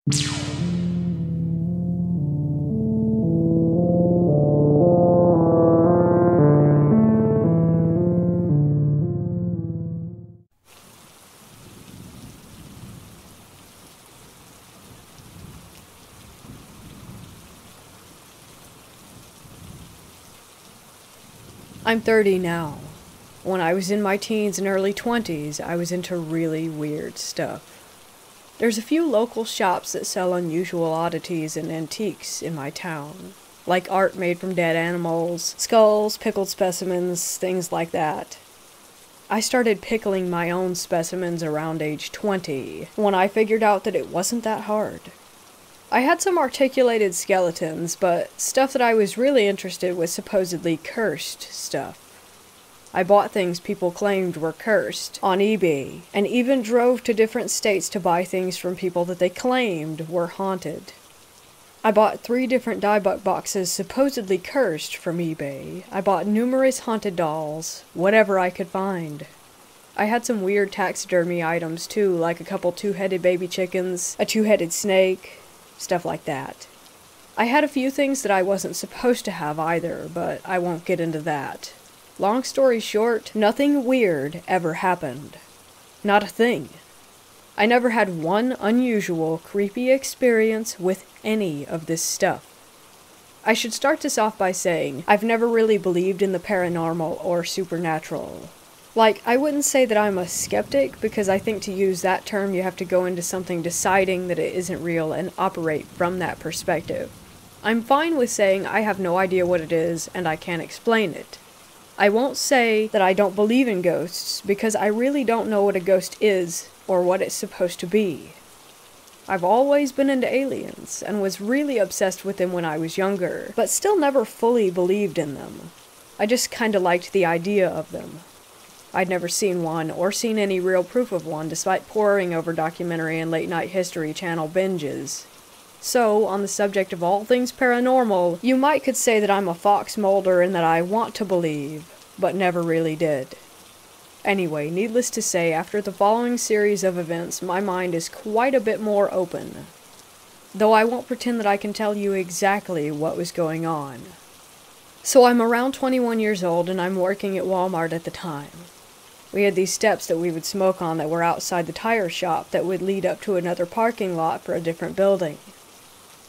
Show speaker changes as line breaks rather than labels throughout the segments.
I'm 30 now. When I was in my teens and early 20s, I was into really weird stuff. There's a few local shops that sell unusual oddities and antiques in my town, like art made from dead animals, skulls, pickled specimens, things like that. I started pickling my own specimens around age 20, when I figured out that it wasn't that hard. I had some articulated skeletons, but stuff that I was really interested in was supposedly cursed stuff. I bought things people claimed were cursed on eBay, and even drove to different states to buy things from people that they claimed were haunted. I bought 3 different diebuck boxes supposedly cursed from eBay. I bought numerous haunted dolls, whatever I could find. I had some weird taxidermy items too, like a couple 2-headed baby chickens, a 2-headed snake, stuff like that. I had a few things that I wasn't supposed to have either, but I won't get into that. Long story short, nothing weird ever happened. Not a thing. I never had one unusual, creepy experience with any of this stuff. I should start this off by saying, I've never really believed in the paranormal or supernatural. Like, I wouldn't say that I'm a skeptic, because I think to use that term you have to go into something deciding that it isn't real and operate from that perspective. I'm fine with saying I have no idea what it is and I can't explain it. I won't say that I don't believe in ghosts, because I really don't know what a ghost is or what it's supposed to be. I've always been into aliens, and was really obsessed with them when I was younger, but still never fully believed in them. I just kinda liked the idea of them. I'd never seen one, or seen any real proof of one, despite poring over documentary and late-night History Channel binges. So, on the subject of all things paranormal, you could say that I'm a fox molder and that I want to believe, but never really did. Anyway, needless to say, after the following series of events, my mind is quite a bit more open. Though I won't pretend that I can tell you exactly what was going on. So I'm around 21 years old and I'm working at Walmart at the time. We had these steps that we would smoke on that were outside the tire shop that would lead up to another parking lot for a different building.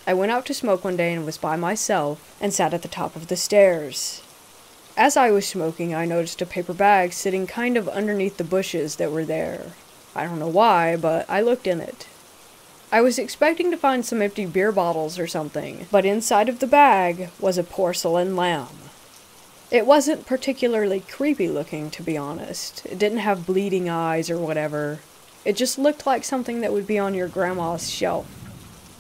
I went out to smoke one day and was by myself, and sat at the top of the stairs. As I was smoking, I noticed a paper bag sitting kind of underneath the bushes that were there. I don't know why, but I looked in it. I was expecting to find some empty beer bottles or something, but inside of the bag was a porcelain lamb. It wasn't particularly creepy looking, to be honest. It didn't have bleeding eyes or whatever. It just looked like something that would be on your grandma's shelf.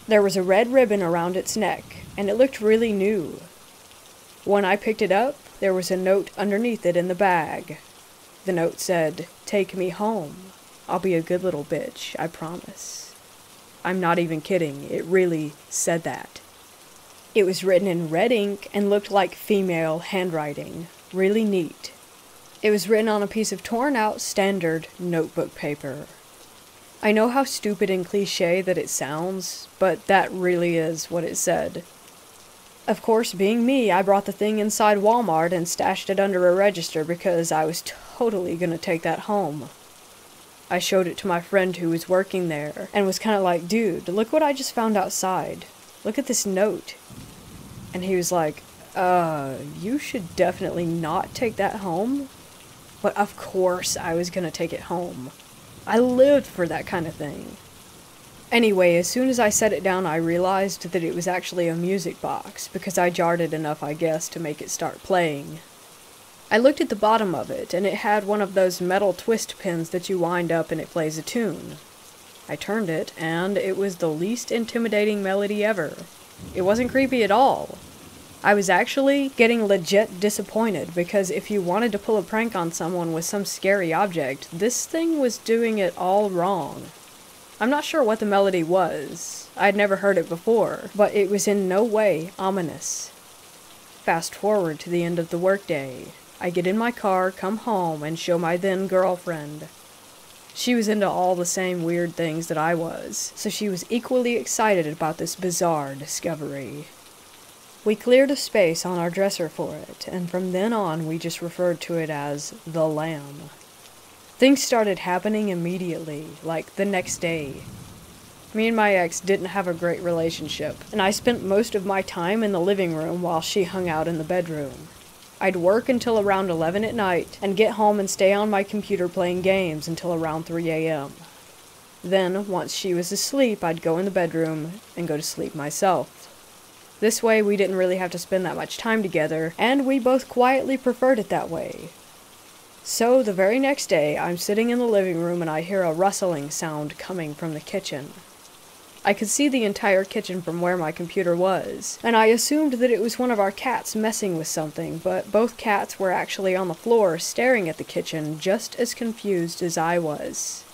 There was a red ribbon around its neck, and it looked really new. When I picked it up, there was a note underneath it in the bag. The note said, "Take me home. I'll be a good little bitch, I promise." I'm not even kidding, it really said that. It was written in red ink and looked like female handwriting. Really neat. It was written on a piece of torn-out standard notebook paper. I know how stupid and cliché that it sounds, but that really is what it said. Of course, being me, I brought the thing inside Walmart and stashed it under a register because I was totally gonna take that home. I showed it to my friend who was working there, and was kinda like, "Dude, look what I just found outside. Look at this note." And he was like, you should definitely not take that home." But of course I was gonna take it home. I lived for that kind of thing. Anyway, as soon as I set it down, I realized that it was actually a music box, because I jarred it enough, I guess, to make it start playing. I looked at the bottom of it, and it had one of those metal twist pins that you wind up and it plays a tune. I turned it, and it was the least intimidating melody ever. It wasn't creepy at all. I was actually getting legit disappointed, because if you wanted to pull a prank on someone with some scary object, this thing was doing it all wrong. I'm not sure what the melody was. I'd never heard it before, but it was in no way ominous. Fast forward to the end of the workday. I get in my car, come home, and show my then girlfriend. She was into all the same weird things that I was, so she was equally excited about this bizarre discovery. We cleared a space on our dresser for it, and from then on we just referred to it as the lamb. Things started happening immediately, like the next day. Me and my ex didn't have a great relationship, and I spent most of my time in the living room while she hung out in the bedroom. I'd work until around 11 at night, and get home and stay on my computer playing games until around 3 a.m. Then, once she was asleep, I'd go in the bedroom and go to sleep myself. This way, we didn't really have to spend that much time together, and we both quietly preferred it that way. So, the very next day, I'm sitting in the living room and I hear a rustling sound coming from the kitchen. I could see the entire kitchen from where my computer was, and I assumed that it was one of our cats messing with something, but both cats were actually on the floor staring at the kitchen, just as confused as I was.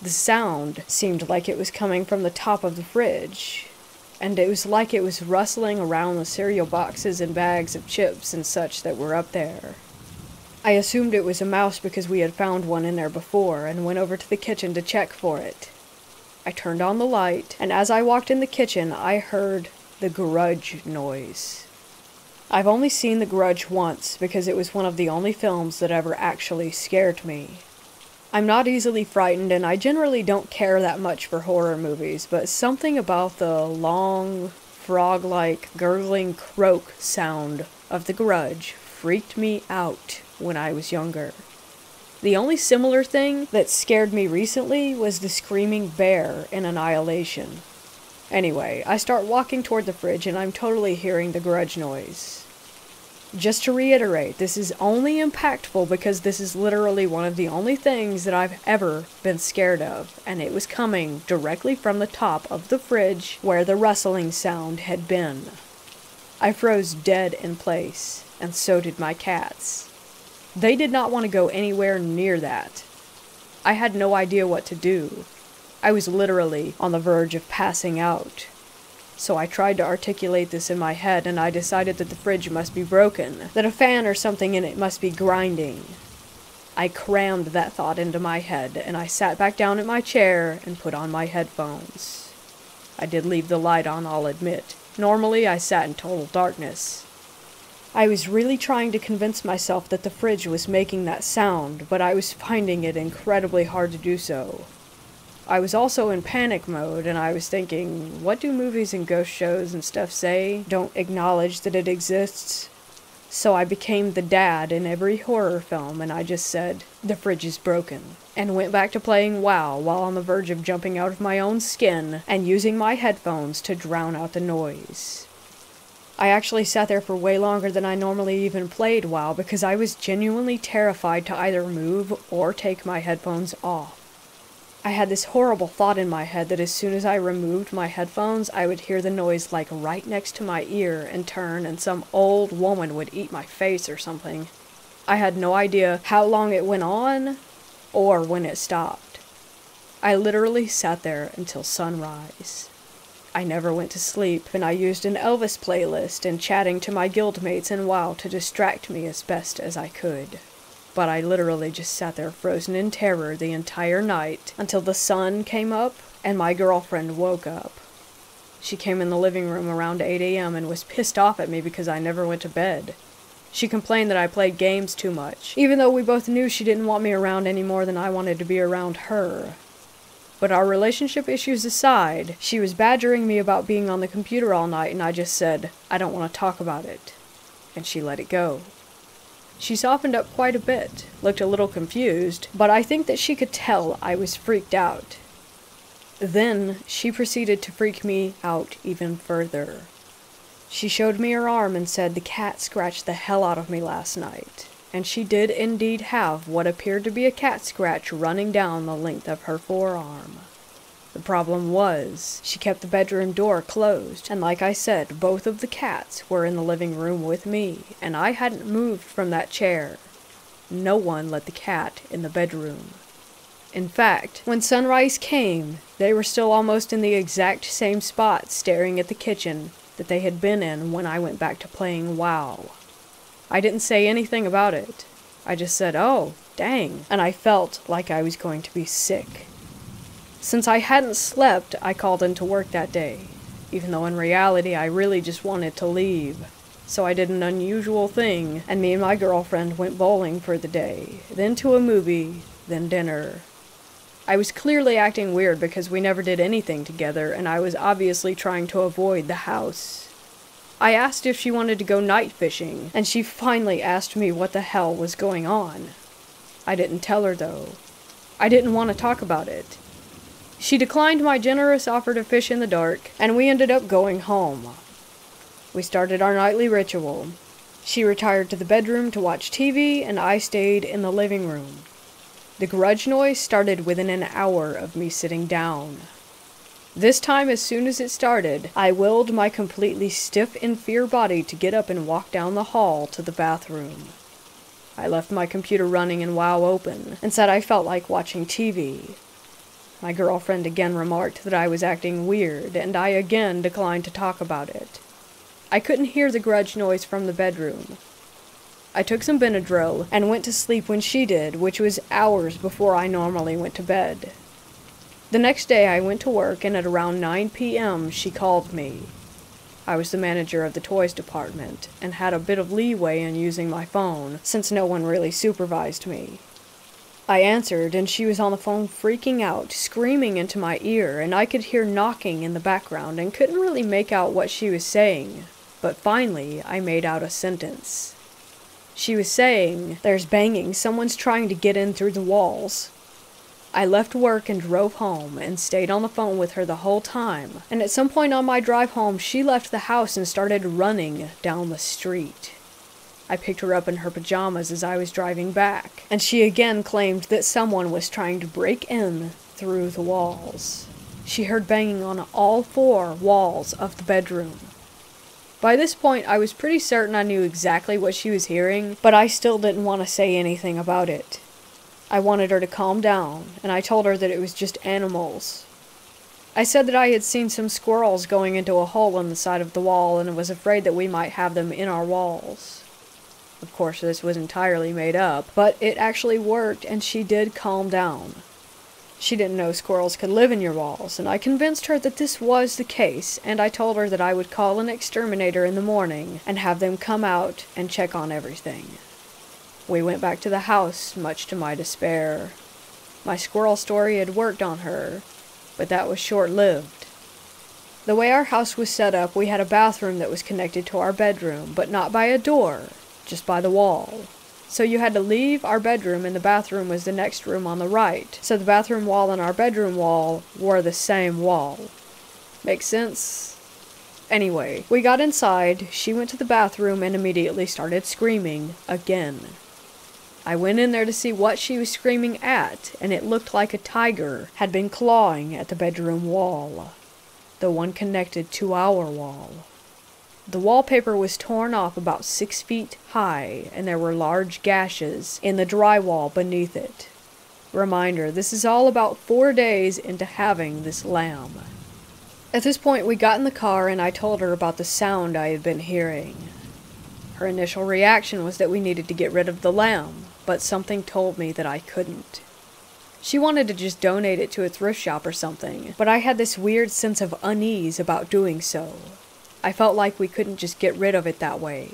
The sound seemed like it was coming from the top of the fridge, and it was like it was rustling around the cereal boxes and bags of chips and such that were up there. I assumed it was a mouse because we had found one in there before, and went over to the kitchen to check for it. I turned on the light, and as I walked in the kitchen, I heard the Grudge noise. I've only seen The Grudge once, because it was one of the only films that ever actually scared me. I'm not easily frightened, and I generally don't care that much for horror movies, but something about the long, frog-like, gurgling croak sound of The Grudge freaked me out when I was younger. The only similar thing that scared me recently was the screaming bear in Annihilation. Anyway, I start walking toward the fridge and I'm totally hearing the Grudge noise. Just to reiterate, this is only impactful because this is literally one of the only things that I've ever been scared of, and it was coming directly from the top of the fridge where the rustling sound had been. I froze dead in place, and so did my cats. They did not want to go anywhere near that. I had no idea what to do. I was literally on the verge of passing out. So I tried to articulate this in my head, and I decided that the fridge must be broken, that a fan or something in it must be grinding. I crammed that thought into my head, and I sat back down in my chair and put on my headphones. I did leave the light on, I'll admit. Normally, I sat in total darkness. I was really trying to convince myself that the fridge was making that sound, but I was finding it incredibly hard to do so. I was also in panic mode, and I was thinking, what do movies and ghost shows and stuff say? Don't acknowledge that it exists? So I became the dad in every horror film, and I just said, the fridge is broken, and went back to playing WoW while on the verge of jumping out of my own skin and using my headphones to drown out the noise. I actually sat there for way longer than I normally even played WoW because I was genuinely terrified to either move or take my headphones off. I had this horrible thought in my head that as soon as I removed my headphones, I would hear the noise like right next to my ear and turn, and some old woman would eat my face or something. I had no idea how long it went on or when it stopped. I literally sat there until sunrise. I never went to sleep, and I used an Elvis playlist and chatting to my guildmates in WoW to distract me as best as I could. But I literally just sat there frozen in terror the entire night until the sun came up and my girlfriend woke up. She came in the living room around 8 a.m. and was pissed off at me because I never went to bed. She complained that I played games too much, even though we both knew she didn't want me around any more than I wanted to be around her. But our relationship issues aside, she was badgering me about being on the computer all night, and I just said, I don't want to talk about it. And she let it go. She softened up quite a bit, looked a little confused, but I think that she could tell I was freaked out. Then she proceeded to freak me out even further. She showed me her arm and said the cat scratched the hell out of me last night. And she did indeed have what appeared to be a cat scratch running down the length of her forearm. The problem was, she kept the bedroom door closed, and like I said, both of the cats were in the living room with me, and I hadn't moved from that chair. No one let the cat in the bedroom. In fact, when sunrise came, they were still almost in the exact same spot staring at the kitchen that they had been in when I went back to playing WoW. I didn't say anything about it. I just said, oh, Dang. And I felt like I was going to be sick. Since I hadn't slept, I called into work that day, even though in reality I really just wanted to leave. So I did an unusual thing, and me and my girlfriend went bowling for the day, then to a movie, then dinner. I was clearly acting weird because we never did anything together, and I was obviously trying to avoid the house. I asked if she wanted to go night fishing, and she finally asked me what the hell was going on. I didn't tell her though. I didn't want to talk about it. She declined my generous offer to fish in the dark, and we ended up going home. We started our nightly ritual. She retired to the bedroom to watch TV, and I stayed in the living room. The grudge noise started within an hour of me sitting down. This time, as soon as it started, I willed my completely stiff in fear body to get up and walk down the hall to the bathroom. I left my computer running and WoW open, and said I felt like watching TV. My girlfriend again remarked that I was acting weird, and I again declined to talk about it. I couldn't hear the grudge noise from the bedroom. I took some Benadryl and went to sleep when she did, which was hours before I normally went to bed. The next day I went to work, and at around 9 p.m. she called me. I was the manager of the toys department, and had a bit of leeway in using my phone, since no one really supervised me. I answered, and she was on the phone freaking out, screaming into my ear, and I could hear knocking in the background and couldn't really make out what she was saying. But finally, I made out a sentence. She was saying, "There's banging, someone's trying to get in through the walls." I left work and drove home, and stayed on the phone with her the whole time, and at some point on my drive home, she left the house and started running down the street. I picked her up in her pajamas as I was driving back, and she again claimed that someone was trying to break in through the walls. She heard banging on all 4 walls of the bedroom. By this point, I was pretty certain I knew exactly what she was hearing, but I still didn't want to say anything about it. I wanted her to calm down, and I told her that it was just animals. I said that I had seen some squirrels going into a hole in the side of the wall, and was afraid that we might have them in our walls. Of course, this was entirely made up, but it actually worked, and she did calm down. She didn't know squirrels could live in your walls, and I convinced her that this was the case, and I told her that I would call an exterminator in the morning and have them come out and check on everything. We went back to the house, much to my despair. My squirrel story had worked on her, but that was short-lived. The way our house was set up, we had a bathroom that was connected to our bedroom, but not by a door, just by the wall. So you had to leave our bedroom, and the bathroom was the next room on the right. So the bathroom wall and our bedroom wall were the same wall. Make sense? Anyway, we got inside, she went to the bathroom and immediately started screaming again. I went in there to see what she was screaming at, and it looked like a tiger had been clawing at the bedroom wall. The one connected to our wall. The wallpaper was torn off about 6 feet high, and there were large gashes in the drywall beneath it. Reminder, this is all about 4 days into having this lamb. At this point, we got in the car, and I told her about the sound I had been hearing. Her initial reaction was that we needed to get rid of the lamb, but something told me that I couldn't. She wanted to just donate it to a thrift shop or something, but I had this weird sense of unease about doing so. I felt like we couldn't just get rid of it that way.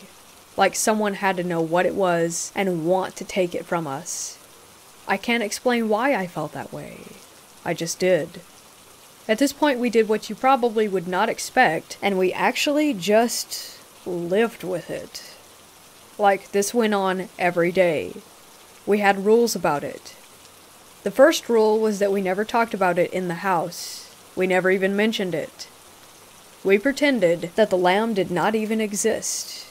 Like someone had to know what it was and want to take it from us. I can't explain why I felt that way. I just did. At this point, we did what you probably would not expect, and we actually just lived with it. Like, this went on every day. We had rules about it. The first rule was that we never talked about it in the house. We never even mentioned it. We pretended that the lamb did not even exist.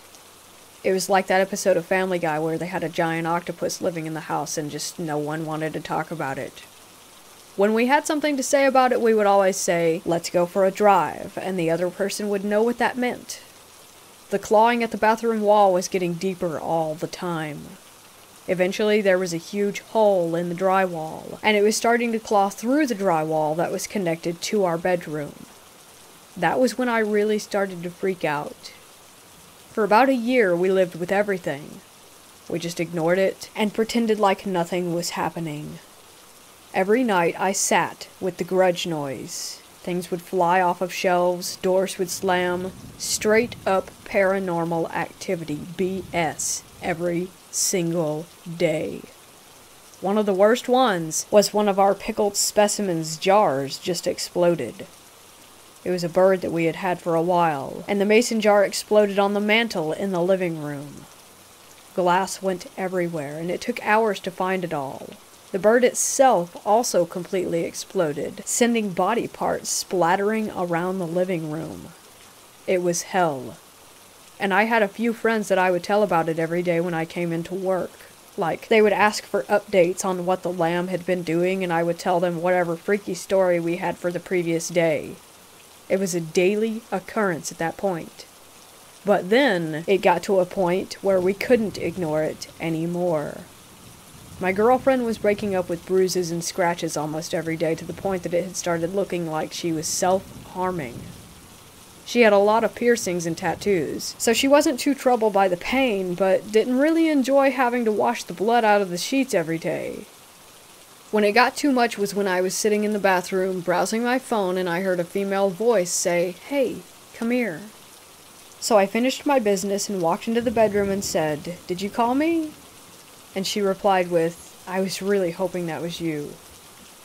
It was like that episode of Family Guy where they had a giant octopus living in the house and just no one wanted to talk about it. When we had something to say about it, we would always say, "Let's go for a drive," and the other person would know what that meant. The clawing at the bathroom wall was getting deeper all the time. Eventually, there was a huge hole in the drywall, and it was starting to claw through the drywall that was connected to our bedroom. That was when I really started to freak out. For about a year, we lived with everything. We just ignored it and pretended like nothing was happening. Every night I sat with the grudge noise. Things would fly off of shelves, doors would slam. Straight up paranormal activity, BS, every single day. One of the worst ones was one of our pickled specimens jars just exploded. It was a bird that we had had for a while, and the mason jar exploded on the mantel in the living room. Glass went everywhere, and it took hours to find it all. The bird itself also completely exploded, sending body parts splattering around the living room. It was hell. And I had a few friends that I would tell about it every day when I came into work. Like, they would ask for updates on what the lamb had been doing, and I would tell them whatever freaky story we had for the previous day. It was a daily occurrence at that point. But then, it got to a point where we couldn't ignore it anymore. My girlfriend was breaking up with bruises and scratches almost every day, to the point that it had started looking like she was self-harming. She had a lot of piercings and tattoos, so she wasn't too troubled by the pain, but didn't really enjoy having to wash the blood out of the sheets every day. When it got too much was when I was sitting in the bathroom browsing my phone and I heard a female voice say, "Hey, come here." So I finished my business and walked into the bedroom and said, "Did you call me?" And she replied with, "I was really hoping that was you."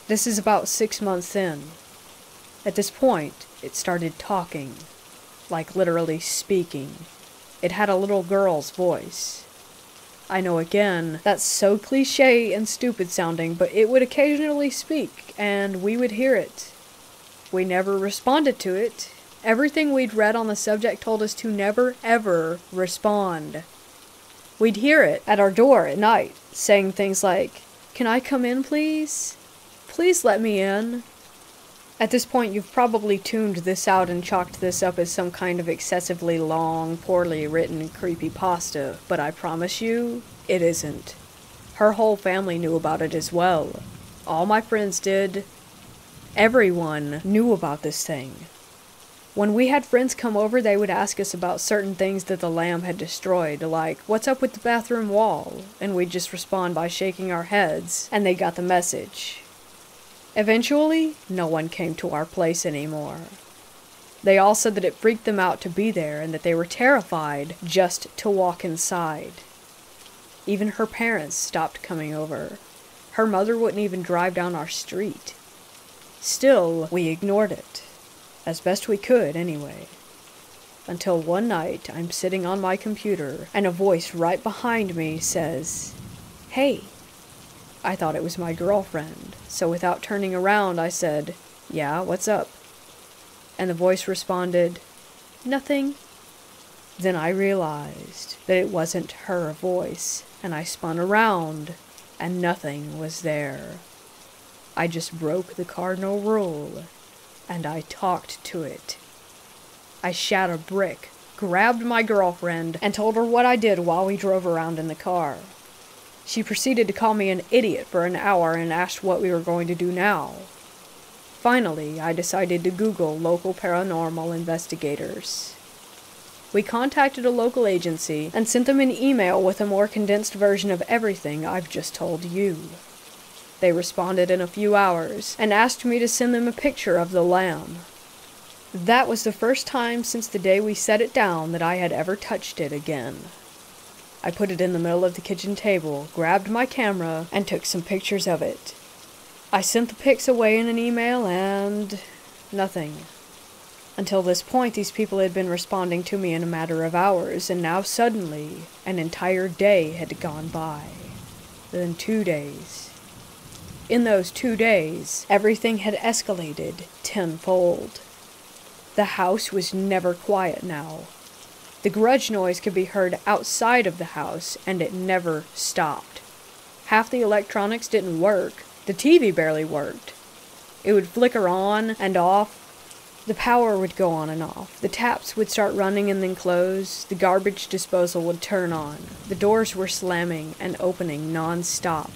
This is about 6 months in. At this point, it started talking. Like literally speaking. It had a little girl's voice. I know again, that's so cliche and stupid sounding, but it would occasionally speak, and we would hear it. We never responded to it. Everything we'd read on the subject told us to never, ever respond. We'd hear it at our door at night, saying things like, "Can I come in, please? Please let me in." At this point, you've probably tuned this out and chalked this up as some kind of excessively long, poorly written creepypasta, but I promise you, it isn't. Her whole family knew about it as well. All my friends did. Everyone knew about this thing. When we had friends come over, they would ask us about certain things that the lamb had destroyed, like, "What's up with the bathroom wall?" And we'd just respond by shaking our heads, and they got the message. Eventually, no one came to our place anymore. They all said that it freaked them out to be there and that they were terrified just to walk inside. Even her parents stopped coming over. Her mother wouldn't even drive down our street. Still, we ignored it. As best we could, anyway. Until one night, I'm sitting on my computer, and a voice right behind me says, "Hey." I thought it was my girlfriend, so without turning around, I said, "Yeah, what's up?" And the voice responded, "Nothing." Then I realized that it wasn't her voice, and I spun around, and nothing was there. I just broke the cardinal rule, and I talked to it. I shat a brick, grabbed my girlfriend, and told her what I did while we drove around in the car. She proceeded to call me an idiot for an hour and asked what we were going to do now. Finally, I decided to Google local paranormal investigators. We contacted a local agency and sent them an email with a more condensed version of everything I've just told you. They responded in a few hours and asked me to send them a picture of the lamb. That was the first time since the day we set it down that I had ever touched it again. I put it in the middle of the kitchen table, grabbed my camera, and took some pictures of it. I sent the pics away in an email, and nothing. Until this point, these people had been responding to me in a matter of hours, and now suddenly, an entire day had gone by. Then 2 days. In those 2 days, everything had escalated tenfold. The house was never quiet now. The grudge noise could be heard outside of the house, and it never stopped. Half the electronics didn't work. The TV barely worked. It would flicker on and off. The power would go on and off. The taps would start running and then close. The garbage disposal would turn on. The doors were slamming and opening non-stop.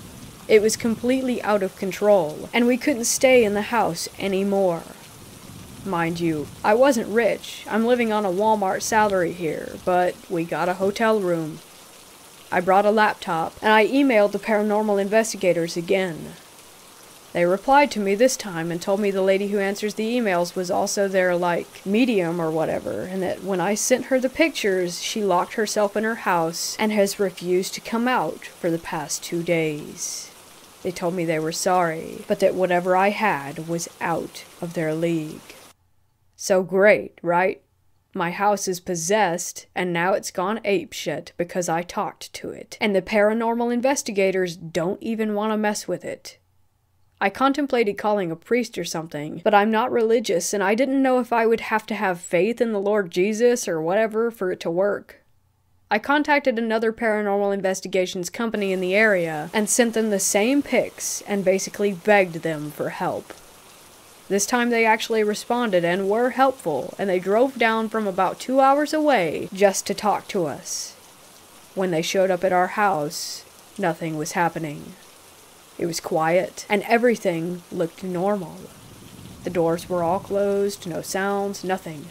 It was completely out of control, and we couldn't stay in the house anymore. Mind you, I wasn't rich. I'm living on a Walmart salary here, but we got a hotel room. I brought a laptop, and I emailed the paranormal investigators again. They replied to me this time and told me the lady who answers the emails was also their, medium or whatever, and that when I sent her the pictures, she locked herself in her house and has refused to come out for the past 2 days. They told me they were sorry, but that whatever I had was out of their league. So great, right? My house is possessed, and now it's gone apeshit because I talked to it, and the paranormal investigators don't even want to mess with it. I contemplated calling a priest or something, but I'm not religious, and I didn't know if I would have to have faith in the Lord Jesus or whatever for it to work. I contacted another paranormal investigations company in the area and sent them the same pics and basically begged them for help. This time they actually responded and were helpful, and they drove down from about 2 hours away just to talk to us. When they showed up at our house, nothing was happening. It was quiet, and everything looked normal. The doors were all closed, no sounds, nothing.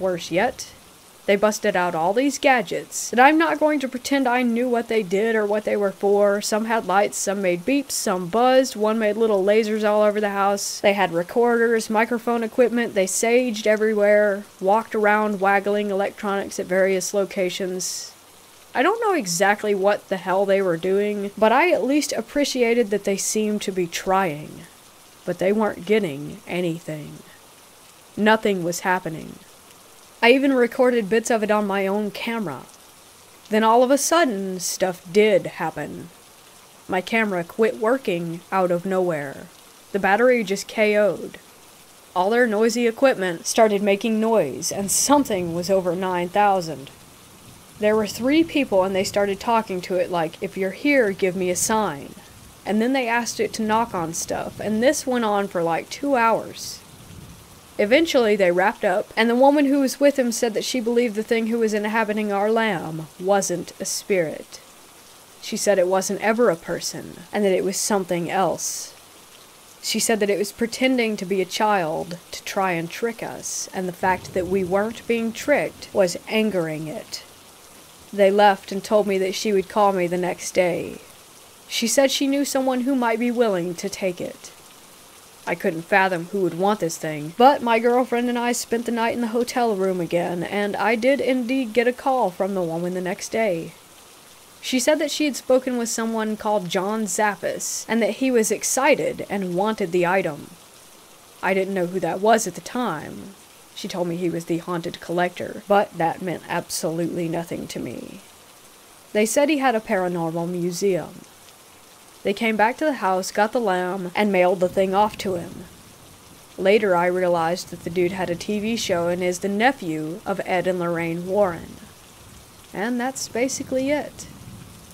Worse yet, they busted out all these gadgets that I'm not going to pretend I knew what they did or what they were for. Some had lights, some made beeps, some buzzed, one made little lasers all over the house. They had recorders, microphone equipment, they saged everywhere, walked around waggling electronics at various locations. I don't know exactly what the hell they were doing, but I at least appreciated that they seemed to be trying. But they weren't getting anything. Nothing was happening. I even recorded bits of it on my own camera. Then all of a sudden, stuff did happen. My camera quit working out of nowhere. The battery just KO'd. All their noisy equipment started making noise, and something was over 9,000. There were 3 people, and they started talking to it like, "If you're here, give me a sign." And then they asked it to knock on stuff, and this went on for 2 hours. Eventually, they wrapped up, and the woman who was with him said that she believed the thing who was inhabiting our lamb wasn't a spirit. She said it wasn't ever a person, and that it was something else. She said that it was pretending to be a child to try and trick us, and the fact that we weren't being tricked was angering it. They left and told me that she would call me the next day. She said she knew someone who might be willing to take it. I couldn't fathom who would want this thing, but my girlfriend and I spent the night in the hotel room again, and I did indeed get a call from the woman the next day. She said that she had spoken with someone called John Zappis, and that he was excited and wanted the item. I didn't know who that was at the time. She told me he was the haunted collector, but that meant absolutely nothing to me. They said he had a paranormal museum. They came back to the house, got the lamb, and mailed the thing off to him. Later I realized that the dude had a TV show and is the nephew of Ed and Lorraine Warren. And that's basically it.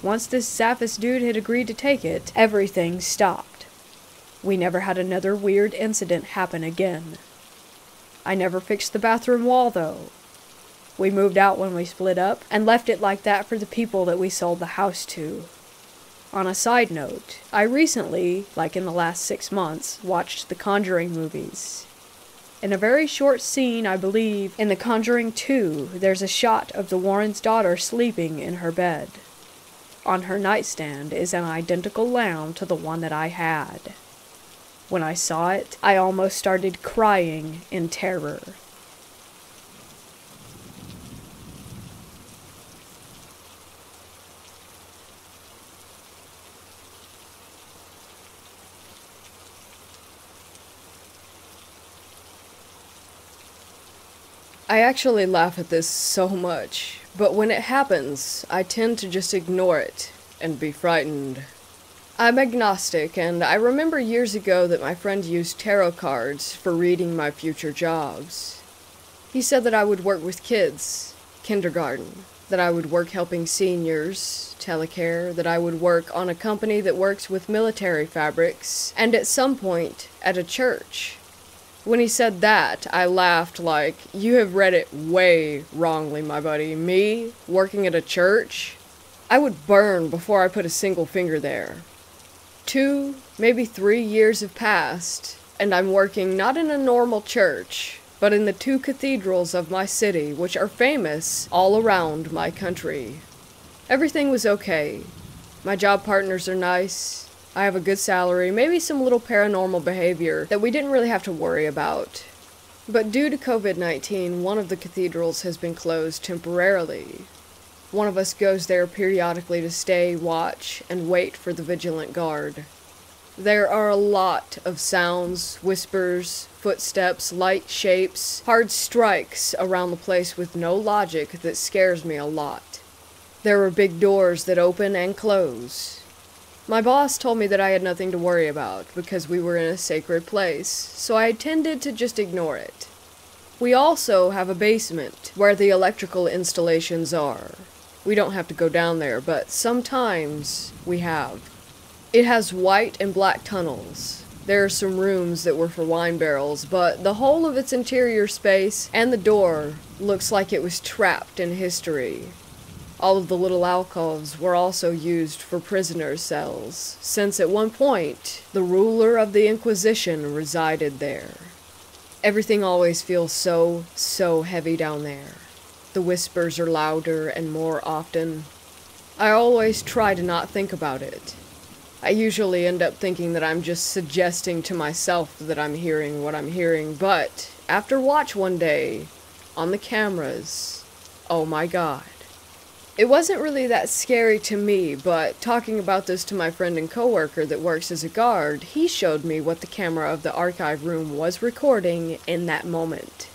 Once this Zappis dude had agreed to take it, everything stopped. We never had another weird incident happen again. I never fixed the bathroom wall, though. We moved out when we split up, and left it like that for the people that we sold the house to. On a side note, I recently, in the last 6 months, watched the Conjuring movies. In a very short scene, I believe, in The Conjuring 2, there's a shot of the Warrens' daughter sleeping in her bed. On her nightstand is an identical lamb to the one that I had. When I saw it, I almost started crying in terror. I actually laugh at this so much, but when it happens, I tend to just ignore it and be frightened. I'm agnostic, and I remember years ago that my friend used tarot cards for reading my future jobs. He said that I would work with kids, kindergarten, that I would work helping seniors, telecare, that I would work on a company that works with military fabrics, and at some point, at a church. When he said that, I laughed like, "You have read it way wrongly, my buddy. Me, working at a church? I would burn before I put a single finger there." 2, maybe 3 years have passed, and I'm working not in a normal church, but in the 2 cathedrals of my city, which are famous all around my country. Everything was okay. My job partners are nice. I have a good salary, maybe some little paranormal behavior that we didn't really have to worry about. But due to COVID-19, one of the cathedrals has been closed temporarily. One of us goes there periodically to stay, watch, and wait for the vigilant guard. There are a lot of sounds, whispers, footsteps, light shapes, hard strikes around the place with no logic that scares me a lot. There are big doors that open and close. My boss told me that I had nothing to worry about because we were in a sacred place, so I tended to just ignore it. We also have a basement where the electrical installations are. We don't have to go down there, but sometimes we have. It has white and black tunnels. There are some rooms that were for wine barrels, but the whole of its interior space and the door looks like it was trapped in history. All of the little alcoves were also used for prisoners' cells, since at one point, the ruler of the Inquisition resided there. Everything always feels so heavy down there. The whispers are louder and more often. I always try to not think about it. I usually end up thinking that I'm just suggesting to myself that I'm hearing what I'm hearing, but after watch one day, on the cameras, oh my god. It wasn't really that scary to me, but talking about this to my friend and coworker that works as a guard, he showed me what the camera of the archive room was recording in that moment.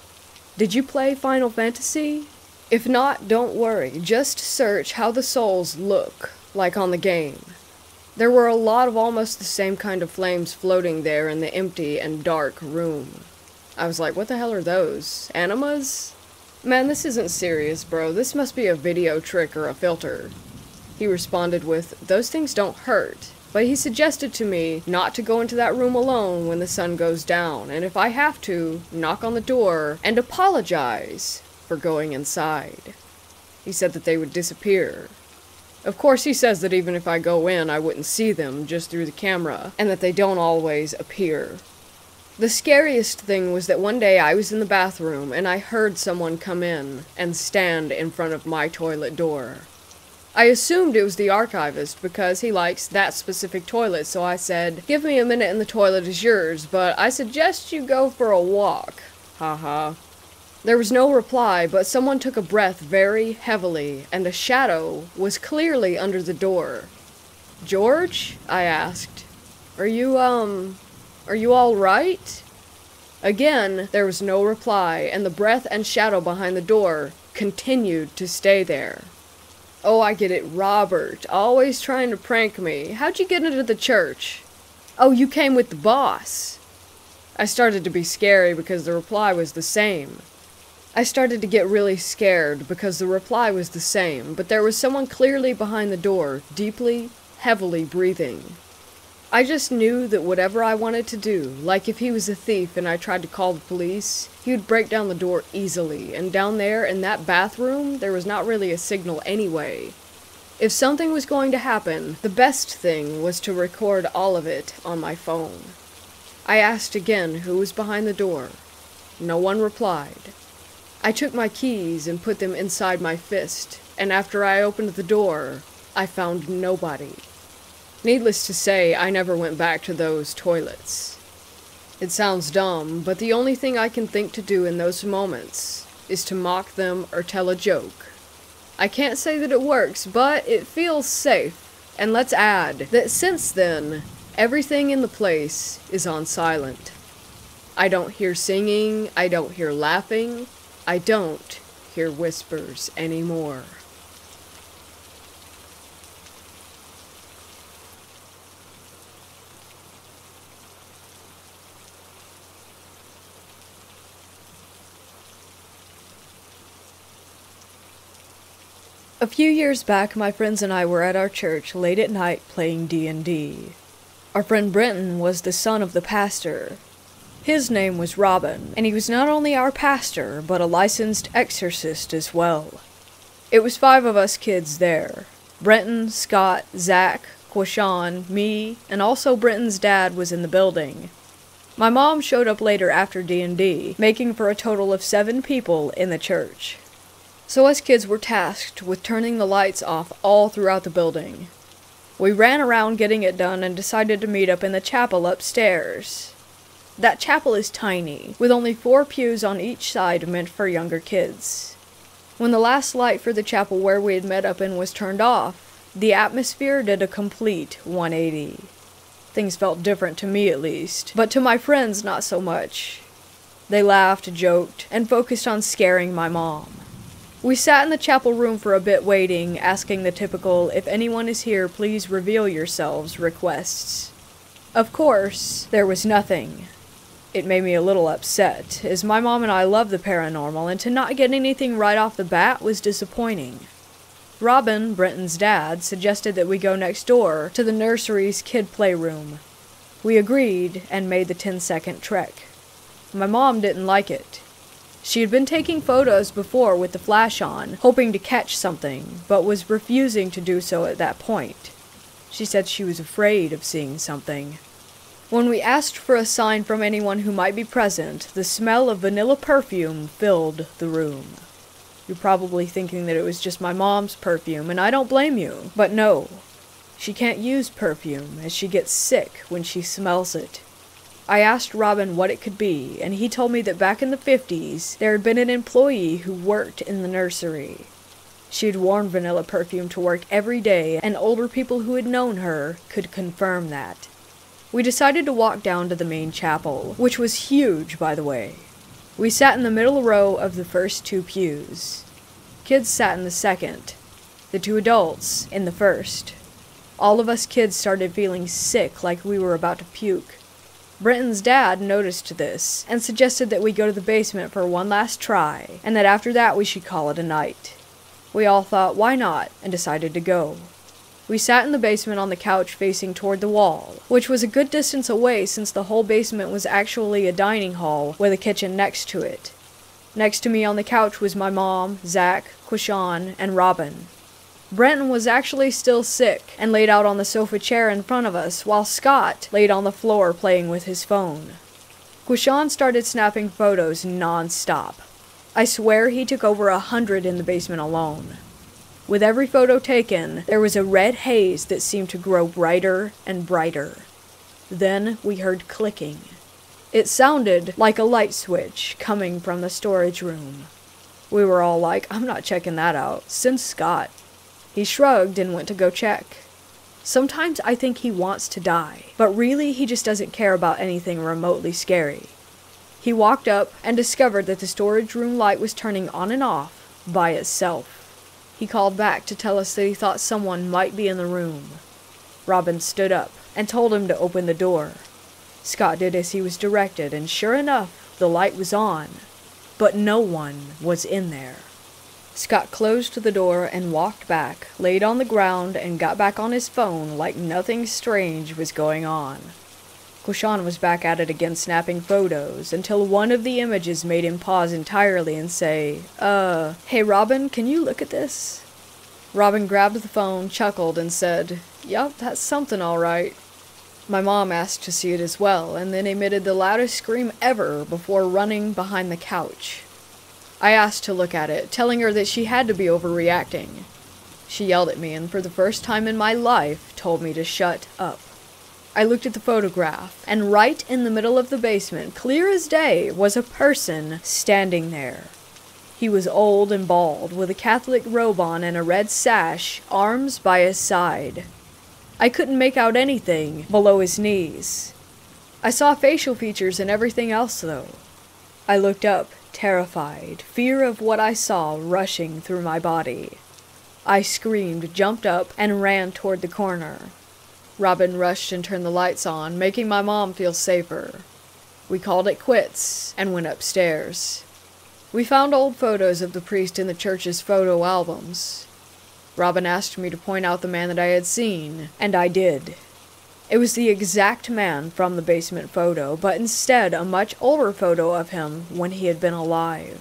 Did you play Final Fantasy? If not, don't worry, just search how the souls look like on the game. There were a lot of almost the same kind of flames floating there in the empty and dark room. I was like, what the hell are those? Animas? Man, this isn't serious, bro. This must be a video trick or a filter. He responded with, those things don't hurt. But he suggested to me not to go into that room alone when the sun goes down, and if I have to, knock on the door and apologize for going inside. He said that they would disappear. Of course, he says that even if I go in, I wouldn't see them just through the camera, and that they don't always appear. The scariest thing was that one day I was in the bathroom and I heard someone come in and stand in front of my toilet door. I assumed it was the archivist because he likes that specific toilet, so I said, give me a minute and the toilet is yours, but I suggest you go for a walk. Haha. There was no reply, but someone took a breath very heavily, and a shadow was clearly under the door. George? I asked. Are you all right? Again, there was no reply, and the breath and shadow behind the door continued to stay there. Oh, I get it, Robert, always trying to prank me. How'd you get into the church? Oh, you came with the boss. I started to be scary because the reply was the same. I started to get really scared because the reply was the same, but there was someone clearly behind the door, deeply, heavily breathing. I just knew that whatever I wanted to do, like if he was a thief and I tried to call the police, he would break down the door easily, and down there in that bathroom, there was not really a signal anyway. If something was going to happen, the best thing was to record all of it on my phone. I asked again who was behind the door. No one replied. I took my keys and put them inside my fist, and after I opened the door, I found nobody. Needless to say, I never went back to those toilets. It sounds dumb, but the only thing I can think to do in those moments is to mock them or tell a joke. I can't say that it works, but it feels safe. And let's add that since then, everything in the place is on silent. I don't hear singing, I don't hear laughing, I don't hear whispers anymore. A few years back, my friends and I were at our church late at night playing D&D. Our friend Brenton was the son of the pastor. His name was Robin, and he was not only our pastor, but a licensed exorcist as well. It was 5 of us kids there. Brenton, Scott, Zach, Quashawn, me, and also Brenton's dad was in the building. My mom showed up later after D&D, making for a total of 7 people in the church. So us kids were tasked with turning the lights off all throughout the building. We ran around getting it done and decided to meet up in the chapel upstairs. That chapel is tiny, with only 4 pews on each side meant for younger kids. When the last light for the chapel where we had met up in was turned off, the atmosphere did a complete 180. Things felt different to me at least, but to my friends not so much. They laughed, joked, and focused on scaring my mom. We sat in the chapel room for a bit waiting, asking the typical, "If anyone is here, please reveal yourselves," requests. Of course, there was nothing. It made me a little upset, as my mom and I love the paranormal, and to not get anything right off the bat was disappointing. Robin, Brenton's dad, suggested that we go next door to the nursery's kid playroom. We agreed and made the 10-second trek. My mom didn't like it. She had been taking photos before with the flash on, hoping to catch something, but was refusing to do so at that point. She said she was afraid of seeing something. When we asked for a sign from anyone who might be present, the smell of vanilla perfume filled the room. You're probably thinking that it was just my mom's perfume, and I don't blame you, but no. She can't use perfume, as she gets sick when she smells it. I asked Robin what it could be, and he told me that back in the 50s, there had been an employee who worked in the nursery. She had worn vanilla perfume to work every day, and older people who had known her could confirm that. We decided to walk down to the main chapel, which was huge, by the way. We sat in the middle row of the first 2 pews. Kids sat in the second. The 2 adults in the first. All of us kids started feeling sick, like we were about to puke. Brenton's dad noticed this, and suggested that we go to the basement for one last try, and that after that we should call it a night. We all thought, why not, and decided to go. We sat in the basement on the couch facing toward the wall, which was a good distance away since the whole basement was actually a dining hall with a kitchen next to it. Next to me on the couch was my mom, Zach, Quishan, and Robin. Brenton was actually still sick and laid out on the sofa chair in front of us, while Scott laid on the floor playing with his phone. Quishan started snapping photos non-stop. I swear he took over 100 in the basement alone. With every photo taken, there was a red haze that seemed to grow brighter and brighter. Then we heard clicking. It sounded like a light switch coming from the storage room. We were all like, "I'm not checking that out. Send Scott." He shrugged and went to go check. Sometimes I think he wants to die, but really he just doesn't care about anything remotely scary. He walked up and discovered that the storage room light was turning on and off by itself. He called back to tell us that he thought someone might be in the room. Robin stood up and told him to open the door. Scott did as he was directed, and sure enough, the light was on, but no one was in there. Scott closed the door and walked back, laid on the ground, and got back on his phone like nothing strange was going on. Quishan was back at it again snapping photos, until one of the images made him pause entirely and say, "Hey Robin, can you look at this?" Robin grabbed the phone, chuckled, and said, "Yup, that's something all right." My mom asked to see it as well, and then emitted the loudest scream ever before running behind the couch. I asked to look at it, telling her that she had to be overreacting. She yelled at me and for the first time in my life told me to shut up. I looked at the photograph, and right in the middle of the basement, clear as day, was a person standing there. He was old and bald, with a Catholic robe on and a red sash, arms by his side. I couldn't make out anything below his knees. I saw facial features and everything else, though. I looked up, terrified, fear of what I saw rushing through my body. I screamed, jumped up, and ran toward the corner. Robin rushed and turned the lights on, making my mom feel safer. We called it quits and went upstairs. We found old photos of the priest in the church's photo albums. Robin asked me to point out the man that I had seen, and I did. It was the exact man from the basement photo, but instead a much older photo of him when he had been alive.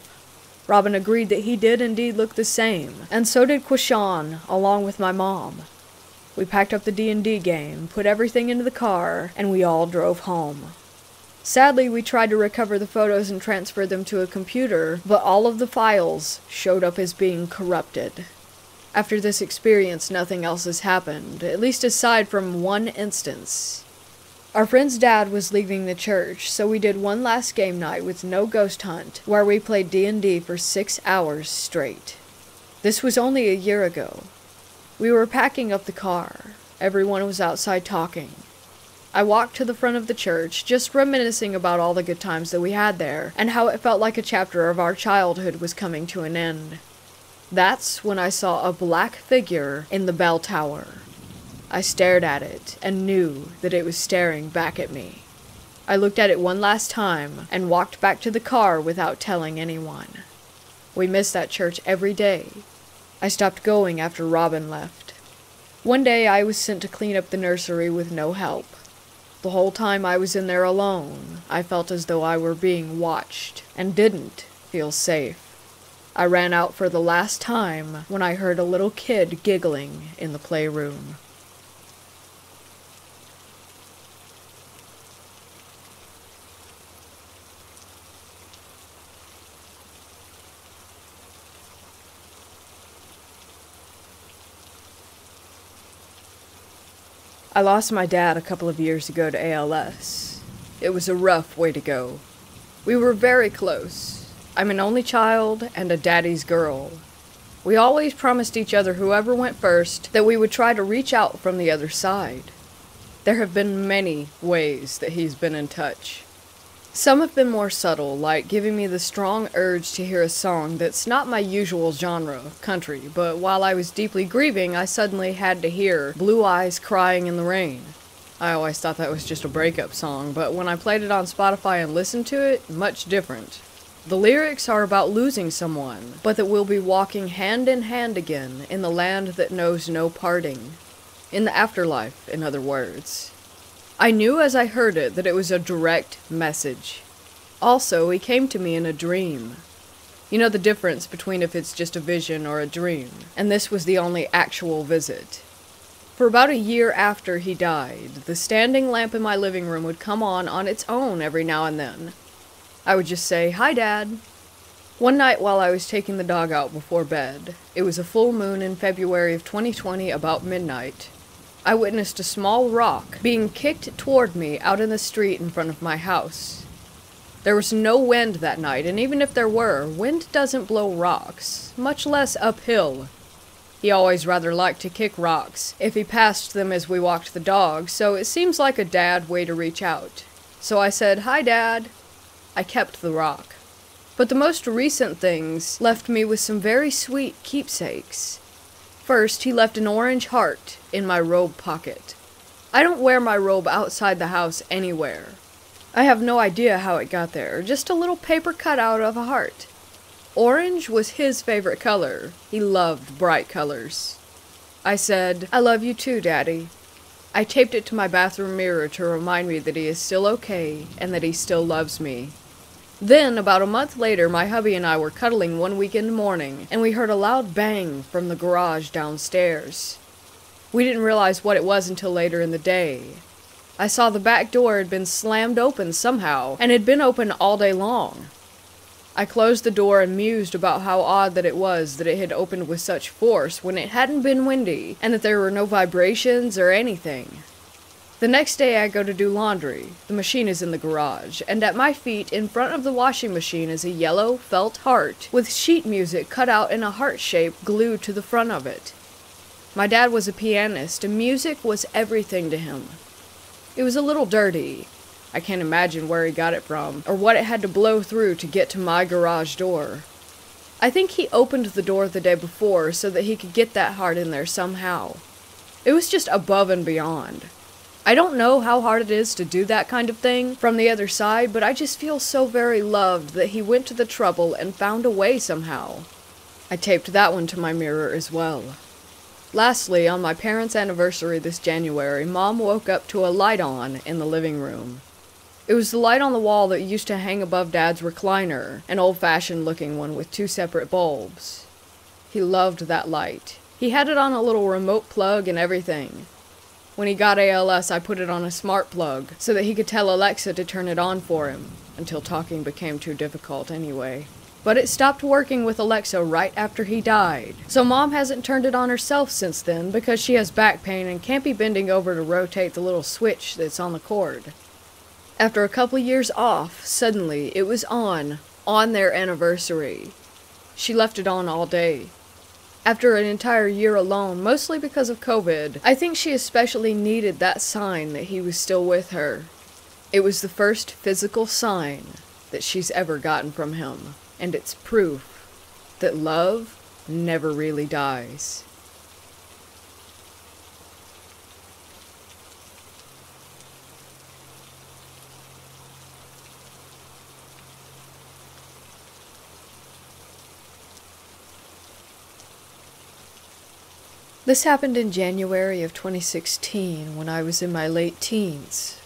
Robin agreed that he did indeed look the same, and so did Quishan, along with my mom. We packed up the D&D game, put everything into the car, and we all drove home. Sadly, we tried to recover the photos and transfer them to a computer, but all of the files showed up as being corrupted. After this experience, nothing else has happened, at least aside from one instance. Our friend's dad was leaving the church, so we did one last game night with no ghost hunt, where we played D&D for 6 hours straight. This was only a year ago. We were packing up the car. Everyone was outside talking. I walked to the front of the church, just reminiscing about all the good times that we had there, and how it felt like a chapter of our childhood was coming to an end. That's when I saw a black figure in the bell tower. I stared at it, and knew that it was staring back at me. I looked at it one last time, and walked back to the car without telling anyone. We missed that church every day. I stopped going after Robin left. One day I was sent to clean up the nursery with no help. The whole time I was in there alone, I felt as though I were being watched, and didn't feel safe. I ran out for the last time when I heard a little kid giggling in the playroom. I lost my dad a couple of years ago to ALS. It was a rough way to go. We were very close. I'm an only child and a daddy's girl. We always promised each other, whoever went first, that we would try to reach out from the other side. There have been many ways that he's been in touch. Some have been more subtle, like giving me the strong urge to hear a song that's not my usual genre, country, but while I was deeply grieving, I suddenly had to hear Blue Eyes Crying in the Rain. I always thought that was just a breakup song, but when I played it on Spotify and listened to it, much different. The lyrics are about losing someone, but that we'll be walking hand in hand again in the land that knows no parting. In the afterlife, in other words. I knew as I heard it that it was a direct message. Also, he came to me in a dream. You know the difference between if it's just a vision or a dream, and this was the only actual visit. For about a year after he died, the standing lamp in my living room would come on its own every now and then. I would just say, "Hi, Dad." One night while I was taking the dog out before bed, it was a full moon in February of 2020 about midnight, I witnessed a small rock being kicked toward me out in the street in front of my house. There was no wind that night, and even if there were, wind doesn't blow rocks, much less uphill. He always rather liked to kick rocks if he passed them as we walked the dog, so it seems like a dad way to reach out. So I said, "Hi, Dad." I kept the rock. But the most recent things left me with some very sweet keepsakes. First, he left an orange heart in my robe pocket. I don't wear my robe outside the house anywhere. I have no idea how it got there, just a little paper cutout of a heart. Orange was his favorite color. He loved bright colors. I said, "I love you too, Daddy." I taped it to my bathroom mirror to remind me that he is still okay and that he still loves me. Then, about a month later, my hubby and I were cuddling one weekend morning, and we heard a loud bang from the garage downstairs. We didn't realize what it was until later in the day. I saw the back door had been slammed open somehow, and had been open all day long. I closed the door and mused about how odd that it was that it had opened with such force when it hadn't been windy, and that there were no vibrations or anything. The next day I go to do laundry. The machine is in the garage, and at my feet in front of the washing machine is a yellow felt heart with sheet music cut out in a heart shape glued to the front of it. My dad was a pianist, and music was everything to him. It was a little dirty. I can't imagine where he got it from, or what it had to blow through to get to my garage door. I think he opened the door the day before so that he could get that heart in there somehow. It was just above and beyond. I don't know how hard it is to do that kind of thing from the other side, but I just feel so very loved that he went to the trouble and found a way somehow. I taped that one to my mirror as well. Lastly, on my parents' anniversary this January, Mom woke up to a light on in the living room. It was the light on the wall that used to hang above Dad's recliner, an old-fashioned looking one with 2 separate bulbs. He loved that light. He had it on a little remote plug and everything. When he got ALS, I put it on a smart plug so that he could tell Alexa to turn it on for him, until talking became too difficult anyway. But it stopped working with Alexa right after he died, so Mom hasn't turned it on herself since then because she has back pain and can't be bending over to rotate the little switch that's on the cord. After a couple years off, suddenly it was on their anniversary. She left it on all day. After an entire year alone, mostly because of COVID, I think she especially needed that sign that he was still with her. It was the first physical sign that she's ever gotten from him. And it's proof that love never really dies. This happened in January of 2016 when I was in my late teens.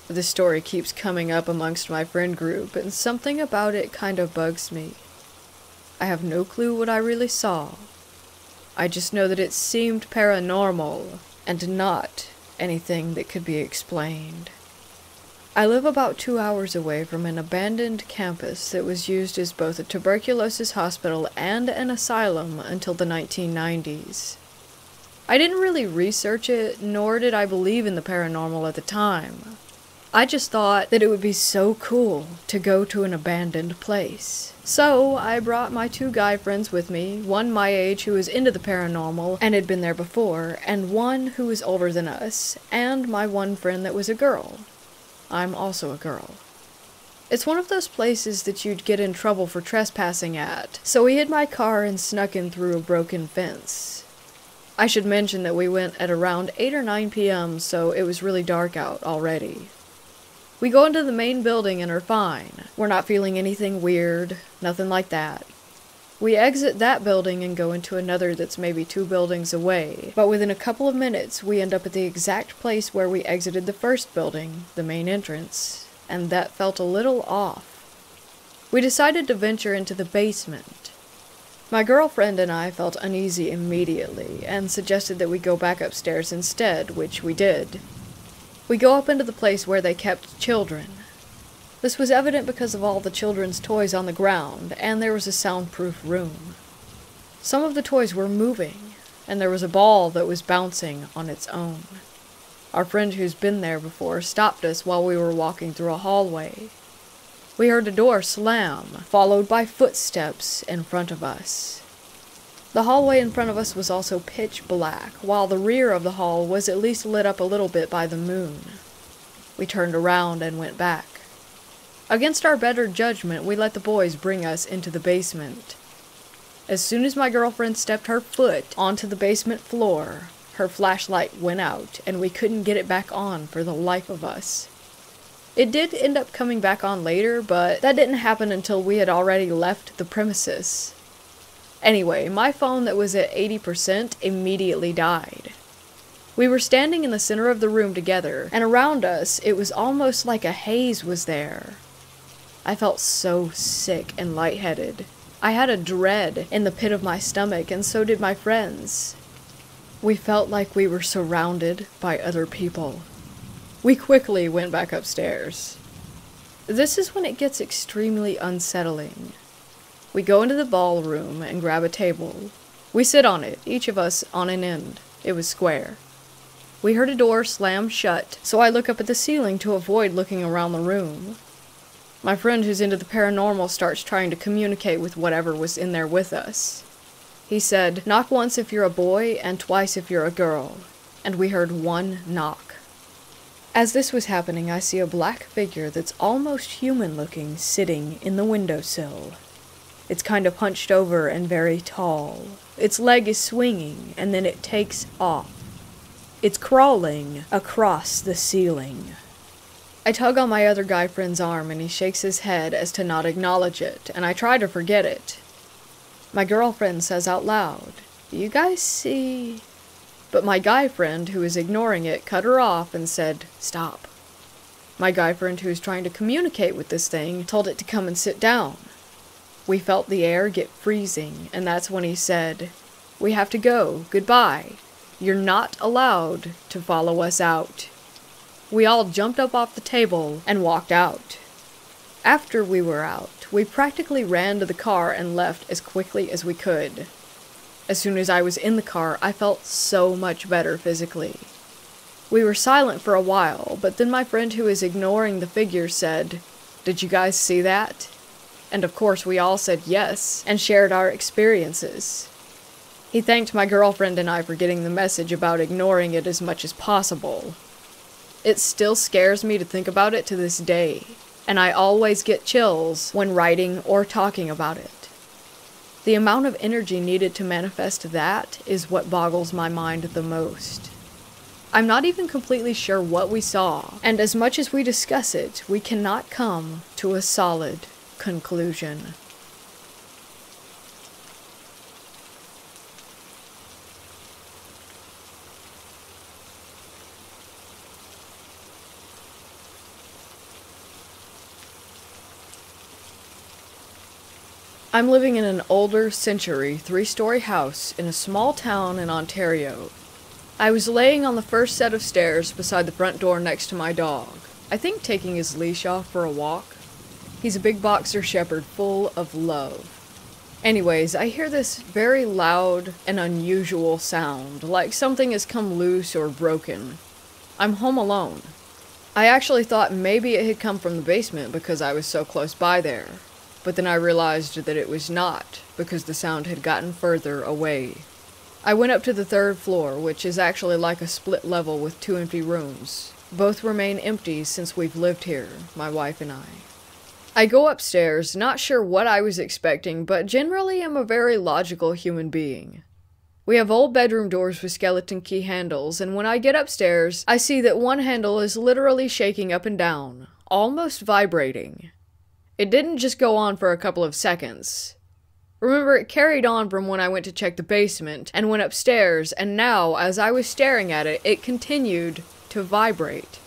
This story keeps coming up amongst my friend group, and something about it kind of bugs me. I have no clue what I really saw. I just know that it seemed paranormal, and not anything that could be explained. I live about 2 hours away from an abandoned campus that was used as both a tuberculosis hospital and an asylum until the 1990s. I didn't really research it, nor did I believe in the paranormal at the time. I just thought that it would be so cool to go to an abandoned place. So I brought my 2 guy friends with me, one my age who was into the paranormal and had been there before, and one who was older than us, and my one friend that was a girl. I'm also a girl. It's one of those places that you'd get in trouble for trespassing at, so we hid my car and snuck in through a broken fence. I should mention that we went at around 8 or 9 p.m., so it was really dark out already. We go into the main building and are fine. We're not feeling anything weird, nothing like that. We exit that building and go into another that's maybe 2 buildings away, but within a couple of minutes we end up at the exact place where we exited the first building, the main entrance, and that felt a little off. We decided to venture into the basement. My girlfriend and I felt uneasy immediately and suggested that we go back upstairs instead, which we did. We go up into the place where they kept children. This was evident because of all the children's toys on the ground, and there was a soundproof room. Some of the toys were moving, and there was a ball that was bouncing on its own. Our friend who's been there before stopped us while we were walking through a hallway. We heard a door slam, followed by footsteps in front of us. The hallway in front of us was also pitch black, while the rear of the hall was at least lit up a little bit by the moon. We turned around and went back. Against our better judgment, we let the boys bring us into the basement. As soon as my girlfriend stepped her foot onto the basement floor, her flashlight went out, and we couldn't get it back on for the life of us. It did end up coming back on later, but that didn't happen until we had already left the premises. Anyway, my phone that was at 80% immediately died. We were standing in the center of the room together, and around us, it was almost like a haze was there. I felt so sick and lightheaded. I had a dread in the pit of my stomach, and so did my friends. We felt like we were surrounded by other people. We quickly went back upstairs. This is when it gets extremely unsettling. We go into the ballroom and grab a table. We sit on it, each of us on an end. It was square. We heard a door slam shut, so I look up at the ceiling to avoid looking around the room. My friend who's into the paranormal starts trying to communicate with whatever was in there with us. He said, "Knock once if you're a boy and twice if you're a girl." And we heard one knock. As this was happening, I see a black figure that's almost human-looking sitting in the windowsill. It's kind of hunched over and very tall. Its leg is swinging, and then it takes off. It's crawling across the ceiling. I tug on my other guy friend's arm, and he shakes his head as to not acknowledge it, and I try to forget it. My girlfriend says out loud, "Do you guys see?" But my guy friend, who was ignoring it, cut her off and said, "Stop." My guy friend, who was trying to communicate with this thing, told it to come and sit down. We felt the air get freezing, and that's when he said, "We have to go. Goodbye. You're not allowed to follow us out." We all jumped up off the table and walked out. After we were out, we practically ran to the car and left as quickly as we could. As soon as I was in the car, I felt so much better physically. We were silent for a while, but then my friend who was ignoring the figure said, "Did you guys see that?" And of course we all said yes, and shared our experiences. He thanked my girlfriend and I for getting the message about ignoring it as much as possible. It still scares me to think about it to this day, and I always get chills when writing or talking about it. The amount of energy needed to manifest that is what boggles my mind the most. I'm not even completely sure what we saw, and as much as we discuss it, we cannot come to a solid conclusion. I'm living in an older century 3-story house in a small town in Ontario. I was laying on the first set of stairs beside the front door next to my dog, I think taking his leash off for a walk. He's a big boxer shepherd full of love. Anyways, I hear this very loud and unusual sound, like something has come loose or broken. I'm home alone. I actually thought maybe it had come from the basement because I was so close by there. But then I realized that it was not, because the sound had gotten further away. I went up to the 3rd floor, which is actually like a split level with 2 empty rooms. Both remain empty since we've lived here, my wife and I. I go upstairs, not sure what I was expecting, but generally am a very logical human being. We have old bedroom doors with skeleton key handles, and when I get upstairs, I see that one handle is literally shaking up and down, almost vibrating. It didn't just go on for a couple of seconds. Remember, it carried on from when I went to check the basement and went upstairs, and now, as I was staring at it, it continued to vibrate.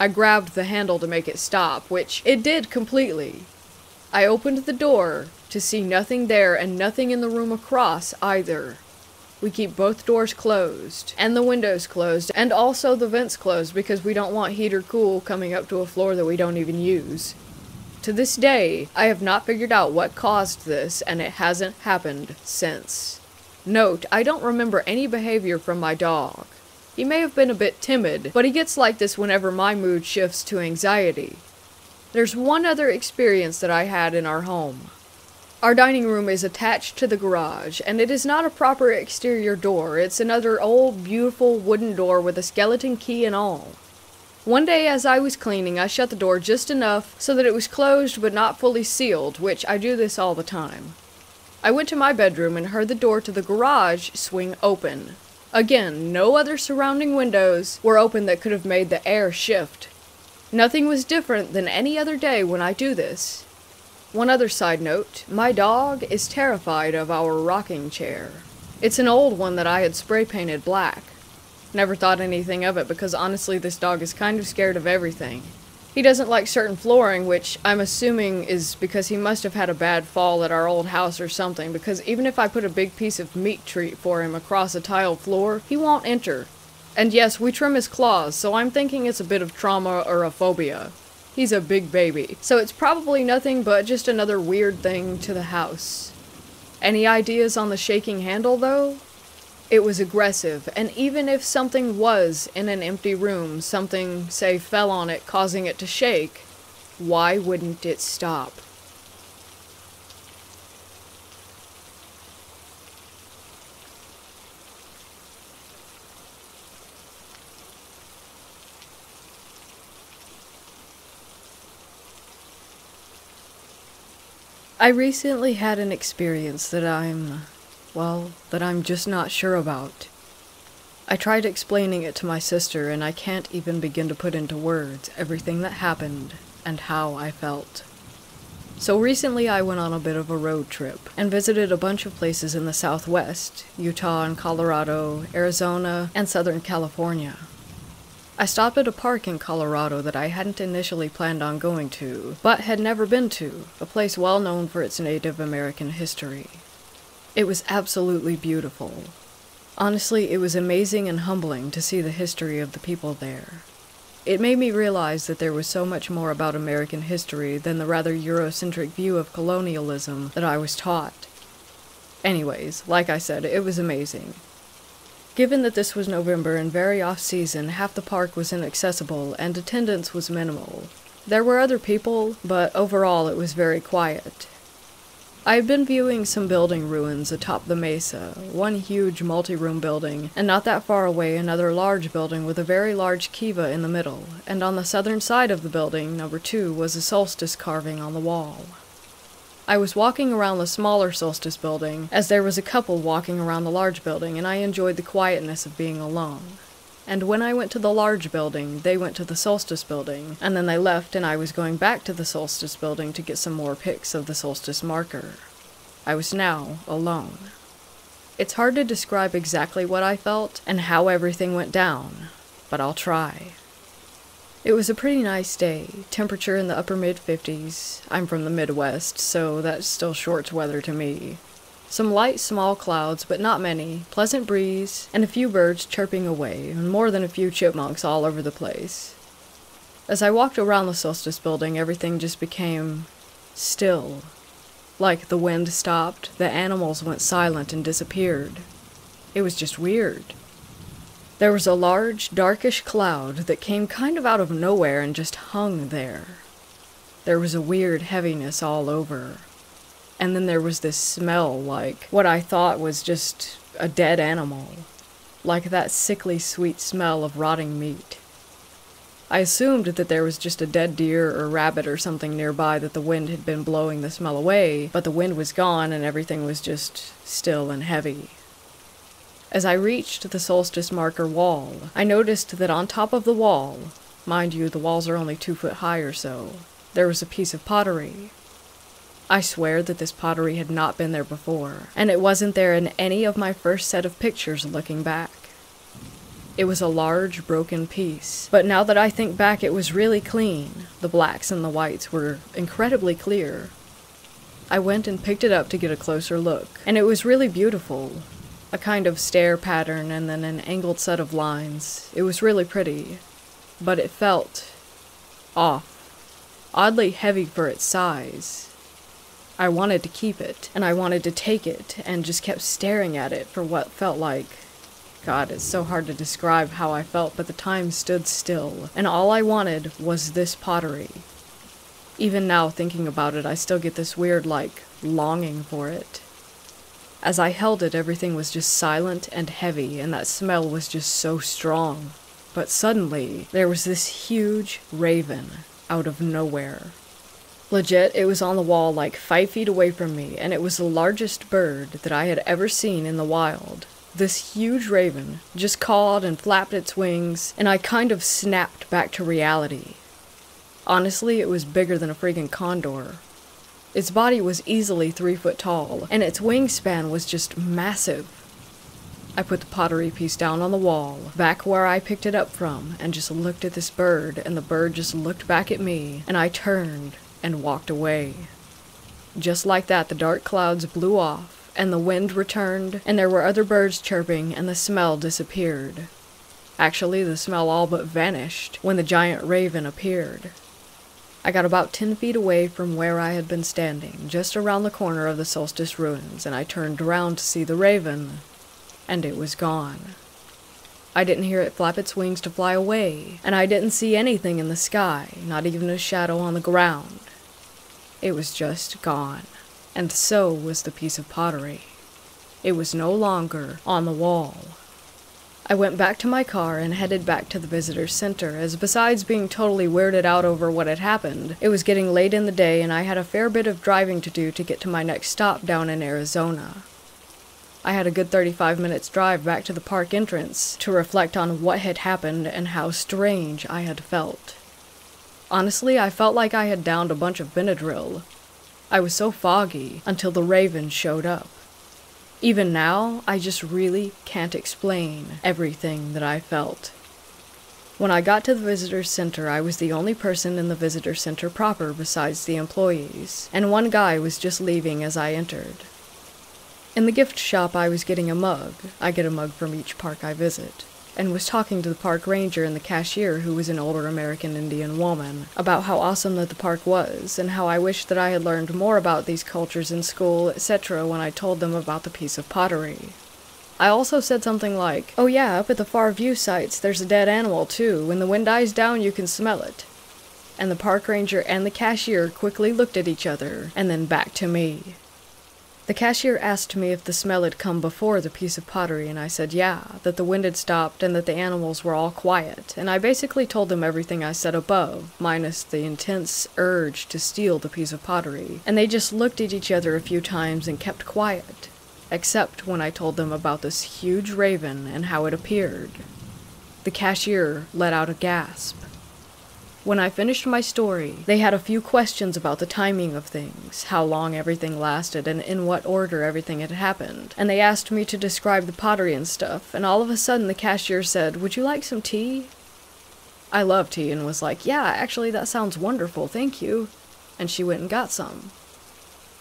I grabbed the handle to make it stop, which it did completely. I opened the door to see nothing there and nothing in the room across either. We keep both doors closed, and the windows closed, and also the vents closed because we don't want heat or cool coming up to a floor that we don't even use. To this day, I have not figured out what caused this, and it hasn't happened since. Note, I don't remember any behavior from my dog. He may have been a bit timid, but he gets like this whenever my mood shifts to anxiety. There's one other experience that I had in our home. Our dining room is attached to the garage, and it is not a proper exterior door. It's another old, beautiful wooden door with a skeleton key and all. One day as I was cleaning, I shut the door just enough so that it was closed but not fully sealed, which I do this all the time. I went to my bedroom and heard the door to the garage swing open. Again, no other surrounding windows were open that could have made the air shift. Nothing was different than any other day when I do this. One other side note, my dog is terrified of our rocking chair. It's an old one that I had spray painted black. Never thought anything of it because honestly this dog is kind of scared of everything. He doesn't like certain flooring, which I'm assuming is because he must have had a bad fall at our old house or something, because even if I put a big piece of meat treat for him across a tile floor, he won't enter. And yes, we trim his claws, so I'm thinking it's a bit of trauma or a phobia. He's a big baby, so it's probably nothing but just another weird thing to the house. Any ideas on the shaking handle, though? It was aggressive, and even if something was in an empty room, something, say, fell on it, causing it to shake, why wouldn't it stop? I recently had an experience that I'm just not sure about. I tried explaining it to my sister, and I can't even begin to put into words everything that happened and how I felt. So recently I went on a bit of a road trip and visited a bunch of places in the Southwest, Utah and Colorado, Arizona, and Southern California. I stopped at a park in Colorado that I hadn't initially planned on going to, but had never been to, a place well known for its Native American history. It was absolutely beautiful. Honestly, it was amazing and humbling to see the history of the people there. It made me realize that there was so much more about American history than the rather Eurocentric view of colonialism that I was taught. Anyways, like I said, it was amazing. Given that this was November and very off-season, half the park was inaccessible and attendance was minimal. There were other people, but overall it was very quiet. I had been viewing some building ruins atop the mesa, one huge multi-room building, and not that far away another large building with a very large kiva in the middle, and on the southern side of the building, number 2, was a solstice carving on the wall. I was walking around the smaller solstice building, as there was a couple walking around the large building, and I enjoyed the quietness of being alone. And when I went to the large building, they went to the solstice building, and then they left and I was going back to the solstice building to get some more pics of the solstice marker. I was now alone. It's hard to describe exactly what I felt and how everything went down, but I'll try. It was a pretty nice day, temperature in the upper mid-50s. I'm from the Midwest, so that's still shorts weather to me. Some light, small clouds, but not many, pleasant breeze, and a few birds chirping away, and more than a few chipmunks all over the place. As I walked around the solstice building, everything just became still. Like the wind stopped, the animals went silent and disappeared. It was just weird. There was a large, darkish cloud that came kind of out of nowhere and just hung there. There was a weird heaviness all over. And then there was this smell, like what I thought was just a dead animal. Like that sickly sweet smell of rotting meat. I assumed that there was just a dead deer or rabbit or something nearby that the wind had been blowing the smell away, but the wind was gone and everything was just still and heavy. As I reached the solstice marker wall, I noticed that on top of the wall, mind you, the walls are only 2 foot high or so, there was a piece of pottery. I swear that this pottery had not been there before, and it wasn't there in any of my first set of pictures looking back. It was a large, broken piece, but now that I think back it was really clean. The blacks and the whites were incredibly clear. I went and picked it up to get a closer look, and it was really beautiful. A kind of stair pattern and then an angled set of lines. It was really pretty, but it felt off, oddly heavy for its size. I wanted to keep it, and I wanted to take it, and just kept staring at it for what felt like... God, it's so hard to describe how I felt, but the time stood still, and all I wanted was this pottery. Even now, thinking about it, I still get this weird, longing for it. As I held it, everything was just silent and heavy, and that smell was just so strong. But suddenly, there was this huge raven out of nowhere. Legit, it was on the wall 5 feet away from me, and it was the largest bird that I had ever seen in the wild. This huge raven just cawed and flapped its wings, and I kind of snapped back to reality. Honestly, it was bigger than a friggin' condor. Its body was easily 3 foot tall, and its wingspan was just massive. I put the pottery piece down on the wall, back where I picked it up from, and just looked at this bird, and the bird just looked back at me, and I turned and walked away. Just like that, the dark clouds blew off, and the wind returned, and there were other birds chirping, and the smell disappeared. Actually, the smell all but vanished when the giant raven appeared. I got about 10 feet away from where I had been standing, just around the corner of the solstice ruins, and I turned around to see the raven, and it was gone. I didn't hear it flap its wings to fly away, and I didn't see anything in the sky, not even a shadow on the ground. It was just gone, and so was the piece of pottery. It was no longer on the wall. I went back to my car and headed back to the visitor center, as besides being totally weirded out over what had happened, it was getting late in the day and I had a fair bit of driving to do to get to my next stop down in Arizona. I had a good 35 minutes drive back to the park entrance to reflect on what had happened and how strange I had felt. Honestly, I felt like I had downed a bunch of Benadryl. I was so foggy until the raven showed up. Even now, I just really can't explain everything that I felt. When I got to the visitor center, I was the only person in the visitor center proper besides the employees, and one guy was just leaving as I entered. In the gift shop, I was getting a mug. I get a mug from each park I visit. And was talking to the park ranger and the cashier, who was an older American Indian woman, about how awesome that the park was, and how I wished that I had learned more about these cultures in school, etc. when I told them about the piece of pottery. I also said something like, "Oh yeah, up at the far view sites, there's a dead animal too. When the wind dies down, you can smell it." And the park ranger and the cashier quickly looked at each other, and then back to me. The cashier asked me if the smell had come before the piece of pottery, and I said yeah, that the wind had stopped and that the animals were all quiet, and I basically told them everything I said above, minus the intense urge to steal the piece of pottery, and they just looked at each other a few times and kept quiet, except when I told them about this huge raven and how it appeared. The cashier let out a gasp. When I finished my story, they had a few questions about the timing of things, how long everything lasted, and in what order everything had happened, and they asked me to describe the pottery and stuff, and all of a sudden the cashier said, "Would you like some tea?" I love tea and was like, "Yeah, actually that sounds wonderful, thank you," and she went and got some.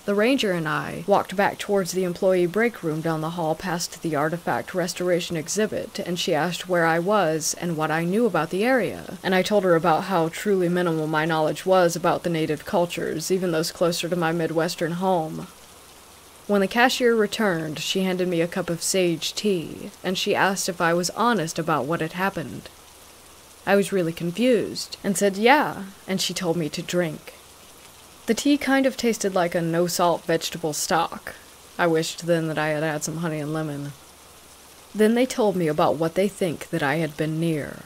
The ranger and I walked back towards the employee break room down the hall past the artifact restoration exhibit, and she asked where I was and what I knew about the area, and I told her about how truly minimal my knowledge was about the native cultures, even those closer to my Midwestern home. When the cashier returned, she handed me a cup of sage tea, and she asked if I was honest about what had happened. I was really confused, and said yeah, and she told me to drink. The tea kind of tasted like a no-salt vegetable stock. I wished then that I had had some honey and lemon. Then they told me about what they think that I had been near.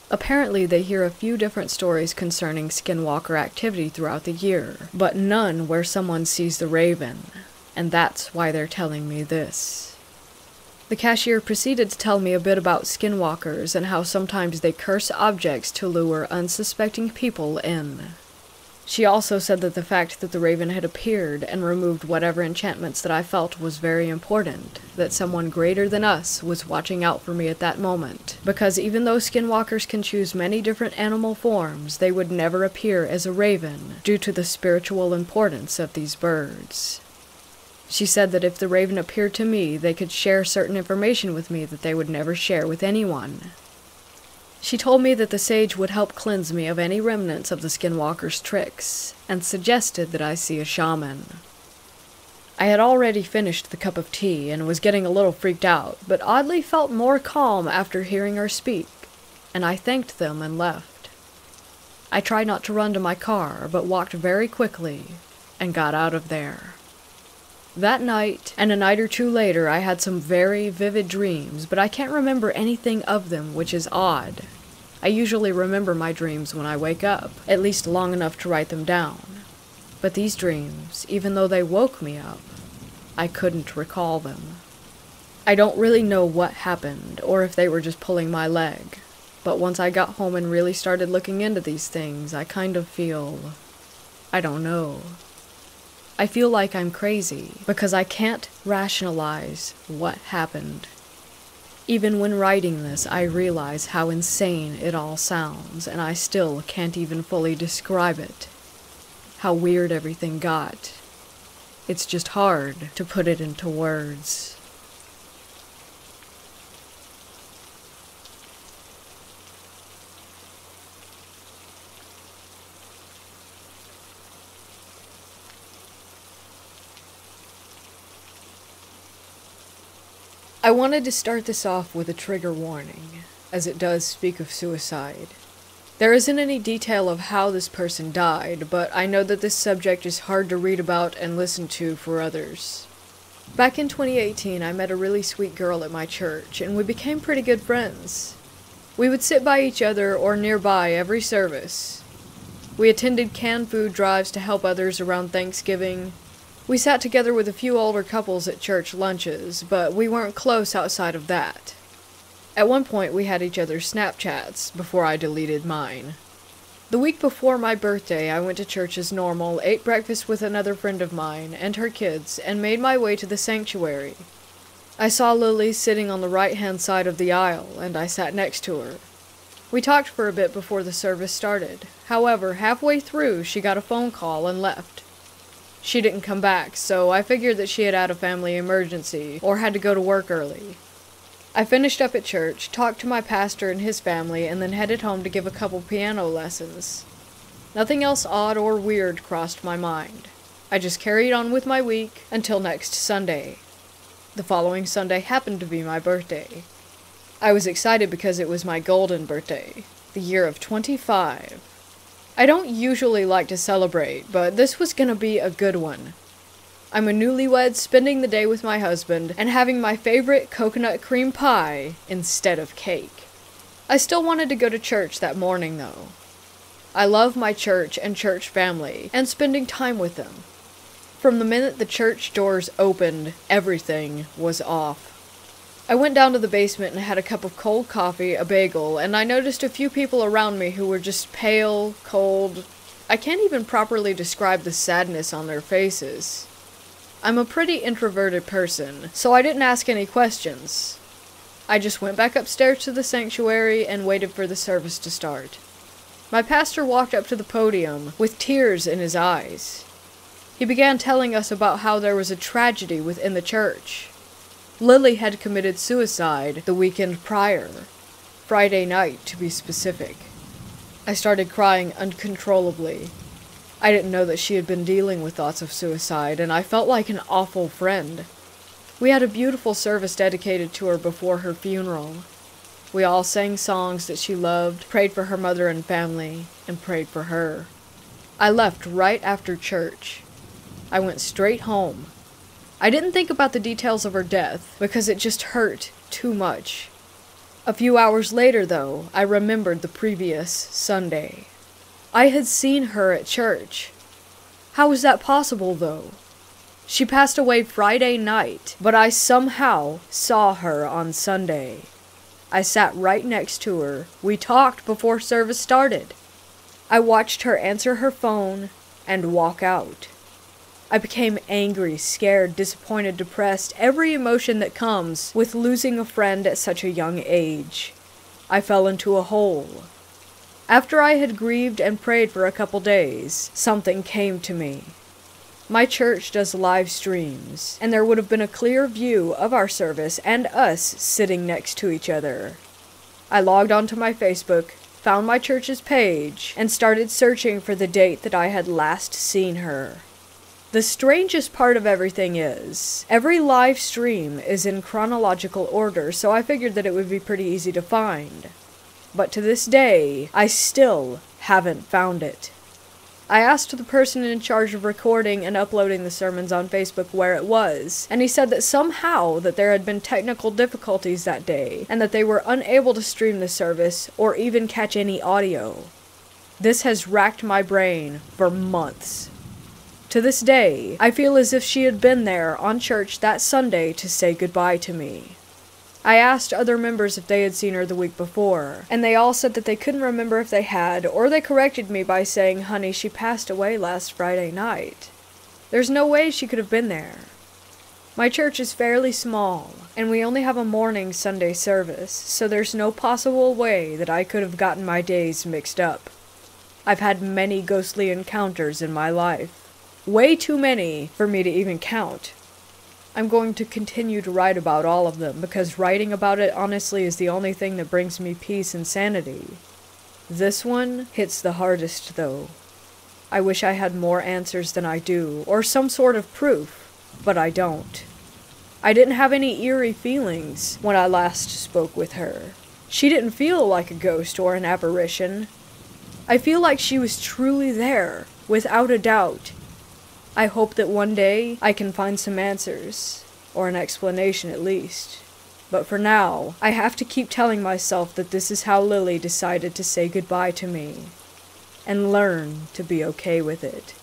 Apparently they hear a few different stories concerning skinwalker activity throughout the year, but none where someone sees the raven, and that's why they're telling me this. The cashier proceeded to tell me a bit about skinwalkers and how sometimes they curse objects to lure unsuspecting people in. She also said that the fact that the raven had appeared and removed whatever enchantments that I felt was very important, that someone greater than us was watching out for me at that moment, because even though skinwalkers can choose many different animal forms, they would never appear as a raven, due to the spiritual importance of these birds. She said that if the raven appeared to me, they could share certain information with me that they would never share with anyone. She told me that the sage would help cleanse me of any remnants of the skinwalker's tricks, and suggested that I see a shaman. I had already finished the cup of tea and was getting a little freaked out, but oddly felt more calm after hearing her speak, and I thanked them and left. I tried not to run to my car, but walked very quickly, and got out of there. That night, and a night or two later, I had some very vivid dreams, but I can't remember anything of them, which is odd. I usually remember my dreams when I wake up, at least long enough to write them down. But these dreams, even though they woke me up, I couldn't recall them. I don't really know what happened, or if they were just pulling my leg, but once I got home and really started looking into these things, I kind of feel... I don't know. I feel like I'm crazy, because I can't rationalize what happened. Even when writing this, I realize how insane it all sounds, and I still can't even fully describe it. How weird everything got. It's just hard to put it into words. I wanted to start this off with a trigger warning, as it does speak of suicide. There isn't any detail of how this person died, but I know that this subject is hard to read about and listen to for others. Back in 2018, I met a really sweet girl at my church, and we became pretty good friends. We would sit by each other or nearby every service. We attended canned food drives to help others around Thanksgiving. We sat together with a few older couples at church lunches, but we weren't close outside of that. At one point, we had each other's Snapchats, before I deleted mine. The week before my birthday, I went to church as normal, ate breakfast with another friend of mine and her kids, and made my way to the sanctuary. I saw Lily sitting on the right-hand side of the aisle, and I sat next to her. We talked for a bit before the service started. However, halfway through, she got a phone call and left. She didn't come back, so I figured that she had had a family emergency or had to go to work early. I finished up at church, talked to my pastor and his family, and then headed home to give a couple piano lessons. Nothing else odd or weird crossed my mind. I just carried on with my week until next Sunday. The following Sunday happened to be my birthday. I was excited because it was my golden birthday, the year of 25. I don't usually like to celebrate, but this was gonna be a good one. I'm a newlywed spending the day with my husband and having my favorite coconut cream pie instead of cake. I still wanted to go to church that morning though. I love my church and church family and spending time with them. From the minute the church doors opened, everything was off. I went down to the basement and had a cup of cold coffee, a bagel, and I noticed a few people around me who were just pale, cold. I can't even properly describe the sadness on their faces. I'm a pretty introverted person, so I didn't ask any questions. I just went back upstairs to the sanctuary and waited for the service to start. My pastor walked up to the podium with tears in his eyes. He began telling us about how there was a tragedy within the church. Lily had committed suicide the weekend prior, Friday night to be specific. I started crying uncontrollably. I didn't know that she had been dealing with thoughts of suicide, and I felt like an awful friend. We had a beautiful service dedicated to her before her funeral. We all sang songs that she loved, prayed for her mother and family, and prayed for her. I left right after church. I went straight home. I didn't think about the details of her death, because it just hurt too much. A few hours later, though, I remembered the previous Sunday. I had seen her at church. How was that possible, though? She passed away Friday night, but I somehow saw her on Sunday. I sat right next to her. We talked before service started. I watched her answer her phone and walk out. I became angry, scared, disappointed, depressed, every emotion that comes with losing a friend at such a young age. I fell into a hole. After I had grieved and prayed for a couple days, something came to me. My church does live streams, and there would have been a clear view of our service and us sitting next to each other. I logged onto my Facebook, found my church's page, and started searching for the date that I had last seen her. The strangest part of everything is, every live stream is in chronological order, so I figured that it would be pretty easy to find. But to this day, I still haven't found it. I asked the person in charge of recording and uploading the sermons on Facebook where it was, and he said that somehow that there had been technical difficulties that day, and that they were unable to stream the service or even catch any audio. This has racked my brain for months. To this day, I feel as if she had been there on church that Sunday to say goodbye to me. I asked other members if they had seen her the week before, and they all said that they couldn't remember if they had, or they corrected me by saying, "Honey, she passed away last Friday night." There's no way she could have been there. My church is fairly small, and we only have a morning Sunday service, so there's no possible way that I could have gotten my days mixed up. I've had many ghostly encounters in my life. Way too many for me to even count. I'm going to continue to write about all of them, because writing about it honestly is the only thing that brings me peace and sanity. This one hits the hardest, though. I wish I had more answers than I do, or some sort of proof, but I don't. I didn't have any eerie feelings when I last spoke with her. She didn't feel like a ghost or an apparition. I feel like she was truly there, without a doubt. I hope that one day I can find some answers, or an explanation at least. But for now, I have to keep telling myself that this is how Lily decided to say goodbye to me, and learn to be okay with it.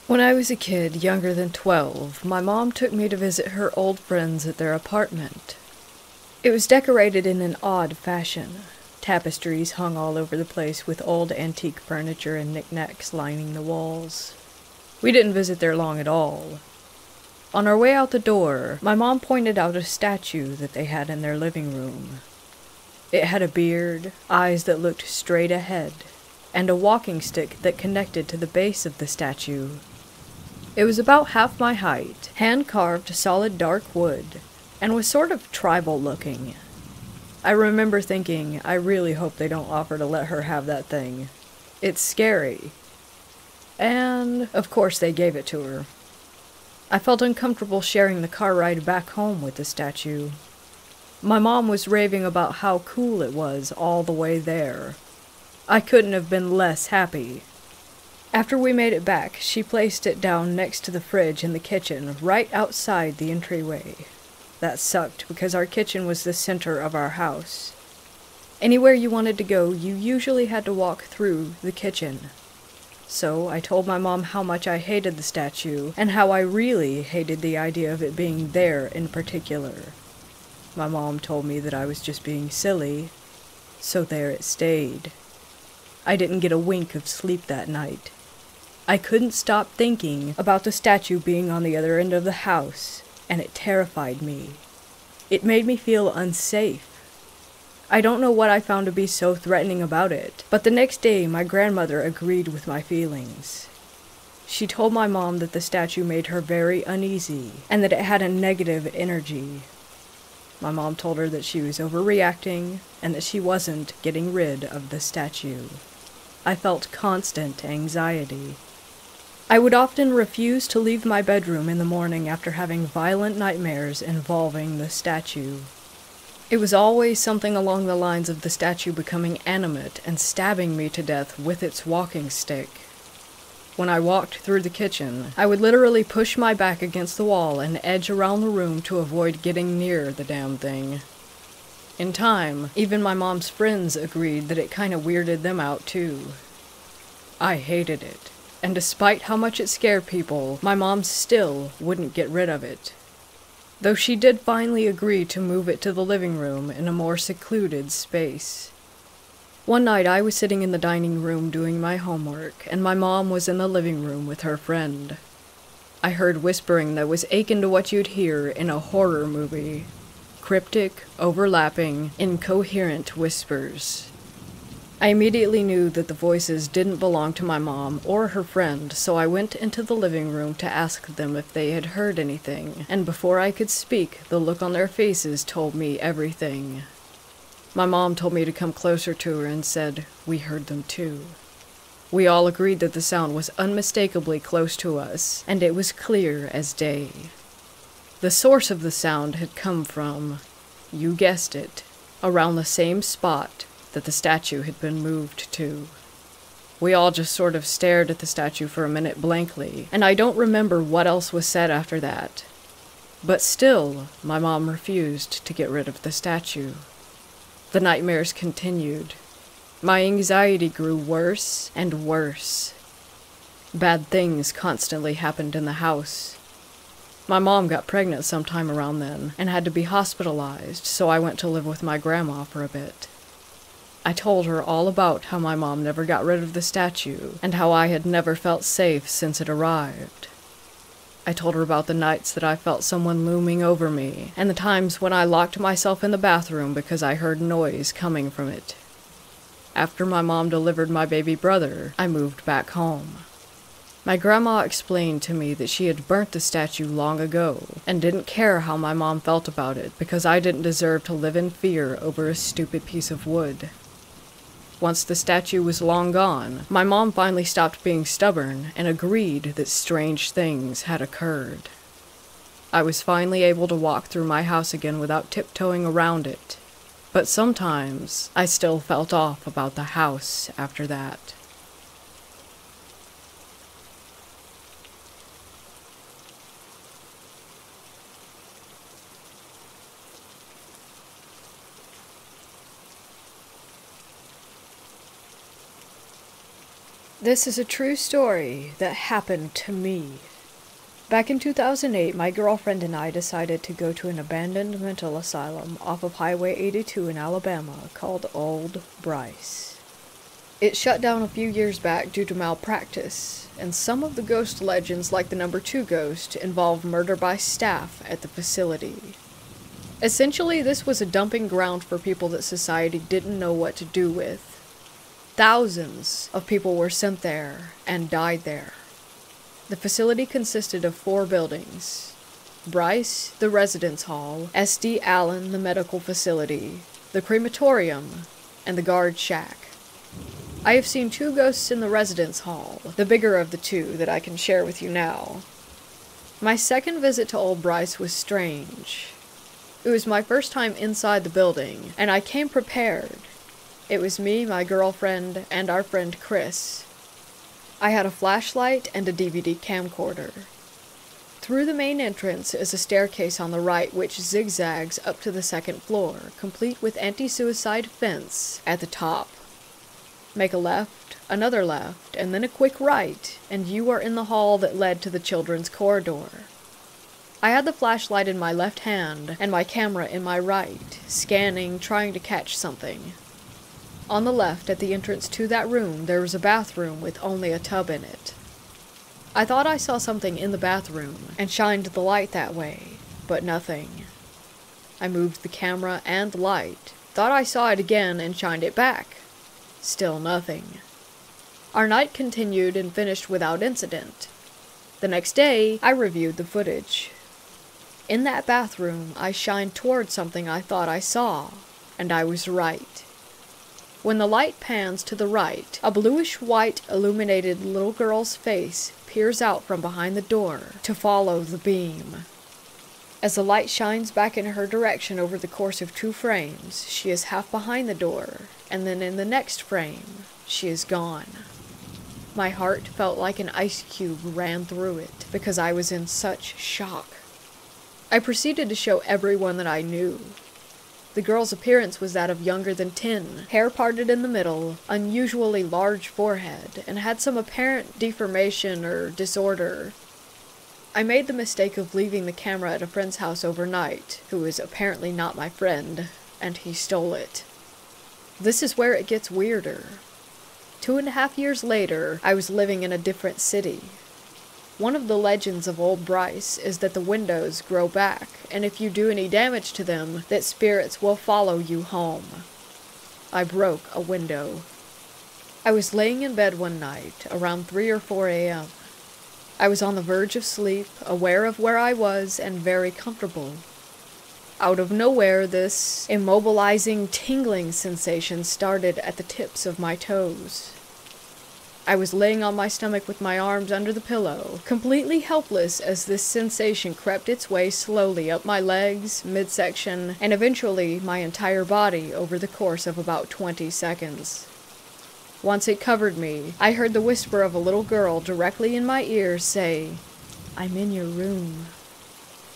When I was a kid, younger than 12, my mom took me to visit her old friends at their apartment. It was decorated in an odd fashion. Tapestries hung all over the place with old antique furniture and knickknacks lining the walls. We didn't visit there long at all. On our way out the door, my mom pointed out a statue that they had in their living room. It had a beard, eyes that looked straight ahead, and a walking stick that connected to the base of the statue. It was about half my height, hand-carved solid dark wood, and was sort of tribal looking. I remember thinking, I really hope they don't offer to let her have that thing. It's scary. And, of course, they gave it to her. I felt uncomfortable sharing the car ride back home with the statue. My mom was raving about how cool it was all the way there. I couldn't have been less happy. After we made it back, she placed it down next to the fridge in the kitchen, right outside the entryway. That sucked, because our kitchen was the center of our house. Anywhere you wanted to go, you usually had to walk through the kitchen. So I told my mom how much I hated the statue, and how I really hated the idea of it being there in particular. My mom told me that I was just being silly, so there it stayed. I didn't get a wink of sleep that night. I couldn't stop thinking about the statue being on the other end of the house, and it terrified me. It made me feel unsafe. I don't know what I found to be so threatening about it, but the next day my grandmother agreed with my feelings. She told my mom that the statue made her very uneasy, and that it had a negative energy. My mom told her that she was overreacting, and that she wasn't getting rid of the statue. I felt constant anxiety. I would often refuse to leave my bedroom in the morning after having violent nightmares involving the statue. It was always something along the lines of the statue becoming animate and stabbing me to death with its walking stick. When I walked through the kitchen, I would literally push my back against the wall and edge around the room to avoid getting near the damn thing. In time, even my mom's friends agreed that it kinda weirded them out too. I hated it, and despite how much it scared people, my mom still wouldn't get rid of it. Though she did finally agree to move it to the living room in a more secluded space. One night I was sitting in the dining room doing my homework, and my mom was in the living room with her friend. I heard whispering that was akin to what you'd hear in a horror movie. Cryptic, overlapping, incoherent whispers. I immediately knew that the voices didn't belong to my mom or her friend, so I went into the living room to ask them if they had heard anything, and before I could speak, the look on their faces told me everything. My mom told me to come closer to her and said, "We heard them too." We all agreed that the sound was unmistakably close to us, and it was clear as day. The source of the sound had come from, you guessed it, around the same spot that the statue had been moved to. We all just sort of stared at the statue for a minute blankly, and I don't remember what else was said after that. But still, my mom refused to get rid of the statue. The nightmares continued. My anxiety grew worse and worse. Bad things constantly happened in the house. My mom got pregnant sometime around then, and had to be hospitalized, so I went to live with my grandma for a bit. I told her all about how my mom never got rid of the statue, and how I had never felt safe since it arrived. I told her about the nights that I felt someone looming over me, and the times when I locked myself in the bathroom because I heard noise coming from it. After my mom delivered my baby brother, I moved back home. My grandma explained to me that she had burnt the statue long ago, and didn't care how my mom felt about it because I didn't deserve to live in fear over a stupid piece of wood. Once the statue was long gone, my mom finally stopped being stubborn and agreed that strange things had occurred. I was finally able to walk through my house again without tiptoeing around it, but sometimes I still felt off about the house after that. This is a true story that happened to me. Back in 2008, my girlfriend and I decided to go to an abandoned mental asylum off of Highway 82 in Alabama called Old Bryce. It shut down a few years back due to malpractice, and some of the ghost legends, like the number 2 ghost, involve murder by staff at the facility. Essentially, this was a dumping ground for people that society didn't know what to do with. Thousands of people were sent there and died there. The facility consisted of 4 buildings: Bryce, the residence hall; S.D. Allen, the medical facility; the crematorium; and the guard shack. I have seen 2 ghosts in the residence hall, the bigger of the 2 that I can share with you now. My second visit to Old Bryce was strange. It was my first time inside the building, and I came prepared. It was me, my girlfriend, and our friend Chris. I had a flashlight and a DVD camcorder. Through the main entrance is a staircase on the right which zigzags up to the 2nd floor, complete with anti-suicide fence at the top. Make a left, another left, and then a quick right, and you are in the hall that led to the children's corridor. I had the flashlight in my left hand and my camera in my right, scanning, trying to catch something. On the left, at the entrance to that room, there was a bathroom with only a tub in it. I thought I saw something in the bathroom, and shined the light that way, but nothing. I moved the camera and light, thought I saw it again, and shined it back. Still nothing. Our night continued and finished without incident. The next day, I reviewed the footage. In that bathroom, I shined toward something I thought I saw, and I was right. When the light pans to the right, a bluish-white illuminated little girl's face peers out from behind the door to follow the beam. As the light shines back in her direction over the course of 2 frames, she is half behind the door, and then in the next frame, she is gone. My heart felt like an ice cube ran through it, because I was in such shock. I proceeded to show everyone that I knew. The girl's appearance was that of younger than 10, hair parted in the middle, unusually large forehead, and had some apparent deformation or disorder. I made the mistake of leaving the camera at a friend's house overnight, who is apparently not my friend, and he stole it. This is where it gets weirder. 2.5 years later, I was living in a different city. One of the legends of Old Bryce is that the windows grow back, and if you do any damage to them, that spirits will follow you home. I broke a window. I was laying in bed one night, around 3 or 4 a.m. I was on the verge of sleep, aware of where I was, and very comfortable. Out of nowhere, this immobilizing, tingling sensation started at the tips of my toes. I was laying on my stomach with my arms under the pillow, completely helpless as this sensation crept its way slowly up my legs, midsection, and eventually my entire body over the course of about 20 seconds. Once it covered me, I heard the whisper of a little girl directly in my ear say, "I'm in your room."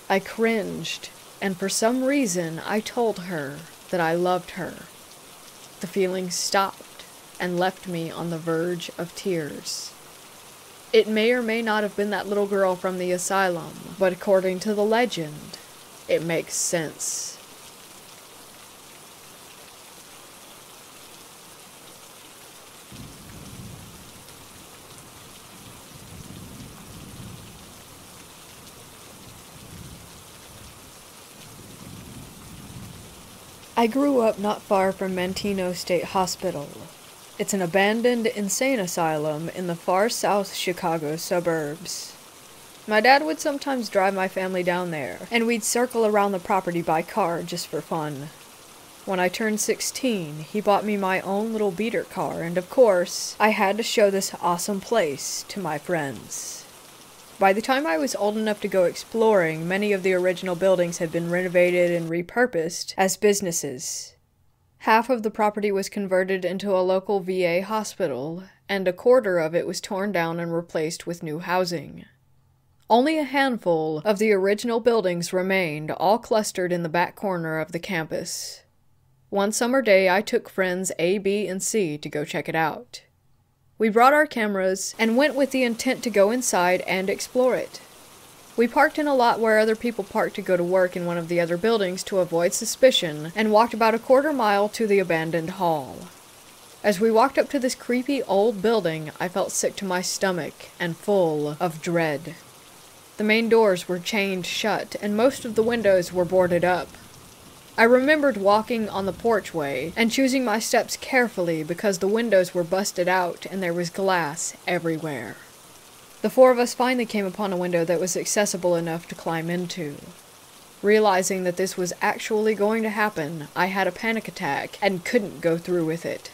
I cringed, and for some reason I told her that I loved her. The feeling stopped and left me on the verge of tears. It may or may not have been that little girl from the asylum, but according to the legend, it makes sense. I grew up not far from Manteno State Hospital. It's an abandoned insane asylum in the far south Chicago suburbs. My dad would sometimes drive my family down there, and we'd circle around the property by car just for fun. When I turned 16, he bought me my own little beater car, and of course, I had to show this awesome place to my friends. By the time I was old enough to go exploring, many of the original buildings had been renovated and repurposed as businesses. Half of the property was converted into a local VA hospital, and a quarter of it was torn down and replaced with new housing. Only a handful of the original buildings remained, all clustered in the back corner of the campus. One summer day, I took friends A, B, and C to go check it out. We brought our cameras and went with the intent to go inside and explore it. We parked in a lot where other people parked to go to work in one of the other buildings to avoid suspicion, and walked about a quarter mile to the abandoned hall. As we walked up to this creepy old building, I felt sick to my stomach and full of dread. The main doors were chained shut, and most of the windows were boarded up. I remembered walking on the porchway and choosing my steps carefully because the windows were busted out and there was glass everywhere. The four of us finally came upon a window that was accessible enough to climb into. Realizing that this was actually going to happen, I had a panic attack and couldn't go through with it.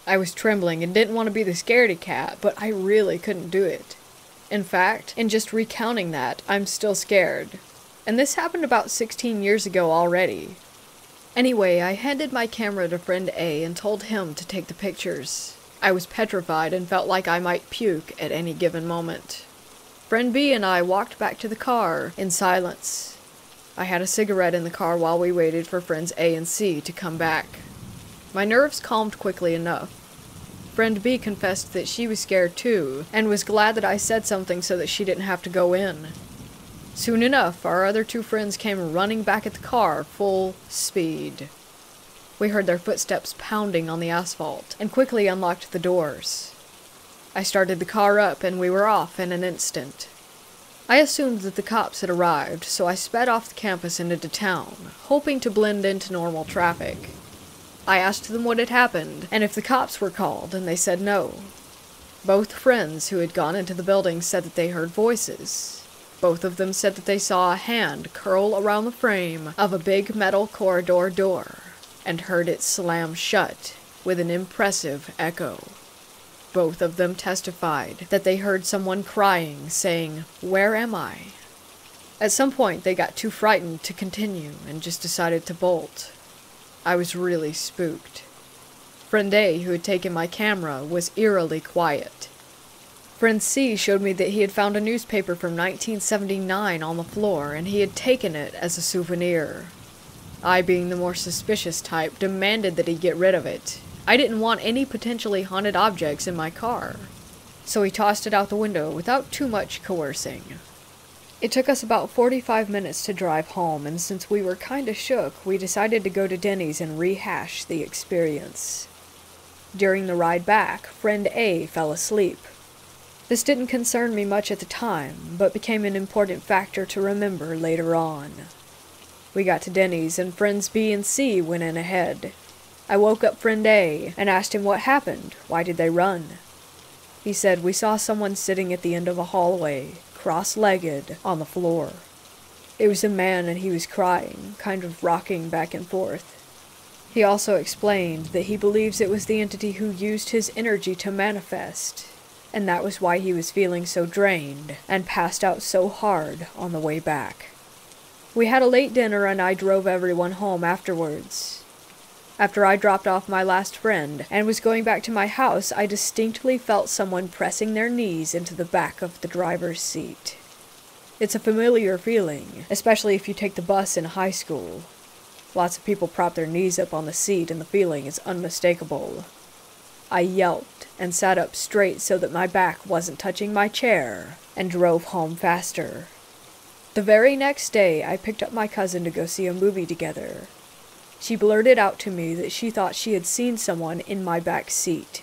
I was trembling and didn't want to be the scaredy cat, but I really couldn't do it. In fact, in just recounting that, I'm still scared. And this happened about 16 years ago already. Anyway, I handed my camera to friend A and told him to take the pictures. I was petrified and felt like I might puke at any given moment. Friend B and I walked back to the car in silence. I had a cigarette in the car while we waited for friends A and C to come back. My nerves calmed quickly enough. Friend B confessed that she was scared too, and was glad that I said something so that she didn't have to go in. Soon enough, our other two friends came running back at the car, full speed. We heard their footsteps pounding on the asphalt, and quickly unlocked the doors. I started the car up, and we were off in an instant. I assumed that the cops had arrived, so I sped off the campus and into town, hoping to blend into normal traffic. I asked them what had happened, and if the cops were called, and they said no. Both friends who had gone into the building said that they heard voices. Both of them said that they saw a hand curl around the frame of a big metal corridor door, and heard it slam shut with an impressive echo. Both of them testified that they heard someone crying, saying, "Where am I?" At some point, they got too frightened to continue and just decided to bolt. I was really spooked. Friend A, who had taken my camera, was eerily quiet. Friend C showed me that he had found a newspaper from 1979 on the floor, and he had taken it as a souvenir. I, being the more suspicious type, demanded that he get rid of it. I didn't want any potentially haunted objects in my car. So he tossed it out the window without too much coercing. It took us about 45 minutes to drive home, and since we were kinda shook, we decided to go to Denny's and rehash the experience. During the ride back, Friend A fell asleep. This didn't concern me much at the time, but became an important factor to remember later on. We got to Denny's, and friends B and C went in ahead. I woke up Friend A and asked him what happened. Why did they run? He said, "We saw someone sitting at the end of a hallway, cross-legged, on the floor. It was a man and he was crying, kind of rocking back and forth." He also explained that he believes it was the entity who used his energy to manifest, and that was why he was feeling so drained and passed out so hard on the way back. We had a late dinner and I drove everyone home afterwards. After I dropped off my last friend and was going back to my house, I distinctly felt someone pressing their knees into the back of the driver's seat. It's a familiar feeling, especially if you take the bus in high school. Lots of people prop their knees up on the seat and the feeling is unmistakable. I yelped and sat up straight so that my back wasn't touching my chair, and drove home faster. The very next day, I picked up my cousin to go see a movie together. She blurted out to me that she thought she had seen someone in my back seat.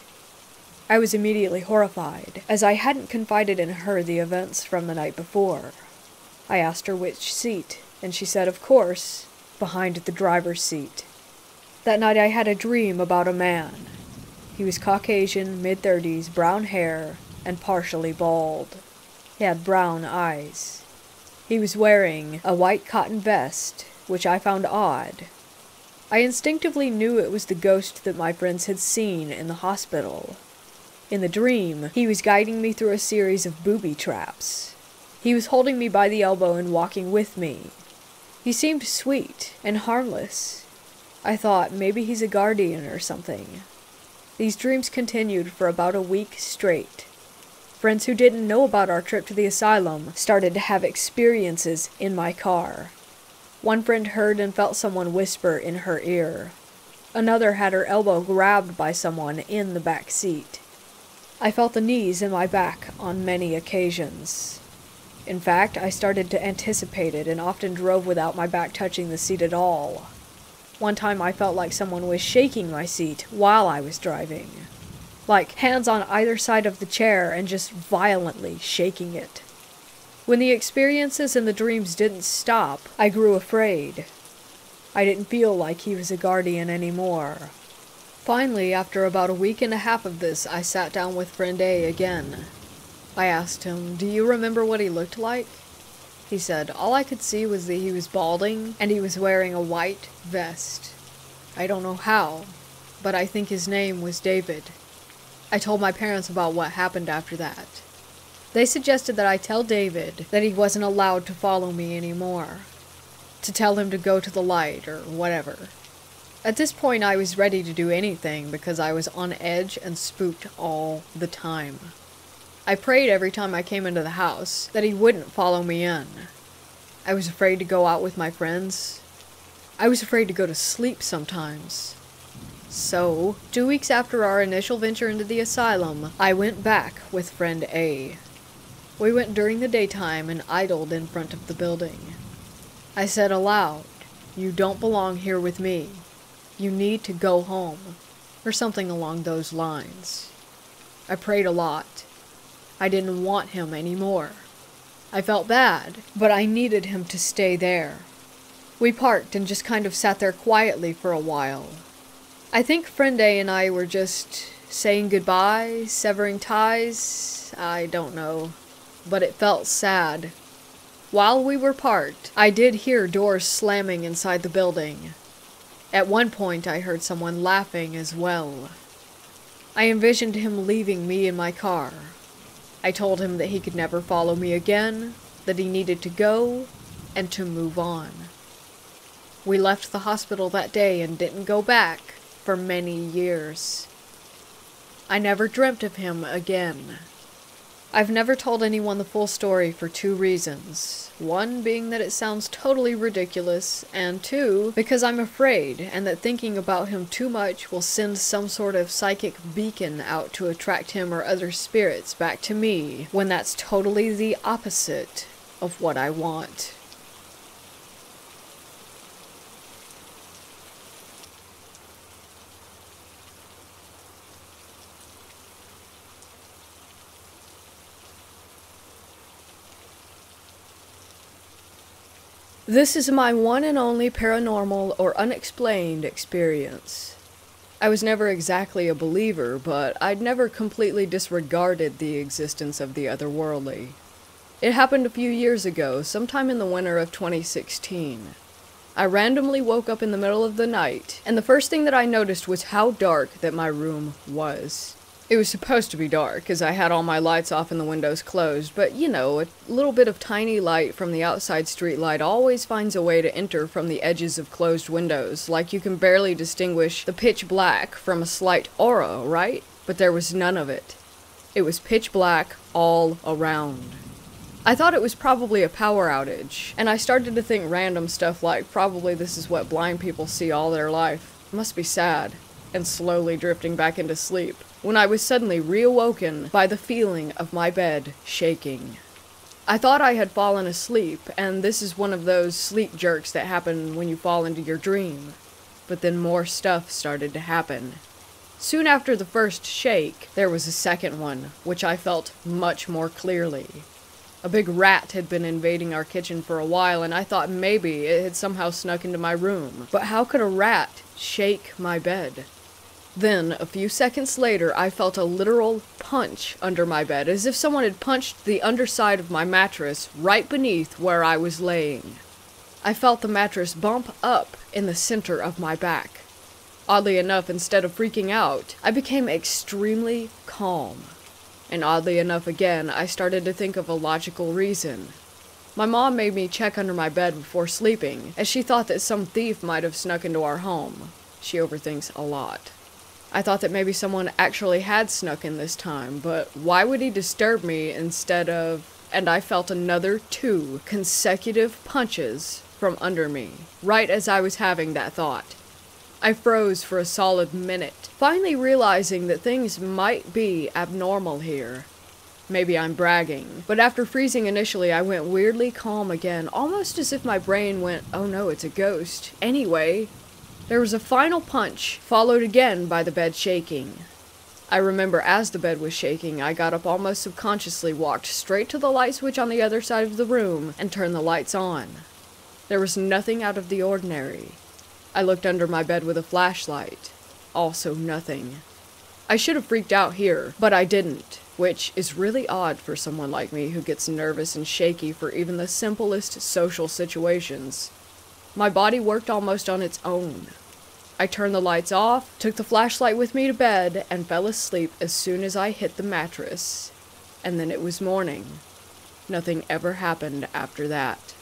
I was immediately horrified, as I hadn't confided in her the events from the night before. I asked her which seat, and she said, of course, behind the driver's seat. That night I had a dream about a man. He was Caucasian, mid-30s, brown hair, and partially bald. He had brown eyes. He was wearing a white cotton vest, which I found odd. I instinctively knew it was the ghost that my friends had seen in the hospital. In the dream, he was guiding me through a series of booby traps. He was holding me by the elbow and walking with me. He seemed sweet and harmless. I thought maybe he's a guardian or something. These dreams continued for about a week straight. Friends who didn't know about our trip to the asylum started to have experiences in my car. One friend heard and felt someone whisper in her ear. Another had her elbow grabbed by someone in the back seat. I felt the knees in my back on many occasions. In fact, I started to anticipate it and often drove without my back touching the seat at all. One time I felt like someone was shaking my seat while I was driving. Like hands on either side of the chair and just violently shaking it. When the experiences and the dreams didn't stop, I grew afraid. I didn't feel like he was a guardian anymore. Finally, after about a week and a half of this, I sat down with friend A again. I asked him, "Do you remember what he looked like?" He said, "All I could see was that he was balding and he was wearing a white vest. I don't know how, but I think his name was David." I told my parents about what happened after that. They suggested that I tell David that he wasn't allowed to follow me anymore. To tell him to go to the light or whatever. At this point I was ready to do anything because I was on edge and spooked all the time. I prayed every time I came into the house that he wouldn't follow me in. I was afraid to go out with my friends. I was afraid to go to sleep sometimes. So, 2 weeks after our initial venture into the asylum, I went back with friend A. We went during the daytime and idled in front of the building. I said aloud, "You don't belong here with me. You need to go home," or something along those lines. I prayed a lot. I didn't want him anymore. I felt bad, but I needed him to stay there. We parked and just kind of sat there quietly for a while. I think friend A and I were just saying goodbye, severing ties, I don't know, but it felt sad. While we were parked, I did hear doors slamming inside the building. At one point I heard someone laughing as well. I envisioned him leaving me in my car. I told him that he could never follow me again, that he needed to go, and to move on. We left the hospital that day and didn't go back for many years. I never dreamt of him again. I've never told anyone the full story for 2 reasons. 1 being that it sounds totally ridiculous, and 2, because I'm afraid, and that thinking about him too much will send some sort of psychic beacon out to attract him or other spirits back to me, when that's totally the opposite of what I want. This is my one and only paranormal or unexplained experience. I was never exactly a believer, but I'd never completely disregarded the existence of the otherworldly. It happened a few years ago, sometime in the winter of 2016. I randomly woke up in the middle of the night, and the first thing that I noticed was how dark that my room was. It was supposed to be dark, as I had all my lights off and the windows closed, but you know, a little bit of tiny light from the outside street light always finds a way to enter from the edges of closed windows, like you can barely distinguish the pitch black from a slight aura, right? But there was none of it. It was pitch black all around. I thought it was probably a power outage, and I started to think random stuff like, probably this is what blind people see all their life. It must be sad. And slowly drifting back into sleep, when I was suddenly reawoken by the feeling of my bed shaking. I thought I had fallen asleep, and this is one of those sleep jerks that happen when you fall into your dream. But then more stuff started to happen. Soon after the first shake, there was a second one, which I felt much more clearly. A big rat had been invading our kitchen for a while, and I thought maybe it had somehow snuck into my room. But how could a rat shake my bed? Then, a few seconds later, I felt a literal punch under my bed, as if someone had punched the underside of my mattress right beneath where I was laying. I felt the mattress bump up in the center of my back. Oddly enough, instead of freaking out, I became extremely calm. And oddly enough again, I started to think of a logical reason. My mom made me check under my bed before sleeping, as she thought that some thief might have snuck into our home. She overthinks a lot. I thought that maybe someone actually had snuck in this time, but why would he disturb me instead of... And I felt another 2 consecutive punches from under me, right as I was having that thought. I froze for a solid minute, finally realizing that things might be abnormal here. Maybe I'm bragging, but after freezing initially, I went weirdly calm again, almost as if my brain went, "Oh no, it's a ghost. Anyway." There was a final punch, followed again by the bed shaking. I remember as the bed was shaking, I got up almost subconsciously, walked straight to the light switch on the other side of the room, and turned the lights on. There was nothing out of the ordinary. I looked under my bed with a flashlight. Also nothing. I should have freaked out here, but I didn't, which is really odd for someone like me who gets nervous and shaky for even the simplest social situations. My body worked almost on its own. I turned the lights off, took the flashlight with me to bed, and fell asleep as soon as I hit the mattress. And then it was morning. Nothing ever happened after that.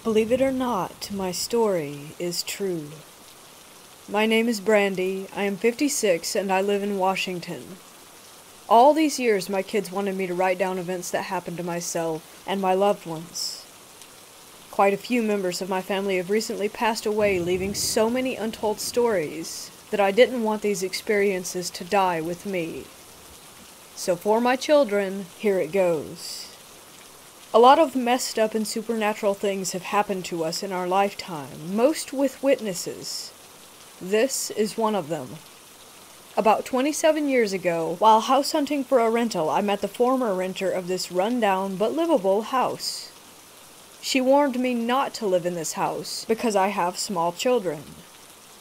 Believe it or not, my story is true. My name is Brandy, I am 56, and I live in Washington. All these years my kids wanted me to write down events that happened to myself and my loved ones. Quite a few members of my family have recently passed away, leaving so many untold stories that I didn't want these experiences to die with me. So for my children, here it goes. A lot of messed up and supernatural things have happened to us in our lifetime, most with witnesses. This is one of them. About 27 years ago, while house hunting for a rental, I met the former renter of this run-down but livable house. She warned me not to live in this house because I have small children.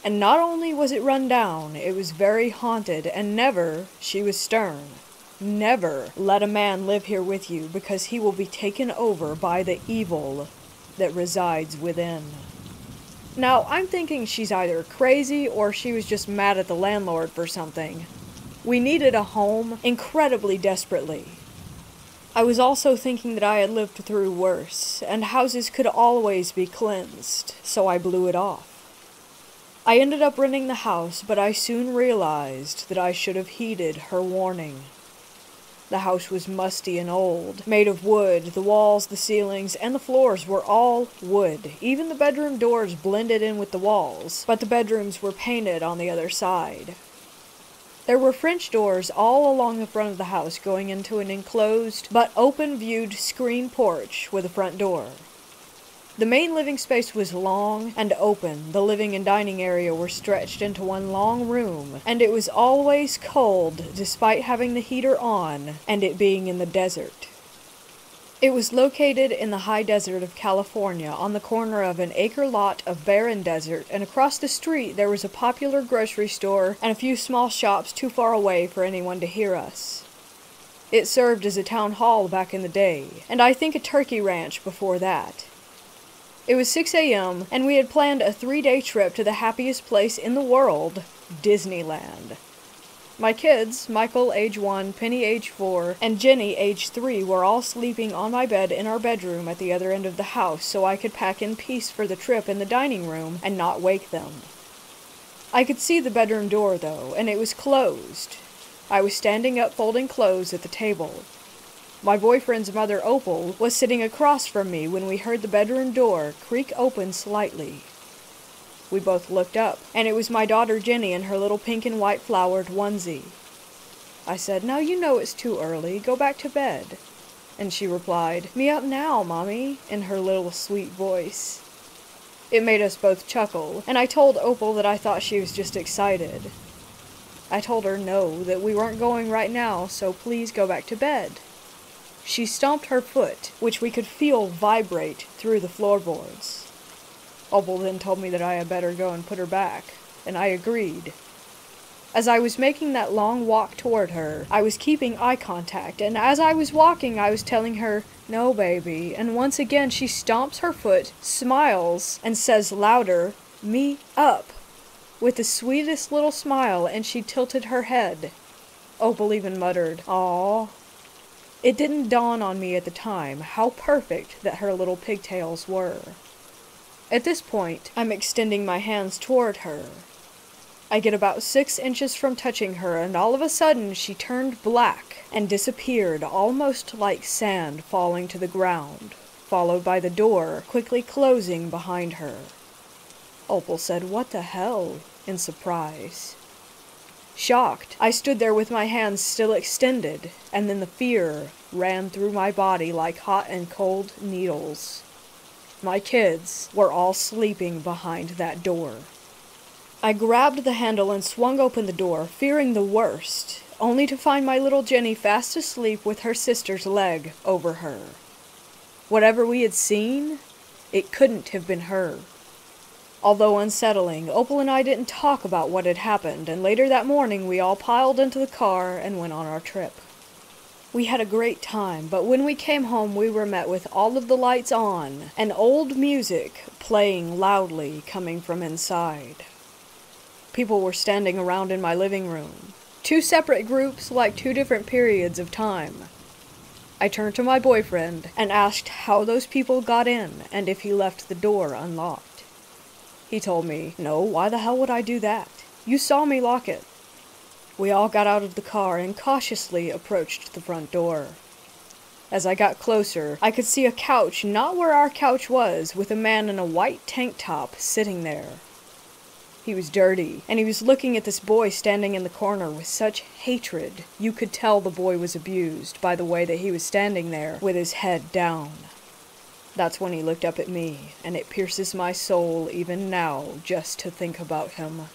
And not only was it run down, it was very haunted, and never, she was stern, never let a man live here with you because he will be taken over by the evil that resides within. Now, I'm thinking she's either crazy or she was just mad at the landlord for something. We needed a home incredibly desperately. I was also thinking that I had lived through worse, and houses could always be cleansed, so I blew it off. I ended up renting the house, but I soon realized that I should have heeded her warning. The house was musty and old, made of wood. The walls, the ceilings, and the floors were all wood. Even the bedroom doors blended in with the walls, but the bedrooms were painted on the other side. There were French doors all along the front of the house going into an enclosed but open-viewed screen porch with a front door. The main living space was long and open. The living and dining area were stretched into one long room, and it was always cold despite having the heater on and it being in the desert. It was located in the high desert of California on the corner of an acre lot of barren desert, and across the street there was a popular grocery store and a few small shops too far away for anyone to hear us. It served as a town hall back in the day, and I think a turkey ranch before that. It was 6 a.m., and we had planned a 3-day trip to the happiest place in the world, Disneyland. My kids, Michael, age 1, Penny, age 4, and Jenny, age 3, were all sleeping on my bed in our bedroom at the other end of the house so I could pack in peace for the trip in the dining room and not wake them. I could see the bedroom door, though, and it was closed. I was standing up folding clothes at the table. My boyfriend's mother, Opal, was sitting across from me when we heard the bedroom door creak open slightly. We both looked up, and it was my daughter Jenny in her little pink and white flowered onesie. I said, "Now you know it's too early, go back to bed." And she replied, "Me up now, Mommy," in her little sweet voice. It made us both chuckle, and I told Opal that I thought she was just excited. I told her no, that we weren't going right now, so please go back to bed. She stomped her foot, which we could feel vibrate through the floorboards. Opal then told me that I had better go and put her back, and I agreed. As I was making that long walk toward her, I was keeping eye contact, and as I was walking, I was telling her, "No, baby," and once again she stomps her foot, smiles, and says louder, "Me up," with the sweetest little smile, and she tilted her head. Opal even muttered, "Aw." It didn't dawn on me at the time how perfect that her little pigtails were. At this point, I'm extending my hands toward her. I get about 6 inches from touching her, and all of a sudden she turned black and disappeared, almost like sand falling to the ground, followed by the door quickly closing behind her. Opal said, "What the hell?" in surprise. Shocked, I stood there with my hands still extended, and then the fear ran through my body like hot and cold needles. My kids were all sleeping behind that door. I grabbed the handle and swung open the door, fearing the worst, only to find my little Jenny fast asleep with her sister's leg over her. Whatever we had seen, it couldn't have been her. Although unsettling, Opal and I didn't talk about what had happened, and later that morning we all piled into the car and went on our trip. We had a great time, but when we came home we were met with all of the lights on and old music playing loudly coming from inside. People were standing around in my living room. Two separate groups, like two different periods of time. I turned to my boyfriend and asked how those people got in and if he left the door unlocked. He told me, "No, why the hell would I do that? You saw me lock it." We all got out of the car and cautiously approached the front door. As I got closer, I could see a couch not where our couch was, with a man in a white tank top sitting there. He was dirty, and he was looking at this boy standing in the corner with such hatred. You could tell the boy was abused by the way that he was standing there with his head down. That's when he looked up at me, and it pierces my soul even now just to think about him.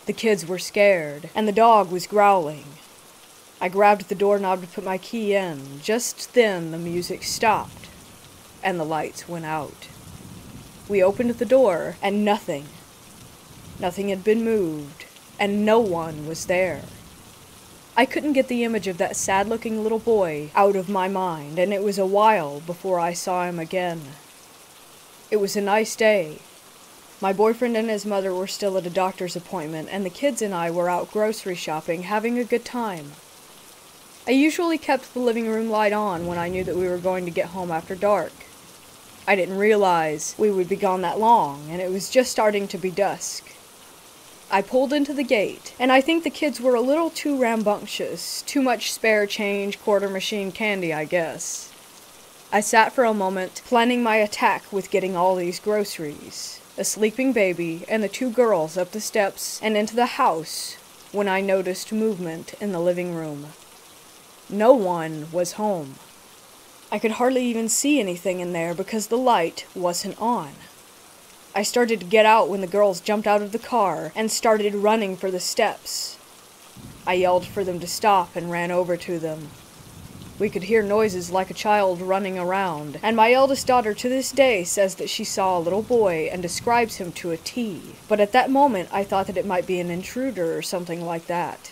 The kids were scared, and the dog was growling. I grabbed the doorknob to put my key in. Just then the music stopped, and the lights went out. We opened the door, and nothing had been moved, and no one was there. I couldn't get the image of that sad-looking little boy out of my mind, and it was a while before I saw him again. It was a nice day. My boyfriend and his mother were still at a doctor's appointment, and the kids and I were out grocery shopping, having a good time. I usually kept the living room light on when I knew that we were going to get home after dark. I didn't realize we would be gone that long, and it was just starting to be dusk. I pulled into the gate, and I think the kids were a little too rambunctious, too much spare change, quarter machine candy, I guess. I sat for a moment, planning my attack with getting all these groceries, a sleeping baby, and the two girls up the steps and into the house, when I noticed movement in the living room. No one was home. I could hardly even see anything in there because the light wasn't on. I started to get out when the girls jumped out of the car and started running for the steps. I yelled for them to stop and ran over to them. We could hear noises like a child running around, and my eldest daughter to this day says that she saw a little boy and describes him to a T, but at that moment I thought that it might be an intruder or something like that.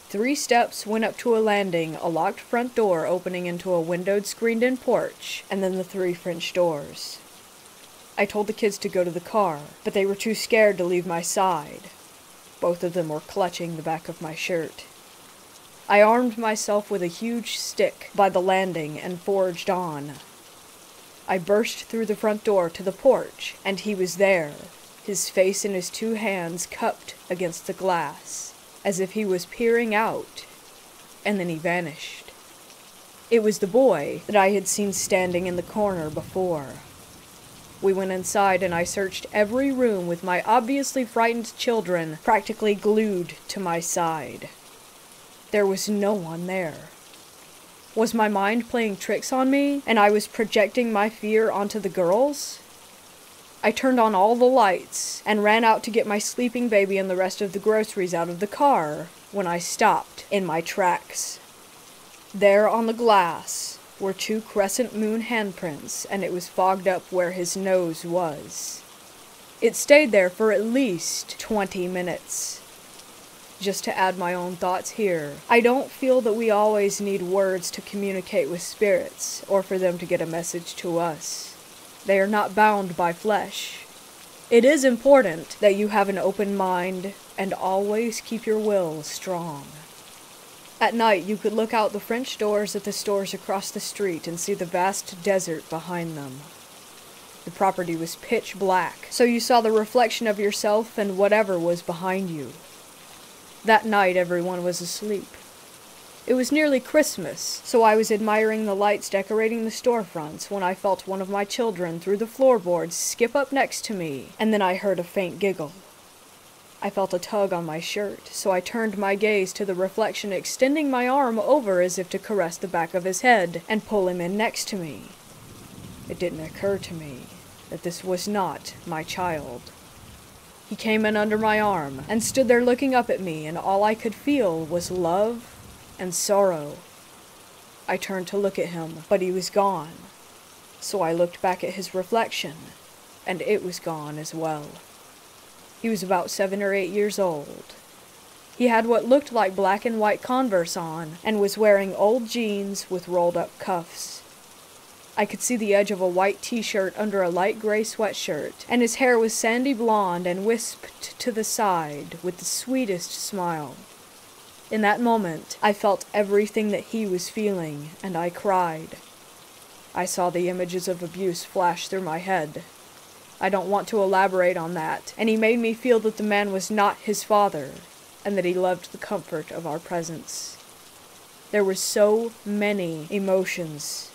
3 steps went up to a landing, a locked front door opening into a windowed screened-in porch, and then the 3 French doors. I told the kids to go to the car, but they were too scared to leave my side. Both of them were clutching the back of my shirt. I armed myself with a huge stick by the landing and forged on. I burst through the front door to the porch, and he was there, his face in his 2 hands cupped against the glass, as if he was peering out, and then he vanished. It was the boy that I had seen standing in the corner before. We went inside and I searched every room with my obviously frightened children practically glued to my side. There was no one there. Was my mind playing tricks on me and I was projecting my fear onto the girls? I turned on all the lights and ran out to get my sleeping baby and the rest of the groceries out of the car when I stopped in my tracks. There on the glass were 2 crescent moon handprints, and it was fogged up where his nose was. It stayed there for at least 20 minutes. Just to add my own thoughts here, I don't feel that we always need words to communicate with spirits, or for them to get a message to us. They are not bound by flesh. It is important that you have an open mind, and always keep your will strong. At night, you could look out the French doors at the stores across the street and see the vast desert behind them. The property was pitch black, so you saw the reflection of yourself and whatever was behind you. That night, everyone was asleep. It was nearly Christmas, so I was admiring the lights decorating the storefronts when I felt one of my children through the floorboards skip up next to me, and then I heard a faint giggle. I felt a tug on my shirt, so I turned my gaze to the reflection, extending my arm over as if to caress the back of his head and pull him in next to me. It didn't occur to me that this was not my child. He came in under my arm and stood there looking up at me, and all I could feel was love and sorrow. I turned to look at him, but he was gone. So I looked back at his reflection, and it was gone as well. He was about 7 or 8 years old. He had what looked like black and white Converse on, and was wearing old jeans with rolled-up cuffs. I could see the edge of a white t-shirt under a light gray sweatshirt, and his hair was sandy blonde and wisped to the side with the sweetest smile. In that moment, I felt everything that he was feeling, and I cried. I saw the images of abuse flash through my head. I don't want to elaborate on that, and he made me feel that the man was not his father, and that he loved the comfort of our presence. There were so many emotions.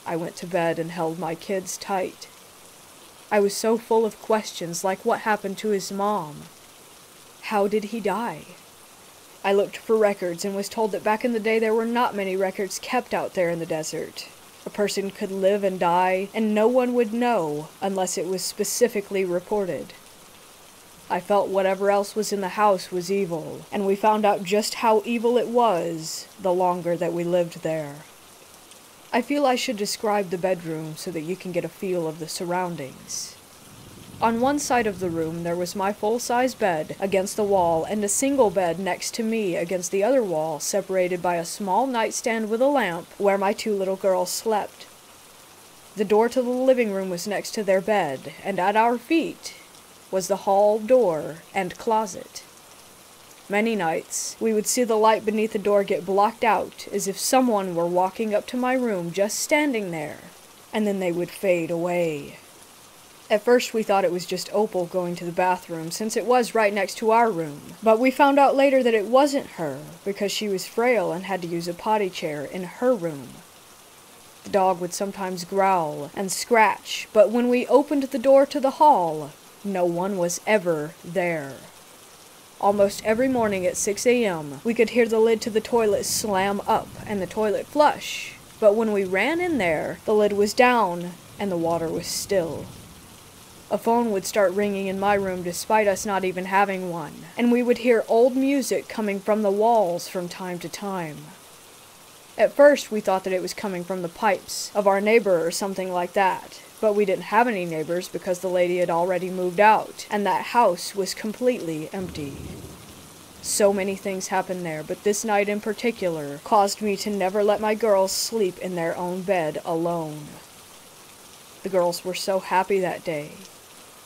I went to bed and held my kids tight. I was so full of questions, like what happened to his mom? How did he die? I looked for records and was told that back in the day there were not many records kept out there in the desert. A person could live and die, and no one would know unless it was specifically reported. I felt whatever else was in the house was evil, and we found out just how evil it was the longer that we lived there. I feel I should describe the bedroom so that you can get a feel of the surroundings. On one side of the room there was my full-size bed against the wall, and a single bed next to me against the other wall, separated by a small nightstand with a lamp where my 2 little girls slept. The door to the living room was next to their bed, and at our feet was the hall door and closet. Many nights, we would see the light beneath the door get blocked out, as if someone were walking up to my room just standing there, and then they would fade away. At first we thought it was just Opal going to the bathroom, since it was right next to our room, but we found out later that it wasn't her, because she was frail and had to use a potty chair in her room. The dog would sometimes growl and scratch, but when we opened the door to the hall, no one was ever there. Almost every morning at 6 a.m., we could hear the lid to the toilet slam up and the toilet flush, but when we ran in there, the lid was down and the water was still. A phone would start ringing in my room despite us not even having one, and we would hear old music coming from the walls from time to time. At first we thought that it was coming from the pipes of our neighbor or something like that, but we didn't have any neighbors because the lady had already moved out, and that house was completely empty. So many things happened there, but this night in particular caused me to never let my girls sleep in their own bed alone. The girls were so happy that day.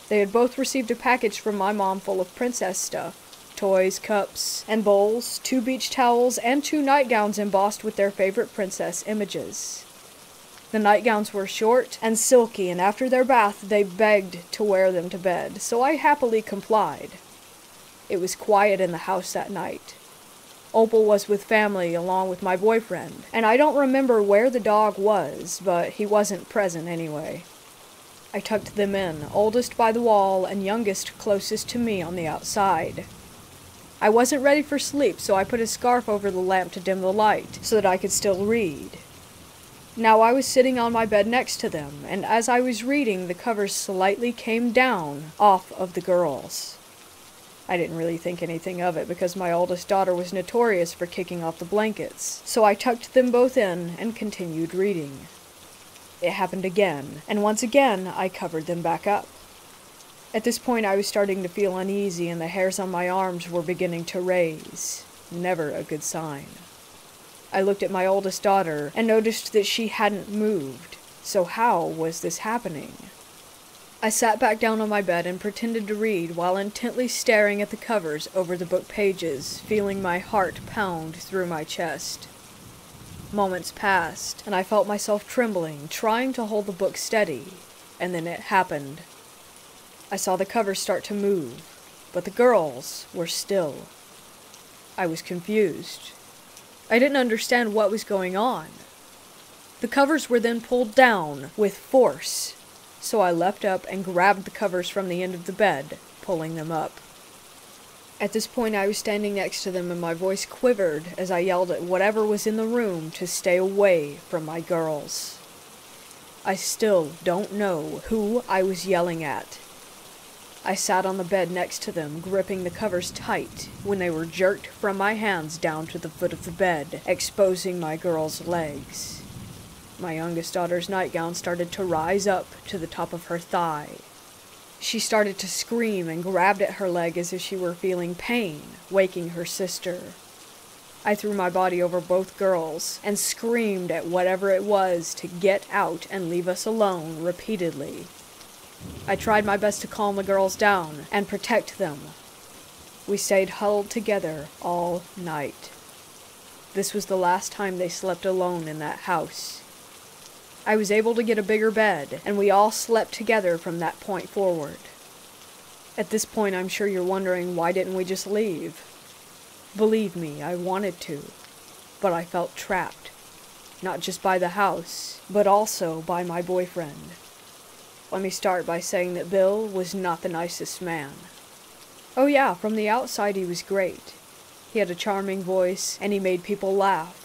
They had both received a package from my mom full of princess stuff. Toys, cups, and bowls, 2 beach towels, and 2 nightgowns embossed with their favorite princess images. The nightgowns were short and silky, and after their bath they begged to wear them to bed, so I happily complied. It was quiet in the house that night. Opal was with family along with my boyfriend, and I don't remember where the dog was, but he wasn't present anyway. I tucked them in, oldest by the wall and youngest closest to me on the outside. I wasn't ready for sleep, so I put a scarf over the lamp to dim the light, so that I could still read. Now I was sitting on my bed next to them, and as I was reading, the covers slightly came down off of the girls. I didn't really think anything of it because my oldest daughter was notorious for kicking off the blankets, so I tucked them both in and continued reading. It happened again, and once again I covered them back up. At this point I was starting to feel uneasy and the hairs on my arms were beginning to raise. Never a good sign. I looked at my oldest daughter and noticed that she hadn't moved. So how was this happening? I sat back down on my bed and pretended to read while intently staring at the covers over the book pages, feeling my heart pound through my chest. Moments passed, and I felt myself trembling, trying to hold the book steady, and then it happened. I saw the covers start to move, but the girls were still. I was confused. I didn't understand what was going on. The covers were then pulled down with force, so I leapt up and grabbed the covers from the end of the bed, pulling them up. At this point I was standing next to them and my voice quivered as I yelled at whatever was in the room to stay away from my girls. I still don't know who I was yelling at. I sat on the bed next to them, gripping the covers tight, when they were jerked from my hands down to the foot of the bed, exposing my girls' legs. My youngest daughter's nightgown started to rise up to the top of her thigh. She started to scream and grabbed at her leg as if she were feeling pain, waking her sister. I threw my body over both girls and screamed at whatever it was to get out and leave us alone repeatedly. I tried my best to calm the girls down and protect them. We stayed huddled together all night. This was the last time they slept alone in that house. I was able to get a bigger bed, and we all slept together from that point forward. At this point, I'm sure you're wondering, why didn't we just leave? Believe me, I wanted to, but I felt trapped. Not just by the house, but also by my boyfriend. Let me start by saying that Bill was not the nicest man. Oh yeah, from the outside he was great. He had a charming voice, and he made people laugh.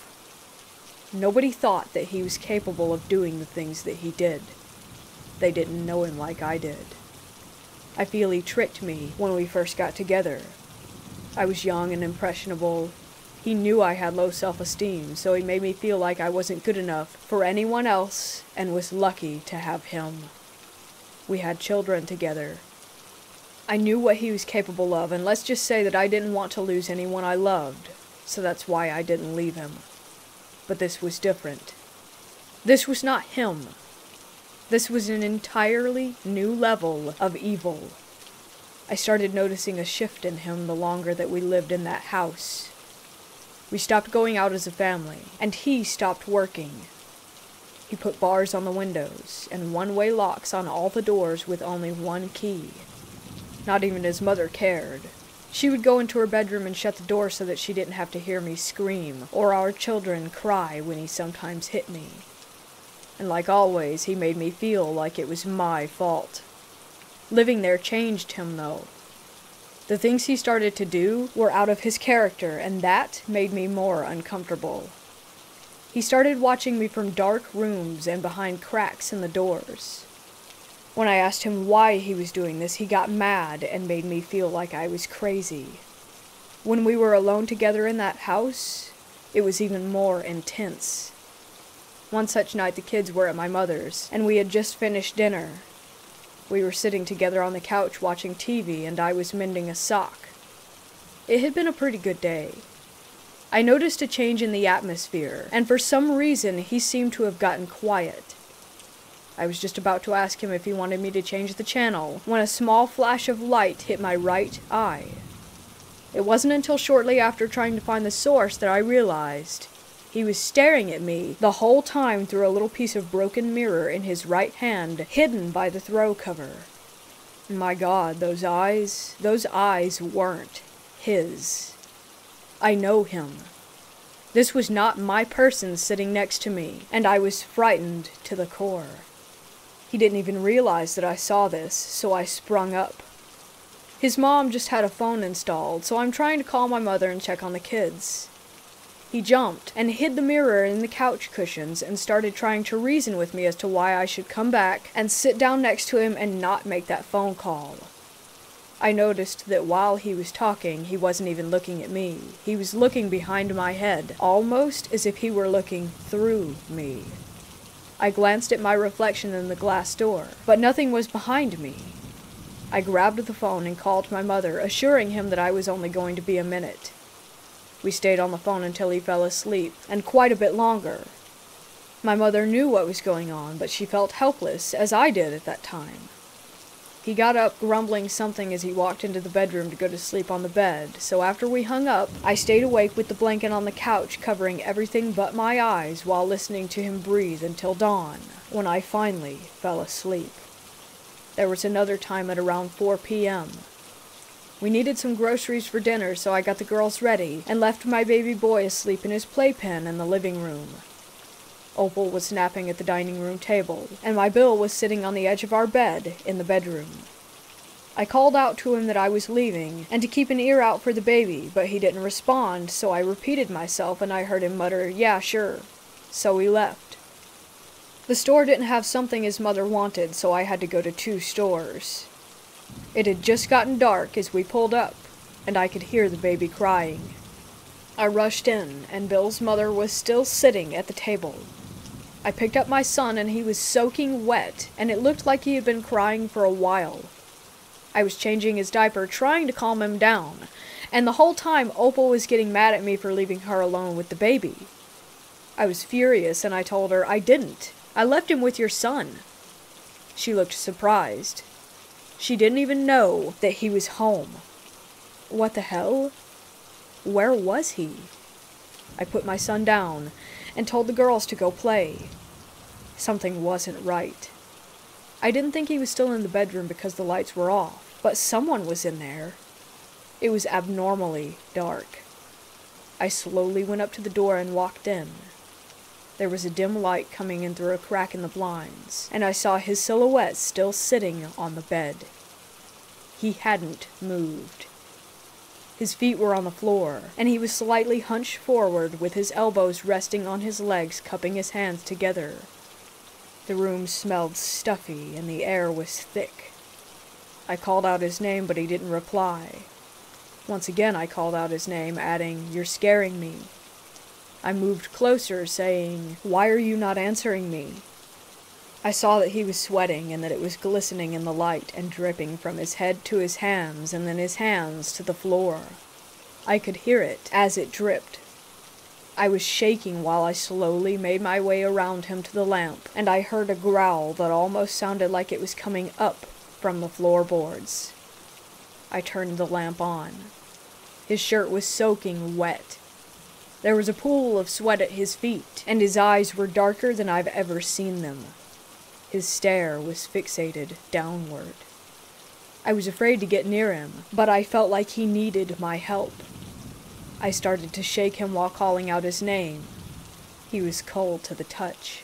Nobody thought that he was capable of doing the things that he did. They didn't know him like I did. I feel he tricked me when we first got together. I was young and impressionable. He knew I had low self-esteem, so he made me feel like I wasn't good enough for anyone else and was lucky to have him. We had children together. I knew what he was capable of, and let's just say that I didn't want to lose anyone I loved, so that's why I didn't leave him. But this was different. This was not him. This was an entirely new level of evil. I started noticing a shift in him the longer that we lived in that house. We stopped going out as a family, and he stopped working. He put bars on the windows, and one-way locks on all the doors with only one key. Not even his mother cared. She would go into her bedroom and shut the door so that she didn't have to hear me scream, or our children cry when he sometimes hit me. And like always, he made me feel like it was my fault. Living there changed him, though. The things he started to do were out of his character, and that made me more uncomfortable. He started watching me from dark rooms and behind cracks in the doors. When I asked him why he was doing this, he got mad and made me feel like I was crazy. When we were alone together in that house, it was even more intense. One such night the kids were at my mother's, and we had just finished dinner. We were sitting together on the couch watching TV, and I was mending a sock. It had been a pretty good day. I noticed a change in the atmosphere, and for some reason he seemed to have gotten quiet. I was just about to ask him if he wanted me to change the channel, when a small flash of light hit my right eye. It wasn't until shortly after trying to find the source that I realized he was staring at me the whole time through a little piece of broken mirror in his right hand, hidden by the throw cover. My God, those eyes weren't his. I know him. This was not my person sitting next to me, and I was frightened to the core. He didn't even realize that I saw this, so I sprung up. His mom just had a phone installed, so I'm trying to call my mother and check on the kids. He jumped and hid the mirror in the couch cushions and started trying to reason with me as to why I should come back and sit down next to him and not make that phone call. I noticed that while he was talking, he wasn't even looking at me. He was looking behind my head, almost as if he were looking through me. I glanced at my reflection in the glass door, but nothing was behind me. I grabbed the phone and called my mother, assuring him that I was only going to be a minute. We stayed on the phone until he fell asleep, and quite a bit longer. My mother knew what was going on, but she felt helpless, as I did at that time. He got up, grumbling something as he walked into the bedroom to go to sleep on the bed, so after we hung up, I stayed awake with the blanket on the couch covering everything but my eyes while listening to him breathe until dawn, when I finally fell asleep. There was another time at around 4 p.m. We needed some groceries for dinner, so I got the girls ready and left my baby boy asleep in his playpen in the living room. Opal was napping at the dining room table, and my Bill was sitting on the edge of our bed in the bedroom. I called out to him that I was leaving, and to keep an ear out for the baby, but he didn't respond, so I repeated myself and I heard him mutter, "Yeah, sure." So we left. The store didn't have something his mother wanted, so I had to go to 2 stores. It had just gotten dark as we pulled up, and I could hear the baby crying. I rushed in, and Bill's mother was still sitting at the table. I picked up my son, and he was soaking wet, and it looked like he had been crying for a while. I was changing his diaper, trying to calm him down, and the whole time Opal was getting mad at me for leaving her alone with the baby. I was furious, and I told her, "I didn't. I left him with your son." She looked surprised. She didn't even know that he was home. What the hell? Where was he? I put my son down and told the girls to go play. Something wasn't right. I didn't think he was still in the bedroom because the lights were off, but someone was in there. It was abnormally dark. I slowly went up to the door and walked in. There was a dim light coming in through a crack in the blinds, and I saw his silhouette still sitting on the bed. He hadn't moved. His feet were on the floor, and he was slightly hunched forward with his elbows resting on his legs, cupping his hands together. The room smelled stuffy, and the air was thick. I called out his name, but he didn't reply. Once again I called out his name, adding, "You're scaring me." I moved closer, saying, "Why are you not answering me?" I saw that he was sweating and that it was glistening in the light and dripping from his head to his hands and then his hands to the floor. I could hear it as it dripped. I was shaking while I slowly made my way around him to the lamp, and I heard a growl that almost sounded like it was coming up from the floorboards. I turned the lamp on. His shirt was soaking wet. There was a pool of sweat at his feet, and his eyes were darker than I've ever seen them. His stare was fixated downward. I was afraid to get near him, but I felt like he needed my help. I started to shake him while calling out his name. He was cold to the touch.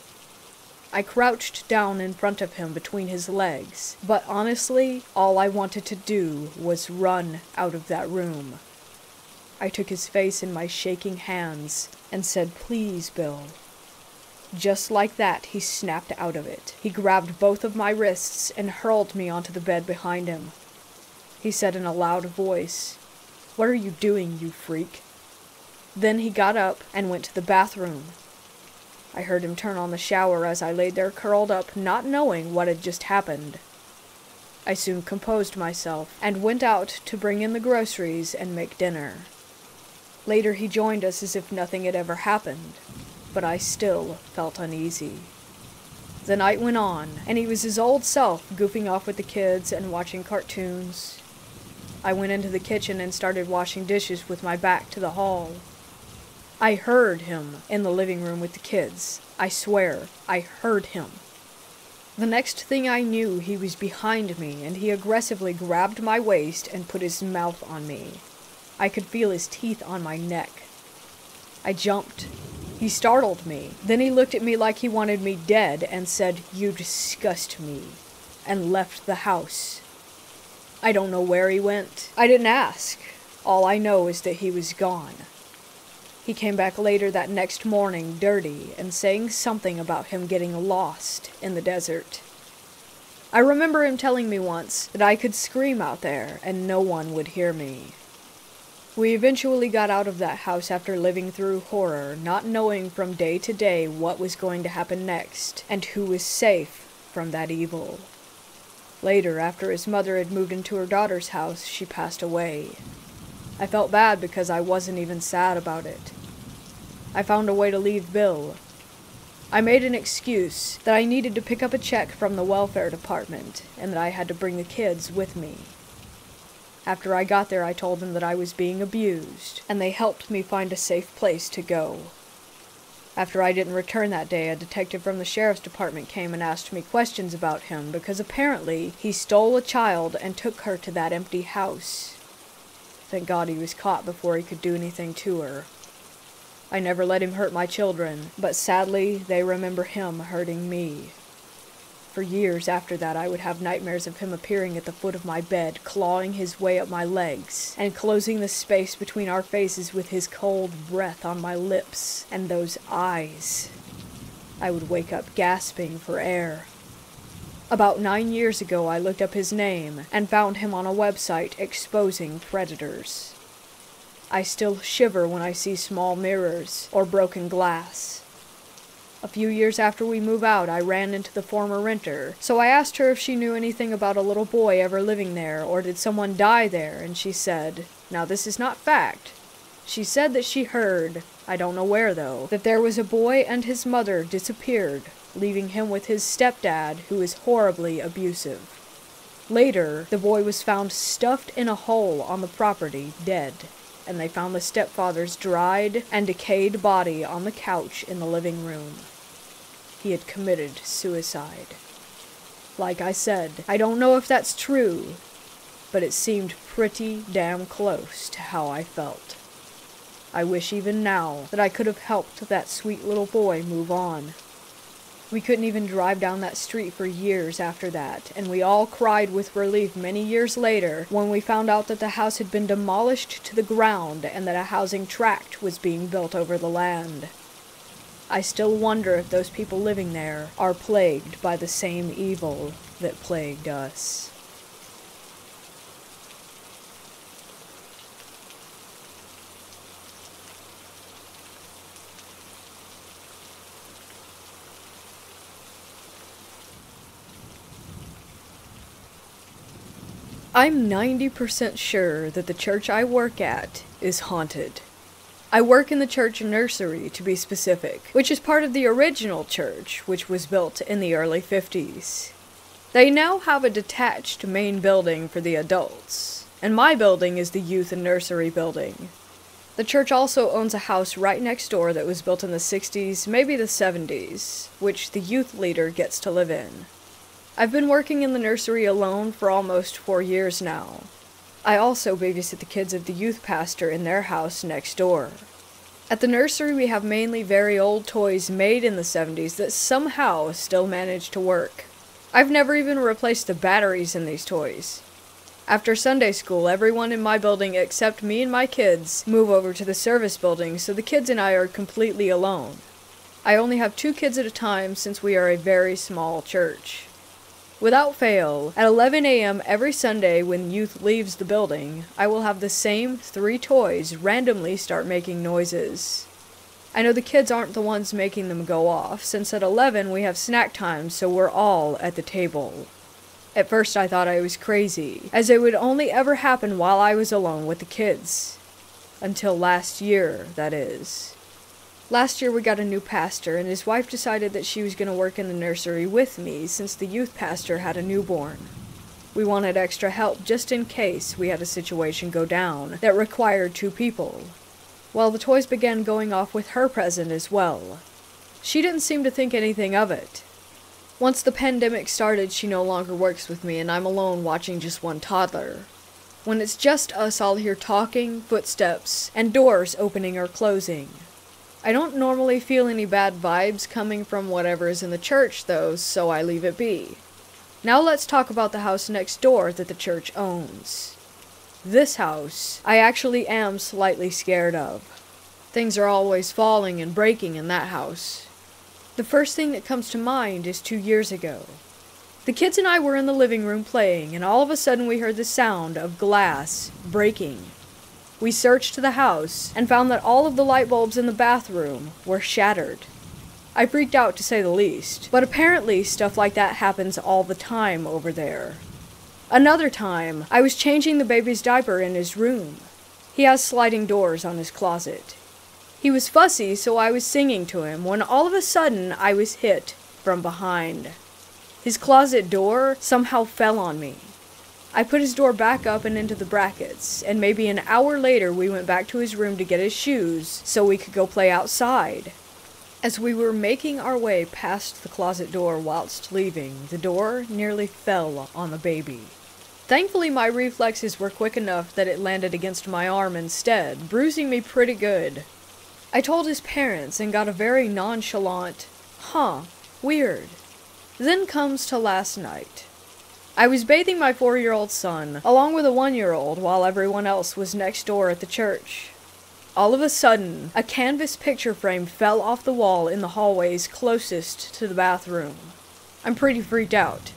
I crouched down in front of him between his legs, but honestly, all I wanted to do was run out of that room. I took his face in my shaking hands and said, "Please, Bill." Just like that, he snapped out of it. He grabbed both of my wrists and hurled me onto the bed behind him. He said in a loud voice, "What are you doing, you freak?" Then he got up and went to the bathroom. I heard him turn on the shower as I laid there curled up, not knowing what had just happened. I soon composed myself and went out to bring in the groceries and make dinner. Later he joined us as if nothing had ever happened, but I still felt uneasy. The night went on, and he was his old self, goofing off with the kids and watching cartoons. I went into the kitchen and started washing dishes with my back to the hall. I heard him in the living room with the kids. I swear, I heard him. The next thing I knew, he was behind me, and he aggressively grabbed my waist and put his mouth on me. I could feel his teeth on my neck. I jumped. He startled me. Then he looked at me like he wanted me dead and said, "You disgust me," and left the house. I don't know where he went. I didn't ask. All I know is that he was gone. He came back later that next morning, dirty, and saying something about him getting lost in the desert. I remember him telling me once that I could scream out there and no one would hear me. We eventually got out of that house after living through horror, not knowing from day to day what was going to happen next, and who was safe from that evil. Later, after his mother had moved into her daughter's house, she passed away. I felt bad because I wasn't even sad about it. I found a way to leave Bill. I made an excuse that I needed to pick up a check from the welfare department, and that I had to bring the kids with me. After I got there, I told them that I was being abused, and they helped me find a safe place to go. After I didn't return that day, a detective from the sheriff's department came and asked me questions about him because apparently he stole a child and took her to that empty house. Thank God he was caught before he could do anything to her. I never let him hurt my children, but sadly, they remember him hurting me. For years after that, I would have nightmares of him appearing at the foot of my bed, clawing his way up my legs, and closing the space between our faces with his cold breath on my lips, and those eyes. I would wake up gasping for air. About 9 years ago, I looked up his name and found him on a website exposing predators. I still shiver when I see small mirrors or broken glass. A few years after we moved out, I ran into the former renter, so I asked her if she knew anything about a little boy ever living there, or did someone die there, and she said, now this is not fact. She said that she heard, I don't know where though, that there was a boy and his mother disappeared, leaving him with his stepdad, who is horribly abusive. Later, the boy was found stuffed in a hole on the property, dead, and they found the stepfather's dried and decayed body on the couch in the living room. He had committed suicide. Like I said, I don't know if that's true, but it seemed pretty damn close to how I felt. I wish even now that I could have helped that sweet little boy move on. We couldn't even drive down that street for years after that, and we all cried with relief many years later when we found out that the house had been demolished to the ground and that a housing tract was being built over the land. I still wonder if those people living there are plagued by the same evil that plagued us. I'm 90% sure that the church I work at is haunted. I work in the church nursery, to be specific, which is part of the original church, which was built in the early 50s. They now have a detached main building for the adults, and my building is the youth and nursery building. The church also owns a house right next door that was built in the 60s, maybe the 70s, which the youth leader gets to live in. I've been working in the nursery alone for almost 4 years now. I also babysit the kids of the youth pastor in their house next door. At the nursery we have mainly very old toys made in the 70s that somehow still manage to work. I've never even replaced the batteries in these toys. After Sunday school, everyone in my building except me and my kids move over to the service building, so the kids and I are completely alone. I only have 2 kids at a time since we are a very small church. Without fail, at 11 a.m. every Sunday when youth leaves the building, I will have the same 3 toys randomly start making noises. I know the kids aren't the ones making them go off, since at 11 we have snack time, so we're all at the table. At first I thought I was crazy, as it would only ever happen while I was alone with the kids. Until last year, that is. Last year we got a new pastor, and his wife decided that she was going to work in the nursery with me since the youth pastor had a newborn. We wanted extra help just in case we had a situation go down that required 2 people. Well, the toys began going off with her present as well. She didn't seem to think anything of it. Once the pandemic started, she no longer works with me, and I'm alone watching just one toddler. When it's just us, I'll hear talking, footsteps, and doors opening or closing. I don't normally feel any bad vibes coming from whatever is in the church, though, so I leave it be. Now let's talk about the house next door that the church owns. This house, I actually am slightly scared of. Things are always falling and breaking in that house. The first thing that comes to mind is 2 years ago. The kids and I were in the living room playing, and all of a sudden we heard the sound of glass breaking. We searched the house and found that all of the light bulbs in the bathroom were shattered. I freaked out to say the least, but apparently stuff like that happens all the time over there. Another time, I was changing the baby's diaper in his room. He has sliding doors on his closet. He was fussy, so I was singing to him when all of a sudden I was hit from behind. His closet door somehow fell on me. I put his door back up and into the brackets, and maybe an hour later we went back to his room to get his shoes so we could go play outside. As we were making our way past the closet door whilst leaving, the door nearly fell on the baby. Thankfully, my reflexes were quick enough that it landed against my arm instead, bruising me pretty good. I told his parents and got a very nonchalant, "Huh, weird." Then comes to last night. I was bathing my 4-year-old son, along with a 1-year-old, while everyone else was next door at the church. All of a sudden, a canvas picture frame fell off the wall in the hallways closest to the bathroom. I'm pretty freaked out.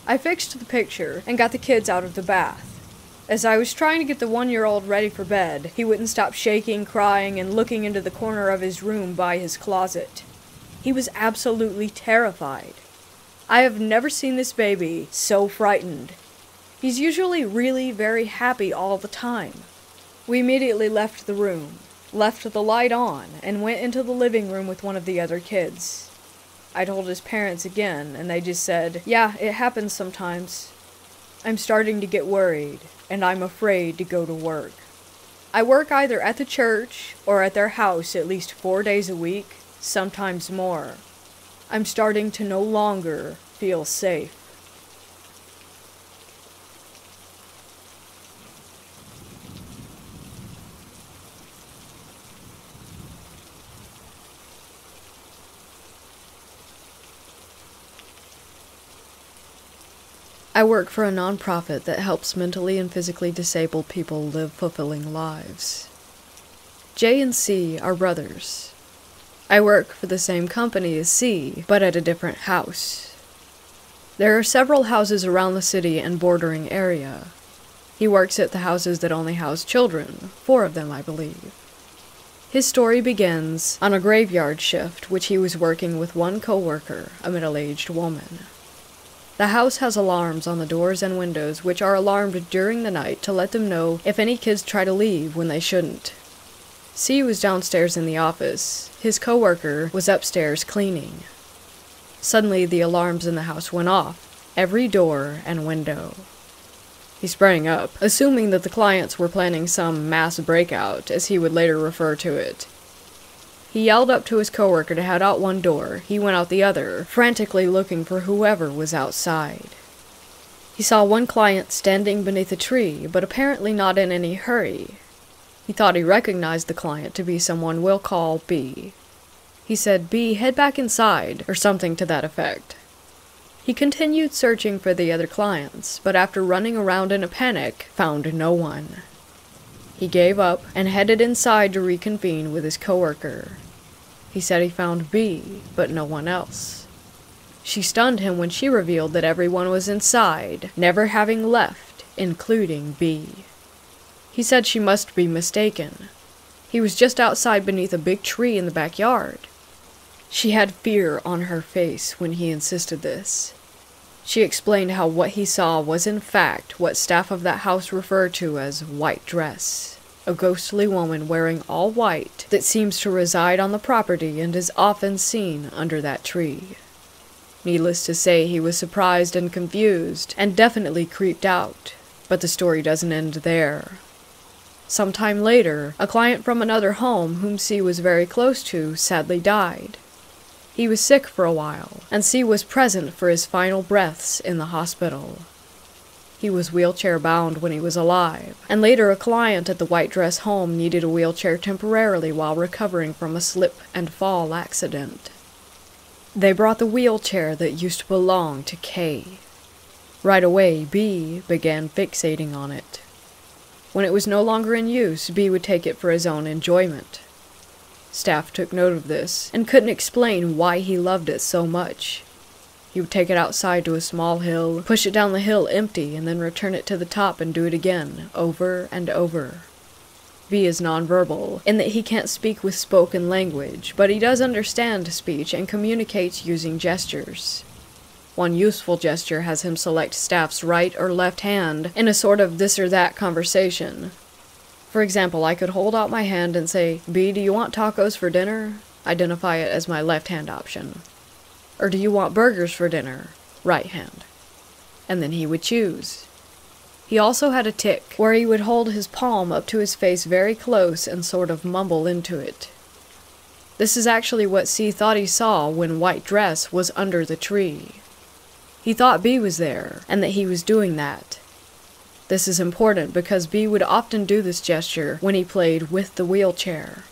I fixed the picture and got the kids out of the bath. As I was trying to get the 1-year-old ready for bed, he wouldn't stop shaking, crying, and looking into the corner of his room by his closet. He was absolutely terrified. I have never seen this baby so frightened. He's usually really very happy all the time. We immediately left the room, left the light on, and went into the living room with one of the other kids. I told his parents again, and they just said, "Yeah, it happens sometimes." I'm starting to get worried, and I'm afraid to go to work. I work either at the church or at their house at least 4 days a week, sometimes more. I'm starting to no longer feel safe. I work for a nonprofit that helps mentally and physically disabled people live fulfilling lives. J and C are brothers. I work for the same company as C, but at a different house. There are several houses around the city and bordering area. He works at the houses that only house children, 4 of them, I believe. His story begins on a graveyard shift, which he was working with one coworker, a middle-aged woman. The house has alarms on the doors and windows, which are alarmed during the night to let them know if any kids try to leave when they shouldn't. C was downstairs in the office. His coworker was upstairs cleaning. Suddenly, the alarms in the house went off, every door and window. He sprang up, assuming that the clients were planning some mass breakout, as he would later refer to it. He yelled up to his coworker to head out one door. He went out the other, frantically looking for whoever was outside. He saw one client standing beneath a tree, but apparently not in any hurry. He thought he recognized the client to be someone we'll call B. He said, "B, head back inside," or something to that effect. He continued searching for the other clients, but after running around in a panic, found no one. He gave up and headed inside to reconvene with his coworker. He said he found B, but no one else. She stunned him when she revealed that everyone was inside, never having left, including B. He said she must be mistaken. He was just outside beneath a big tree in the backyard. She had fear on her face when he insisted this. She explained how what he saw was in fact what staff of that house referred to as white dress, a ghostly woman wearing all white that seems to reside on the property and is often seen under that tree. Needless to say, he was surprised and confused, and definitely creeped out, but the story doesn't end there. Sometime later, a client from another home whom C was very close to sadly died. He was sick for a while, and C was present for his final breaths in the hospital. He was wheelchair-bound when he was alive, and later a client at the white dress home needed a wheelchair temporarily while recovering from a slip and fall accident. They brought the wheelchair that used to belong to K. Right away, B began fixating on it. When it was no longer in use, B would take it for his own enjoyment. Staff took note of this, and couldn't explain why he loved it so much. He would take it outside to a small hill, push it down the hill empty, and then return it to the top and do it again, over and over. B is nonverbal, in that he can't speak with spoken language, but he does understand speech and communicates using gestures. One useful gesture has him select staff's right or left hand in a sort of this or that conversation. For example, I could hold out my hand and say, "B, do you want tacos for dinner?" Identify it as my left hand option. Or do you want burgers for dinner? Right hand. And then he would choose. He also had a tic, where he would hold his palm up to his face very close and sort of mumble into it. This is actually what C thought he saw when White Dress was under the tree. He thought B was there, and that he was doing that. This is important because B would often do this gesture when he played with the wheelchair.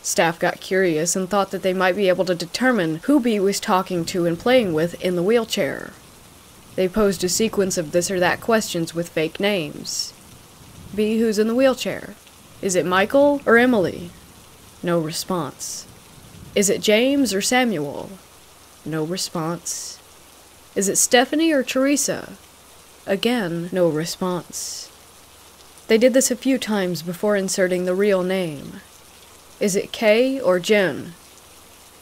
Staff got curious and thought that they might be able to determine who B was talking to and playing with in the wheelchair. They posed a sequence of this or that questions with fake names. B, who's in the wheelchair? Is it Michael or Emily? No response. Is it James or Samuel? No response. Is it Stephanie or Teresa? Again, no response. They did this a few times before inserting the real name. Is it Kay or Jen?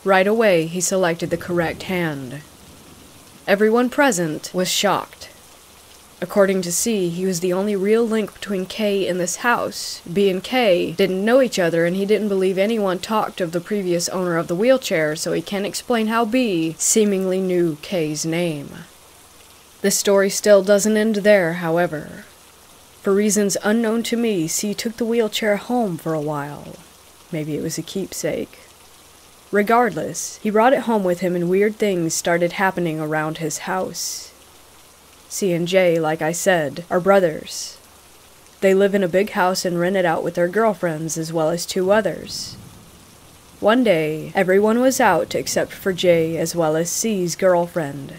Right away, he selected the correct hand. Everyone present was shocked. According to C, he was the only real link between Kay and this house. B and Kay didn't know each other, and he didn't believe anyone talked of the previous owner of the wheelchair, so he can't explain how B seemingly knew Kay's name. This story still doesn't end there, however. For reasons unknown to me, C took the wheelchair home for a while. Maybe it was a keepsake. Regardless, he brought it home with him and weird things started happening around his house. C and J, like I said, are brothers. They live in a big house and rent it out with their girlfriends as well as 2 others. One day, everyone was out except for J as well as C's girlfriend.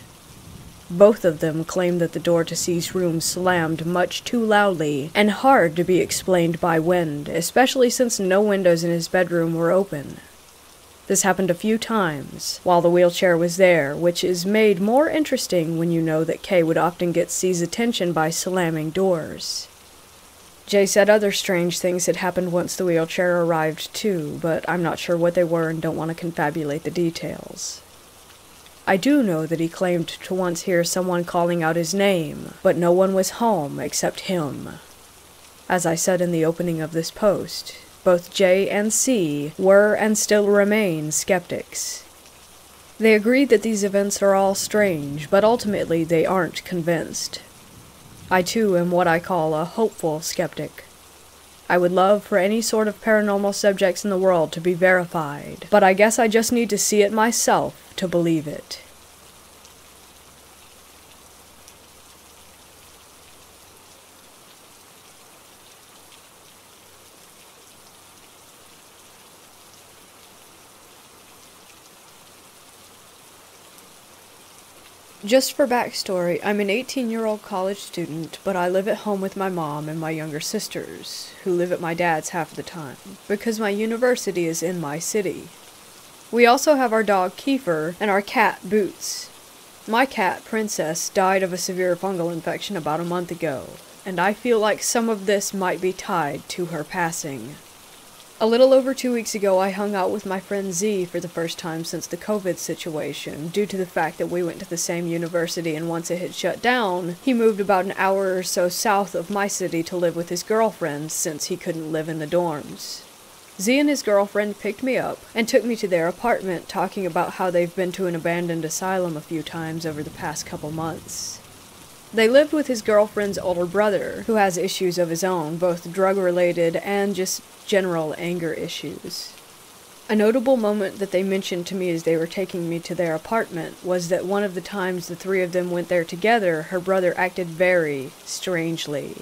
Both of them claimed that the door to C's room slammed much too loudly and hard to be explained by wind, especially since no windows in his bedroom were open. This happened a few times while the wheelchair was there, which is made more interesting when you know that Kay would often get C's attention by slamming doors. Jay said other strange things had happened once the wheelchair arrived too, but I'm not sure what they were and don't want to confabulate the details. I do know that he claimed to once hear someone calling out his name, but no one was home except him. As I said in the opening of this post, both J and C were and still remain skeptics. They agreed that these events are all strange, but ultimately they aren't convinced. I too am what I call a hopeful skeptic. I would love for any sort of paranormal subjects in the world to be verified, but I guess I just need to see it myself to believe it. Just for backstory, I'm an 18-year-old college student, but I live at home with my mom and my younger sisters, who live at my dad's half the time, because my university is in my city. We also have our dog Kiefer and our cat Boots. My cat, Princess, died of a severe fungal infection about a month ago, and I feel like some of this might be tied to her passing. A little over 2 weeks ago, I hung out with my friend Z for the first time since the COVID situation, due to the fact that we went to the same university and once it had shut down, he moved about an hour or so south of my city to live with his girlfriend since he couldn't live in the dorms. Z and his girlfriend picked me up and took me to their apartment, talking about how they've been to an abandoned asylum a few times over the past couple months. They lived with his girlfriend's older brother, who has issues of his own, both drug-related and just general anger issues. A notable moment that they mentioned to me as they were taking me to their apartment was that one of the times the 3 of them went there together, her brother acted very strangely.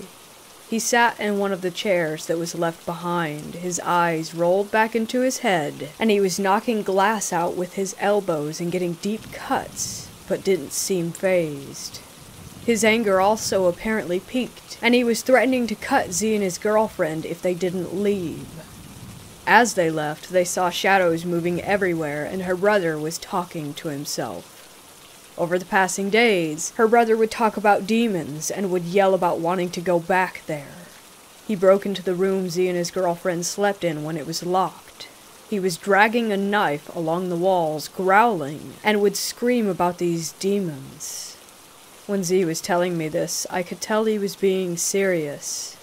He sat in one of the chairs that was left behind, his eyes rolled back into his head, and he was knocking glass out with his elbows and getting deep cuts, but didn't seem fazed. His anger also apparently peaked, and he was threatening to cut Z and his girlfriend if they didn't leave. As they left, they saw shadows moving everywhere, and her brother was talking to himself. Over the passing days, her brother would talk about demons and would yell about wanting to go back there. He broke into the room Z and his girlfriend slept in when it was locked. He was dragging a knife along the walls, growling, and would scream about these demons. When Z was telling me this, I could tell he was being serious.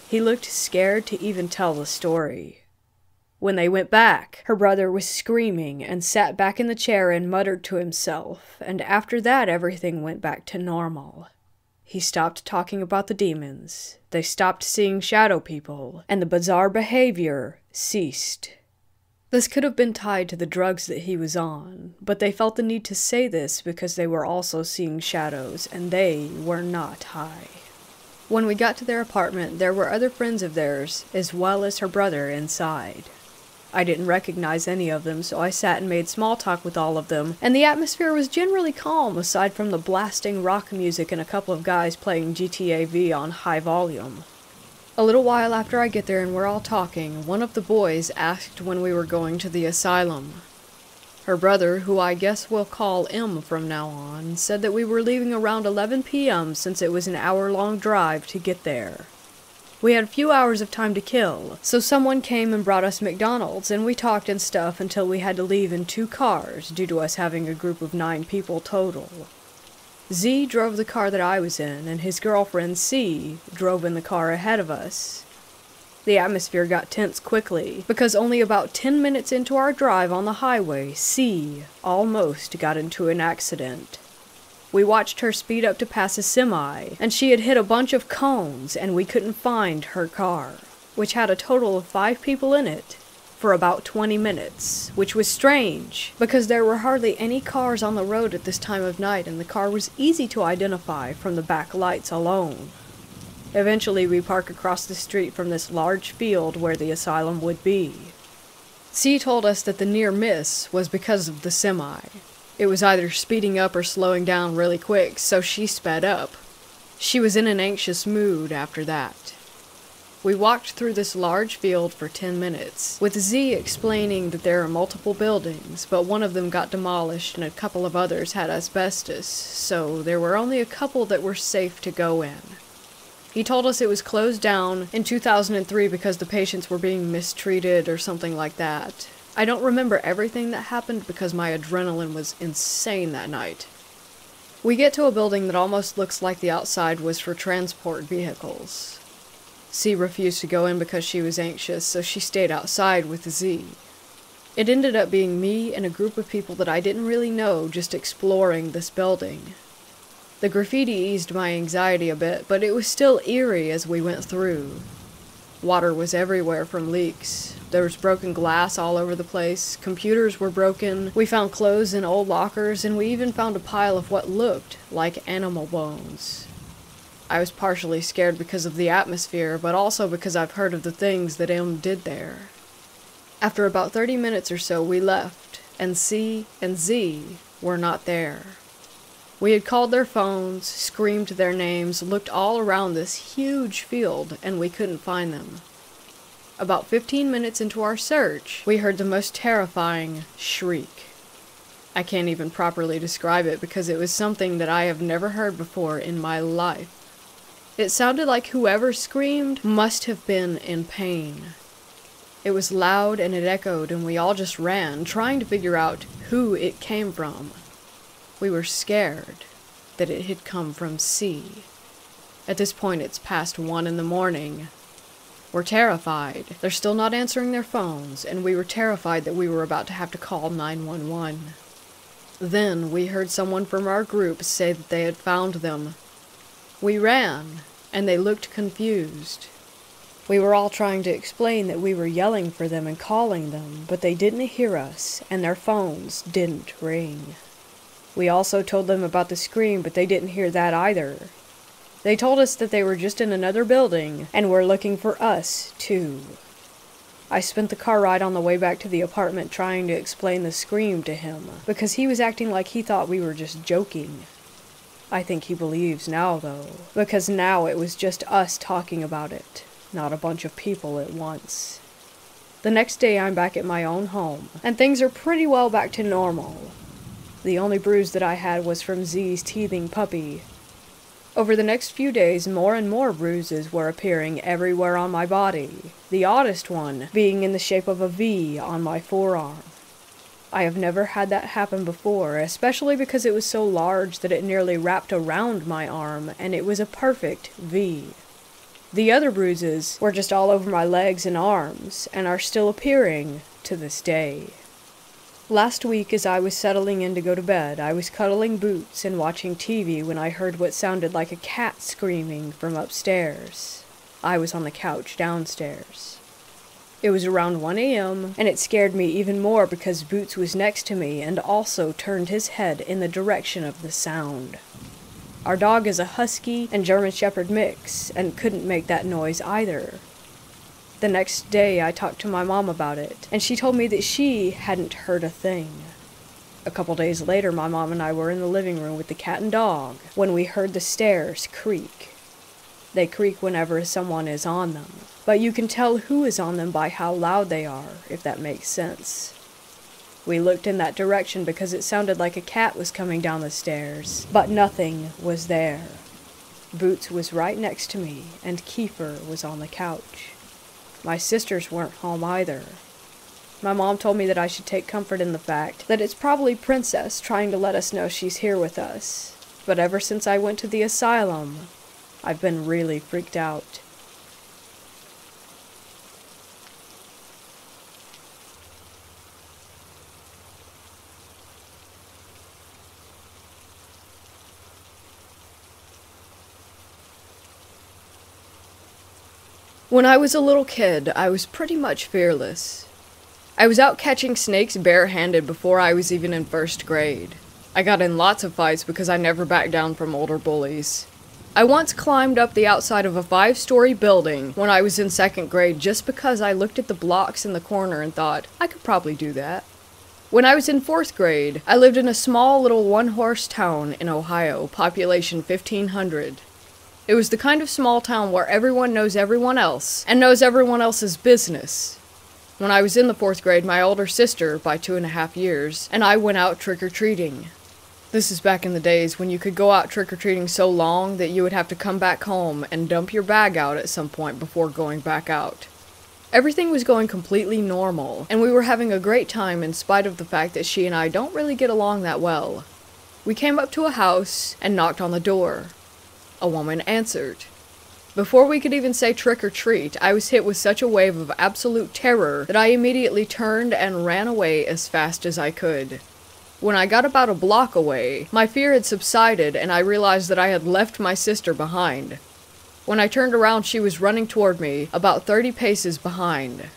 He looked scared to even tell the story. When they went back, her brother was screaming and sat back in the chair and muttered to himself, and after that everything went back to normal. He stopped talking about the demons, they stopped seeing shadow people, and the bizarre behavior ceased. This could have been tied to the drugs that he was on, but they felt the need to say this because they were also seeing shadows, and they were not high. When we got to their apartment, there were other friends of theirs, as well as her brother, inside. I didn't recognize any of them, so I sat and made small talk with all of them, and the atmosphere was generally calm aside from the blasting rock music and a couple of guys playing GTA V on high volume. A little while after I get there and we're all talking, one of the boys asked when we were going to the asylum. Her brother, who I guess we'll call M from now on, said that we were leaving around 11 p.m. since it was an hour-long drive to get there. We had a few hours of time to kill, so someone came and brought us McDonald's, and we talked and stuff until we had to leave in 2 cars due to us having a group of 9 people total. Z drove the car that I was in, and his girlfriend C drove in the car ahead of us. The atmosphere got tense quickly, because only about 10 minutes into our drive on the highway, C almost got into an accident. We watched her speed up to pass a semi, and she had hit a bunch of cones, and we couldn't find her car, which had a total of 5 people in it, for about 20 minutes, which was strange, because there were hardly any cars on the road at this time of night, and the car was easy to identify from the back lights alone. Eventually, we parked across the street from this large field where the asylum would be. C told us that the near miss was because of the semi. It was either speeding up or slowing down really quick, so she sped up. She was in an anxious mood after that. We walked through this large field for 10 minutes, with Z explaining that there are multiple buildings, but one of them got demolished and a couple of others had asbestos, so there were only a couple that were safe to go in. He told us it was closed down in 2003 because the patients were being mistreated or something like that. I don't remember everything that happened because my adrenaline was insane that night. We get to a building that almost looks like the outside was for transport vehicles. C refused to go in because she was anxious, so she stayed outside with Z. It ended up being me and a group of people that I didn't really know just exploring this building. The graffiti eased my anxiety a bit, but it was still eerie as we went through. Water was everywhere from leaks. There was broken glass all over the place, computers were broken, we found clothes in old lockers, and we even found a pile of what looked like animal bones. I was partially scared because of the atmosphere, but also because I've heard of the things that M did there. After about 30 minutes or so, we left, and C and Z were not there. We had called their phones, screamed their names, looked all around this huge field, and we couldn't find them. About 15 minutes into our search, we heard the most terrifying shriek. I can't even properly describe it because it was something that I have never heard before in my life. It sounded like whoever screamed must have been in pain. It was loud and it echoed, and we all just ran, trying to figure out who it came from. We were scared that it had come from C. At this point, it's past 1 in the morning. We're terrified. They're still not answering their phones, and we were terrified that we were about to have to call 911. Then we heard someone from our group say that they had found them. We ran, and they looked confused. We were all trying to explain that we were yelling for them and calling them, but they didn't hear us, and their phones didn't ring. We also told them about the scream, but they didn't hear that either. They told us that they were just in another building, and were looking for us, too. I spent the car ride on the way back to the apartment trying to explain the scream to him, because he was acting like he thought we were just joking. I think he believes now, though, because now it was just us talking about it, not a bunch of people at once. The next day I'm back at my own home, and things are pretty well back to normal. The only bruise that I had was from Z's teething puppy. Over the next few days, more and more bruises were appearing everywhere on my body, the oddest one being in the shape of a V on my forearm. I have never had that happen before, especially because it was so large that it nearly wrapped around my arm, and it was a perfect V. The other bruises were just all over my legs and arms, and are still appearing to this day. Last week, as I was settling in to go to bed, I was cuddling Boots and watching TV when I heard what sounded like a cat screaming from upstairs. I was on the couch downstairs. It was around 1 a.m., and it scared me even more because Boots was next to me and also turned his head in the direction of the sound. Our dog is a husky and German shepherd mix, and couldn't make that noise either. The next day I talked to my mom about it, and she told me that she hadn't heard a thing. A couple days later, my mom and I were in the living room with the cat and dog when we heard the stairs creak. They creak whenever someone is on them, but you can tell who is on them by how loud they are, if that makes sense. We looked in that direction because it sounded like a cat was coming down the stairs, but nothing was there. Boots was right next to me, and Kiefer was on the couch. My sisters weren't home either. My mom told me that I should take comfort in the fact that it's probably Princess trying to let us know she's here with us. But ever since I went to the asylum, I've been really freaked out. When I was a little kid, I was pretty much fearless. I was out catching snakes barehanded before I was even in first grade. I got in lots of fights because I never backed down from older bullies. I once climbed up the outside of a 5-story building when I was in second grade just because I looked at the blocks in the corner and thought, I could probably do that. When I was in 4th grade, I lived in a small little one-horse town in Ohio, population 1,500. It was the kind of small town where everyone knows everyone else, and knows everyone else's business. When I was in the 4th grade, my older sister, by 2.5 years, and I went out trick-or-treating. This is back in the days when you could go out trick-or-treating so long that you would have to come back home and dump your bag out at some point before going back out. Everything was going completely normal, and we were having a great time in spite of the fact that she and I don't really get along that well. We came up to a house and knocked on the door. A woman answered. Before we could even say trick or treat, I was hit with such a wave of absolute terror that I immediately turned and ran away as fast as I could. When I got about a block away, my fear had subsided and I realized that I had left my sister behind. When I turned around, she was running toward me, about 30 paces behind.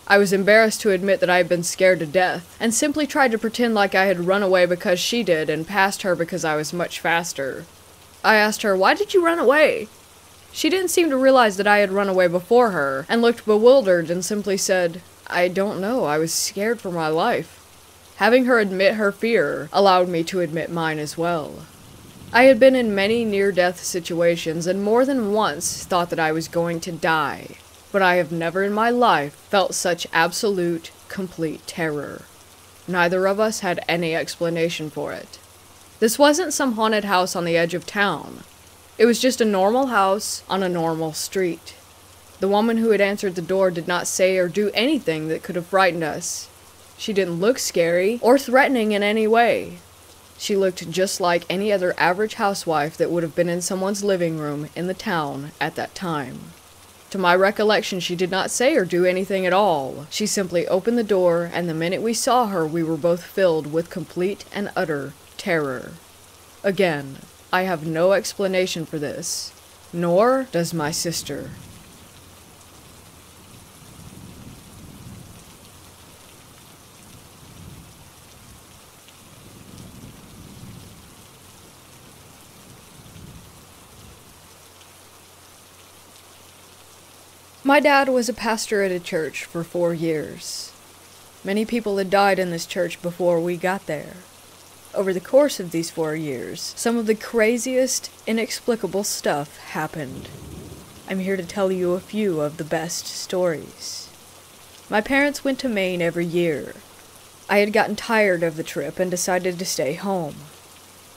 I was embarrassed to admit that I had been scared to death, and simply tried to pretend like I had run away because she did and passed her because I was much faster. I asked her, "Why did you run away?" She didn't seem to realize that I had run away before her, and looked bewildered and simply said, "I don't know, I was scared for my life." Having her admit her fear allowed me to admit mine as well. I had been in many near-death situations and more than once thought that I was going to die, but I have never in my life felt such absolute, complete terror. Neither of us had any explanation for it. This wasn't some haunted house on the edge of town. It was just a normal house on a normal street. The woman who had answered the door did not say or do anything that could have frightened us. She didn't look scary or threatening in any way. She looked just like any other average housewife that would have been in someone's living room in the town at that time. To my recollection, she did not say or do anything at all. She simply opened the door, and the minute we saw her, we were both filled with complete and utter terror. Again, I have no explanation for this, nor does my sister. My dad was a pastor at a church for 4 years. Many people had died in this church before we got there. Over the course of these 4 years, some of the craziest, inexplicable stuff happened. I'm here to tell you a few of the best stories. My parents went to Maine every year. I had gotten tired of the trip and decided to stay home.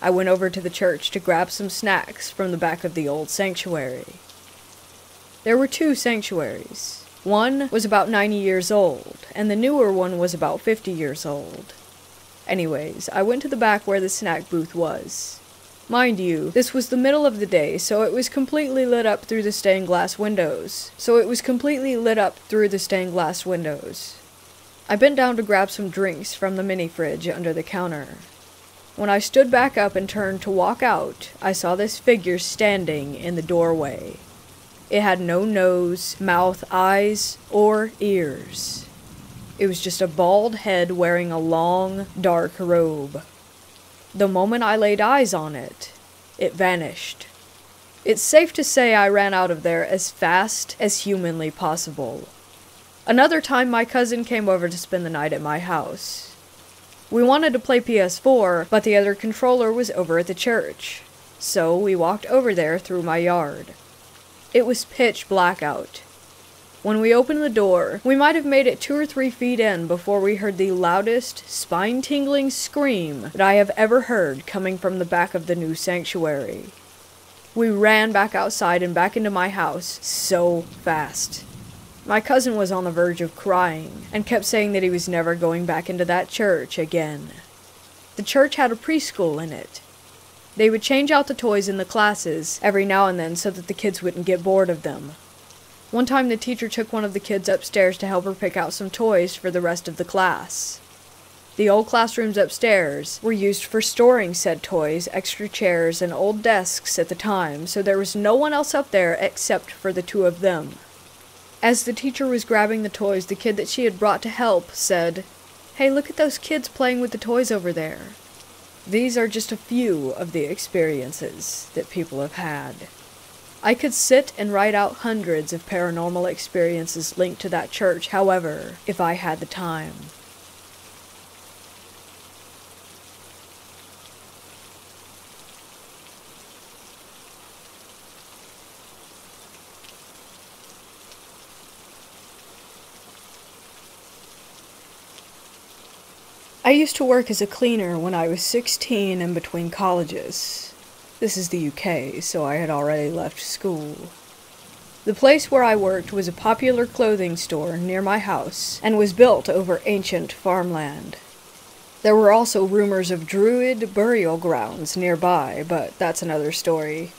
I went over to the church to grab some snacks from the back of the old sanctuary. There were 2 sanctuaries. One was about 90 years old, and the newer one was about 50 years old. Anyways, I went to the back where the snack booth was. Mind you, this was the middle of the day, so it was completely lit up through the stained glass windows. I bent down to grab some drinks from the mini fridge under the counter. When I stood back up and turned to walk out, I saw this figure standing in the doorway. It had no nose, mouth, eyes, or ears. It was just a bald head wearing a long, dark robe. The moment I laid eyes on it, it vanished. It's safe to say I ran out of there as fast as humanly possible. Another time my cousin came over to spend the night at my house. We wanted to play PS4, but the other controller was over at the church. So we walked over there through my yard. It was pitch black out. When we opened the door, we might have made it 2 or 3 feet in before we heard the loudest, spine-tingling scream that I have ever heard coming from the back of the new sanctuary. We ran back outside and back into my house so fast. My cousin was on the verge of crying and kept saying that he was never going back into that church again. The church had a preschool in it. They would change out the toys in the classes every now and then so that the kids wouldn't get bored of them. One time the teacher took one of the kids upstairs to help her pick out some toys for the rest of the class. The old classrooms upstairs were used for storing said toys, extra chairs, and old desks at the time, so there was no one else up there except for the 2 of them. As the teacher was grabbing the toys, the kid that she had brought to help said, "Hey, look at those kids playing with the toys over there." These are just a few of the experiences that people have had. I could sit and write out hundreds of paranormal experiences linked to that church, however, if I had the time. I used to work as a cleaner when I was 16 and between colleges. This is the UK, so I had already left school. The place where I worked was a popular clothing store near my house and was built over ancient farmland. There were also rumors of druid burial grounds nearby, but that's another story.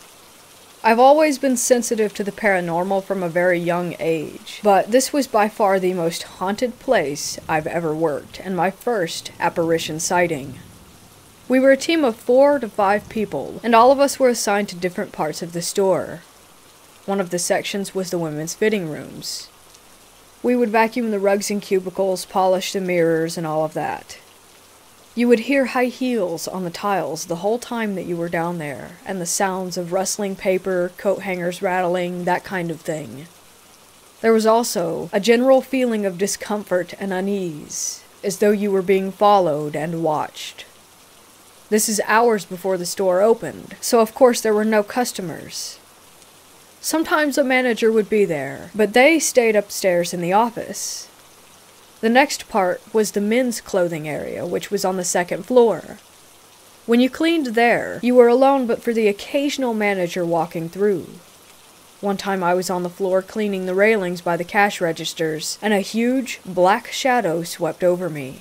I've always been sensitive to the paranormal from a very young age, but this was by far the most haunted place I've ever worked, and my first apparition sighting. We were a team of 4 to 5 people, and all of us were assigned to different parts of the store. One of the sections was the women's fitting rooms. We would vacuum the rugs and cubicles, polish the mirrors, and all of that. You would hear high heels on the tiles the whole time that you were down there, and the sounds of rustling paper, coat hangers rattling, that kind of thing. There was also a general feeling of discomfort and unease, as though you were being followed and watched. This is hours before the store opened, so of course there were no customers. Sometimes a manager would be there, but they stayed upstairs in the office. The next part was the men's clothing area, which was on the 2nd floor. When you cleaned there, you were alone but for the occasional manager walking through. One time I was on the floor cleaning the railings by the cash registers, and a huge black shadow swept over me.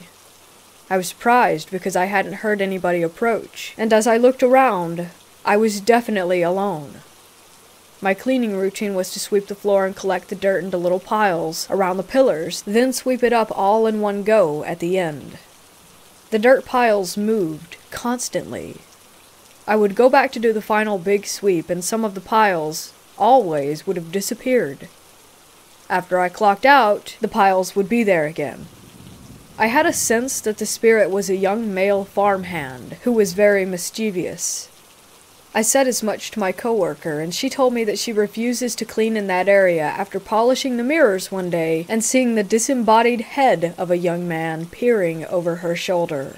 I was surprised because I hadn't heard anybody approach, and as I looked around, I was definitely alone. My cleaning routine was to sweep the floor and collect the dirt into little piles around the pillars, then sweep it up all in one go at the end. The dirt piles moved constantly. I would go back to do the final big sweep, and some of the piles always would have disappeared. After I clocked out, the piles would be there again. I had a sense that the spirit was a young male farmhand who was very mischievous. I said as much to my coworker, and she told me that she refuses to clean in that area after polishing the mirrors one day and seeing the disembodied head of a young man peering over her shoulder.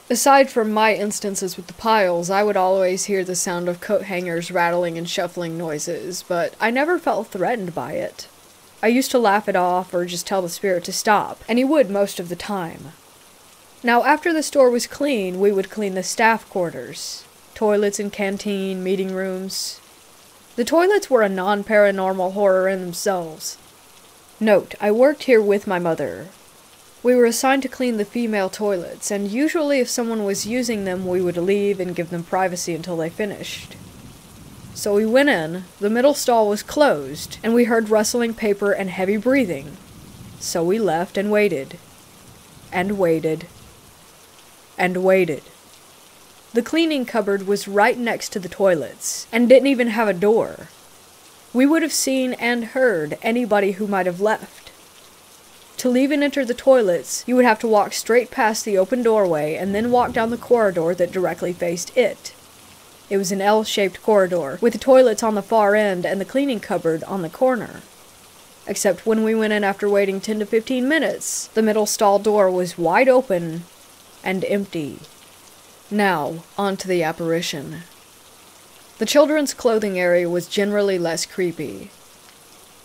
Aside from my instances with the piles, I would always hear the sound of coat hangers rattling and shuffling noises, but I never felt threatened by it. I used to laugh it off or just tell the spirit to stop, and he would most of the time. Now, after the store was clean, we would clean the staff quarters. Toilets and canteen, meeting rooms. The toilets were a non-paranormal horror in themselves. Note, I worked here with my mother. We were assigned to clean the female toilets, and usually if someone was using them, we would leave and give them privacy until they finished. So we went in, the middle stall was closed, and we heard rustling paper and heavy breathing. So we left and waited. And waited. And waited. The cleaning cupboard was right next to the toilets, and didn't even have a door. We would have seen and heard anybody who might have left. To leave and enter the toilets, you would have to walk straight past the open doorway and then walk down the corridor that directly faced it. It was an L-shaped corridor, with the toilets on the far end and the cleaning cupboard on the corner. Except when we went in after waiting 10 to 15 minutes, the middle stall door was wide open and empty. Now, on to the apparition. The children's clothing area was generally less creepy.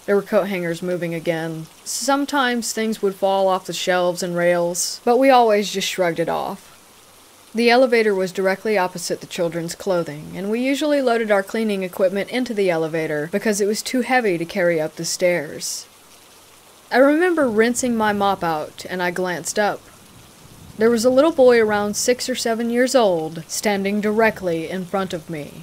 There were coat hangers moving again. Sometimes things would fall off the shelves and rails, but we always just shrugged it off. The elevator was directly opposite the children's clothing, and we usually loaded our cleaning equipment into the elevator because it was too heavy to carry up the stairs. I remember rinsing my mop out, and I glanced up. There was a little boy around 6 or 7 years old, standing directly in front of me.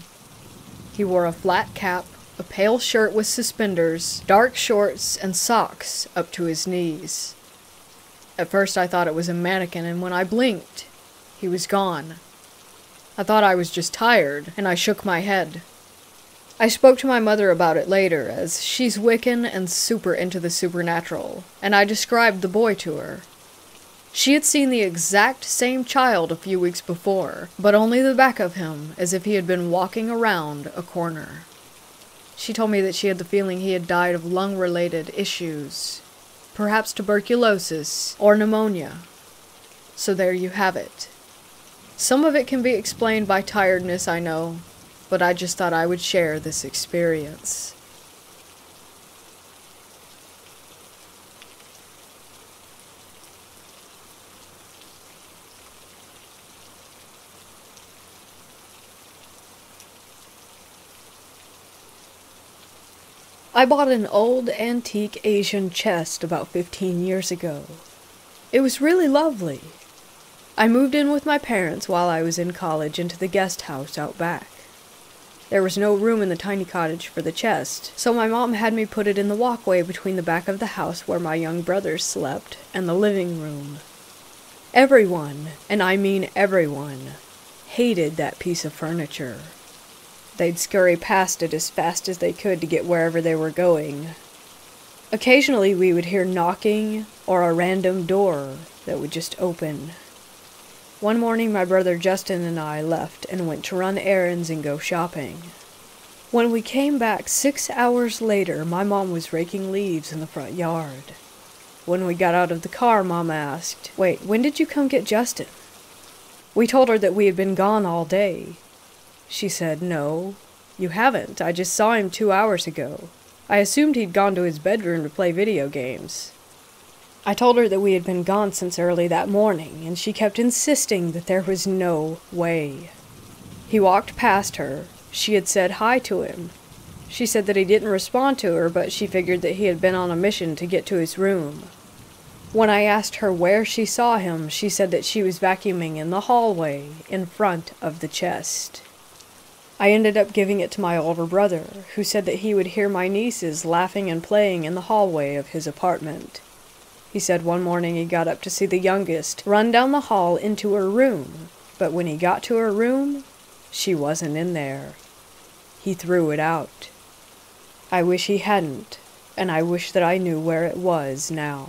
He wore a flat cap, a pale shirt with suspenders, dark shorts, and socks up to his knees. At first I thought it was a mannequin, and when I blinked, he was gone. I thought I was just tired, and I shook my head. I spoke to my mother about it later, as she's Wiccan and super into the supernatural, and I described the boy to her. She had seen the exact same child a few weeks before, but only the back of him, as if he had been walking around a corner. She told me that she had the feeling he had died of lung-related issues, perhaps tuberculosis or pneumonia. So there you have it. Some of it can be explained by tiredness, I know, but I just thought I would share this experience. I bought an old antique Asian chest about 15 years ago. It was really lovely. I moved in with my parents while I was in college into the guest house out back. There was no room in the tiny cottage for the chest, so my mom had me put it in the walkway between the back of the house where my young brothers slept and the living room. Everyone, and I mean everyone, hated that piece of furniture. They'd scurry past it as fast as they could to get wherever they were going. Occasionally we would hear knocking or a random door that would just open. One morning my brother Justin and I left and went to run errands and go shopping. When we came back 6 hours later, my mom was raking leaves in the front yard. When we got out of the car, Mom asked, "Wait, when did you come get Justin?" We told her that we had been gone all day. She said, "No, you haven't. I just saw him 2 hours ago. I assumed he'd gone to his bedroom to play video games." I told her that we had been gone since early that morning, and she kept insisting that there was no way. He walked past her. She had said hi to him. She said that he didn't respond to her, but she figured that he had been on a mission to get to his room. When I asked her where she saw him, she said that she was vacuuming in the hallway in front of the chest. I ended up giving it to my older brother, who said that he would hear my nieces laughing and playing in the hallway of his apartment. He said one morning he got up to see the youngest run down the hall into her room, but when he got to her room, she wasn't in there. He threw it out. I wish he hadn't, and I wish that I knew where it was now.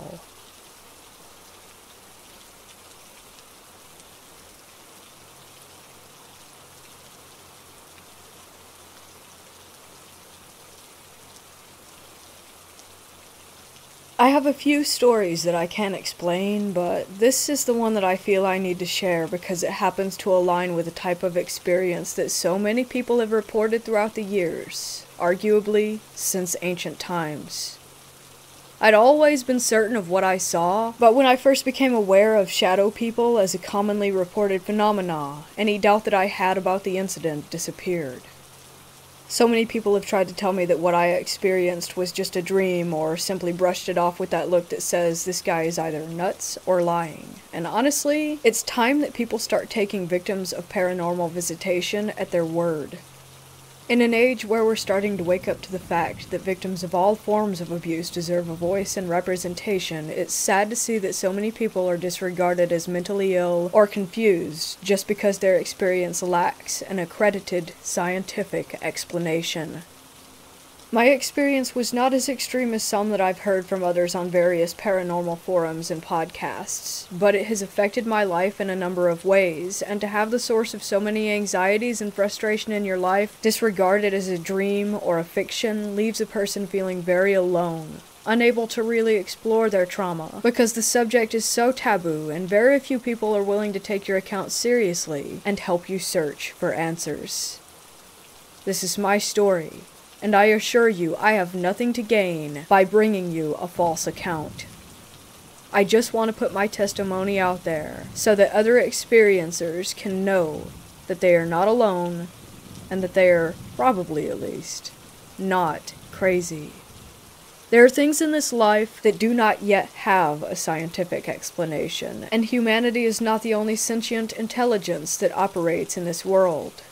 I have a few stories that I can't explain, but this is the one that I feel I need to share because it happens to align with a type of experience that so many people have reported throughout the years, arguably since ancient times. I'd always been certain of what I saw, but when I first became aware of shadow people as a commonly reported phenomena, any doubt that I had about the incident disappeared. So many people have tried to tell me that what I experienced was just a dream, or simply brushed it off with that look that says this guy is either nuts or lying. And honestly, it's time that people start taking victims of paranormal visitation at their word. In an age where we're starting to wake up to the fact that victims of all forms of abuse deserve a voice and representation, it's sad to see that so many people are disregarded as mentally ill or confused just because their experience lacks an accredited scientific explanation. My experience was not as extreme as some that I've heard from others on various paranormal forums and podcasts, but it has affected my life in a number of ways, and to have the source of so many anxieties and frustration in your life disregarded as a dream or a fiction leaves a person feeling very alone, unable to really explore their trauma, because the subject is so taboo and very few people are willing to take your account seriously and help you search for answers. This is my story, and I assure you I have nothing to gain by bringing you a false account. I just want to put my testimony out there so that other experiencers can know that they are not alone and that they are, probably at least, not crazy. There are things in this life that do not yet have a scientific explanation, and humanity is not the only sentient intelligence that operates in this world.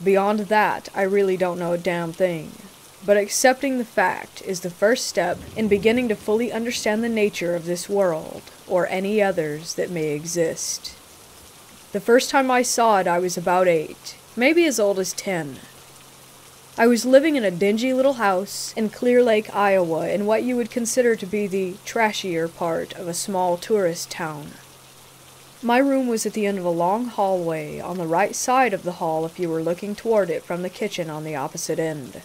Beyond that, I really don't know a damn thing. But accepting the fact is the first step in beginning to fully understand the nature of this world, or any others that may exist. The first time I saw it, I was about 8, maybe as old as 10. I was living in a dingy little house in Clear Lake, Iowa, in what you would consider to be the trashier part of a small tourist town. My room was at the end of a long hallway, on the right side of the hall if you were looking toward it from the kitchen on the opposite end.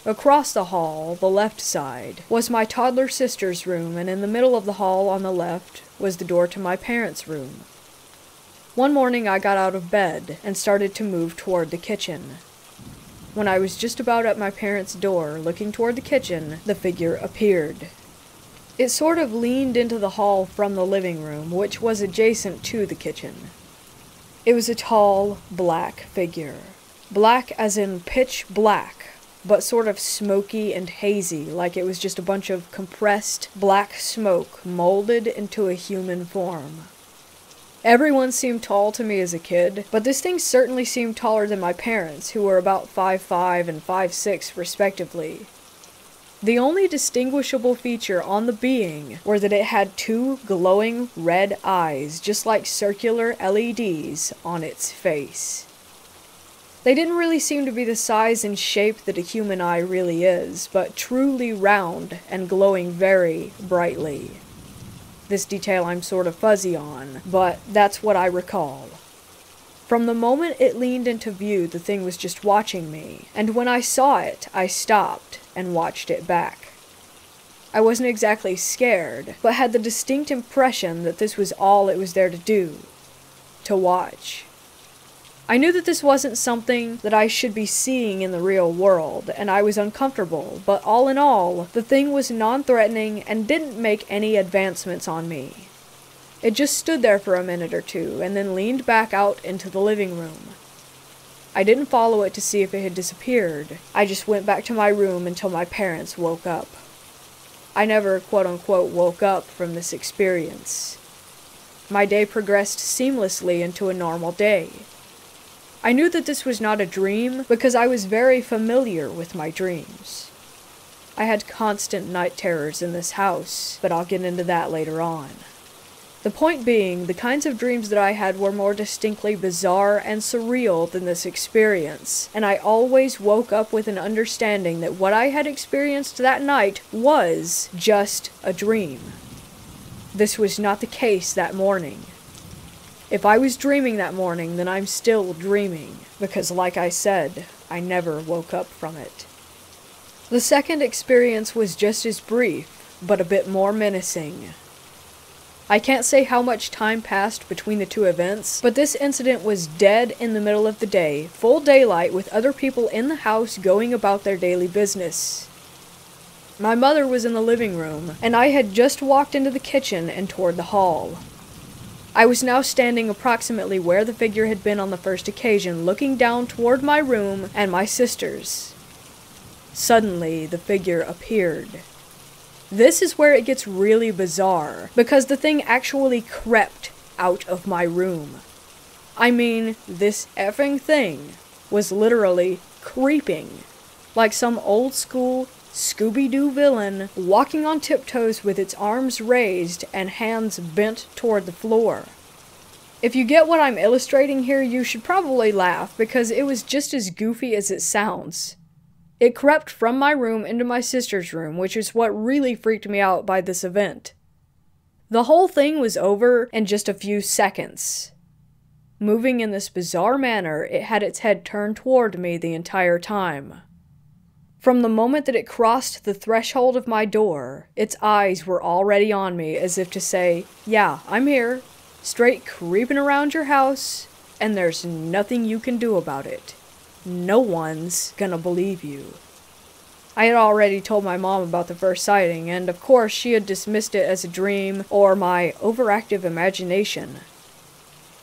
Across the hall, the left side, was my toddler sister's room, and in the middle of the hall on the left was the door to my parents' room. One morning I got out of bed and started to move toward the kitchen. When I was just about at my parents' door, looking toward the kitchen, the figure appeared. It sort of leaned into the hall from the living room, which was adjacent to the kitchen. It was a tall, black figure. Black as in pitch black, but sort of smoky and hazy, like it was just a bunch of compressed black smoke molded into a human form. Everyone seemed tall to me as a kid, but this thing certainly seemed taller than my parents, who were about 5'5" and 5'6" respectively. The only distinguishable feature on the being were that it had 2 glowing red eyes, just like circular LEDs, on its face. They didn't really seem to be the size and shape that a human eye really is, but truly round and glowing very brightly. This detail I'm sort of fuzzy on, but that's what I recall. From the moment it leaned into view, the thing was just watching me, and when I saw it, I stopped and watched it back. I wasn't exactly scared, but had the distinct impression that this was all it was there to do, to watch. I knew that this wasn't something that I should be seeing in the real world, and I was uncomfortable, but all in all, the thing was non-threatening and didn't make any advancements on me. It just stood there for a minute or two, and then leaned back out into the living room. I didn't follow it to see if it had disappeared. I just went back to my room until my parents woke up. I never, quote-unquote, woke up from this experience. My day progressed seamlessly into a normal day. I knew that this was not a dream because I was very familiar with my dreams. I had constant night terrors in this house, but I'll get into that later on. The point being, the kinds of dreams that I had were more distinctly bizarre and surreal than this experience, and I always woke up with an understanding that what I had experienced that night was just a dream. This was not the case that morning. If I was dreaming that morning, then I'm still dreaming, because like I said, I never woke up from it. The second experience was just as brief, but a bit more menacing. I can't say how much time passed between the two events, but this incident was dead in the middle of the day, full daylight with other people in the house going about their daily business. My mother was in the living room, and I had just walked into the kitchen and toward the hall. I was now standing approximately where the figure had been on the first occasion, looking down toward my room and my sister's. Suddenly, the figure appeared. This is where it gets really bizarre, because the thing actually crept out of my room. I mean, this effing thing was literally creeping, like some old school Scooby-Doo villain walking on tiptoes with its arms raised and hands bent toward the floor. If you get what I'm illustrating here, you should probably laugh, because it was just as goofy as it sounds. It crept from my room into my sister's room, which is what really freaked me out by this event. The whole thing was over in just a few seconds. Moving in this bizarre manner, it had its head turned toward me the entire time. From the moment that it crossed the threshold of my door, its eyes were already on me as if to say, yeah, I'm here, straight creeping around your house, and there's nothing you can do about it. No one's gonna believe you. I had already told my mom about the first sighting, and of course she had dismissed it as a dream or my overactive imagination.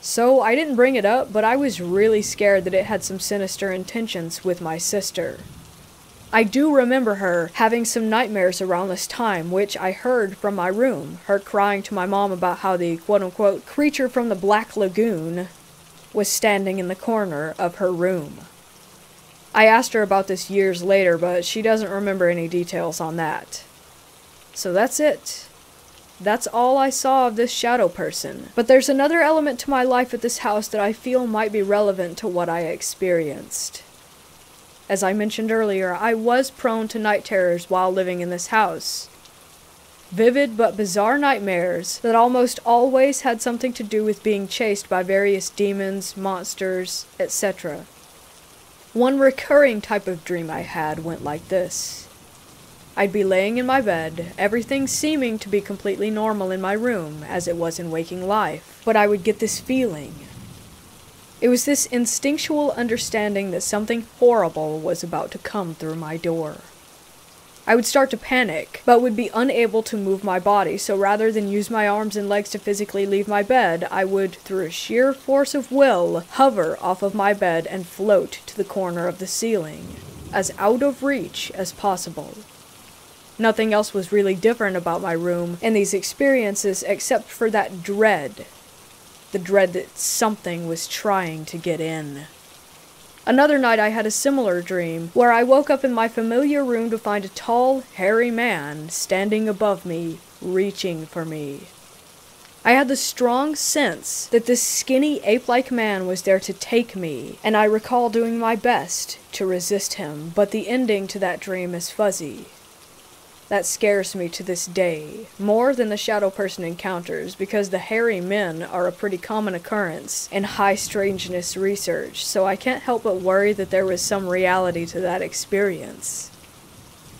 So I didn't bring it up, but I was really scared that it had some sinister intentions with my sister. I do remember her having some nightmares around this time, which I heard from my room, her crying to my mom about how the quote-unquote creature from the Black Lagoon was standing in the corner of her room. I asked her about this years later, but she doesn't remember any details on that. So that's it. That's all I saw of this shadow person. But there's another element to my life at this house that I feel might be relevant to what I experienced. As I mentioned earlier, I was prone to night terrors while living in this house. Vivid but bizarre nightmares that almost always had something to do with being chased by various demons, monsters, etc. One recurring type of dream I had went like this. I'd be laying in my bed, everything seeming to be completely normal in my room, as it was in waking life, but I would get this feeling. It was this instinctual understanding that something horrible was about to come through my door. I would start to panic, but would be unable to move my body, so rather than use my arms and legs to physically leave my bed, I would, through a sheer force of will, hover off of my bed and float to the corner of the ceiling, as out of reach as possible. Nothing else was really different about my room and these experiences except for that dread. The dread that something was trying to get in. Another night I had a similar dream, where I woke up in my familiar room to find a tall, hairy man standing above me, reaching for me. I had the strong sense that this skinny, ape-like man was there to take me, and I recall doing my best to resist him, but the ending to that dream is fuzzy. That scares me to this day, more than the shadow person encounters, because the hairy men are a pretty common occurrence in high strangeness research, so I can't help but worry that there was some reality to that experience.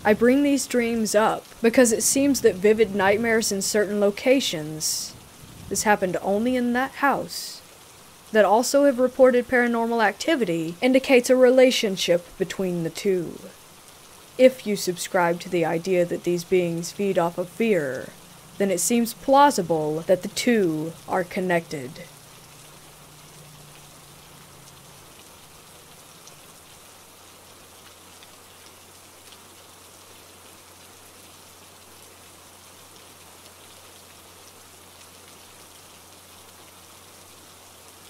I bring these dreams up because it seems that vivid nightmares in certain locations, this happened only in that house, that also have reported paranormal activity, indicates a relationship between the two. If you subscribe to the idea that these beings feed off of fear, then it seems plausible that the two are connected.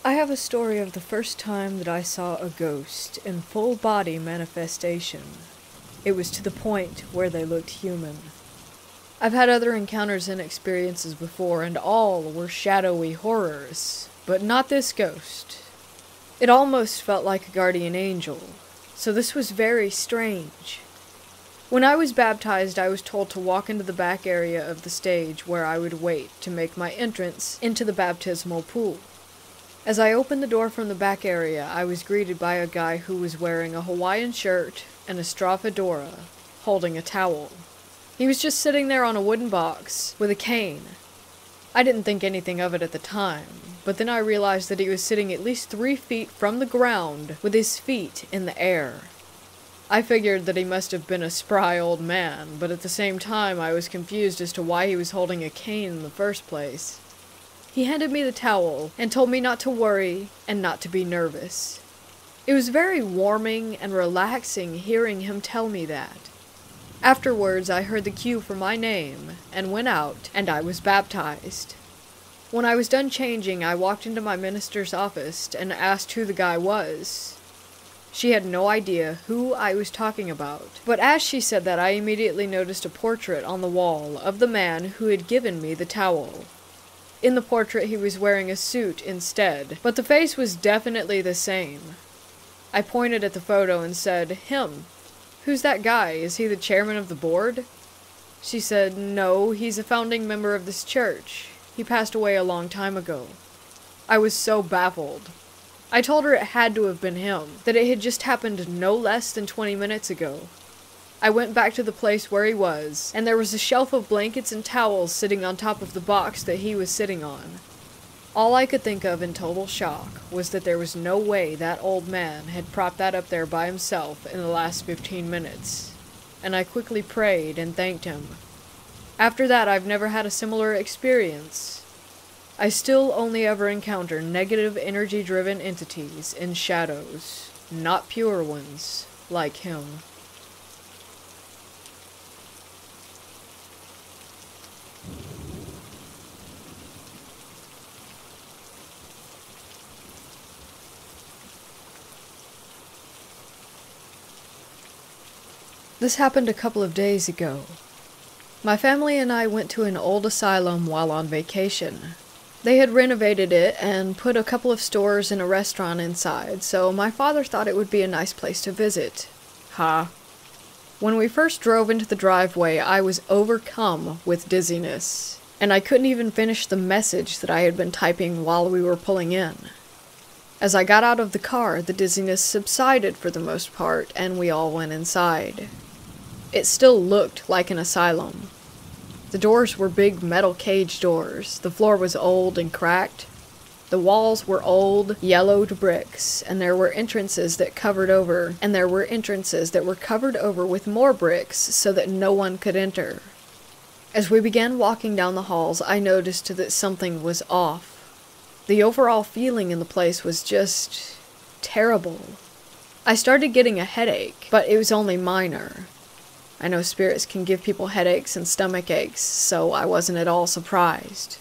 I have a story of the first time that I saw a ghost in full body manifestation. It was to the point where they looked human. I've had other encounters and experiences before, and all were shadowy horrors, but not this ghost. It almost felt like a guardian angel, so this was very strange. When I was baptized, I was told to walk into the back area of the stage where I would wait to make my entrance into the baptismal pool. As I opened the door from the back area, I was greeted by a guy who was wearing a Hawaiian shirt and a straw fedora, holding a towel. He was just sitting there on a wooden box with a cane. I didn't think anything of it at the time, but then I realized that he was sitting at least 3 feet from the ground with his feet in the air. I figured that he must have been a spry old man, but at the same time I was confused as to why he was holding a cane in the first place. He handed me the towel and told me not to worry and not to be nervous. It was very warming and relaxing hearing him tell me that. Afterwards, I heard the cue for my name and went out, and I was baptized. When I was done changing, I walked into my minister's office and asked who the guy was. She had no idea who I was talking about, but as she said that, I immediately noticed a portrait on the wall of the man who had given me the towel. In the portrait, he was wearing a suit instead, but the face was definitely the same. I pointed at the photo and said, "Him. "Who's that guy? Is he the chairman of the board?" She said, "No, he's a founding member of this church. He passed away a long time ago." I was so baffled. I told her it had to have been him, that it had just happened no less than 20 minutes ago. I went back to the place where he was, and there was a shelf of blankets and towels sitting on top of the box that he was sitting on. All I could think of in total shock was that there was no way that old man had propped that up there by himself in the last 15 minutes, and I quickly prayed and thanked him. After that, I've never had a similar experience. I still only ever encounter negative energy-driven entities in shadows, not pure ones, like him. This happened a couple of days ago. My family and I went to an old asylum while on vacation. They had renovated it and put a couple of stores and a restaurant inside, so my father thought it would be a nice place to visit. When we first drove into the driveway, I was overcome with dizziness, and I couldn't even finish the message that I had been typing while we were pulling in. As I got out of the car, the dizziness subsided for the most part, and we all went inside. It still looked like an asylum. The doors were big metal cage doors. The floor was old and cracked. The walls were old, yellowed bricks, and there were entrances that were covered over with more bricks so that no one could enter. As we began walking down the halls, I noticed that something was off. The overall feeling in the place was just terrible. I started getting a headache, but it was only minor. I know spirits can give people headaches and stomach aches, so I wasn't at all surprised.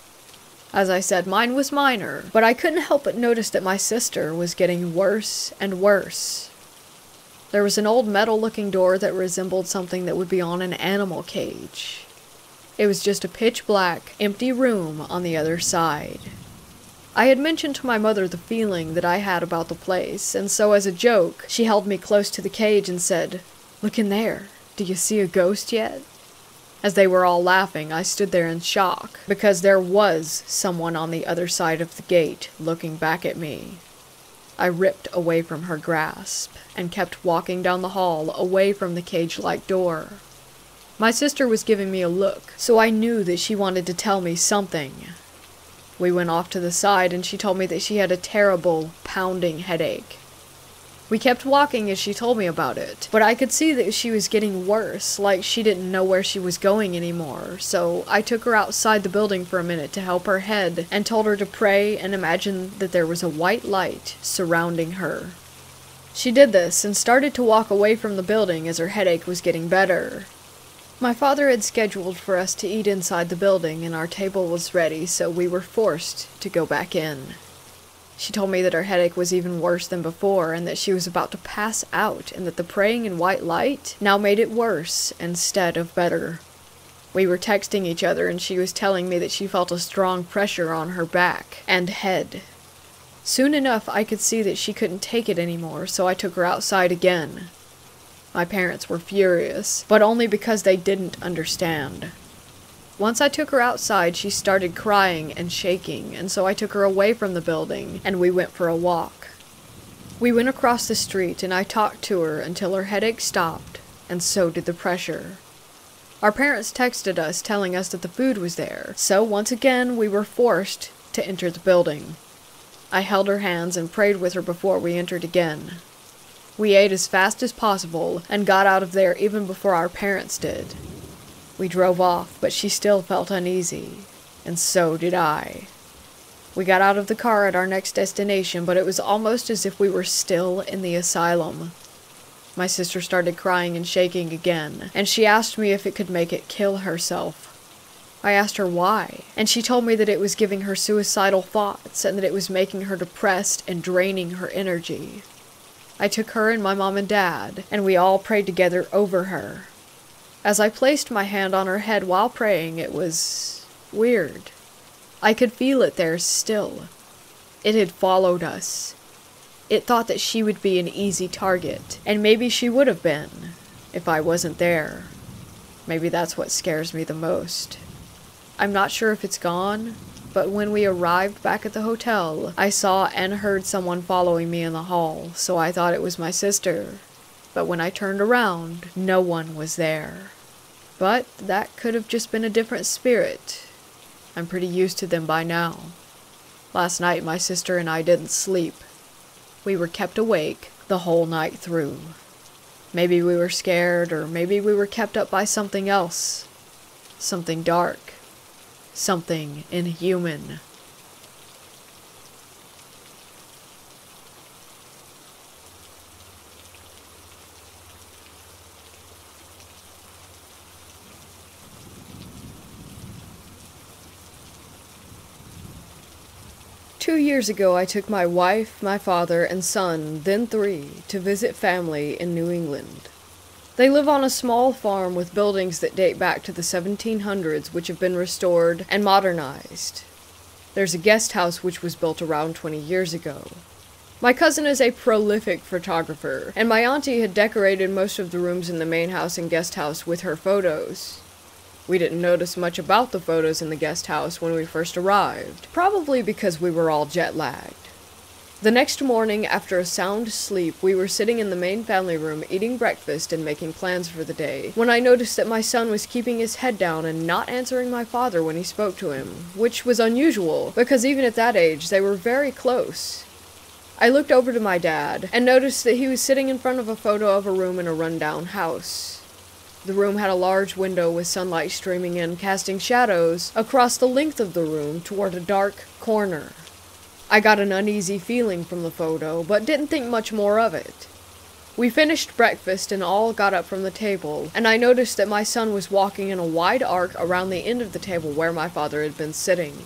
As I said, mine was minor, but I couldn't help but notice that my sister was getting worse and worse. There was an old metal-looking door that resembled something that would be on an animal cage. It was just a pitch-black, empty room on the other side. I had mentioned to my mother the feeling that I had about the place, and so as a joke, she held me close to the cage and said, "Look in there. Do you see a ghost yet?" As they were all laughing, I stood there in shock, because there was someone on the other side of the gate looking back at me. I ripped away from her grasp, and kept walking down the hall away from the cage-like door. My sister was giving me a look, so I knew that she wanted to tell me something. We went off to the side, and she told me that she had a terrible, pounding headache. We kept walking as she told me about it, but I could see that she was getting worse, like she didn't know where she was going anymore, so I took her outside the building for a minute to help her head, and told her to pray and imagine that there was a white light surrounding her. She did this, and started to walk away from the building as her headache was getting better. My father had scheduled for us to eat inside the building, and our table was ready, so we were forced to go back in. She told me that her headache was even worse than before, and that she was about to pass out, and that the praying in white light now made it worse instead of better. We were texting each other, and she was telling me that she felt a strong pressure on her back and head. Soon enough, I could see that she couldn't take it anymore, so I took her outside again. My parents were furious, but only because they didn't understand. Once I took her outside, she started crying and shaking, and so I took her away from the building, and we went for a walk. We went across the street, and I talked to her until her headache stopped, and so did the pressure. Our parents texted us telling us that the food was there, so once again we were forced to enter the building. I held her hands and prayed with her before we entered again. We ate as fast as possible, and got out of there even before our parents did. We drove off, but she still felt uneasy, and so did I. We got out of the car at our next destination, but it was almost as if we were still in the asylum. My sister started crying and shaking again, and she asked me if it could make it kill herself. I asked her why, and she told me that it was giving her suicidal thoughts, and that it was making her depressed and draining her energy. I took her and my mom and dad, and we all prayed together over her. As I placed my hand on her head while praying, it was weird. I could feel it there still. It had followed us. It thought that she would be an easy target, and maybe she would have been. if I wasn't there. Maybe that's what scares me the most. I'm not sure if it's gone, but when we arrived back at the hotel, I saw and heard someone following me in the hall, so I thought it was my sister. But when I turned around, no one was there. But that could have just been a different spirit. I'm pretty used to them by now. Last night, my sister and I didn't sleep. We were kept awake the whole night through. Maybe we were scared, or maybe we were kept up by something else. Something dark. Something inhuman. Two years ago, I took my wife, my father, and son, then 3, to visit family in New England. They live on a small farm with buildings that date back to the 1700s, which have been restored and modernized. There's a guest house which was built around 20 years ago. My cousin is a prolific photographer, and my auntie had decorated most of the rooms in the main house and guest house with her photos. We didn't notice much about the photos in the guest house when we first arrived, probably because we were all jet-lagged. The next morning, after a sound sleep, we were sitting in the main family room eating breakfast and making plans for the day, when I noticed that my son was keeping his head down and not answering my father when he spoke to him, which was unusual, because even at that age, they were very close. I looked over to my dad, and noticed that he was sitting in front of a photo of a room in a rundown house. The room had a large window with sunlight streaming in, casting shadows across the length of the room toward a dark corner. I got an uneasy feeling from the photo, but didn't think much more of it. We finished breakfast and all got up from the table, and I noticed that my son was walking in a wide arc around the end of the table where my father had been sitting.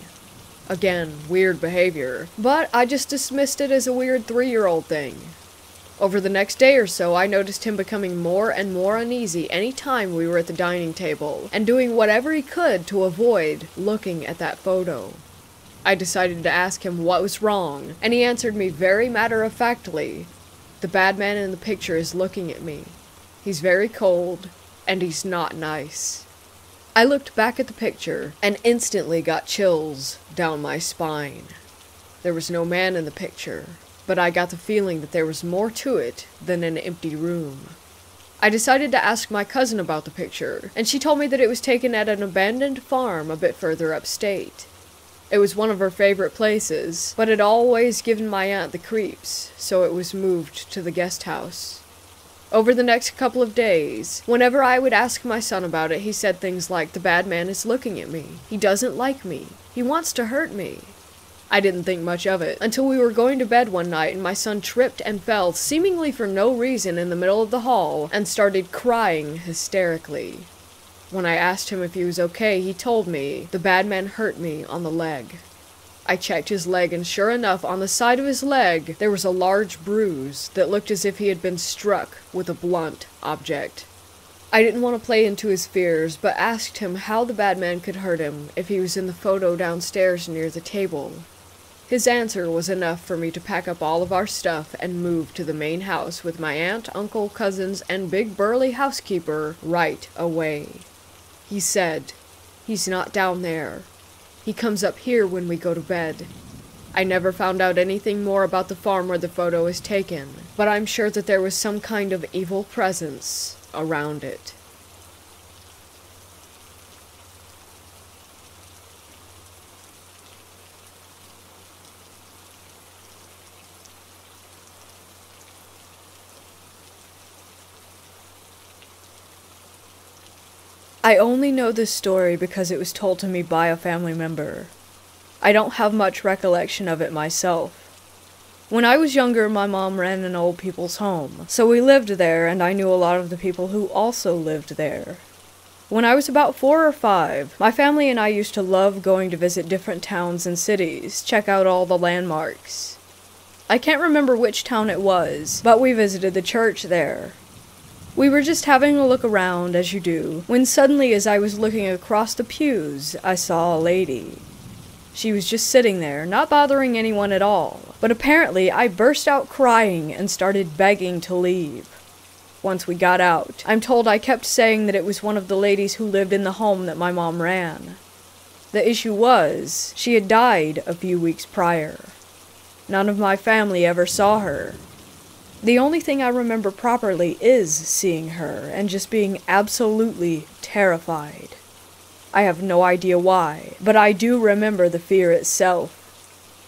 Again, weird behavior, but I just dismissed it as a weird 3-year-old thing. Over the next day or so, I noticed him becoming more and more uneasy any time we were at the dining table, and doing whatever he could to avoid looking at that photo. I decided to ask him what was wrong, and he answered me very matter-of-factly, "The bad man in the picture is looking at me. He's very cold, and he's not nice." I looked back at the picture, and instantly got chills down my spine. There was no man in the picture, but I got the feeling that there was more to it than an empty room. I decided to ask my cousin about the picture, and she told me that it was taken at an abandoned farm a bit further upstate. It was one of her favorite places, but had always given my aunt the creeps, so it was moved to the guest house. Over the next couple of days, whenever I would ask my son about it, he said things like, "The bad man is looking at me. He doesn't like me. He wants to hurt me." I didn't think much of it, until we were going to bed one night and my son tripped and fell, seemingly for no reason, in the middle of the hall, and started crying hysterically. When I asked him if he was okay, he told me, "The bad man hurt me on the leg." I checked his leg, and sure enough, on the side of his leg, there was a large bruise that looked as if he had been struck with a blunt object. I didn't want to play into his fears, but asked him how the bad man could hurt him if he was in the photo downstairs near the table. His answer was enough for me to pack up all of our stuff and move to the main house with my aunt, uncle, cousins, and big burly housekeeper right away. He said, "He's not down there. He comes up here when we go to bed." I never found out anything more about the farm where the photo is taken, but I'm sure that there was some kind of evil presence around it. I only know this story because it was told to me by a family member. I don't have much recollection of it myself. When I was younger, my mom ran an old people's home, so we lived there and I knew a lot of the people who also lived there. When I was about 4 or 5, my family and I used to love going to visit different towns and cities, check out all the landmarks. I can't remember which town it was, but we visited the church there. We were just having a look around, as you do, when suddenly as I was looking across the pews, I saw a lady. She was just sitting there, not bothering anyone at all, but apparently I burst out crying and started begging to leave. once we got out. I'm told I kept saying that it was one of the ladies who lived in the home that my mom ran. The issue was, she had died a few weeks prior. None of my family ever saw her. The only thing I remember properly is seeing her and just being absolutely terrified. I have no idea why, but I do remember the fear itself.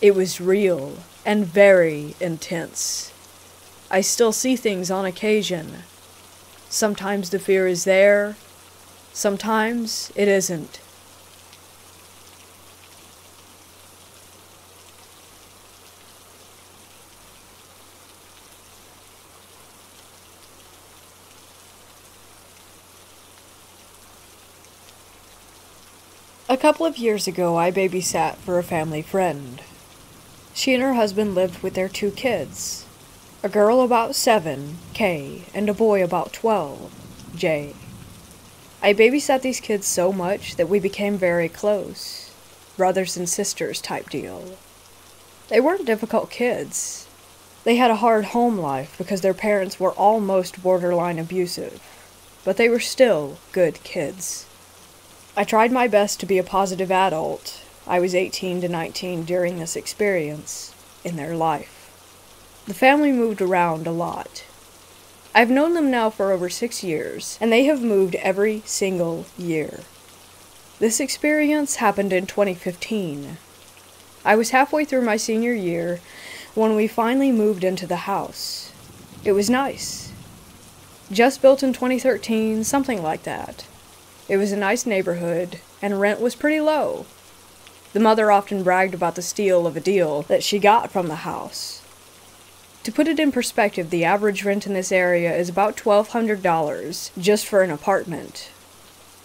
It was real and very intense. I still see things on occasion. Sometimes the fear is there, sometimes it isn't. A couple of years ago, I babysat for a family friend. She and her husband lived with their 2 kids, a girl about 7, Kay, and a boy about 12, Jay. I babysat these kids so much that we became very close, brothers and sisters type deal. They weren't difficult kids. They had a hard home life because their parents were almost borderline abusive, but they were still good kids. I tried my best to be a positive adult. I was 18 to 19 during this experience in their life. The family moved around a lot. I've known them now for over 6 years, and they have moved every single year. This experience happened in 2015. I was halfway through my senior year when we finally moved into the house. It was nice. Just built in 2013, something like that. It was a nice neighborhood, and rent was pretty low. The mother often bragged about the steal of a deal that she got from the house. To put it in perspective, the average rent in this area is about $1,200 just for an apartment.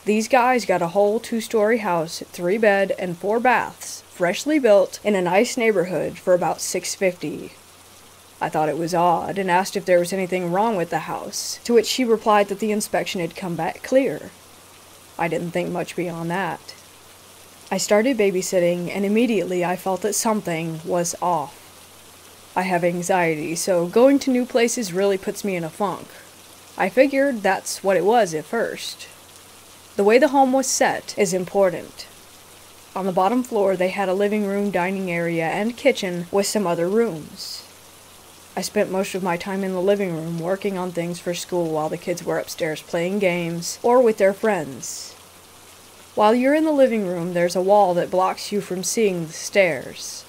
These guys got a whole 2-story house, 3 bed and 4 baths, freshly built in a nice neighborhood for about $650. I thought it was odd and asked if there was anything wrong with the house, to which she replied that the inspection had come back clear. I didn't think much beyond that. I started babysitting, and immediately I felt that something was off. I have anxiety, so going to new places really puts me in a funk. I figured that's what it was at first. The way the home was set is important. On the bottom floor, they had a living room, dining area, and kitchen with some other rooms. I spent most of my time in the living room working on things for school while the kids were upstairs playing games or with their friends. While you're in the living room, there's a wall that blocks you from seeing the stairs.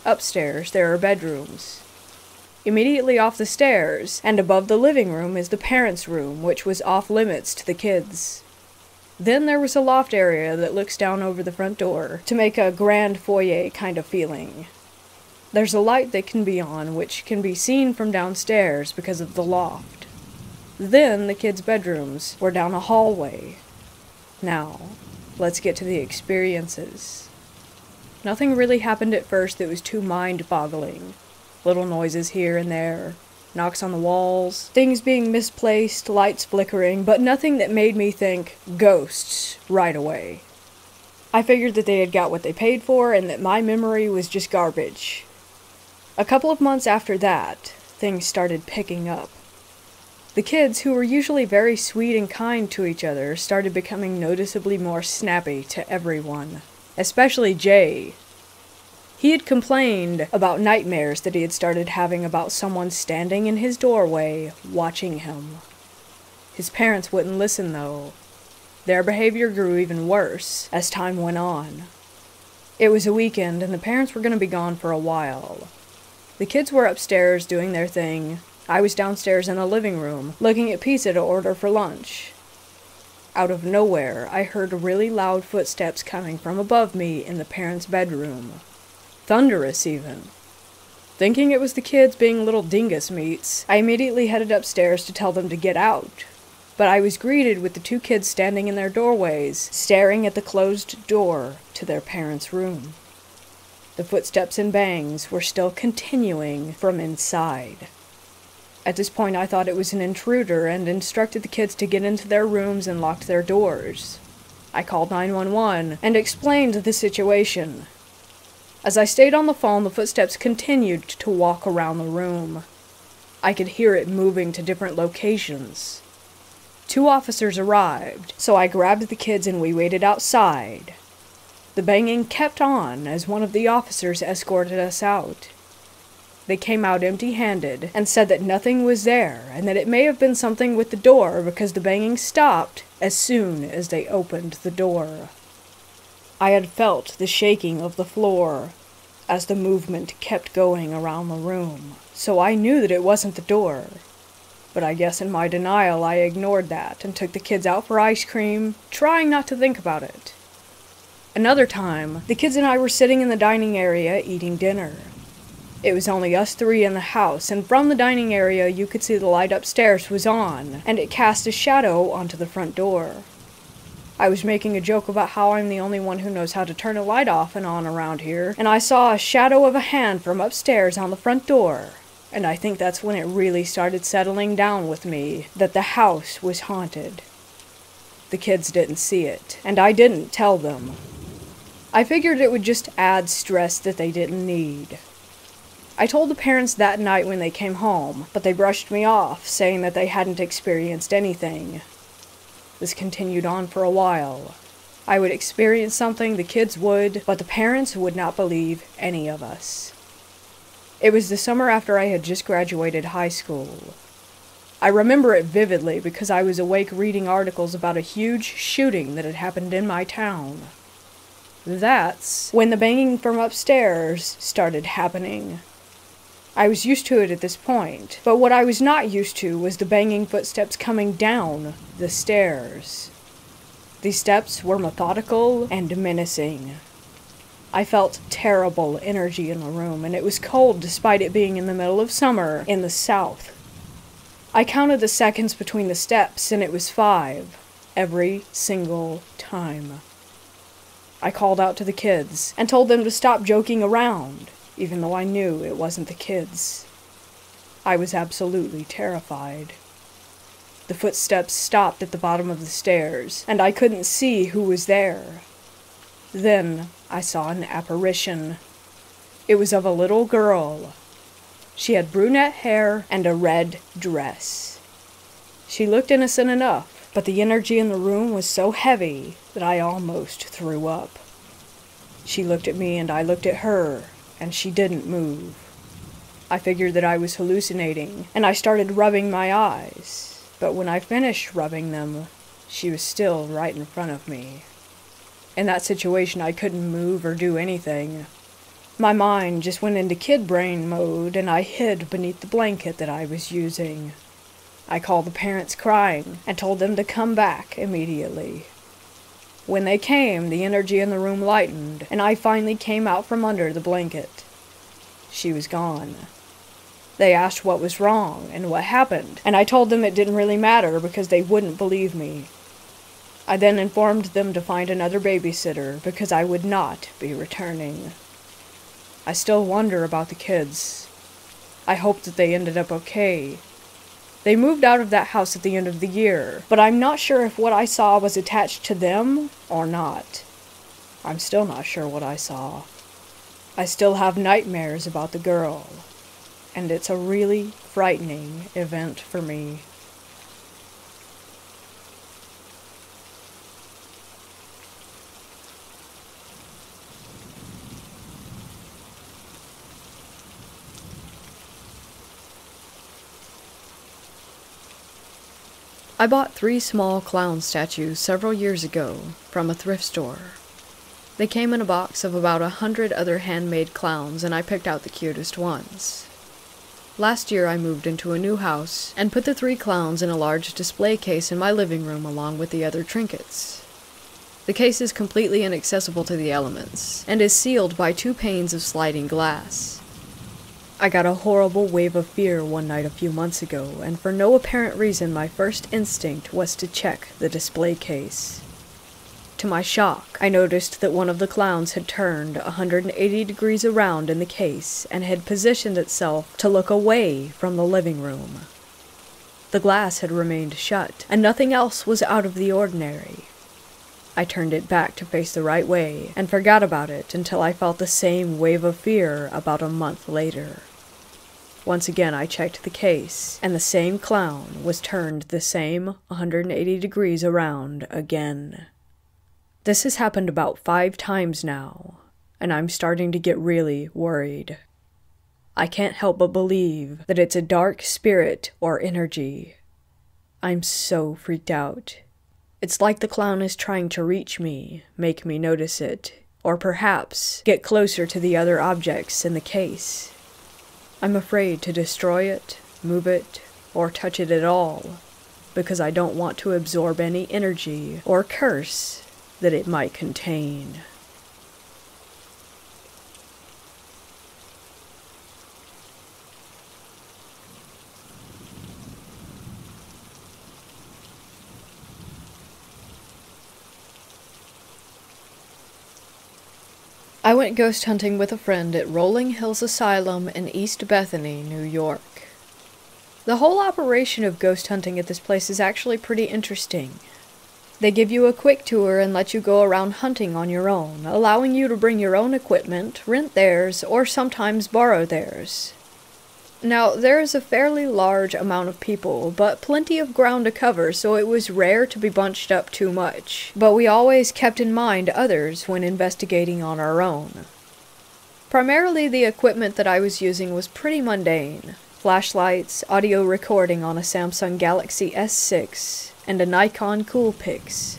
Upstairs, there are bedrooms. Immediately off the stairs and above the living room is the parents' room, which was off limits to the kids. Then there was a loft area that looks down over the front door to make a grand foyer kind of feeling. There's a light that can be on, which can be seen from downstairs because of the loft. Then the kids' bedrooms were down a hallway. Now, let's get to the experiences. Nothing really happened at first that was too mind-boggling. Little noises here and there, knocks on the walls, things being misplaced, lights flickering, but nothing that made me think ghosts right away. I figured that they had got what they paid for and that my memory was just garbage. A couple of months after that, things started picking up. The kids, who were usually very sweet and kind to each other, started becoming noticeably more snappy to everyone, especially Jay. He had complained about nightmares that he had started having about someone standing in his doorway, watching him. His parents wouldn't listen, though. Their behavior grew even worse as time went on. It was a weekend, and the parents were going to be gone for a while. The kids were upstairs doing their thing. I was downstairs in the living room, looking at pizza to order for lunch. Out of nowhere, I heard really loud footsteps coming from above me in the parents' bedroom. Thunderous, even. Thinking it was the kids being little dingus meats, I immediately headed upstairs to tell them to get out. But I was greeted with the 2 kids standing in their doorways, staring at the closed door to their parents' room. The footsteps and bangs were still continuing from inside. At this point, I thought it was an intruder and instructed the kids to get into their rooms and locked their doors. I called 911 and explained the situation. As I stayed on the phone, the footsteps continued to walk around the room. I could hear it moving to different locations. 2 officers arrived, so I grabbed the kids and we waited outside. The banging kept on as one of the officers escorted us out. They came out empty-handed and said that nothing was there and that it may have been something with the door because the banging stopped as soon as they opened the door. I had felt the shaking of the floor as the movement kept going around the room, so I knew that it wasn't the door. But I guess in my denial I ignored that and took the kids out for ice cream, trying not to think about it. Another time, the kids and I were sitting in the dining area eating dinner. It was only us 3 in the house, and from the dining area you could see the light upstairs was on, and it cast a shadow onto the front door. I was making a joke about how I'm the only one who knows how to turn a light off and on around here, and I saw a shadow of a hand from upstairs on the front door, and I think that's when it really started settling down with me that the house was haunted. The kids didn't see it, and I didn't tell them. I figured it would just add stress that they didn't need. I told the parents that night when they came home, but they brushed me off, saying that they hadn't experienced anything. This continued on for a while. I would experience something, the kids would, but the parents would not believe any of us. It was the summer after I had just graduated high school. I remember it vividly because I was awake reading articles about a huge shooting that had happened in my town. That's when the banging from upstairs started happening. I was used to it at this point, but what I was not used to was the banging footsteps coming down the stairs. These steps were methodical and menacing. I felt terrible energy in the room, and it was cold despite it being in the middle of summer in the south. I counted the seconds between the steps, and it was 5, every single time. I called out to the kids and told them to stop joking around, even though I knew it wasn't the kids. I was absolutely terrified. The footsteps stopped at the bottom of the stairs, and I couldn't see who was there. Then I saw an apparition. It was of a little girl. She had brunette hair and a red dress. She looked innocent enough, but the energy in the room was so heavy that I almost threw up. She looked at me and I looked at her, and she didn't move. I figured that I was hallucinating, and I started rubbing my eyes, but when I finished rubbing them, she was still right in front of me. In that situation, I couldn't move or do anything. My mind just went into kid brain mode, and I hid beneath the blanket that I was using. I called the parents crying and told them to come back immediately. When they came, the energy in the room lightened, and I finally came out from under the blanket. She was gone. They asked what was wrong and what happened, and I told them it didn't really matter because they wouldn't believe me. I then informed them to find another babysitter because I would not be returning. I still wonder about the kids. I hope that they ended up okay. They moved out of that house at the end of the year, but I'm not sure if what I saw was attached to them or not. I'm still not sure what I saw. I still have nightmares about the girl, and it's a really frightening event for me. I bought 3 small clown statues several years ago from a thrift store. They came in a box of about 100 other handmade clowns, and I picked out the cutest ones. Last year I moved into a new house and put the 3 clowns in a large display case in my living room along with the other trinkets. The case is completely inaccessible to the elements and is sealed by 2 panes of sliding glass. I got a horrible wave of fear one night a few months ago, and for no apparent reason my first instinct was to check the display case. To my shock, I noticed that one of the clowns had turned 180 degrees around in the case and had positioned itself to look away from the living room. The glass had remained shut, and nothing else was out of the ordinary. I turned it back to face the right way and forgot about it until I felt the same wave of fear about a month later. Once again, I checked the case, and the same clown was turned the same 180 degrees around again. This has happened about 5 times now, and I'm starting to get really worried. I can't help but believe that it's a dark spirit or energy. I'm so freaked out. It's like the clown is trying to reach me, make me notice it, or perhaps get closer to the other objects in the case. I'm afraid to destroy it, move it, or touch it at all, because I don't want to absorb any energy or curse that it might contain. I went ghost hunting with a friend at Rolling Hills Asylum in East Bethany, New York. The whole operation of ghost hunting at this place is actually pretty interesting. They give you a quick tour and let you go around hunting on your own, allowing you to bring your own equipment, rent theirs, or sometimes borrow theirs. Now, there is a fairly large amount of people, but plenty of ground to cover, so it was rare to be bunched up too much. But we always kept in mind others when investigating on our own. Primarily, the equipment that I was using was pretty mundane. Flashlights, audio recording on a Samsung Galaxy S6, and a Nikon Coolpix.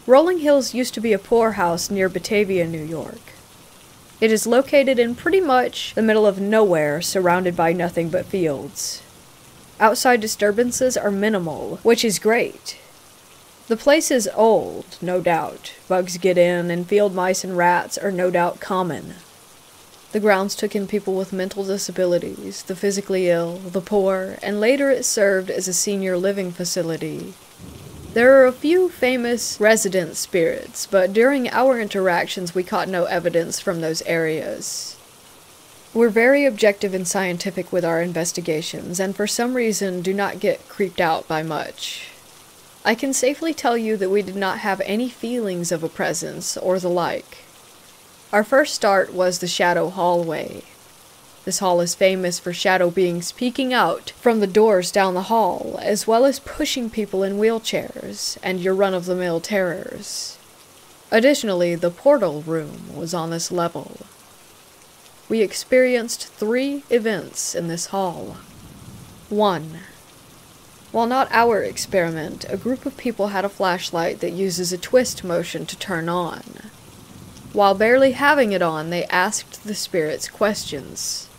Rolling Hills used to be a poorhouse near Batavia, New York. It is located in pretty much the middle of nowhere, surrounded by nothing but fields. Outside disturbances are minimal, which is great. The place is old, no doubt. Bugs get in, and field mice and rats are no doubt common. The grounds took in people with mental disabilities, the physically ill, the poor, and later it served as a senior living facility. There are a few famous resident spirits, but during our interactions we caught no evidence from those areas. We're very objective and scientific with our investigations, and for some reason do not get creeped out by much. I can safely tell you that we did not have any feelings of a presence or the like. Our first start was the shadow hallway. This hall is famous for shadow beings peeking out from the doors down the hall, as well as pushing people in wheelchairs, and your run-of-the-mill terrors. Additionally, the portal room was on this level. We experienced 3 events in this hall. 1. While not our experiment, a group of people had a flashlight that uses a twist motion to turn on. While barely having it on, they asked the spirits questions.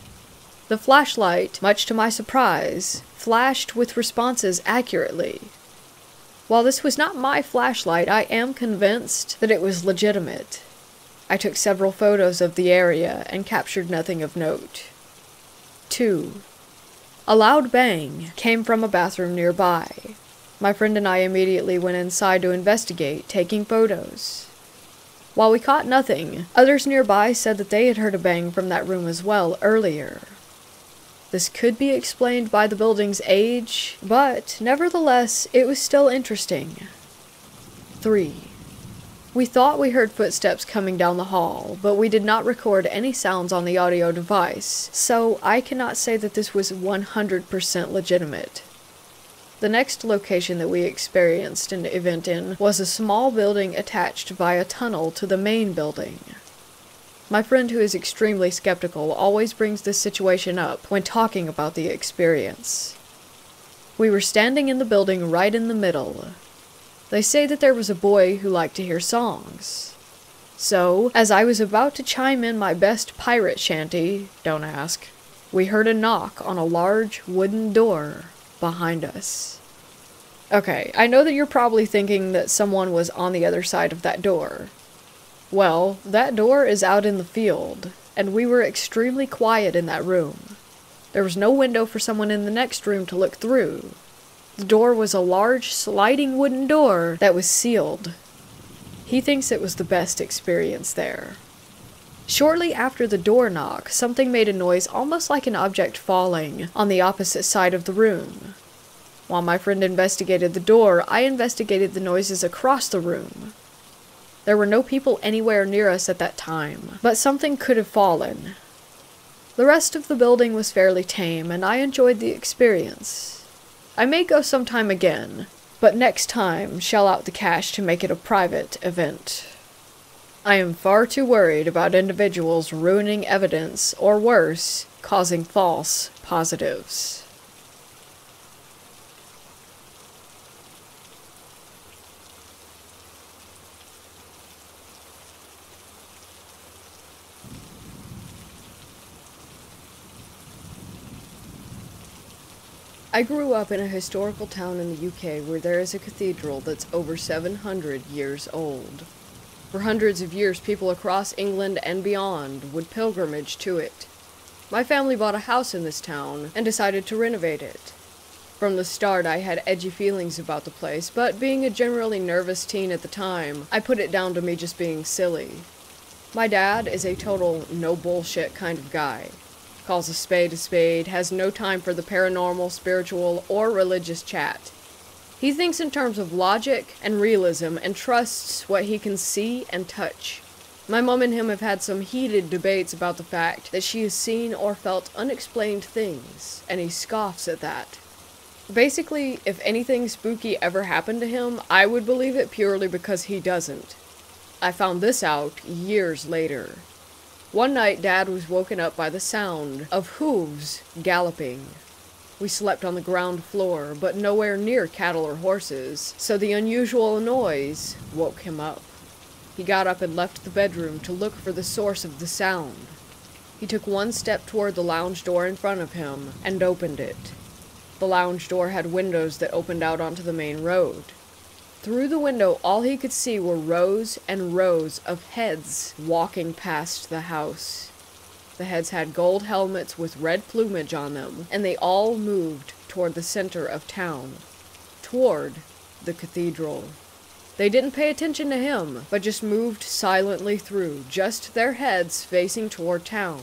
The flashlight, much to my surprise, flashed with responses accurately. While this was not my flashlight, I am convinced that it was legitimate. I took several photos of the area and captured nothing of note. 2. A loud bang came from a bathroom nearby. My friend and I immediately went inside to investigate, taking photos. While we caught nothing, others nearby said that they had heard a bang from that room as well earlier. This could be explained by the building's age, but nevertheless, it was still interesting. 3. We thought we heard footsteps coming down the hall, but we did not record any sounds on the audio device, so I cannot say that this was 100% legitimate. The next location that we experienced an event in was a small building attached by a tunnel to the main building. My friend, who is extremely skeptical, always brings this situation up when talking about the experience. We were standing in the building right in the middle. They say that there was a boy who liked to hear songs. So, as I was about to chime in my best pirate shanty, don't ask, we heard a knock on a large wooden door behind us. Okay, I know that you're probably thinking that someone was on the other side of that door. Well, that door is out in the field, and we were extremely quiet in that room. There was no window for someone in the next room to look through. The door was a large sliding wooden door that was sealed. He thinks it was the best experience there. Shortly after the door knock, something made a noise almost like an object falling on the opposite side of the room. While my friend investigated the door, I investigated the noises across the room. There were no people anywhere near us at that time, but something could have fallen. The rest of the building was fairly tame, and I enjoyed the experience. I may go sometime again, but next time shell out the cash to make it a private event. I am far too worried about individuals ruining evidence, or worse, causing false positives. I grew up in a historical town in the UK where there is a cathedral that's over 700 years old. For hundreds of years, people across England and beyond would pilgrimage to it. My family bought a house in this town and decided to renovate it. From the start, I had edgy feelings about the place, but being a generally nervous teen at the time, I put it down to me just being silly. My dad is a total no bullshit kind of guy. Calls a spade, has no time for the paranormal, spiritual, or religious chat. He thinks in terms of logic and realism and trusts what he can see and touch. My mom and him have had some heated debates about the fact that she has seen or felt unexplained things, and he scoffs at that. Basically, if anything spooky ever happened to him, I would believe it purely because he doesn't. I found this out years later. One night, Dad was woken up by the sound of hooves galloping. We slept on the ground floor, but nowhere near cattle or horses, so the unusual noise woke him up. He got up and left the bedroom to look for the source of the sound. He took one step toward the lounge door in front of him and opened it. The lounge door had windows that opened out onto the main road. Through the window, all he could see were rows and rows of heads walking past the house. The heads had gold helmets with red plumage on them, and they all moved toward the center of town, toward the cathedral. They didn't pay attention to him, but just moved silently through, just their heads facing toward town.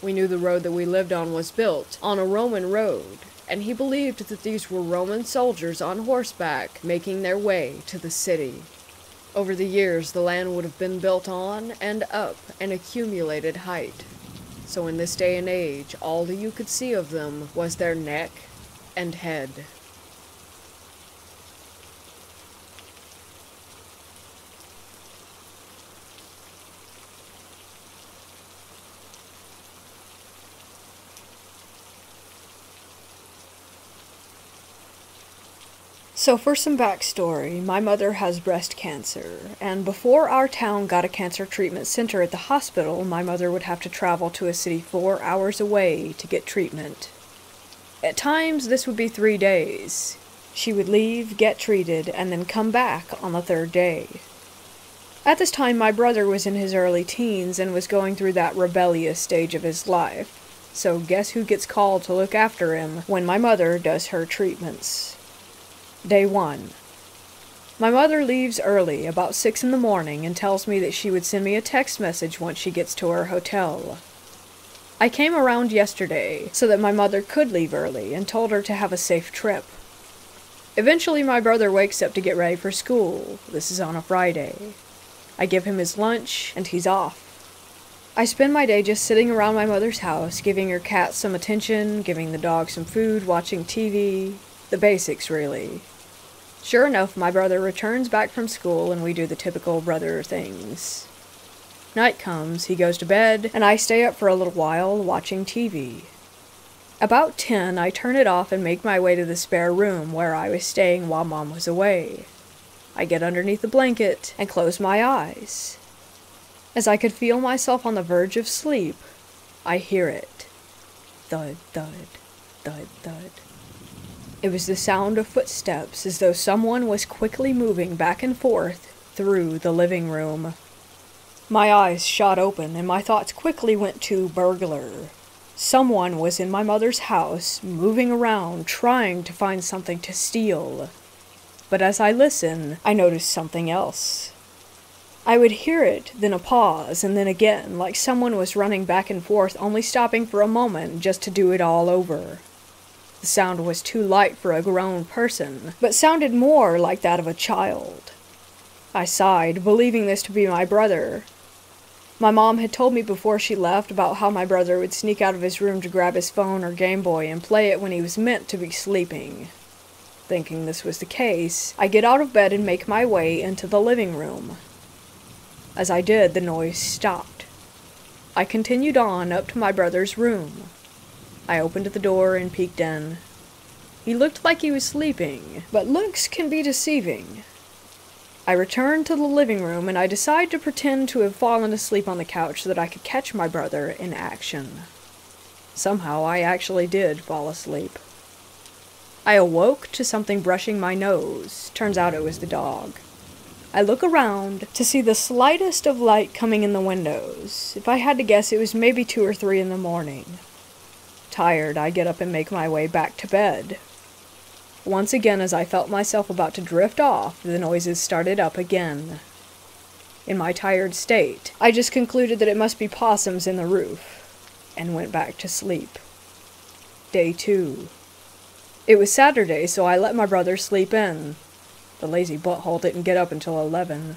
We knew the road that we lived on was built on a Roman road, and he believed that these were Roman soldiers on horseback making their way to the city. Over the years, the land would have been built on and up an accumulated height. So in this day and age, all that you could see of them was their neck and head. So for some backstory, my mother has breast cancer, and before our town got a cancer treatment center at the hospital, my mother would have to travel to a city 4 hours away to get treatment. At times, this would be 3 days. She would leave, get treated, and then come back on the 3rd day. At this time, my brother was in his early teens and was going through that rebellious stage of his life. So guess who gets called to look after him when my mother does her treatments? Day 1. My mother leaves early, about 6 in the morning, and tells me that she would send me a text message once she gets to her hotel. I came around yesterday so that my mother could leave early and told her to have a safe trip. Eventually, my brother wakes up to get ready for school. This is on a Friday. I give him his lunch, and he's off. I spend my day just sitting around my mother's house, giving her cat some attention, giving the dog some food, watching TV. The basics, really. Sure enough, my brother returns back from school and we do the typical brother things. Night comes, he goes to bed, and I stay up for a little while watching TV. About 10, I turn it off and make my way to the spare room where I was staying while Mom was away. I get underneath the blanket and close my eyes. As I could feel myself on the verge of sleep, I hear it. Thud, thud, thud, thud. It was the sound of footsteps, as though someone was quickly moving back and forth through the living room. My eyes shot open, and my thoughts quickly went to burglar. Someone was in my mother's house, moving around, trying to find something to steal. But as I listened, I noticed something else. I would hear it, then a pause, and then again, like someone was running back and forth, only stopping for a moment just to do it all over. The sound was too light for a grown person, but sounded more like that of a child. I sighed, believing this to be my brother. My mom had told me before she left about how my brother would sneak out of his room to grab his phone or Game Boy and play it when he was meant to be sleeping. Thinking this was the case, I get out of bed and make my way into the living room. As I did, the noise stopped. I continued on up to my brother's room. I opened the door and peeked in. He looked like he was sleeping, but looks can be deceiving. I returned to the living room and I decided to pretend to have fallen asleep on the couch so that I could catch my brother in action. Somehow I actually did fall asleep. I awoke to something brushing my nose. Turns out it was the dog. I look around to see the slightest of light coming in the windows. If I had to guess, it was maybe 2 or 3 in the morning. Tired, I get up and make my way back to bed. Once again, as I felt myself about to drift off, the noises started up again. In my tired state, I just concluded that it must be possums in the roof, and went back to sleep. Day 2. It was Saturday, so I let my brother sleep in. The lazy butthole didn't get up until 11.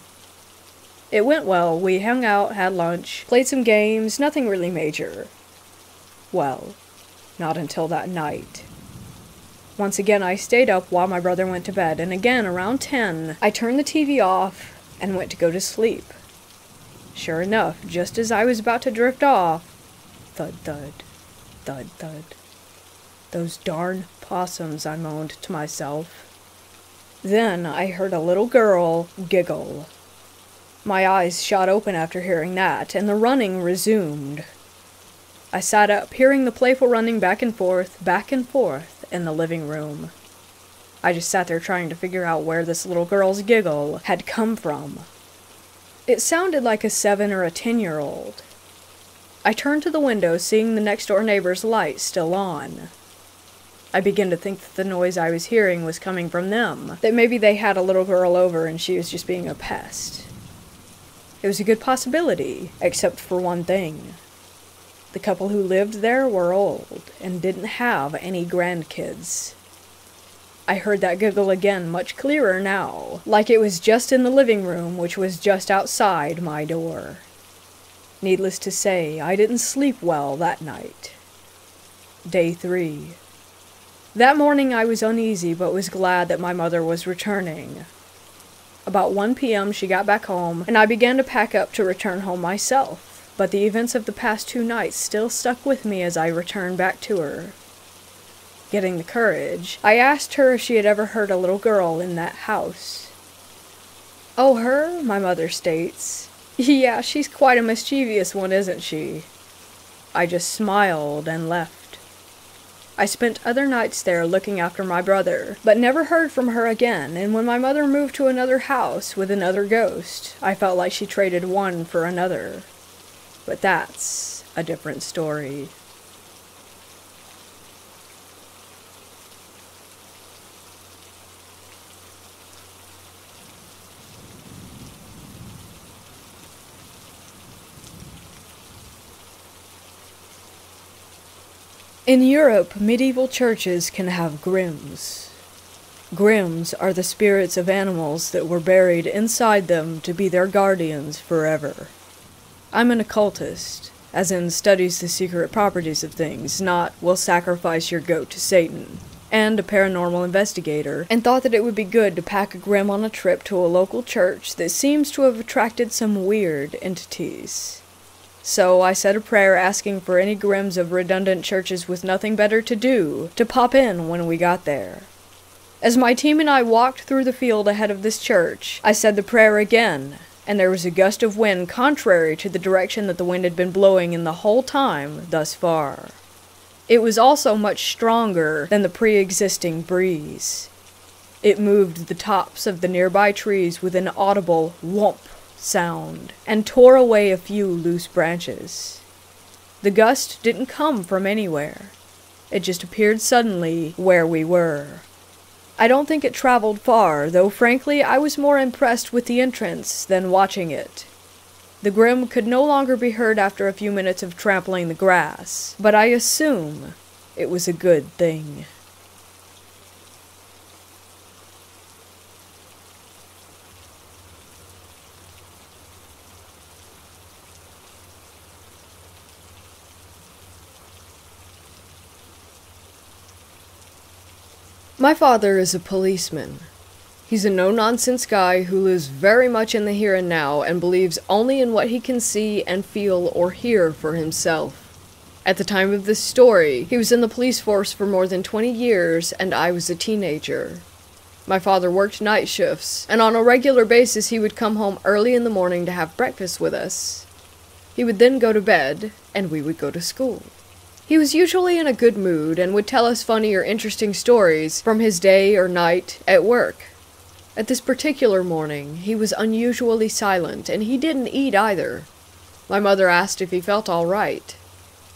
It went well. We hung out, had lunch, played some games, nothing really major. Well, not until that night. Once again, I stayed up while my brother went to bed, and again, around 10, I turned the TV off and went to go to sleep. Sure enough, just as I was about to drift off, thud, thud, thud, thud. Those darn possums, I moaned to myself. Then I heard a little girl giggle. My eyes shot open after hearing that, and the running resumed. I sat up, hearing the playful running back and forth in the living room. I just sat there trying to figure out where this little girl's giggle had come from. It sounded like a 7 or a 10-year-old. I turned to the window, seeing the next-door neighbor's light still on. I began to think that the noise I was hearing was coming from them, that maybe they had a little girl over and she was just being a pest. It was a good possibility, except for one thing. The couple who lived there were old and didn't have any grandkids. I heard that giggle again, much clearer now, like it was just in the living room, which was just outside my door. Needless to say, I didn't sleep well that night. Day 3. That morning I was uneasy, but was glad that my mother was returning. About 1 p.m. she got back home, and I began to pack up to return home myself. But the events of the past 2 nights still stuck with me as I returned back to her. Getting the courage, I asked her if she had ever heard a little girl in that house. "Oh, her?" my mother states. "Yeah, she's quite a mischievous one, isn't she?" I just smiled and left. I spent other nights there looking after my brother, but never heard from her again, and when my mother moved to another house with another ghost, I felt like she traded one for another. But that's a different story. In Europe, medieval churches can have grims. Grims are the spirits of animals that were buried inside them to be their guardians forever. I'm an occultist, as in studies the secret properties of things, not will sacrifice your goat to Satan, and a paranormal investigator, and thought that it would be good to pack a grim on a trip to a local church that seems to have attracted some weird entities. So I said a prayer asking for any grims of redundant churches with nothing better to do to pop in when we got there. As my team and I walked through the field ahead of this church, I said the prayer again, and there was a gust of wind contrary to the direction that the wind had been blowing in the whole time thus far. It was also much stronger than the pre-existing breeze. It moved the tops of the nearby trees with an audible whomp sound, and tore away a few loose branches. The gust didn't come from anywhere. It just appeared suddenly where we were. I don't think it traveled far, though frankly I was more impressed with the entrance than watching it. The grim could no longer be heard after a few minutes of trampling the grass, but I assume it was a good thing. My father is a policeman. He's a no-nonsense guy who lives very much in the here and now and believes only in what he can see and feel or hear for himself. At the time of this story, he was in the police force for more than 20 years and I was a teenager. My father worked night shifts, and on a regular basis he would come home early in the morning to have breakfast with us. He would then go to bed, and we would go to school. He was usually in a good mood and would tell us funny or interesting stories from his day or night at work. At this particular morning, he was unusually silent, and he didn't eat either. My mother asked if he felt all right.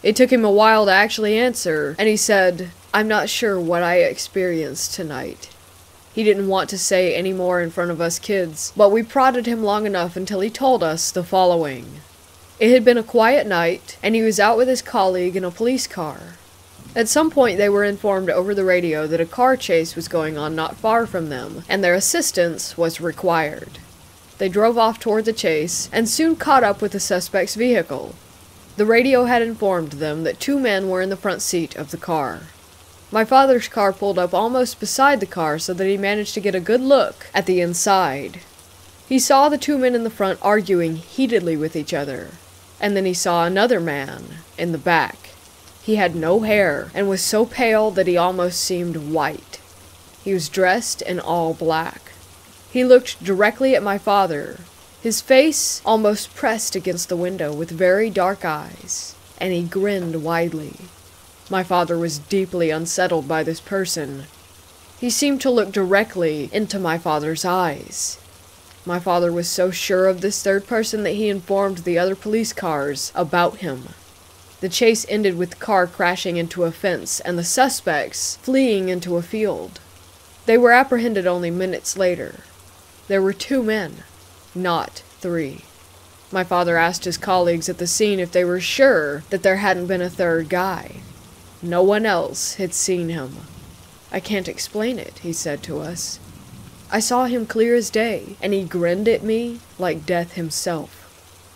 It took him a while to actually answer, and he said, "I'm not sure what I experienced tonight." He didn't want to say any more in front of us kids, but we prodded him long enough until he told us the following. It had been a quiet night, and he was out with his colleague in a police car. At some point they were informed over the radio that a car chase was going on not far from them, and their assistance was required. They drove off toward the chase, and soon caught up with the suspect's vehicle. The radio had informed them that 2 men were in the front seat of the car. My father's car pulled up almost beside the car so that he managed to get a good look at the inside. He saw the 2 men in the front arguing heatedly with each other, and then he saw another man in the back. He had no hair and was so pale that he almost seemed white. He was dressed in all black. He looked directly at my father, his face almost pressed against the window with very dark eyes, and he grinned widely. My father was deeply unsettled by this person. He seemed to look directly into my father's eyes. My father was so sure of this third person that he informed the other police cars about him. The chase ended with the car crashing into a fence and the suspects fleeing into a field. They were apprehended only minutes later. There were 2 men, not 3. My father asked his colleagues at the scene if they were sure that there hadn't been a third guy. No one else had seen him. "I can't explain it," he said to us. "I saw him clear as day, and he grinned at me like death himself."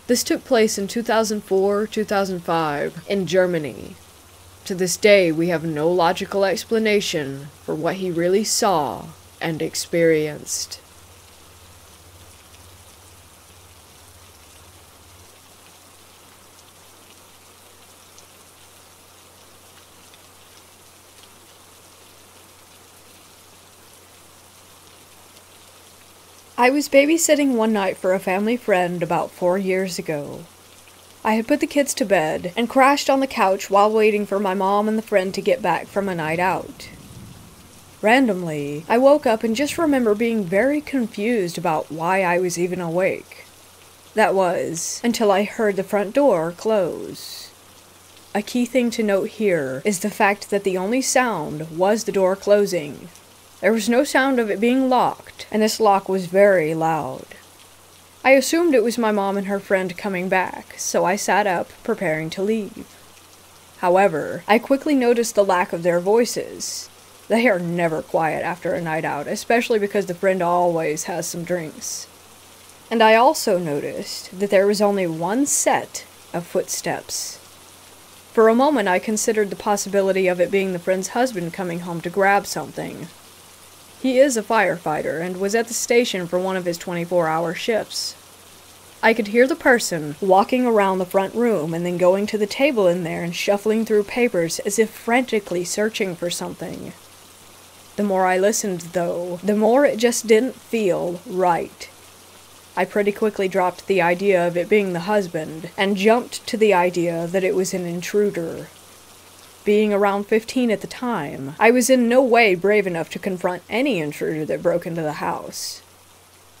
This took place in 2004-2005 in Germany. To this day, we have no logical explanation for what he really saw and experienced. I was babysitting one night for a family friend about 4 years ago. I had put the kids to bed and crashed on the couch while waiting for my mom and the friend to get back from a night out. Randomly, I woke up and just remember being very confused about why I was even awake. That was, until I heard the front door close. A key thing to note here is the fact that the only sound was the door closing. There was no sound of it being locked, and this lock was very loud. I assumed it was my mom and her friend coming back, so I sat up, preparing to leave. However, I quickly noticed the lack of their voices. They are never quiet after a night out, especially because the friend always has some drinks. And I also noticed that there was only one set of footsteps. For a moment I considered the possibility of it being the friend's husband coming home to grab something. He is a firefighter and was at the station for one of his 24-hour shifts. I could hear the person walking around the front room and then going to the table in there and shuffling through papers as if frantically searching for something. The more I listened, though, the more it just didn't feel right. I pretty quickly dropped the idea of it being the husband and jumped to the idea that it was an intruder. Being around 15 at the time, I was in no way brave enough to confront any intruder that broke into the house.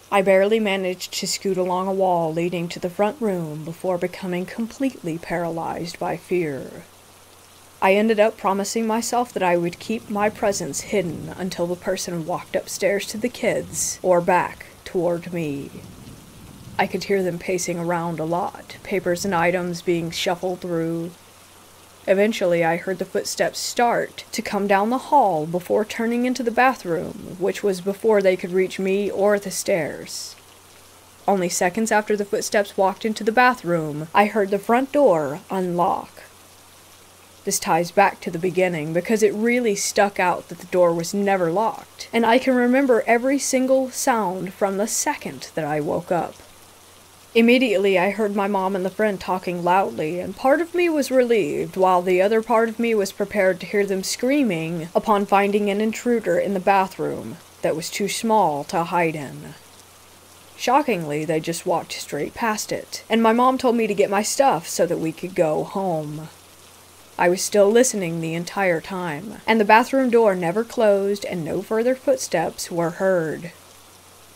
I barely managed to scoot along a wall leading to the front room before becoming completely paralyzed by fear. I ended up promising myself that I would keep my presence hidden until the person walked upstairs to the kids or back toward me. I could hear them pacing around a lot, papers and items being shuffled through. Eventually, I heard the footsteps start to come down the hall before turning into the bathroom, which was before they could reach me or the stairs. Only seconds after the footsteps walked into the bathroom, I heard the front door unlock. This ties back to the beginning because it really stuck out that the door was never locked, and I can remember every single sound from the second that I woke up. Immediately I heard my mom and the friend talking loudly, and part of me was relieved, while the other part of me was prepared to hear them screaming upon finding an intruder in the bathroom that was too small to hide in. Shockingly, they just walked straight past it, and my mom told me to get my stuff so that we could go home. I was still listening the entire time, and the bathroom door never closed and no further footsteps were heard.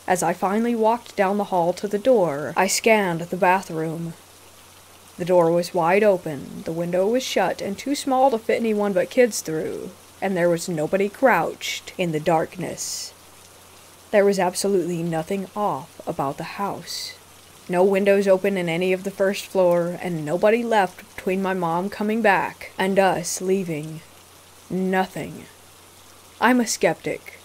As I finally walked down the hall to the door, I scanned the bathroom. The door was wide open, the window was shut and too small to fit anyone but kids through, and there was nobody crouched in the darkness. There was absolutely nothing off about the house. No windows open in any of the first floor, and nobody left between my mom coming back and us leaving. Nothing. I'm a skeptic.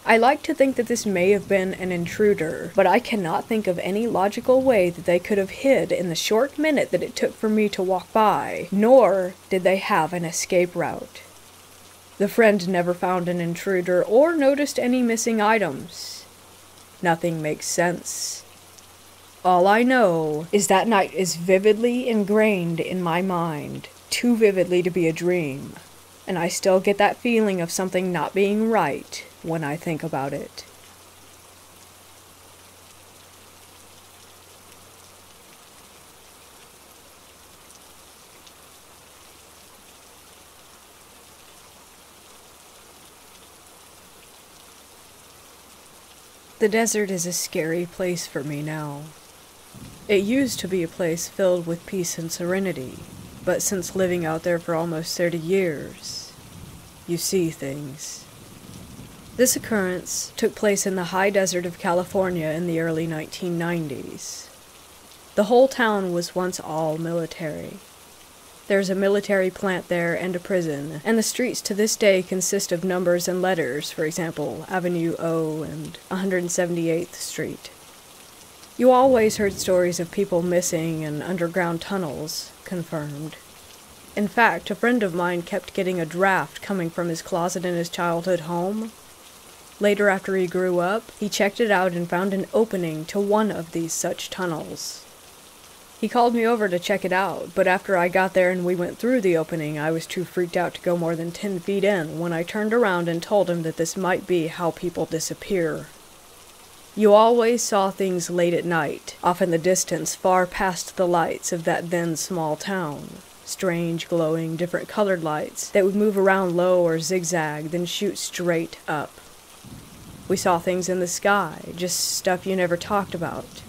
I like to think that this may have been an intruder, but I cannot think of any logical way that they could have hid in the short minute that it took for me to walk by, nor did they have an escape route. The friend never found an intruder or noticed any missing items. Nothing makes sense. All I know is that night is vividly ingrained in my mind, too vividly to be a dream, and I still get that feeling of something not being right when I think about it. The desert is a scary place for me now. It used to be a place filled with peace and serenity, but since living out there for almost 30 years, you see things. This occurrence took place in the high desert of California in the early 1990s. The whole town was once all military. There's a military plant there and a prison, and the streets to this day consist of numbers and letters, for example, Avenue O and 178th Street. You always heard stories of people missing and underground tunnels confirmed. In fact, a friend of mine kept getting a draft coming from his closet in his childhood home. Later, after he grew up, he checked it out and found an opening to one of these such tunnels. He called me over to check it out, but after I got there and we went through the opening, I was too freaked out to go more than 10 feet in when I turned around and told him that this might be how people disappear. You always saw things late at night, off in the distance far past the lights of that then small town. Strange, glowing, different colored lights that would move around low or zigzag, then shoot straight up. We saw things in the sky, just stuff you never talked about.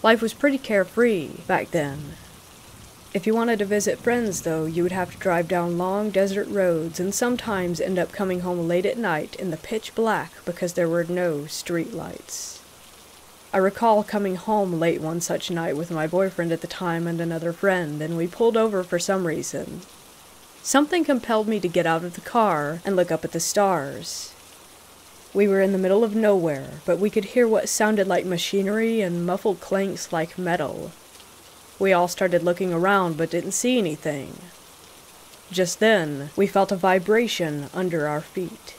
Life was pretty carefree back then. If you wanted to visit friends, though, you would have to drive down long desert roads and sometimes end up coming home late at night in the pitch black because there were no street lights. I recall coming home late one such night with my boyfriend at the time and another friend, and we pulled over for some reason. Something compelled me to get out of the car and look up at the stars. We were in the middle of nowhere, but we could hear what sounded like machinery and muffled clanks like metal. We all started looking around but didn't see anything. Just then, we felt a vibration under our feet.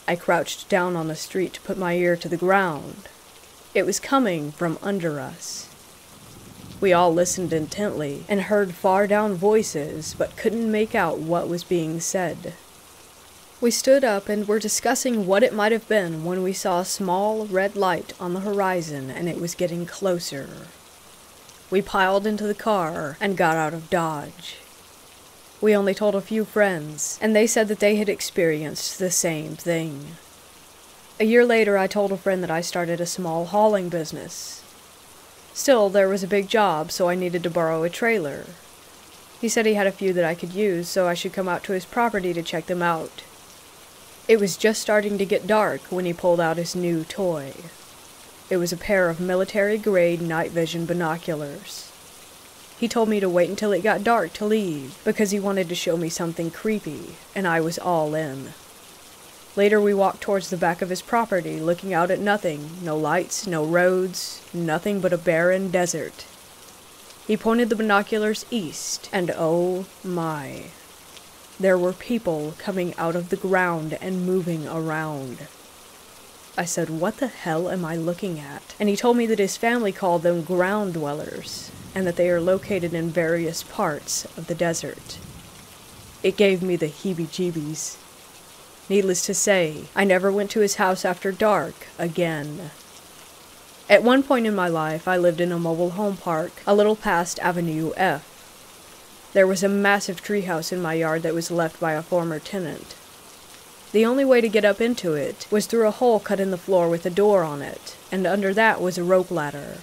I crouched down on the street to put my ear to the ground. It was coming from under us. We all listened intently and heard far down voices, but couldn't make out what was being said. We stood up and were discussing what it might have been when we saw a small red light on the horizon and it was getting closer. We piled into the car and got out of Dodge. We only told a few friends, and they said that they had experienced the same thing. A year later, I told a friend that I started a small hauling business. Still, there was a big job, so I needed to borrow a trailer. He said he had a few that I could use, so I should come out to his property to check them out. It was just starting to get dark when he pulled out his new toy. It was a pair of military-grade night vision binoculars. He told me to wait until it got dark to leave, because he wanted to show me something creepy, and I was all in. Later we walked towards the back of his property, looking out at nothing, no lights, no roads, nothing but a barren desert. He pointed the binoculars east, and oh my. There were people coming out of the ground and moving around. I said, "What the hell am I looking at?" And he told me that his family called them ground dwellers, and that they are located in various parts of the desert. It gave me the heebie-jeebies. Needless to say, I never went to his house after dark again. At one point in my life, I lived in a mobile home park, a little past Avenue F. There was a massive treehouse in my yard that was left by a former tenant. The only way to get up into it was through a hole cut in the floor with a door on it, and under that was a rope ladder.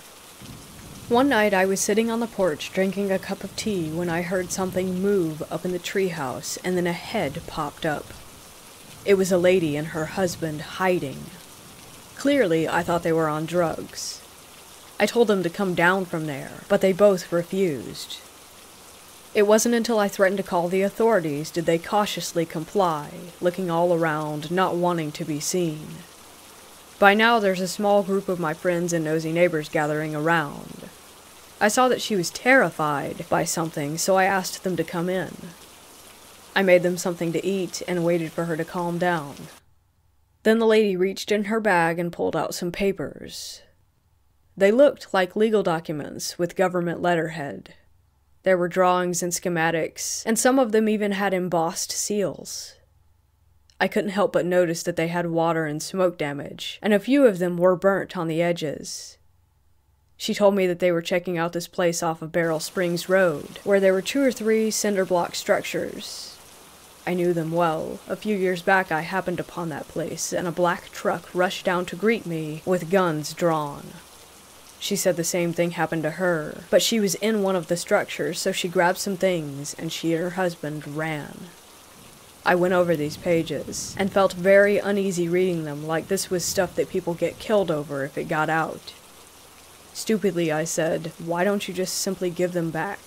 One night I was sitting on the porch drinking a cup of tea when I heard something move up in the treehouse, and then a head popped up. It was a lady and her husband hiding. Clearly, I thought they were on drugs. I told them to come down from there, but they both refused. It wasn't until I threatened to call the authorities did they cautiously comply, looking all around, not wanting to be seen. By now there's a small group of my friends and nosy neighbors gathering around. I saw that she was terrified by something, so I asked them to come in. I made them something to eat and waited for her to calm down. Then the lady reached in her bag and pulled out some papers. They looked like legal documents with government letterhead. There were drawings and schematics, and some of them even had embossed seals. I couldn't help but notice that they had water and smoke damage, and a few of them were burnt on the edges. She told me that they were checking out this place off of Barrel Springs Road, where there were 2 or 3 cinder block structures. I knew them well. A few years back I happened upon that place, and a black truck rushed down to greet me with guns drawn. She said the same thing happened to her, but she was in one of the structures, so she grabbed some things, and she and her husband ran. I went over these pages, and felt very uneasy reading them, like this was stuff that people get killed over if it got out. Stupidly, I said, "Why don't you just simply give them back?"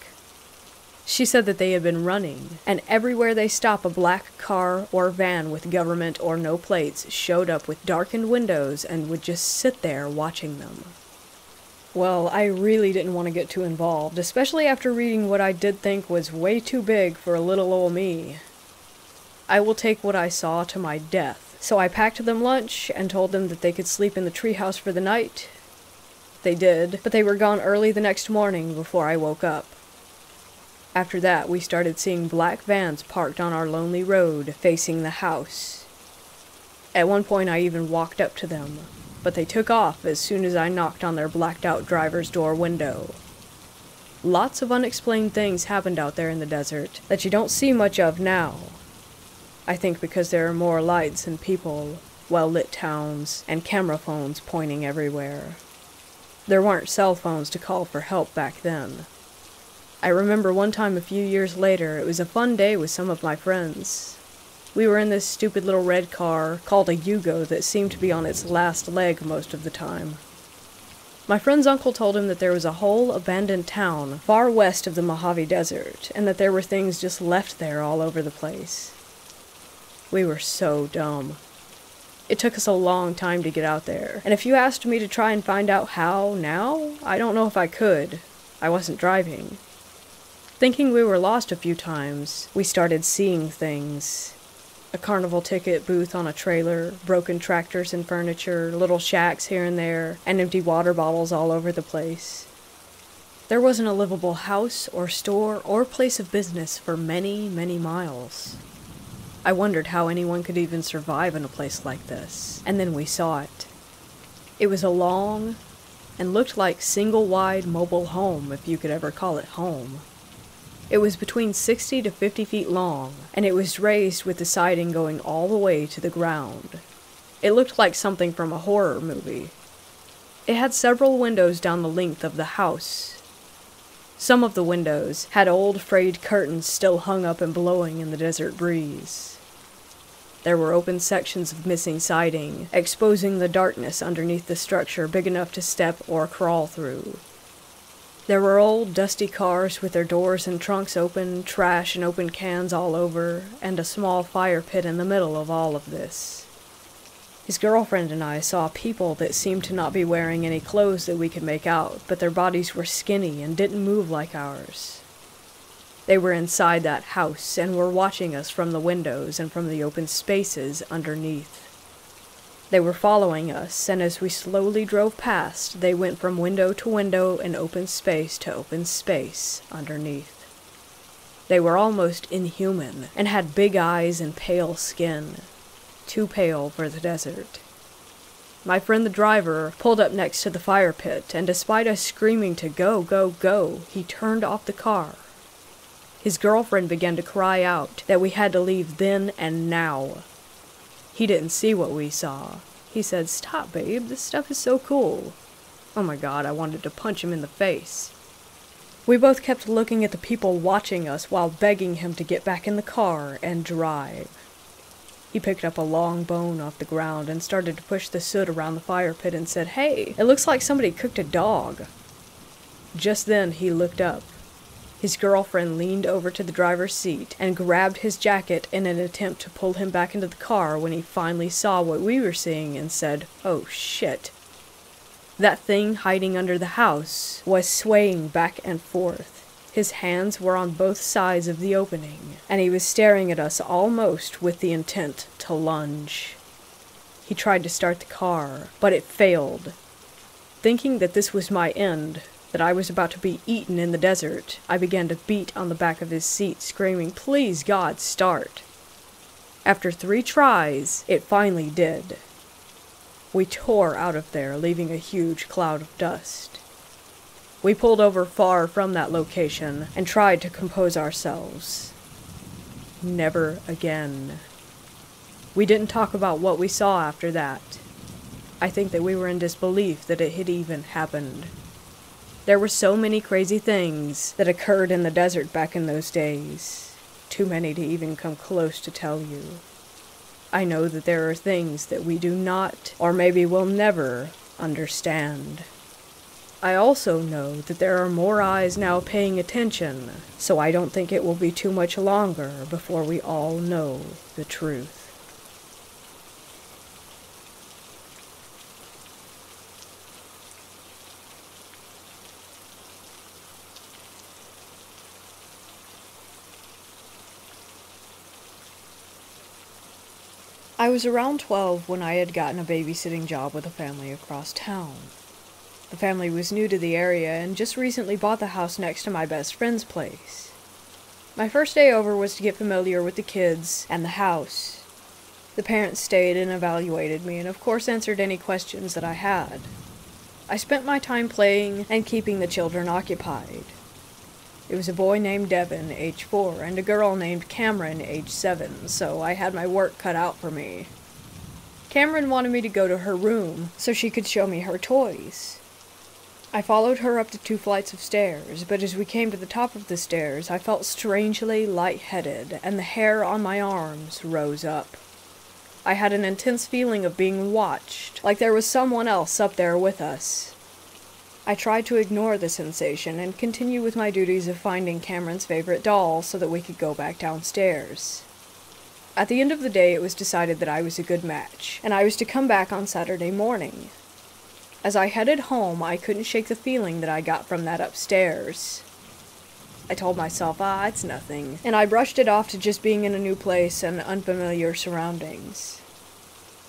She said that they had been running, and everywhere they stopped a black car or van with government or no plates showed up with darkened windows and would just sit there watching them. Well, I really didn't want to get too involved, especially after reading what I did think was way too big for a little old me. I will take what I saw to my death, so I packed them lunch and told them that they could sleep in the treehouse for the night. They did, but they were gone early the next morning before I woke up. After that, we started seeing black vans parked on our lonely road facing the house. At one point I even walked up to them, but they took off as soon as I knocked on their blacked-out driver's door window. Lots of unexplained things happened out there in the desert that you don't see much of now. I think because there are more lights and people, well-lit towns, and camera phones pointing everywhere. There weren't cell phones to call for help back then. I remember one time a few years later, it was a fun day with some of my friends. We were in this stupid little red car called a Yugo that seemed to be on its last leg most of the time. My friend's uncle told him that there was a whole abandoned town far west of the Mojave Desert, and that there were things just left there all over the place. We were so dumb. It took us a long time to get out there, and if you asked me to try and find out how now, I don't know if I could. I wasn't driving. Thinking we were lost a few times, we started seeing things. A carnival ticket booth on a trailer, broken tractors and furniture, little shacks here and there, and empty water bottles all over the place. There wasn't a livable house or store or place of business for many, many miles. I wondered how anyone could even survive in a place like this, and then we saw it. It was a long and looked like single-wide mobile home, if you could ever call it home. It was between 60 to 50 feet long, and it was raised with the siding going all the way to the ground. It looked like something from a horror movie. It had several windows down the length of the house. Some of the windows had old frayed curtains still hung up and blowing in the desert breeze. There were open sections of missing siding, exposing the darkness underneath the structure big enough to step or crawl through. There were old, dusty cars with their doors and trunks open, trash and open cans all over, and a small fire pit in the middle of all of this. His girlfriend and I saw people that seemed to not be wearing any clothes that we could make out, but their bodies were skinny and didn't move like ours. They were inside that house and were watching us from the windows and from the open spaces underneath. They were following us, and as we slowly drove past, they went from window to window and open space to open space underneath. They were almost inhuman, and had big eyes and pale skin. Too pale for the desert. My friend the driver pulled up next to the fire pit, and despite us screaming to go, go, go, he turned off the car. His girlfriend began to cry out that we had to leave then and now. He didn't see what we saw. He said, "Stop, babe, this stuff is so cool." Oh my God, I wanted to punch him in the face. We both kept looking at the people watching us while begging him to get back in the car and drive. He picked up a long bone off the ground and started to push the soot around the fire pit and said, "Hey, it looks like somebody cooked a dog." Just then he looked up. His girlfriend leaned over to the driver's seat and grabbed his jacket in an attempt to pull him back into the car when he finally saw what we were seeing and said, "Oh shit." That thing hiding under the house was swaying back and forth. His hands were on both sides of the opening, and he was staring at us almost with the intent to lunge. He tried to start the car, but it failed. Thinking that this was my end, that I was about to be eaten in the desert, I began to beat on the back of his seat, screaming, "Please, God, start." After 3 tries, it finally did. We tore out of there, leaving a huge cloud of dust. We pulled over far from that location and tried to compose ourselves. Never again. We didn't talk about what we saw after that. I think that we were in disbelief that it had even happened. There were so many crazy things that occurred in the desert back in those days. Too many to even come close to tell you. I know that there are things that we do not, or maybe will never, understand. I also know that there are more eyes now paying attention, so I don't think it will be too much longer before we all know the truth. I was around 12 when I had gotten a babysitting job with a family across town. The family was new to the area and just recently bought the house next to my best friend's place. My first day over was to get familiar with the kids and the house. The parents stayed and evaluated me and of course answered any questions that I had. I spent my time playing and keeping the children occupied. It was a boy named Devin, age 4, and a girl named Cameron, age 7, so I had my work cut out for me. Cameron wanted me to go to her room so she could show me her toys. I followed her up the 2 flights of stairs, but as we came to the top of the stairs, I felt strangely lightheaded, and the hair on my arms rose up. I had an intense feeling of being watched, like there was someone else up there with us. I tried to ignore the sensation and continue with my duties of finding Cameron's favorite doll so that we could go back downstairs. At the end of the day, it was decided that I was a good match, and I was to come back on Saturday morning. As I headed home, I couldn't shake the feeling that I got from that upstairs. I told myself, it's nothing, and I brushed it off to just being in a new place and unfamiliar surroundings.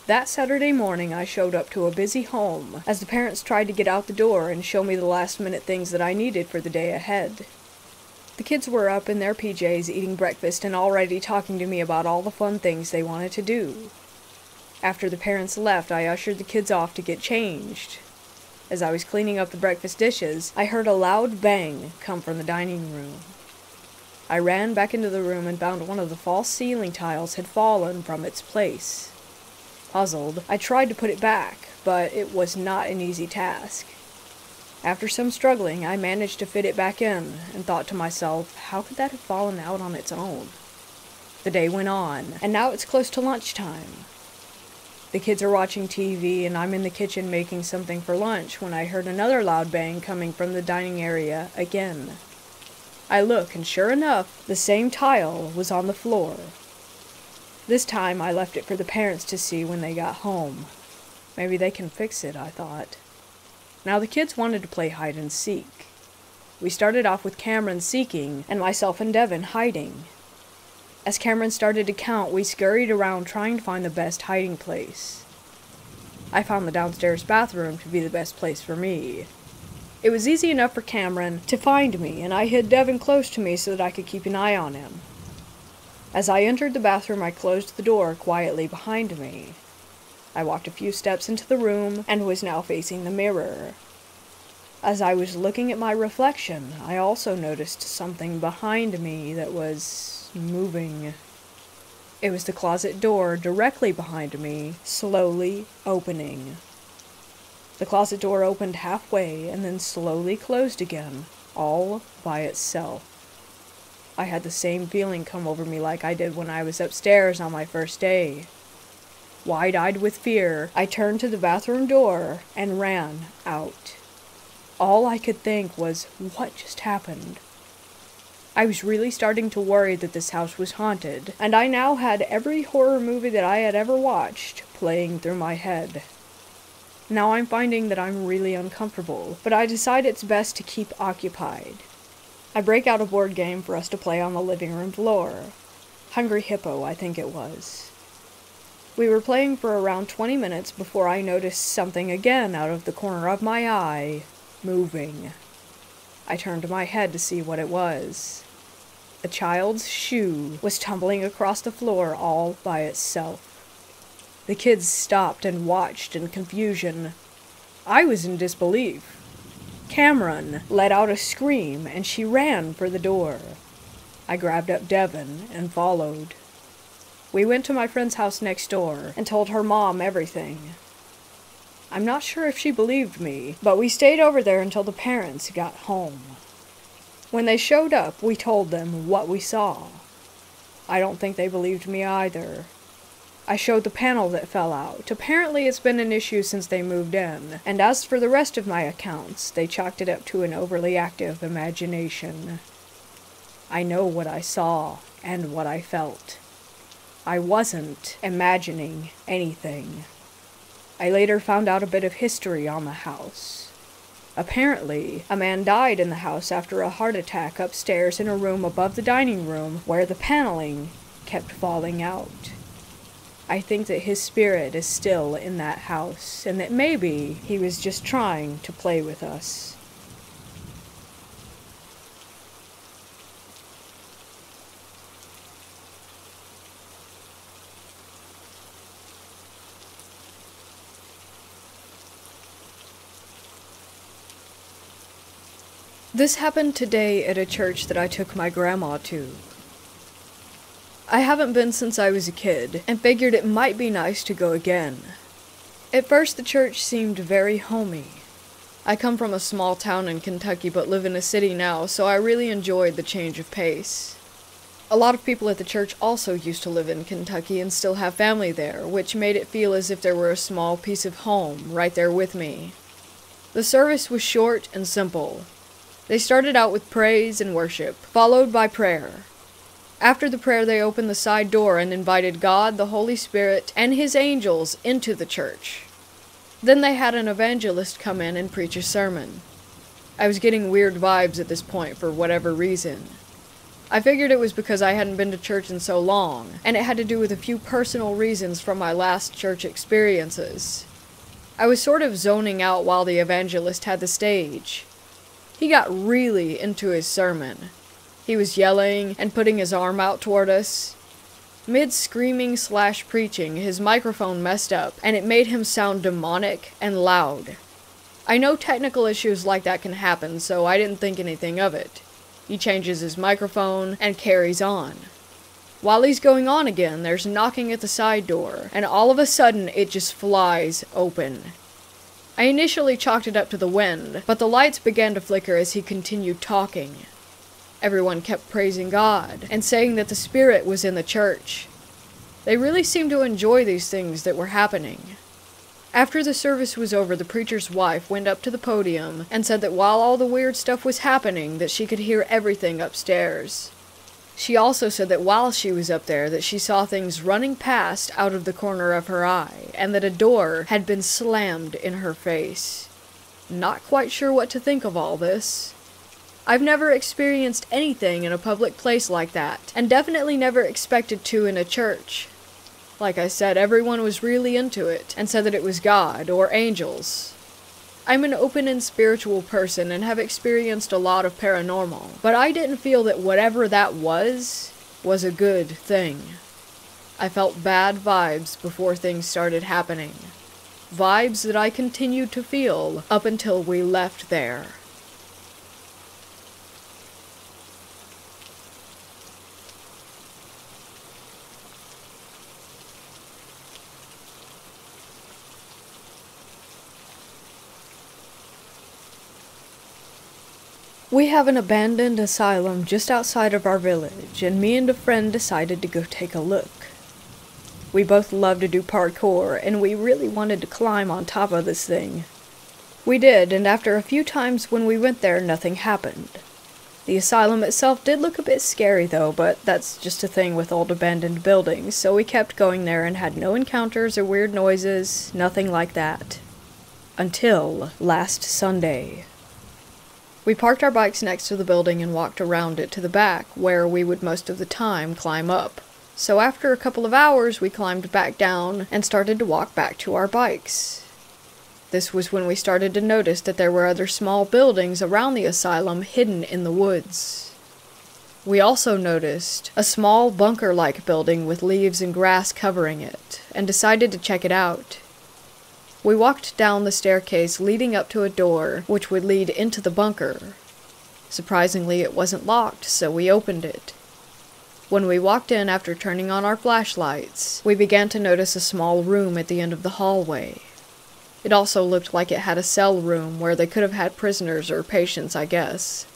That Saturday morning, I showed up to a busy home as the parents tried to get out the door and show me the last-minute things that I needed for the day ahead. The kids were up in their PJs eating breakfast and already talking to me about all the fun things they wanted to do. After the parents left, I ushered the kids off to get changed. As I was cleaning up the breakfast dishes, I heard a loud bang come from the dining room. I ran back into the room and found one of the false ceiling tiles had fallen from its place. Puzzled, I tried to put it back, but it was not an easy task. After some struggling, I managed to fit it back in, and thought to myself, how could that have fallen out on its own? The day went on, and now it's close to lunchtime. The kids are watching TV, and I'm in the kitchen making something for lunch when I heard another loud bang coming from the dining area again. I look, and sure enough, the same tile was on the floor. This time I left it for the parents to see when they got home. Maybe they can fix it, I thought. Now the kids wanted to play hide and seek. We started off with Cameron seeking and myself and Devin hiding. As Cameron started to count, we scurried around trying to find the best hiding place. I found the downstairs bathroom to be the best place for me. It was easy enough for Cameron to find me, and I hid Devin close to me so that I could keep an eye on him. As I entered the bathroom, I closed the door quietly behind me. I walked a few steps into the room and was now facing the mirror. As I was looking at my reflection, I also noticed something behind me that was moving. It was the closet door directly behind me, slowly opening. The closet door opened halfway and then slowly closed again, all by itself. I had the same feeling come over me like I did when I was upstairs on my first day. Wide-eyed with fear, I turned to the bathroom door and ran out. All I could think was, what just happened? I was really starting to worry that this house was haunted, and I now had every horror movie that I had ever watched playing through my head. Now I'm finding that I'm really uncomfortable, but I decide it's best to keep occupied. I break out a board game for us to play on the living room floor. Hungry Hippo, I think it was. We were playing for around 20 minutes before I noticed something again out of the corner of my eye, moving. I turned my head to see what it was. A child's shoe was tumbling across the floor all by itself. The kids stopped and watched in confusion. I was in disbelief. Cameron let out a scream and she ran for the door. I grabbed up Devin and followed. We went to my friend's house next door and told her mom everything. I'm not sure if she believed me, but we stayed over there until the parents got home. When they showed up, we told them what we saw. I don't think they believed me either. I showed the panel that fell out. Apparently it's been an issue since they moved in, and as for the rest of my accounts, they chalked it up to an overly active imagination. I know what I saw and what I felt. I wasn't imagining anything. I later found out a bit of history on the house. Apparently, a man died in the house after a heart attack upstairs in a room above the dining room where the paneling kept falling out. I think that his spirit is still in that house, and that maybe he was just trying to play with us. This happened today at a church that I took my grandma to. I haven't been since I was a kid, and figured it might be nice to go again. At first, the church seemed very homey. I come from a small town in Kentucky but live in a city now, so I really enjoyed the change of pace. A lot of people at the church also used to live in Kentucky and still have family there, which made it feel as if there were a small piece of home right there with me. The service was short and simple. They started out with praise and worship, followed by prayer. After the prayer, they opened the side door and invited God, the Holy Spirit, and His angels into the church. Then they had an evangelist come in and preach a sermon. I was getting weird vibes at this point for whatever reason. I figured it was because I hadn't been to church in so long, and it had to do with a few personal reasons from my last church experiences. I was sort of zoning out while the evangelist had the stage. He got really into his sermon. He was yelling and putting his arm out toward us. Mid-screaming/preaching, his microphone messed up, and it made him sound demonic and loud. I know technical issues like that can happen, so I didn't think anything of it. He changes his microphone and carries on. While he's going on again, there's knocking at the side door, and all of a sudden it just flies open. I initially chalked it up to the wind, but the lights began to flicker as he continued talking. Everyone kept praising God, and saying that the Spirit was in the church. They really seemed to enjoy these things that were happening. After the service was over, the preacher's wife went up to the podium and said that while all the weird stuff was happening, that she could hear everything upstairs. She also said that while she was up there that she saw things running past out of the corner of her eye, and that a door had been slammed in her face. Not quite sure what to think of all this. I've never experienced anything in a public place like that, and definitely never expected to in a church. Like I said, everyone was really into it, and said that it was God, or angels. I'm an open and spiritual person and have experienced a lot of paranormal, but I didn't feel that whatever that was a good thing. I felt bad vibes before things started happening. Vibes that I continued to feel up until we left there. We have an abandoned asylum just outside of our village, and me and a friend decided to go take a look. We both love to do parkour, and we really wanted to climb on top of this thing. We did, and after a few times when we went there, nothing happened. The asylum itself did look a bit scary though, but that's just a thing with old abandoned buildings, so we kept going there and had no encounters or weird noises, nothing like that. Until last Sunday. We parked our bikes next to the building and walked around it to the back, where we would most of the time climb up. So after a couple of hours, we climbed back down and started to walk back to our bikes. This was when we started to notice that there were other small buildings around the asylum hidden in the woods. We also noticed a small bunker-like building with leaves and grass covering it, and decided to check it out. We walked down the staircase leading up to a door which would lead into the bunker. Surprisingly, it wasn't locked, so we opened it. When we walked in after turning on our flashlights, we began to notice a small room at the end of the hallway. It also looked like it had a cell room where they could have had prisoners or patients, I guess.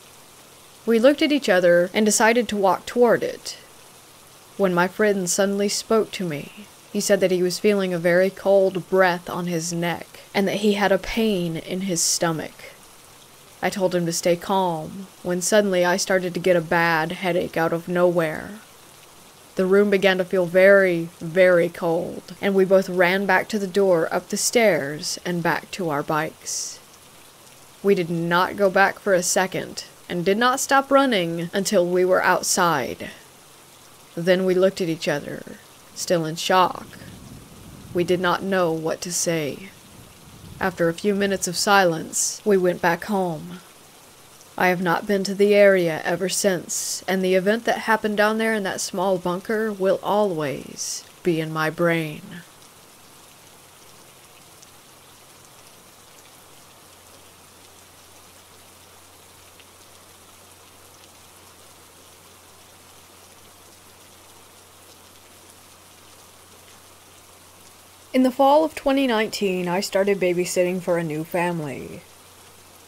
We looked at each other and decided to walk toward it, when my friend suddenly spoke to me. He said that he was feeling a very cold breath on his neck, and that he had a pain in his stomach. I told him to stay calm, when suddenly I started to get a bad headache out of nowhere. The room began to feel very, very cold, and we both ran back to the door, up the stairs, and back to our bikes. We did not go back for a second, and did not stop running until we were outside. Then we looked at each other, still in shock. We did not know what to say. After a few minutes of silence, we went back home. I have not been to the area ever since, and the event that happened down there in that small bunker will always be in my brain. In the fall of 2019, I started babysitting for a new family.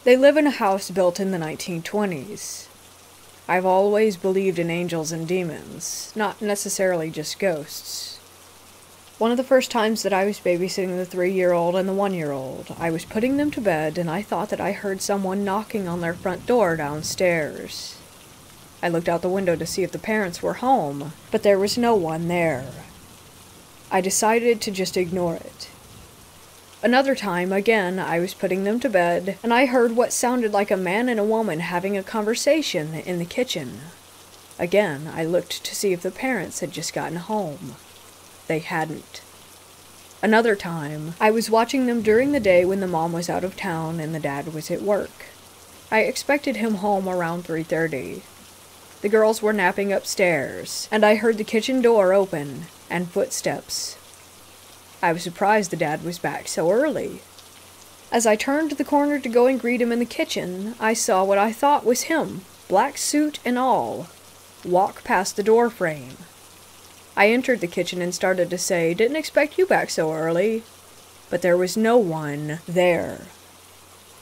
They live in a house built in the 1920s. I've always believed in angels and demons, not necessarily just ghosts. One of the first times that I was babysitting the 3-year-old and the 1-year-old, I was putting them to bed and I thought that I heard someone knocking on their front door downstairs. I looked out the window to see if the parents were home, but there was no one there. I decided to just ignore it. Another time, again, I was putting them to bed, and I heard what sounded like a man and a woman having a conversation in the kitchen. Again, I looked to see if the parents had just gotten home. They hadn't. Another time, I was watching them during the day when the mom was out of town and the dad was at work. I expected him home around 3:30. The girls were napping upstairs, and I heard the kitchen door open and footsteps. I was surprised the dad was back so early. As I turned the corner to go and greet him in the kitchen, I saw what I thought was him, black suit and all, walk past the door frame. I entered the kitchen and started to say, "Didn't expect you back so early," but there was no one there.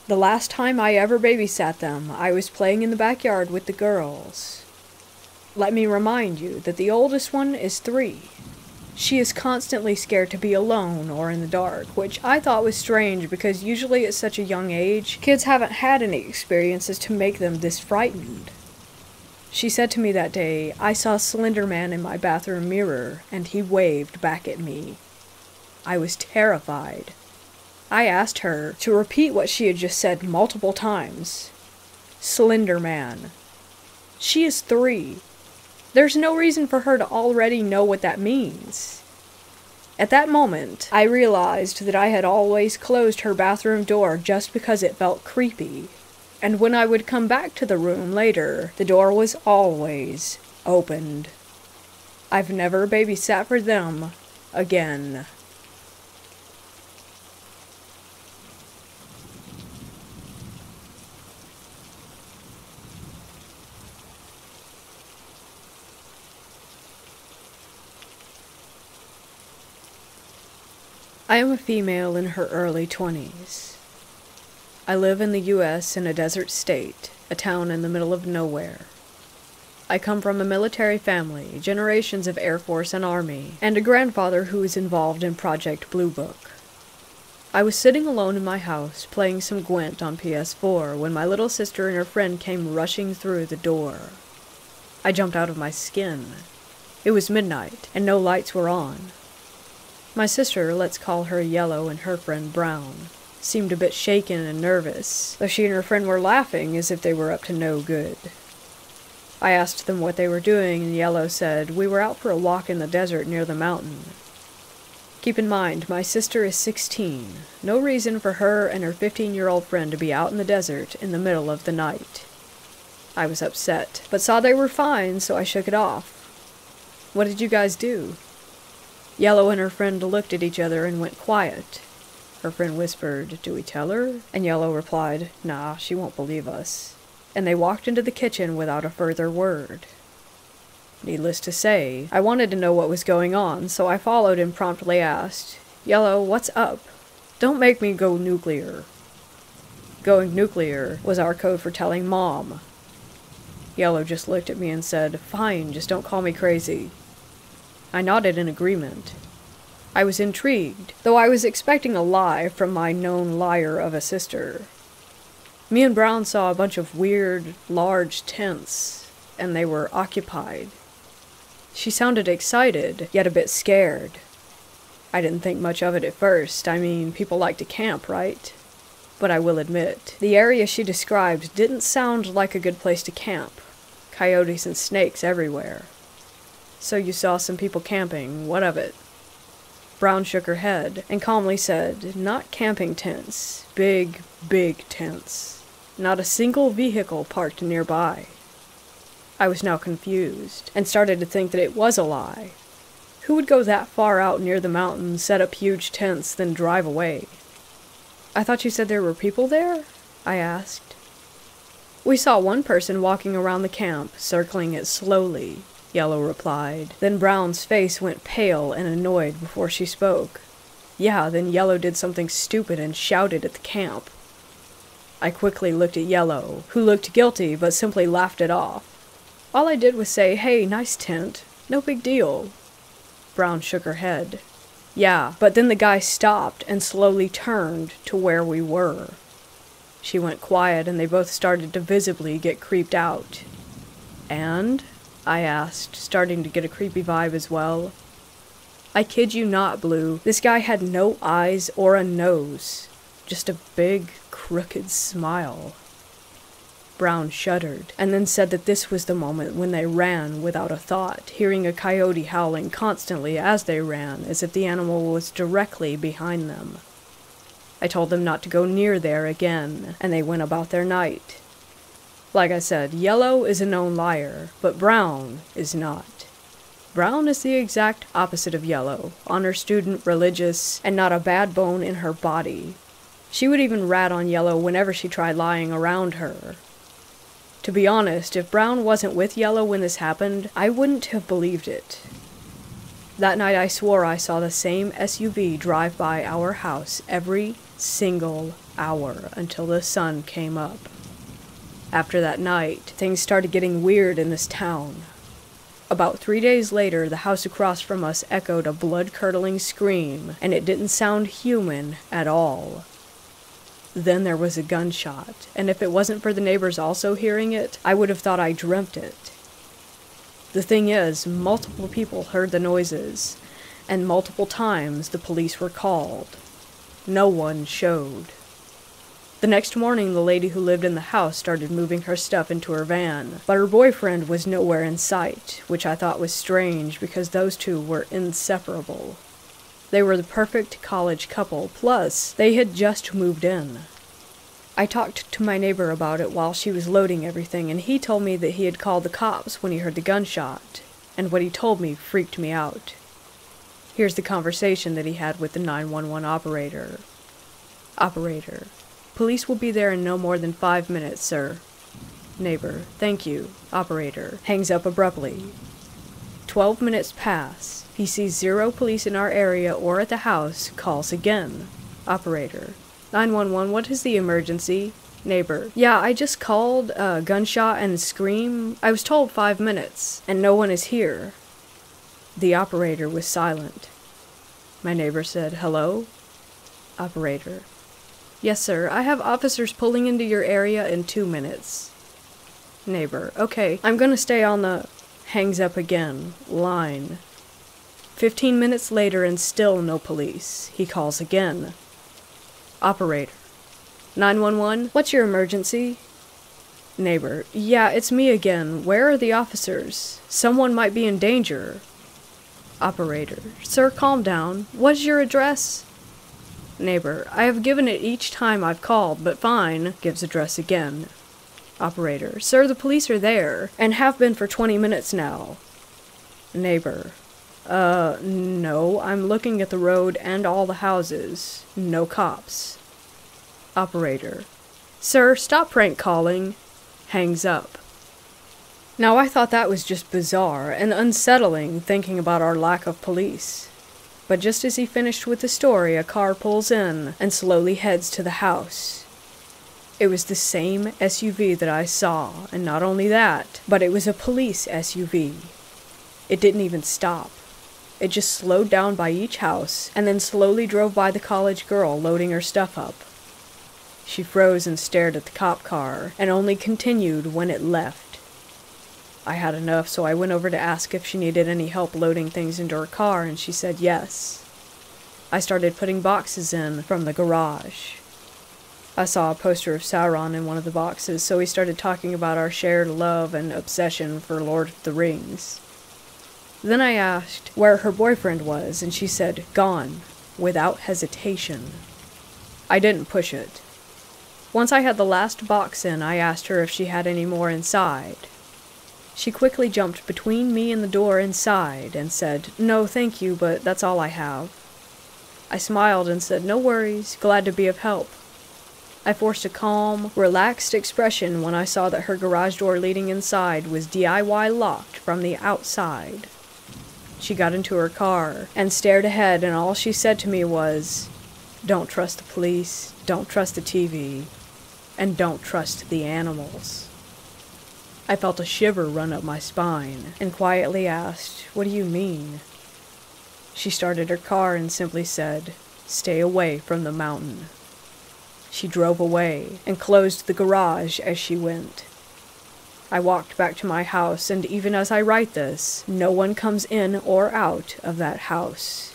The last time I ever babysat them, I was playing in the backyard with the girls. Let me remind you that the oldest one is 3. She is constantly scared to be alone or in the dark, which I thought was strange because usually at such a young age, kids haven't had any experiences to make them this frightened. She said to me that day, "I saw Slender Man in my bathroom mirror, and he waved back at me." I was terrified. I asked her to repeat what she had just said multiple times. Slender Man. She is 3. There's no reason for her to already know what that means. At that moment, I realized that I had always closed her bathroom door just because it felt creepy. And when I would come back to the room later, the door was always opened. I've never babysat for them again. I am a female in her early 20s. I live in the U.S. in a desert state, a town in the middle of nowhere. I come from a military family, generations of Air Force and Army, and a grandfather who was involved in Project Blue Book. I was sitting alone in my house, playing some Gwent on PS4, when my little sister and her friend came rushing through the door. I jumped out of my skin. It was midnight, and no lights were on. My sister, let's call her Yellow, and her friend Brown, seemed a bit shaken and nervous, though she and her friend were laughing as if they were up to no good. I asked them what they were doing, and Yellow said, "We were out for a walk in the desert near the mountain." Keep in mind, my sister is 16. No reason for her and her 15-year-old friend to be out in the desert in the middle of the night. I was upset, but saw they were fine, so I shook it off. "What did you guys do?" Yellow and her friend looked at each other and went quiet. Her friend whispered, "Do we tell her?" And Yellow replied, "Nah, she won't believe us." And they walked into the kitchen without a further word. Needless to say, I wanted to know what was going on, so I followed and promptly asked, "Yellow, what's up? Don't make me go nuclear." Going nuclear was our code for telling Mom. Yellow just looked at me and said, "Fine, just don't call me crazy." I nodded in agreement. I was intrigued, though I was expecting a lie from my known liar of a sister. Me and Brown saw a bunch of weird, large tents, and they were occupied. She sounded excited, yet a bit scared. I didn't think much of it at first. I mean, people like to camp, right? But I will admit, the area she described didn't sound like a good place to camp. Coyotes and snakes everywhere. "So you saw some people camping. What of it?" Brown shook her head and calmly said, "Not camping tents. Big, big tents. Not a single vehicle parked nearby." I was now confused, and started to think that it was a lie. Who would go that far out near the mountains, set up huge tents, then drive away? "I thought you said there were people there?" I asked. "We saw one person walking around the camp, circling it slowly," Yellow replied. Then Brown's face went pale and annoyed before she spoke. "Yeah, then Yellow did something stupid and shouted at the camp." I quickly looked at Yellow, who looked guilty but simply laughed it off. "All I did was say, 'Hey, nice tent. No big deal.'" Brown shook her head. "Yeah, but then the guy stopped and slowly turned to where we were." She went quiet and they both started to visibly get creeped out. "And?" I asked, starting to get a creepy vibe as well. "I kid you not, Blue. This guy had no eyes or a nose. Just a big, crooked smile." Brown shuddered, and then said that this was the moment when they ran without a thought, hearing a coyote howling constantly as they ran, as if the animal was directly behind them. I told them not to go near there again, and they went about their night. Like I said, Yellow is a known liar, but Brown is not. Brown is the exact opposite of Yellow, honor student, religious, and not a bad bone in her body. She would even rat on Yellow whenever she tried lying around her. To be honest, if Brown wasn't with Yellow when this happened, I wouldn't have believed it. That night I swore I saw the same SUV drive by our house every single hour until the sun came up. After that night, things started getting weird in this town. About 3 days later, the house across from us echoed a blood-curdling scream, and it didn't sound human at all. Then there was a gunshot, and if it wasn't for the neighbors also hearing it, I would have thought I dreamt it. The thing is, multiple people heard the noises, and multiple times the police were called. No one showed. The next morning, the lady who lived in the house started moving her stuff into her van, but her boyfriend was nowhere in sight, which I thought was strange because those two were inseparable. They were the perfect college couple, plus they had just moved in. I talked to my neighbor about it while she was loading everything, and he told me that he had called the cops when he heard the gunshot, and what he told me freaked me out. Here's the conversation that he had with the 911 operator. Operator: police will be there in no more than 5 minutes, sir. Neighbor: thank you. Operator hangs up abruptly. 12 minutes pass. He sees 0 police in our area or at the house, calls again. Operator: 911, what is the emergency? Neighbor: yeah, I just called, gunshot and scream. I was told 5 minutes, and no one is here. The operator was silent. My neighbor said, hello? Operator: yes, sir, I have officers pulling into your area in 2 minutes. Neighbor: okay, I'm gonna stay on the... Hangs up again. Line. 15 minutes later and still no police. He calls again. Operator: 911, what's your emergency? Neighbor: yeah, it's me again. Where are the officers? Someone might be in danger. Operator: sir, calm down. What is your address? Neighbor: I have given it each time I've called, but fine. Gives address again. Operator: sir, the police are there, and have been for 20 minutes now. Neighbor: no, I'm looking at the road and all the houses. No cops. Operator: sir, stop prank calling. Hangs up. Now I thought that was just bizarre and unsettling, thinking about our lack of police. But just as he finished with the story, a car pulls in and slowly heads to the house. It was the same SUV that I saw, and not only that, but it was a police SUV. It didn't even stop. It just slowed down by each house, and then slowly drove by the college girl loading her stuff up. She froze and stared at the cop car, and only continued when it left. I had enough, so I went over to ask if she needed any help loading things into her car, and she said yes. I started putting boxes in from the garage. I saw a poster of Sauron in one of the boxes, so we started talking about our shared love and obsession for Lord of the Rings. Then I asked where her boyfriend was, and she said, gone, without hesitation. I didn't push it. Once I had the last box in, I asked her if she had any more inside. She quickly jumped between me and the door inside and said, no, thank you, but that's all I have. I smiled and said, no worries, glad to be of help. I forced a calm, relaxed expression when I saw that her garage door leading inside was DIY locked from the outside. She got into her car and stared ahead, and all she said to me was, don't trust the police, don't trust the TV, and don't trust the animals. I felt a shiver run up my spine and quietly asked, what do you mean? She started her car and simply said, stay away from the mountain. She drove away and closed the garage as she went. I walked back to my house, and even as I write this, no one comes in or out of that house.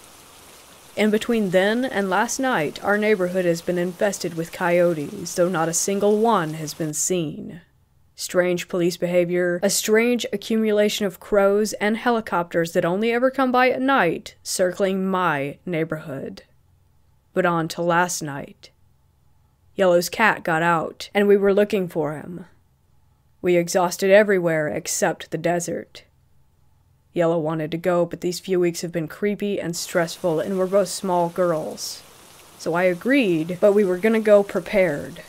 In between then and last night, our neighborhood has been infested with coyotes, though not a single one has been seen. Strange police behavior, a strange accumulation of crows and helicopters that only ever come by at night, circling my neighborhood. But on to last night. Yellow's cat got out, and we were looking for him. We exhausted everywhere except the desert. Yellow wanted to go, but these few weeks have been creepy and stressful, and we're both small girls. So I agreed, but we were gonna go prepared.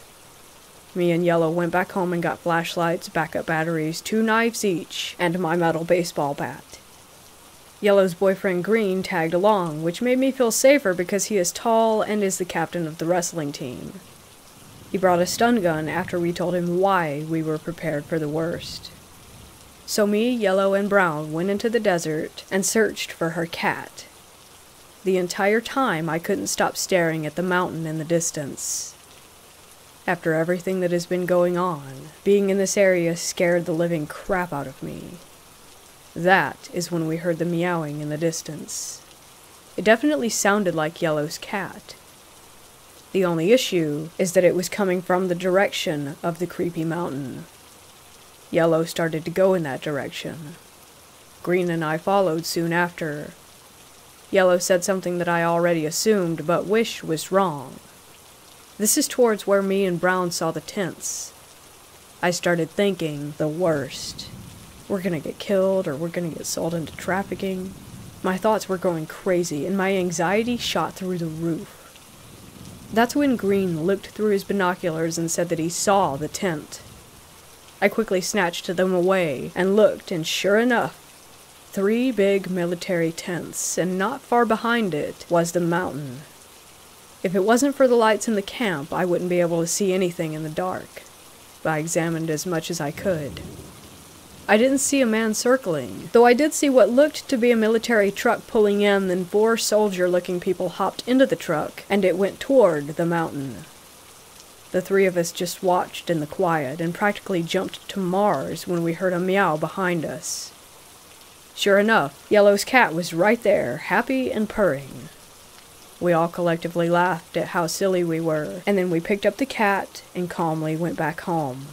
Me and Yellow went back home and got flashlights, backup batteries, 2 knives each, and my metal baseball bat. Yellow's boyfriend Green tagged along, which made me feel safer because he is tall and is the captain of the wrestling team. He brought a stun gun after we told him why we were prepared for the worst. So me, Yellow, and Brown went into the desert and searched for her cat. The entire time I couldn't stop staring at the mountain in the distance. After everything that has been going on, being in this area scared the living crap out of me. That is when we heard the meowing in the distance. It definitely sounded like Yellow's cat. The only issue is that it was coming from the direction of the creepy mountain. Yellow started to go in that direction. Green and I followed soon after. Yellow said something that I already assumed, but wish was wrong. This is towards where me and Brown saw the tents. I started thinking the worst. We're gonna get killed, or we're gonna get sold into trafficking. My thoughts were going crazy, and my anxiety shot through the roof. That's when Green looked through his binoculars and said that he saw the tent. I quickly snatched them away and looked, and sure enough, 3 big military tents, and not far behind it was the mountain. If it wasn't for the lights in the camp, I wouldn't be able to see anything in the dark. I examined as much as I could. I didn't see a man circling, though I did see what looked to be a military truck pulling in, then 4 soldier-looking people hopped into the truck, and it went toward the mountain. The 3 of us just watched in the quiet, and practically jumped to Mars when we heard a meow behind us. Sure enough, Yellow's cat was right there, happy and purring. We all collectively laughed at how silly we were, and then we picked up the cat and calmly went back home.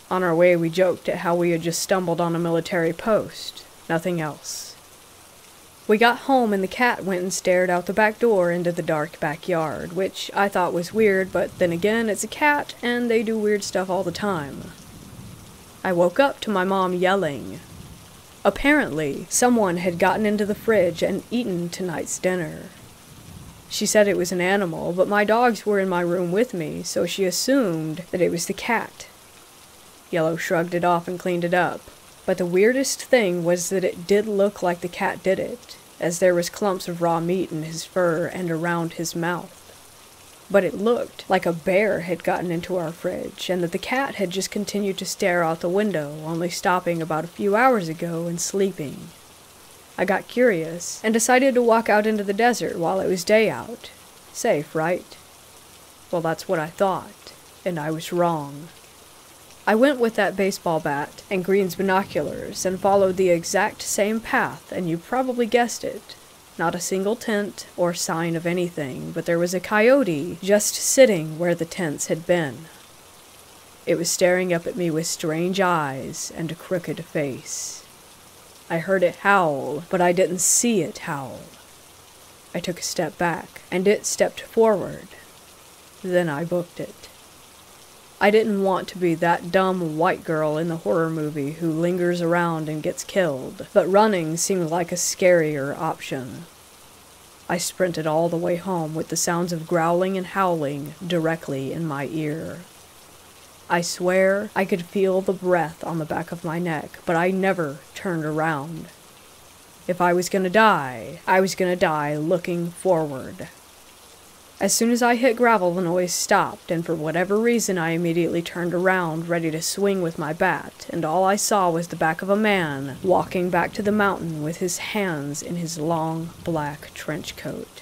On our way, we joked at how we had just stumbled on a military post. Nothing else. We got home and the cat went and stared out the back door into the dark backyard, which I thought was weird, but then again, it's a cat and they do weird stuff all the time. I woke up to my mom yelling. Apparently, someone had gotten into the fridge and eaten tonight's dinner. She said it was an animal, but my dogs were in my room with me, so she assumed that it was the cat. Yellow shrugged it off and cleaned it up, but the weirdest thing was that it did look like the cat did it, as there was clumps of raw meat in his fur and around his mouth. But it looked like a bear had gotten into our fridge, and that the cat had just continued to stare out the window, only stopping about a few hours ago and sleeping. I got curious, and decided to walk out into the desert while it was day out. Safe, right? Well, that's what I thought, and I was wrong. I went with that baseball bat and Green's binoculars and followed the exact same path, and you probably guessed it. Not a single tent or sign of anything, but there was a coyote just sitting where the tents had been. It was staring up at me with strange eyes and a crooked face. I heard it howl, but I didn't see it howl. I took a step back, and it stepped forward. Then I booked it. I didn't want to be that dumb white girl in the horror movie who lingers around and gets killed, but running seemed like a scarier option. I sprinted all the way home with the sounds of growling and howling directly in my ear. I swear I could feel the breath on the back of my neck, but I never turned around. If I was gonna die, I was gonna die looking forward. As soon as I hit gravel, the noise stopped, and for whatever reason I immediately turned around, ready to swing with my bat, and all I saw was the back of a man walking back to the mountain with his hands in his long black trench coat.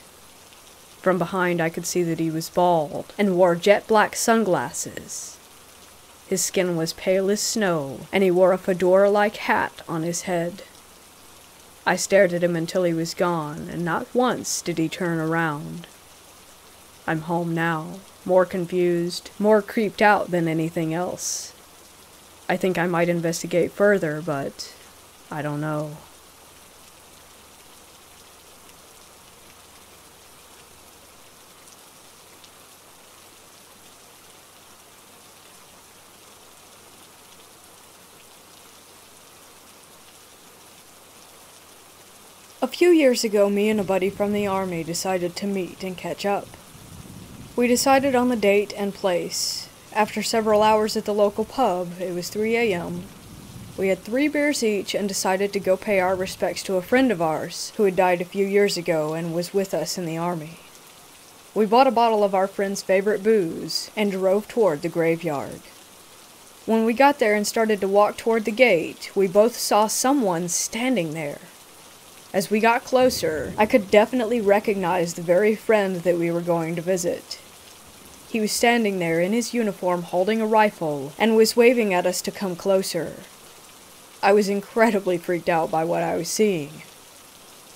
From behind I could see that he was bald, and wore jet black sunglasses. His skin was pale as snow, and he wore a fedora-like hat on his head. I stared at him until he was gone, and not once did he turn around. I'm home now, more confused, more creeped out than anything else. I think I might investigate further, but I don't know. A few years ago, me and a buddy from the army decided to meet and catch up. We decided on the date and place. After several hours at the local pub, it was 3 a.m., we had 3 beers each and decided to go pay our respects to a friend of ours who had died a few years ago and was with us in the army. We bought a bottle of our friend's favorite booze and drove toward the graveyard. When we got there and started to walk toward the gate, we both saw someone standing there. As we got closer, I could definitely recognize the very friend that we were going to visit. He was standing there in his uniform holding a rifle and was waving at us to come closer. I was incredibly freaked out by what I was seeing.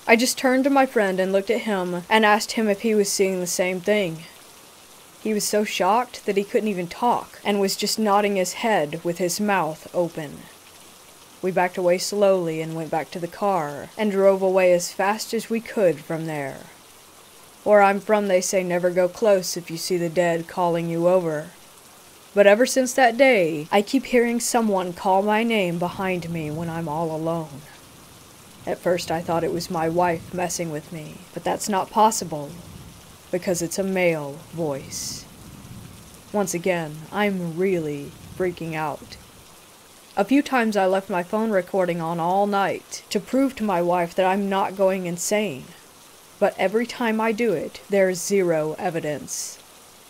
I just turned to my friend and looked at him and asked him if he was seeing the same thing. He was so shocked that he couldn't even talk and was just nodding his head with his mouth open. We backed away slowly and went back to the car and drove away as fast as we could from there. Where I'm from, they say never go close if you see the dead calling you over. But ever since that day, I keep hearing someone call my name behind me when I'm all alone. At first I thought it was my wife messing with me, but that's not possible, because it's a male voice. Once again, I'm really freaking out. A few times I left my phone recording on all night to prove to my wife that I'm not going insane. But every time I do it, there's zero evidence.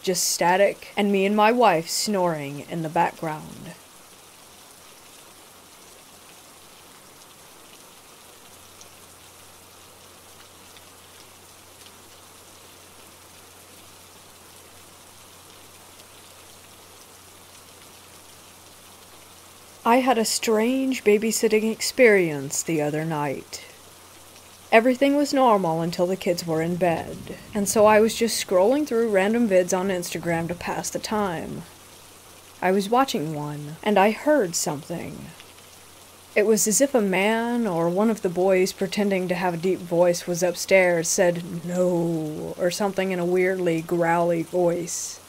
Just static and me and my wife snoring in the background. I had a strange babysitting experience the other night. Everything was normal until the kids were in bed, and so I was just scrolling through random vids on Instagram to pass the time. I was watching one, and I heard something. It was as if a man or one of the boys pretending to have a deep voice was upstairs, said "no" or something in a weirdly growly voice.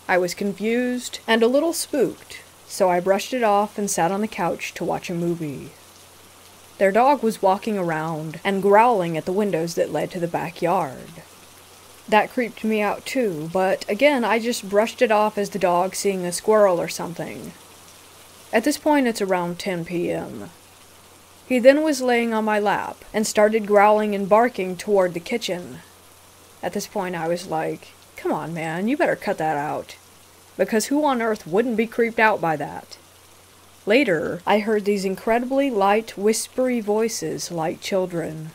I was confused and a little spooked, so I brushed it off and sat on the couch to watch a movie. Their dog was walking around and growling at the windows that led to the backyard. That creeped me out too, but again I just brushed it off as the dog seeing a squirrel or something. At this point it's around 10 p.m. He then was laying on my lap and started growling and barking toward the kitchen. At this point I was like, come on man, you better cut that out. Because who on earth wouldn't be creeped out by that? Later, I heard these incredibly light, whispery voices like children.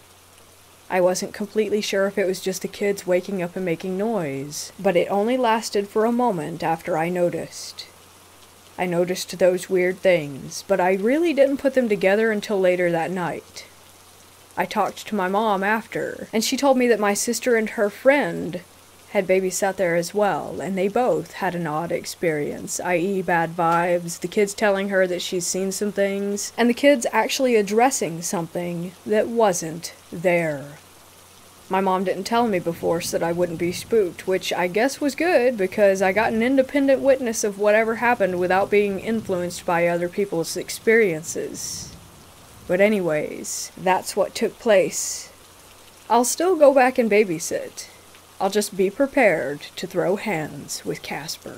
I wasn't completely sure if it was just the kids waking up and making noise, but it only lasted for a moment after I noticed. I noticed those weird things, but I really didn't put them together until later that night. I talked to my mom after, and she told me that my sister and her friend had babysat there as well, and they both had an odd experience, i.e. bad vibes, the kids telling her that she's seen some things, and the kids actually addressing something that wasn't there. My mom didn't tell me before so that I wouldn't be spooked, which I guess was good because I got an independent witness of whatever happened without being influenced by other people's experiences. But anyways, that's what took place. I'll still go back and babysit. I'll just be prepared to throw hands with Casper.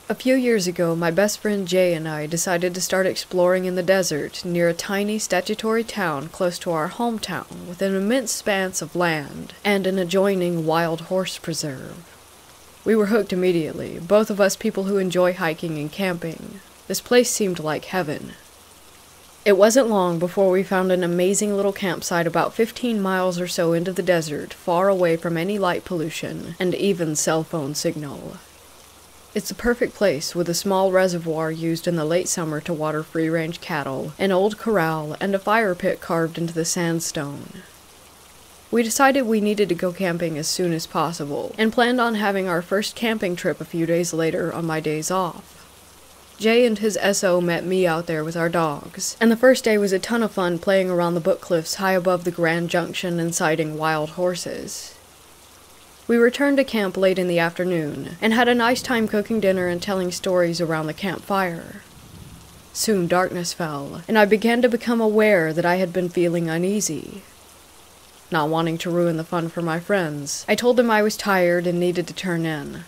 A few years ago, my best friend Jay and I decided to start exploring in the desert near a tiny statutory town close to our hometown with an immense expanse of land and an adjoining wild horse preserve. We were hooked immediately, both of us people who enjoy hiking and camping. This place seemed like heaven. It wasn't long before we found an amazing little campsite about 15 miles or so into the desert, far away from any light pollution and even cell phone signal. It's the perfect place with a small reservoir used in the late summer to water free-range cattle, an old corral, and a fire pit carved into the sandstone. We decided we needed to go camping as soon as possible, and planned on having our first camping trip a few days later on my days off. Jay and his SO met me out there with our dogs, and the first day was a ton of fun playing around the book cliffs high above the Grand Junction and sighting wild horses. We returned to camp late in the afternoon, and had a nice time cooking dinner and telling stories around the campfire. Soon darkness fell, and I began to become aware that I had been feeling uneasy. Not wanting to ruin the fun for my friends, I told them I was tired and needed to turn in.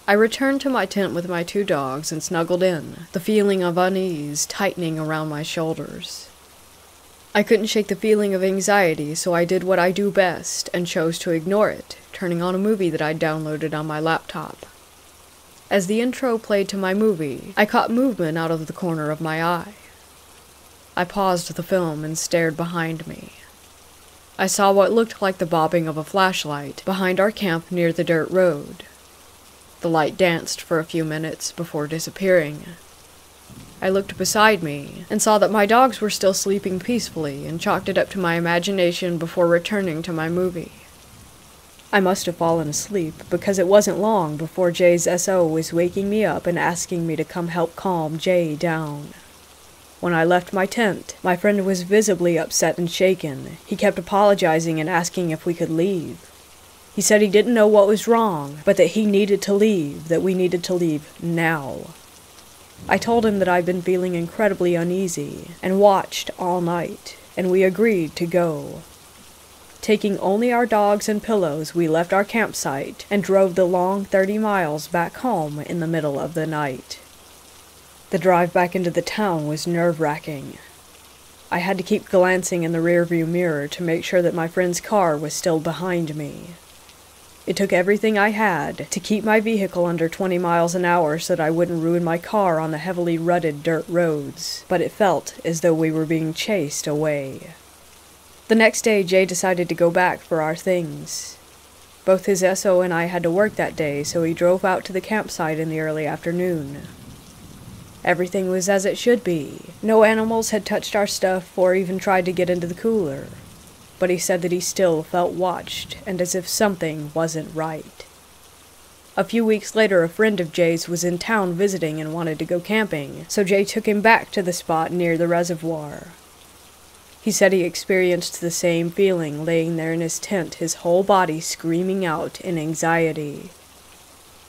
I returned to my tent with my 2 dogs and snuggled in, the feeling of unease tightening around my shoulders. I couldn't shake the feeling of anxiety, so I did what I do best and chose to ignore it, turning on a movie that I'd downloaded on my laptop. As the intro played to my movie, I caught movement out of the corner of my eye. I paused the film and stared behind me. I saw what looked like the bobbing of a flashlight behind our camp near the dirt road. The light danced for a few minutes before disappearing. I looked beside me and saw that my dogs were still sleeping peacefully and chalked it up to my imagination before returning to my movie. I must have fallen asleep because it wasn't long before Jay's SO was waking me up and asking me to come help calm Jay down. When I left my tent, my friend was visibly upset and shaken. He kept apologizing and asking if we could leave. He said he didn't know what was wrong, but that he needed to leave, that we needed to leave now. I told him that I'd been feeling incredibly uneasy and watched all night, and we agreed to go. Taking only our dogs and pillows, we left our campsite and drove the long 30 miles back home in the middle of the night. The drive back into the town was nerve-wracking. I had to keep glancing in the rearview mirror to make sure that my friend's car was still behind me. It took everything I had to keep my vehicle under 20 miles an hour so that I wouldn't ruin my car on the heavily rutted dirt roads, but it felt as though we were being chased away. The next day, Jay decided to go back for our things. Both his SO and I had to work that day, so he drove out to the campsite in the early afternoon. Everything was as it should be. No animals had touched our stuff or even tried to get into the cooler. But he said that he still felt watched, and as if something wasn't right. A few weeks later, a friend of Jay's was in town visiting and wanted to go camping, so Jay took him back to the spot near the reservoir. He said he experienced the same feeling laying there in his tent, his whole body screaming out in anxiety.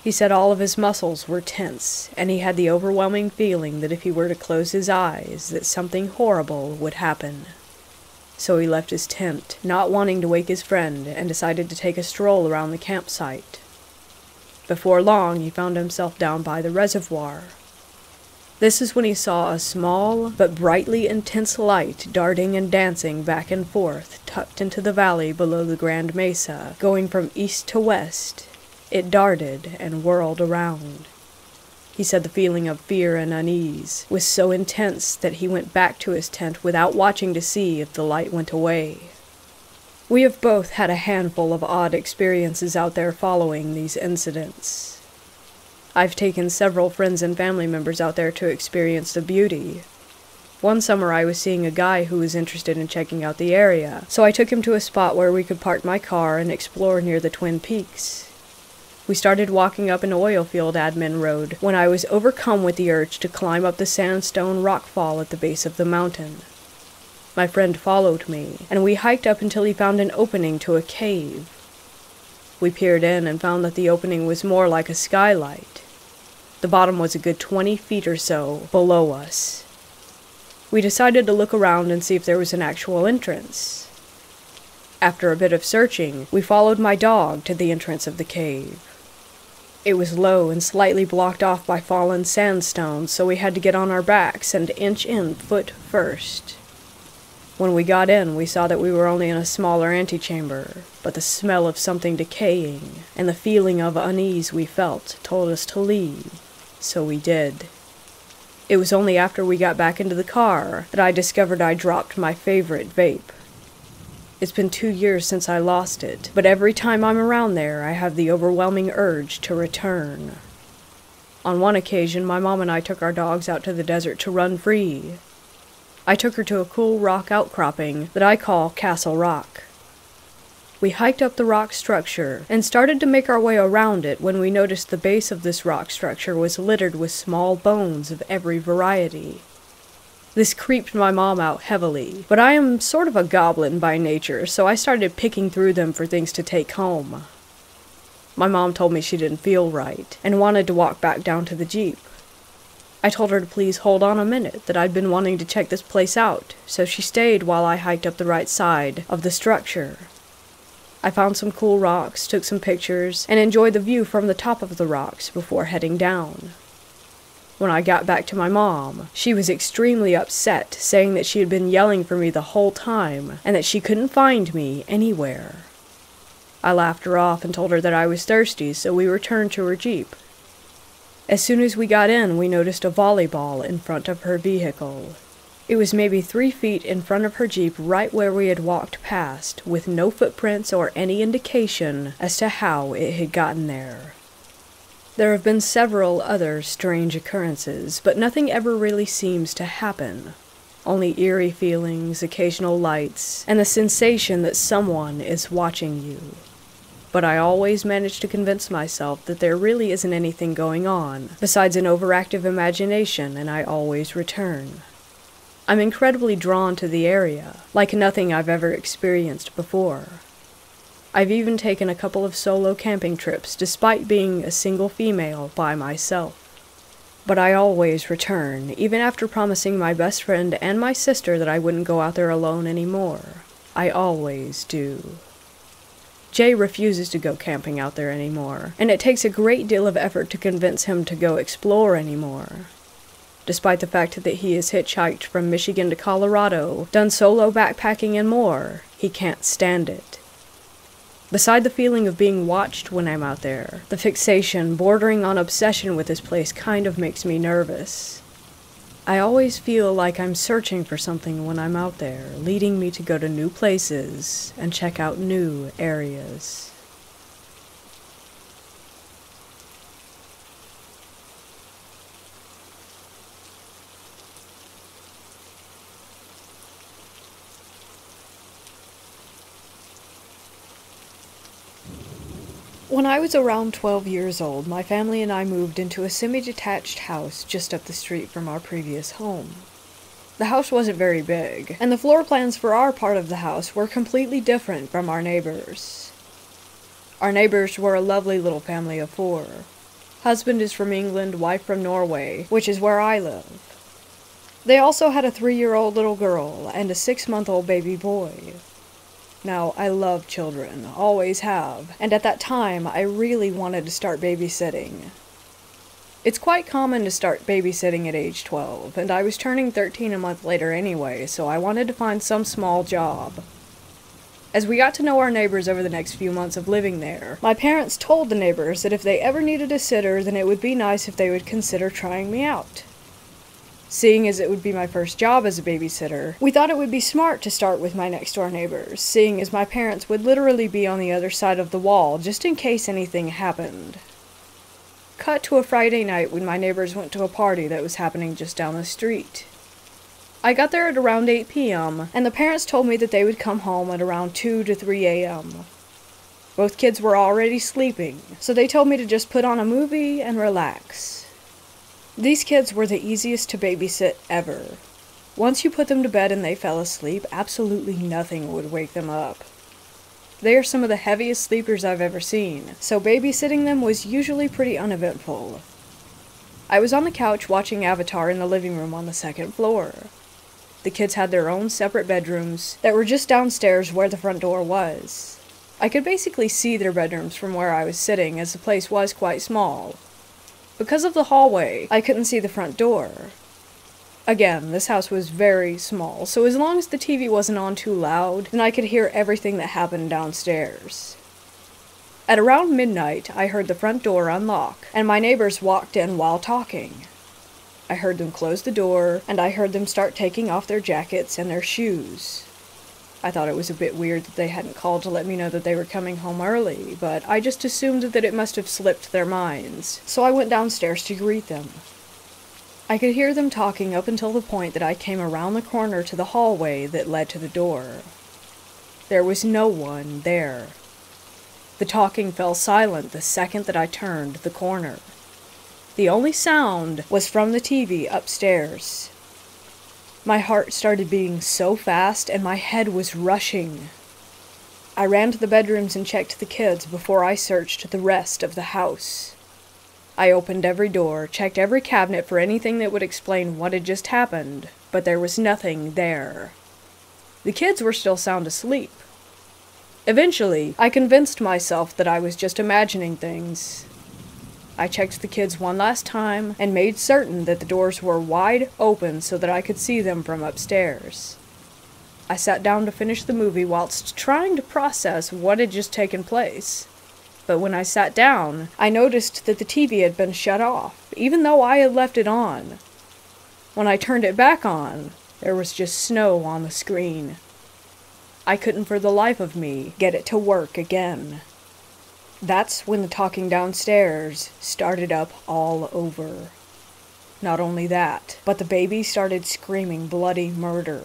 He said all of his muscles were tense, and he had the overwhelming feeling that if he were to close his eyes, that something horrible would happen. So he left his tent, not wanting to wake his friend, and decided to take a stroll around the campsite. Before long, he found himself down by the reservoir. This is when he saw a small but brightly intense light darting and dancing back and forth, tucked into the valley below the Grand Mesa, going from east to west. It darted and whirled around. He said the feeling of fear and unease was so intense that he went back to his tent without watching to see if the light went away. We have both had a handful of odd experiences out there following these incidents. I've taken several friends and family members out there to experience the beauty. One summer I was seeing a guy who was interested in checking out the area, so I took him to a spot where we could park my car and explore near the Twin Peaks. We started walking up an oil field admin road when I was overcome with the urge to climb up the sandstone rockfall at the base of the mountain. My friend followed me, and we hiked up until he found an opening to a cave. We peered in and found that the opening was more like a skylight. The bottom was a good 20 feet or so below us. We decided to look around and see if there was an actual entrance. After a bit of searching, we followed my dog to the entrance of the cave. It was low and slightly blocked off by fallen sandstones, so we had to get on our backs and inch in foot first. When we got in, we saw that we were only in a smaller antechamber, but the smell of something decaying and the feeling of unease we felt told us to leave, so we did. It was only after we got back into the car that I discovered I dropped my favorite vape. It's been 2 years since I lost it, but every time I'm around there, I have the overwhelming urge to return. On one occasion, my mom and I took our dogs out to the desert to run free. I took her to a cool rock outcropping that I call Castle Rock. We hiked up the rock structure and started to make our way around it when we noticed the base of this rock structure was littered with small bones of every variety. This creeped my mom out heavily, but I am sort of a goblin by nature, so I started picking through them for things to take home. My mom told me she didn't feel right, and wanted to walk back down to the Jeep. I told her to please hold on a minute, that I'd been wanting to check this place out, so she stayed while I hiked up the right side of the structure. I found some cool rocks, took some pictures, and enjoyed the view from the top of the rocks before heading down. When I got back to my mom, she was extremely upset, saying that she had been yelling for me the whole time, and that she couldn't find me anywhere. I laughed her off and told her that I was thirsty, so we returned to her Jeep. As soon as we got in, we noticed a volleyball in front of her vehicle. It was maybe 3 feet in front of her Jeep right where we had walked past, with no footprints or any indication as to how it had gotten there. There have been several other strange occurrences, but nothing ever really seems to happen. Only eerie feelings, occasional lights, and the sensation that someone is watching you. But I always manage to convince myself that there really isn't anything going on, besides an overactive imagination, and I always return. I'm incredibly drawn to the area, like nothing I've ever experienced before. I've even taken a couple of solo camping trips, despite being a single female by myself. But I always return, even after promising my best friend and my sister that I wouldn't go out there alone anymore. I always do. Jay refuses to go camping out there anymore, and it takes a great deal of effort to convince him to go explore anymore. Despite the fact that he has hitchhiked from Michigan to Colorado, done solo backpacking and more, he can't stand it. Beside the feeling of being watched when I'm out there, the fixation bordering on obsession with this place kind of makes me nervous. I always feel like I'm searching for something when I'm out there, leading me to go to new places and check out new areas. When I was around 12 years old, my family and I moved into a semi-detached house just up the street from our previous home. The house wasn't very big, and the floor plans for our part of the house were completely different from our neighbors. Our neighbors were a lovely little family of 4. Husband is from England, wife from Norway, which is where I live. They also had a 3-year-old little girl and a 6-month-old baby boy. Now, I love children, always have, and at that time I really wanted to start babysitting. It's quite common to start babysitting at age 12, and I was turning 13 a month later anyway, so I wanted to find some small job. As we got to know our neighbors over the next few months of living there, my parents told the neighbors that if they ever needed a sitter, then it would be nice if they would consider trying me out. Seeing as it would be my first job as a babysitter, we thought it would be smart to start with my next-door neighbors, seeing as my parents would literally be on the other side of the wall just in case anything happened. Cut to a Friday night when my neighbors went to a party that was happening just down the street. I got there at around 8 p.m., and the parents told me that they would come home at around 2 to 3 a.m. Both kids were already sleeping, so they told me to just put on a movie and relax. These kids were the easiest to babysit ever. Once you put them to bed and they fell asleep, absolutely nothing would wake them up. They are some of the heaviest sleepers I've ever seen, so babysitting them was usually pretty uneventful. I was on the couch watching Avatar in the living room on the 2nd floor. The kids had their own separate bedrooms that were just downstairs where the front door was. I could basically see their bedrooms from where I was sitting, as the place was quite small. Because of the hallway, I couldn't see the front door. Again, this house was very small, so as long as the TV wasn't on too loud, then I could hear everything that happened downstairs. At around midnight, I heard the front door unlock, and my neighbors walked in while talking. I heard them close the door, and I heard them start taking off their jackets and their shoes. I thought it was a bit weird that they hadn't called to let me know that they were coming home early, but I just assumed that it must have slipped their minds, so I went downstairs to greet them. I could hear them talking up until the point that I came around the corner to the hallway that led to the door. There was no one there. The talking fell silent the second that I turned the corner. The only sound was from the TV upstairs. My heart started beating so fast, and my head was rushing. I ran to the bedrooms and checked the kids before I searched the rest of the house. I opened every door, checked every cabinet for anything that would explain what had just happened, but there was nothing there. The kids were still sound asleep. Eventually, I convinced myself that I was just imagining things. I checked the kids one last time and made certain that the doors were wide open so that I could see them from upstairs. I sat down to finish the movie whilst trying to process what had just taken place. But when I sat down, I noticed that the TV had been shut off, even though I had left it on. When I turned it back on, There was just snow on the screen. I couldn't for the life of me get it to work again. That's when the talking downstairs started up all over. Not only that, but the baby started screaming bloody murder.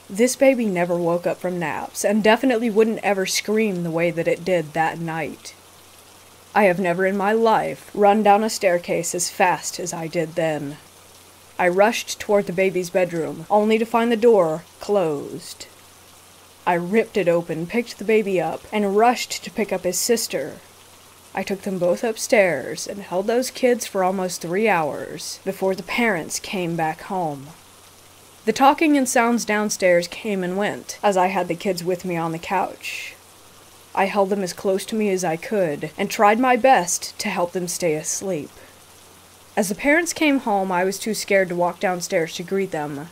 This baby never woke up from naps, and definitely wouldn't ever scream the way that it did that night. I have never in my life run down a staircase as fast as I did then. I rushed toward the baby's bedroom, only to find the door closed. I ripped it open, picked the baby up, and rushed to pick up his sister. I took them both upstairs and held those kids for almost 3 hours before the parents came back home. The talking and sounds downstairs came and went as I had the kids with me on the couch. I held them as close to me as I could and tried my best to help them stay asleep. As the parents came home, I was too scared to walk downstairs to greet them.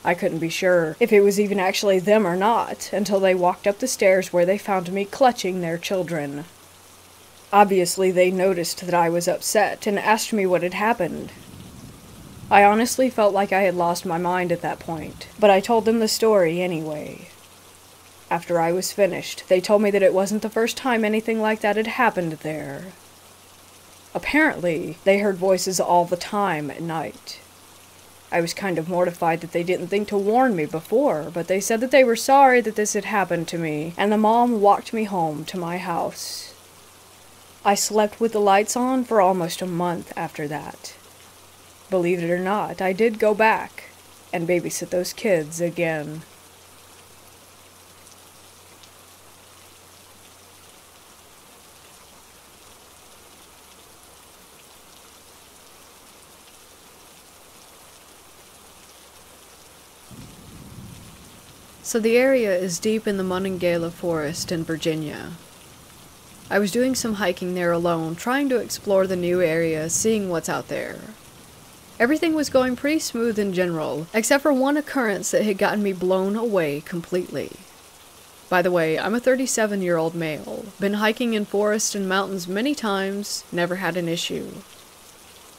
I couldn't be sure if it was even actually them or not until they walked up the stairs where they found me clutching their children. Obviously, they noticed that I was upset and asked me what had happened. I honestly felt like I had lost my mind at that point, but I told them the story anyway. After I was finished, they told me that it wasn't the first time anything like that had happened there. Apparently, they heard voices all the time at night. I was kind of mortified that they didn't think to warn me before, but they said that they were sorry that this had happened to me, and the mom walked me home to my house. I slept with the lights on for almost a month after that. Believe it or not, I did go back and babysit those kids again. So the area is deep in the Monongahela Forest in Virginia. I was doing some hiking there alone, trying to explore the new area, seeing what's out there. Everything was going pretty smooth in general, except for one occurrence that had gotten me blown away completely. By the way, I'm a 37-year-old male, been hiking in forests and mountains many times, never had an issue.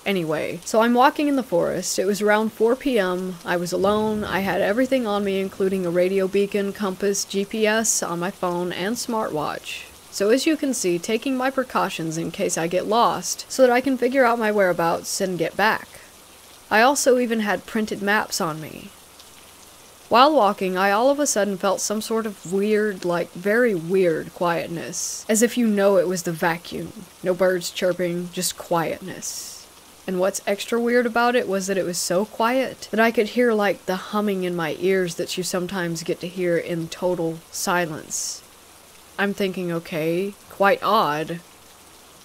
Anyway, so I'm walking in the forest. It was around 4 p.m. I was alone. I had everything on me, including a radio beacon, compass, GPS on my phone, and smartwatch. So as you can see, taking my precautions in case I get lost, so that I can figure out my whereabouts and get back. I also even had printed maps on me. While walking, I all of a sudden felt some sort of weird, very weird quietness. As if you know it was the vacuum. No birds chirping, just quietness. And what's extra weird about it was that it was so quiet that I could hear the humming in my ears that you sometimes get to hear in total silence. I'm thinking, okay, quite odd.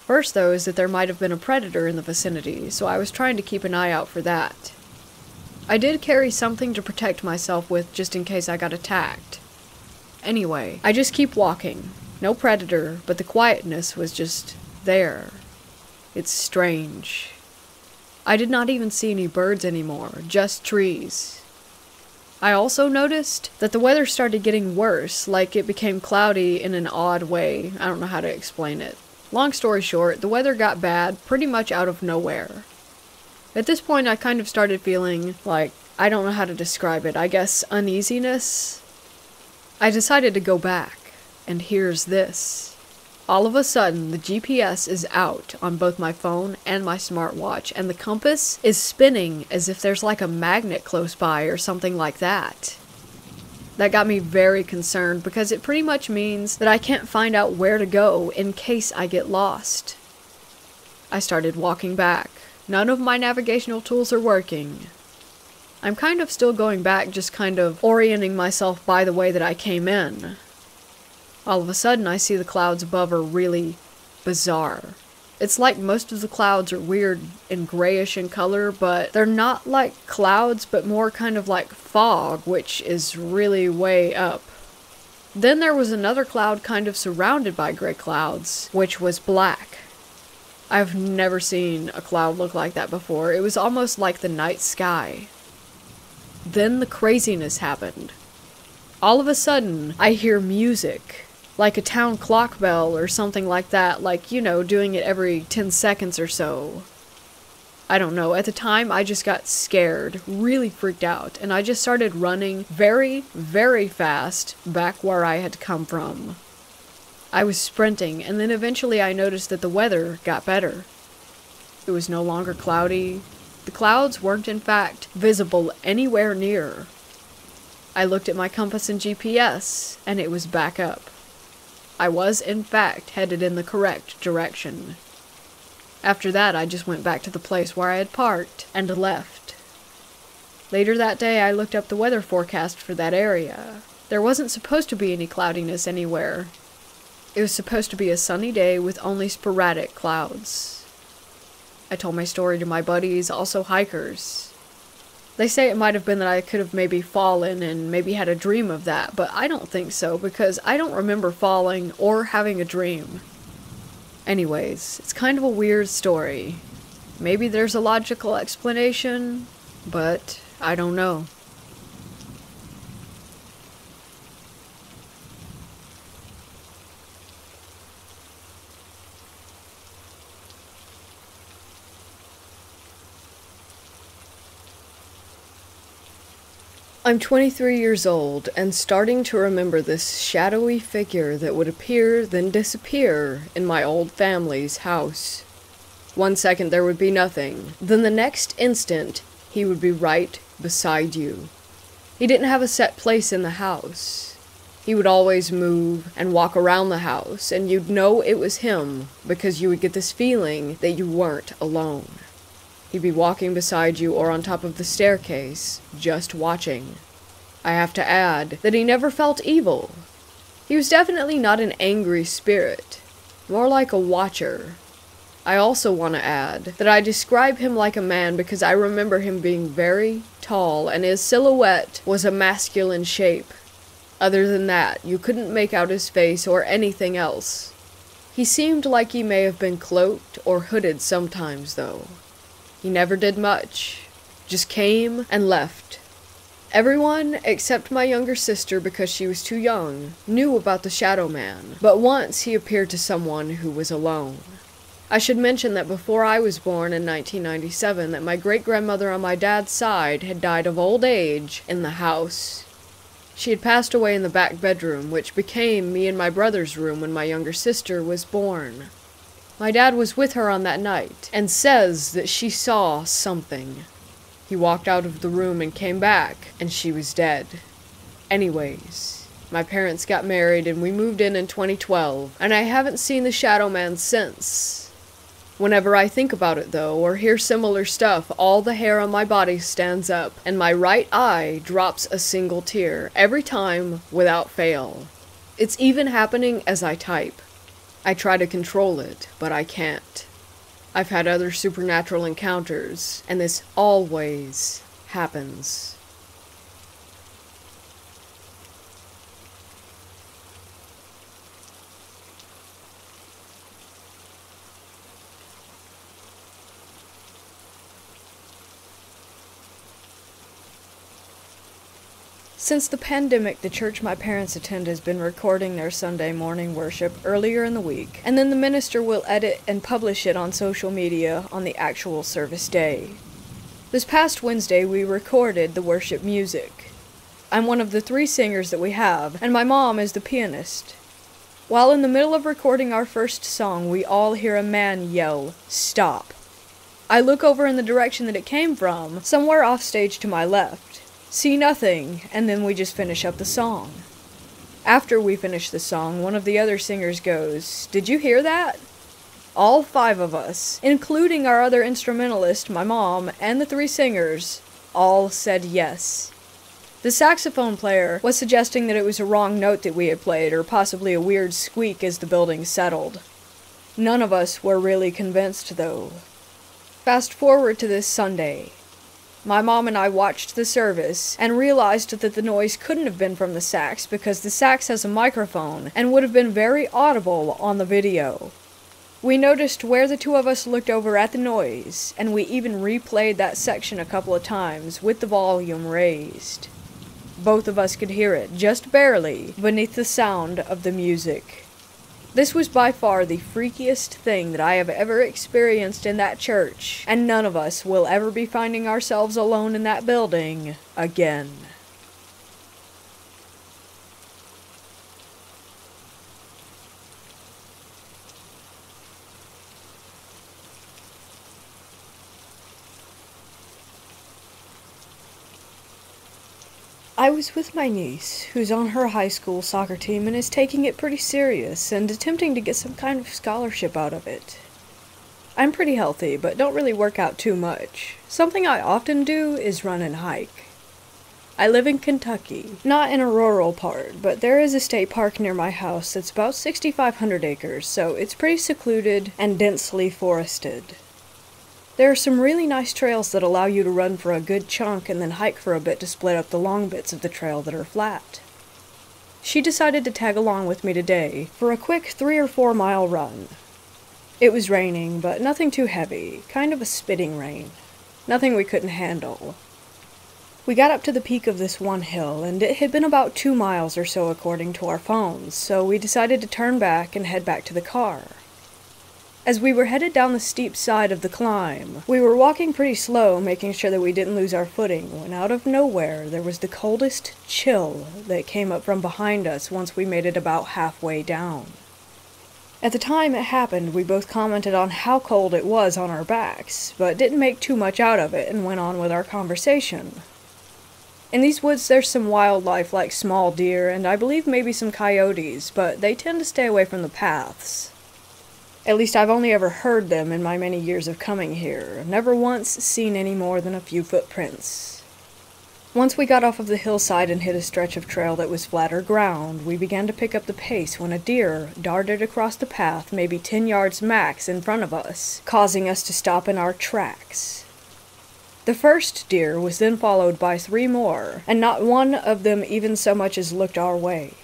First though is that there might have been a predator in the vicinity, so I was trying to keep an eye out for that. I did carry something to protect myself with just in case I got attacked. Anyway, I just keep walking. No predator, but the quietness was just there. It's strange. I did not even see any birds anymore, just trees. I also noticed that the weather started getting worse, it became cloudy in an odd way. I don't know how to explain it. Long story short, the weather got bad pretty much out of nowhere. At this point, I kind of started feeling I don't know how to describe it, I guess uneasiness. I decided to go back, and here's this. All of a sudden, the GPS is out on both my phone and my smartwatch, and the compass is spinning as if there's a magnet close by or something like that. That got me very concerned because it pretty much means that I can't find out where to go in case I get lost. I started walking back. None of my navigational tools are working. I'm kind of still going back, just kind of orienting myself by the way that I came in. All of a sudden, I see the clouds above are really bizarre. It's like most of the clouds are weird and grayish in color, but they're not like clouds, but more kind of like fog, which is really way up. Then there was another cloud kind of surrounded by gray clouds, which was black. I've never seen a cloud look like that before. It was almost like the night sky. Then the craziness happened. All of a sudden, I hear music. Like a town clock bell or something like that, doing it every 10 seconds or so. I don't know, at the time I just got scared, really freaked out, and I just started running very, very fast back where I had come from. I was sprinting, and then eventually I noticed that the weather got better. It was no longer cloudy. The clouds weren't in fact visible anywhere near. I looked at my compass and GPS, and it was back up. I was in fact headed in the correct direction. After that, I just went back to the place where I had parked and left. Later that day, I looked up the weather forecast for that area. There wasn't supposed to be any cloudiness anywhere. It was supposed to be a sunny day with only sporadic clouds. I told my story to my buddies, also hikers. They say it might have been that I could have maybe fallen and maybe had a dream of that, but I don't think so because I don't remember falling or having a dream. Anyways, it's kind of a weird story. Maybe there's a logical explanation, but I don't know. I'm 23 years old and starting to remember this shadowy figure that would appear then disappear in my old family's house. 1 second there would be nothing, then the next instant he would be right beside you. He didn't have a set place in the house. He would always move and walk around the house, and you'd know it was him because you would get this feeling that you weren't alone. He'd be walking beside you or on top of the staircase, just watching. I have to add that he never felt evil. He was definitely not an angry spirit, more like a watcher. I also want to add that I describe him like a man because I remember him being very tall and his silhouette was a masculine shape. Other than that, you couldn't make out his face or anything else. He seemed like he may have been cloaked or hooded sometimes, though. He never did much, just came and left. Everyone, except my younger sister because she was too young, knew about the Shadow Man, but once he appeared to someone who was alone. I should mention that before I was born in 1997, that my great-grandmother on my dad's side had died of old age in the house. She had passed away in the back bedroom, which became me and my brother's room when my younger sister was born. My dad was with her on that night, and says that she saw something. He walked out of the room and came back, and she was dead. Anyways, my parents got married and we moved in 2012, and I haven't seen the Shadow Man since. Whenever I think about it though, or hear similar stuff, all the hair on my body stands up, and my right eye drops a single tear, every time, without fail. It's even happening as I type. I try to control it, but I can't. I've had other supernatural encounters, and this always happens. Since the pandemic, the church my parents attend has been recording their Sunday morning worship earlier in the week, and then the minister will edit and publish it on social media on the actual service day. This past Wednesday, we recorded the worship music. I'm one of the 3 singers that we have, and my mom is the pianist. While in the middle of recording our first song, we all hear a man yell, "Stop." I look over in the direction that it came from, somewhere off stage to my left. See nothing, and then we just finish up the song. After we finish the song, one of the other singers goes, "Did you hear that?" All 5 of us, including our other instrumentalist, my mom, and the 3 singers, all said yes. The saxophone player was suggesting that it was a wrong note that we had played, or possibly a weird squeak as the building settled. None of us were really convinced, though. Fast forward to this Sunday. My mom and I watched the service and realized that the noise couldn't have been from the sax because the sax has a microphone and would have been very audible on the video. We noticed where the 2 of us looked over at the noise, and we even replayed that section a couple of times with the volume raised. Both of us could hear it, just barely, beneath the sound of the music. This was by far the freakiest thing that I have ever experienced in that church, and none of us will ever be finding ourselves alone in that building again. I was with my niece, who's on her high school soccer team and is taking it pretty serious and attempting to get some kind of scholarship out of it. I'm pretty healthy, but don't really work out too much. Something I often do is run and hike. I live in Kentucky, not in a rural part, but there is a state park near my house that's about 6,500 acres, so it's pretty secluded and densely forested. There are some really nice trails that allow you to run for a good chunk and then hike for a bit to split up the long bits of the trail that are flat. She decided to tag along with me today for a quick 3 or 4 mile run. It was raining, but nothing too heavy, kind of a spitting rain. Nothing we couldn't handle. We got up to the peak of this one hill, and it had been about 2 miles or so according to our phones, so we decided to turn back and head back to the car. As we were headed down the steep side of the climb, we were walking pretty slow, making sure that we didn't lose our footing, when out of nowhere there was the coldest chill that came up from behind us once we made it about halfway down. At the time it happened, we both commented on how cold it was on our backs, but didn't make too much out of it and went on with our conversation. In these woods there's some wildlife like small deer and I believe maybe some coyotes, but they tend to stay away from the paths. At least I've only ever heard them in my many years of coming here, never once seen any more than a few footprints. Once we got off of the hillside and hit a stretch of trail that was flatter ground, we began to pick up the pace when a deer darted across the path maybe 10 yards max in front of us, causing us to stop in our tracks. The first deer was then followed by 3 more, and not one of them even so much as looked our way.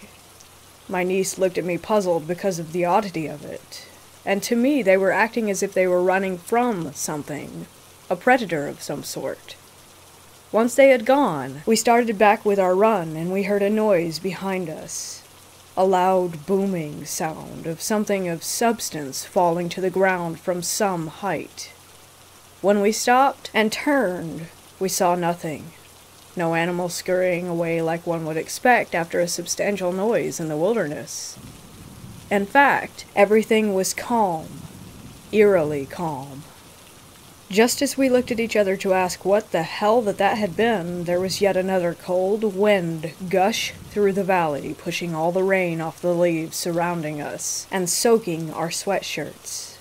My niece looked at me puzzled because of the oddity of it. And to me they were acting as if they were running from something, a predator of some sort. Once they had gone, we started back with our run and we heard a noise behind us. A loud booming sound of something of substance falling to the ground from some height. When we stopped and turned, we saw nothing. No animal scurrying away like one would expect after a substantial noise in the wilderness. In fact, everything was calm, eerily calm. Just as we looked at each other to ask what the hell that had been, there was yet another cold wind gush through the valley, pushing all the rain off the leaves surrounding us, and soaking our sweatshirts.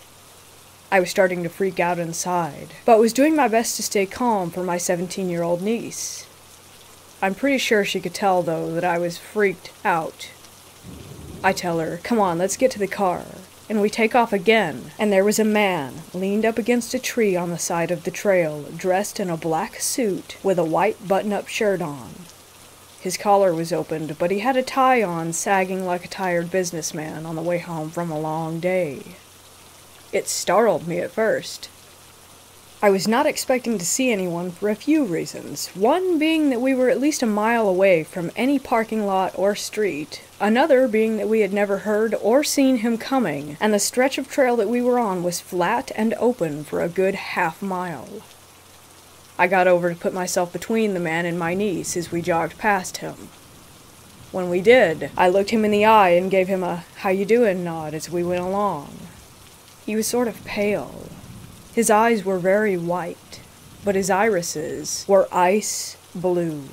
I was starting to freak out inside, but was doing my best to stay calm for my 17-year-old niece. I'm pretty sure she could tell, though, that I was freaked out. I tell her, "Come on, let's get to the car." And we take off again, and there was a man leaned up against a tree on the side of the trail, dressed in a black suit with a white button-up shirt on. His collar was opened, but he had a tie on, sagging like a tired businessman on the way home from a long day. It startled me at first. I was not expecting to see anyone for a few reasons, one being that we were at least a mile away from any parking lot or street, another being that we had never heard or seen him coming, and the stretch of trail that we were on was flat and open for a good half-mile. I got over to put myself between the man and my niece as we jogged past him. When we did, I looked him in the eye and gave him a "how you doing" nod as we went along. He was sort of pale. His eyes were very white, but his irises were ice blue.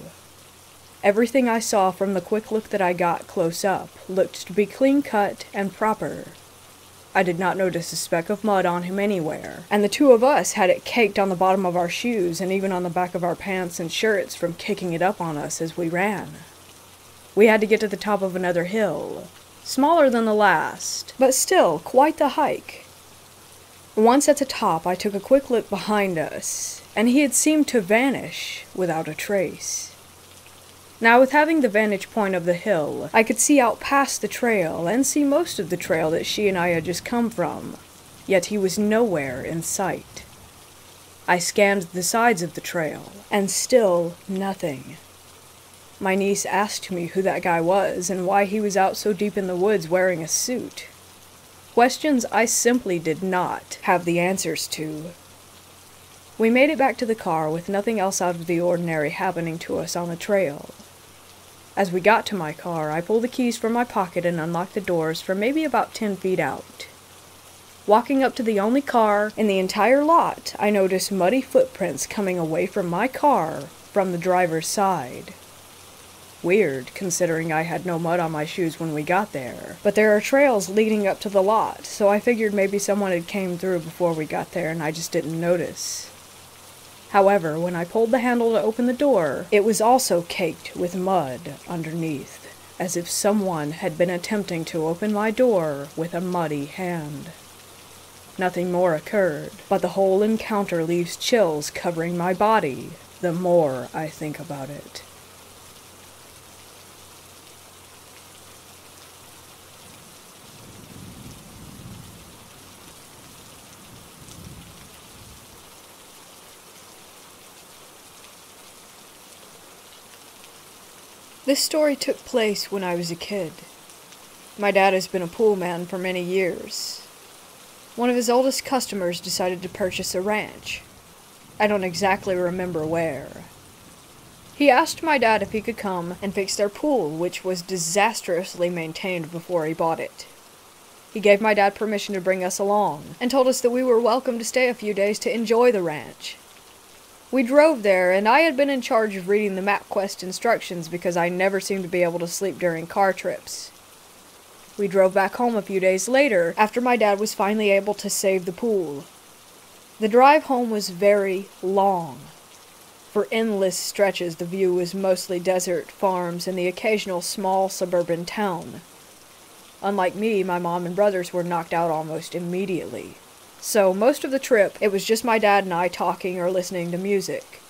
Everything I saw from the quick look that I got close up looked to be clean-cut and proper. I did not notice a speck of mud on him anywhere, and the two of us had it caked on the bottom of our shoes and even on the back of our pants and shirts from kicking it up on us as we ran. We had to get to the top of another hill, smaller than the last, but still quite the hike. Once at the top, I took a quick look behind us, and he had seemed to vanish without a trace. Now, with having the vantage point of the hill, I could see out past the trail and see most of the trail that she and I had just come from, yet he was nowhere in sight. I scanned the sides of the trail, and still nothing. My niece asked me who that guy was and why he was out so deep in the woods wearing a suit. Questions I simply did not have the answers to. We made it back to the car with nothing else out of the ordinary happening to us on the trail. As we got to my car, I pulled the keys from my pocket and unlocked the doors from maybe about 10 feet out. Walking up to the only car in the entire lot, I noticed muddy footprints coming away from my car from the driver's side. Weird, considering I had no mud on my shoes when we got there. But there are trails leading up to the lot, so I figured maybe someone had came through before we got there and I just didn't notice. However, when I pulled the handle to open the door, it was also caked with mud underneath, as if someone had been attempting to open my door with a muddy hand. Nothing more occurred, but the whole encounter leaves chills covering my body the more I think about it. This story took place when I was a kid. My dad has been a pool man for many years. One of his oldest customers decided to purchase a ranch. I don't exactly remember where. He asked my dad if he could come and fix their pool, which was disastrously maintained before he bought it. He gave my dad permission to bring us along, and told us that we were welcome to stay a few days to enjoy the ranch. We drove there, and I had been in charge of reading the MapQuest instructions because I never seemed to be able to sleep during car trips. We drove back home a few days later, after my dad was finally able to save the pool. The drive home was very long. For endless stretches, the view was mostly desert, farms, and the occasional small suburban town. Unlike me, my mom and brothers were knocked out almost immediately. So, most of the trip, it was just my dad and I talking or listening to music.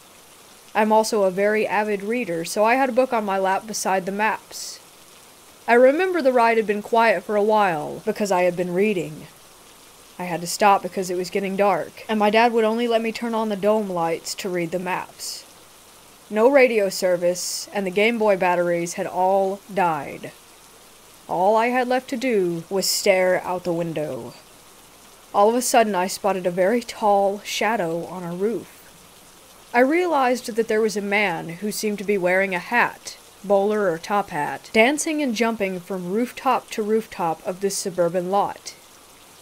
I'm also a very avid reader, so I had a book on my lap beside the maps. I remember the ride had been quiet for a while, because I had been reading. I had to stop because it was getting dark, and my dad would only let me turn on the dome lights to read the maps. No radio service, and the Game Boy batteries had all died. All I had left to do was stare out the window. All of a sudden, I spotted a very tall shadow on a roof. I realized that there was a man who seemed to be wearing a hat, bowler or top hat, dancing and jumping from rooftop to rooftop of this suburban lot.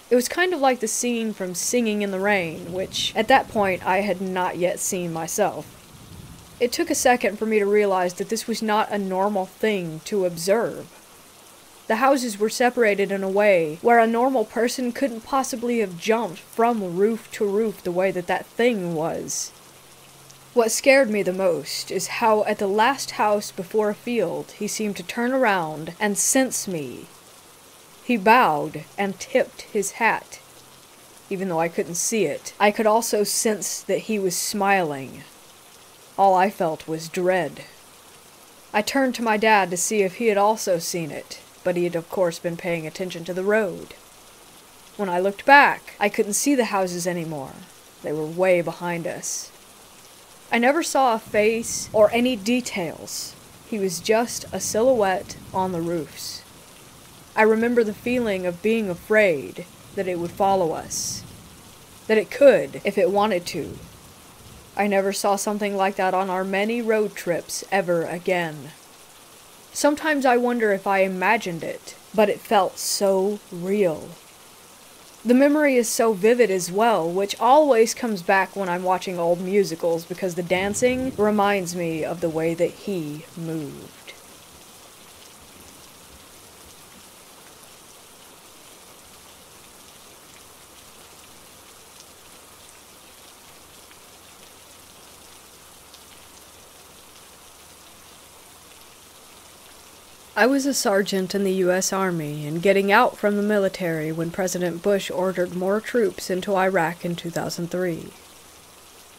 It was kind of like the scene from Singing in the Rain, which, at that point, I had not yet seen myself. It took a second for me to realize that this was not a normal thing to observe. The houses were separated in a way where a normal person couldn't possibly have jumped from roof to roof the way that thing was. What scared me the most is how at the last house before a field he seemed to turn around and sense me. He bowed and tipped his hat. Even though I couldn't see it, I could also sense that he was smiling. All I felt was dread. I turned to my dad to see if he had also seen it, but he had of course been paying attention to the road. When I looked back, I couldn't see the houses anymore. They were way behind us. I never saw a face or any details. He was just a silhouette on the roofs. I remember the feeling of being afraid that it would follow us. That it could, if it wanted to. I never saw something like that on our many road trips ever again. Sometimes I wonder if I imagined it, but it felt so real. The memory is so vivid as well, which always comes back when I'm watching old musicals because the dancing reminds me of the way that he moved. I was a sergeant in the U.S. Army and getting out from the military when President Bush ordered more troops into Iraq in 2003.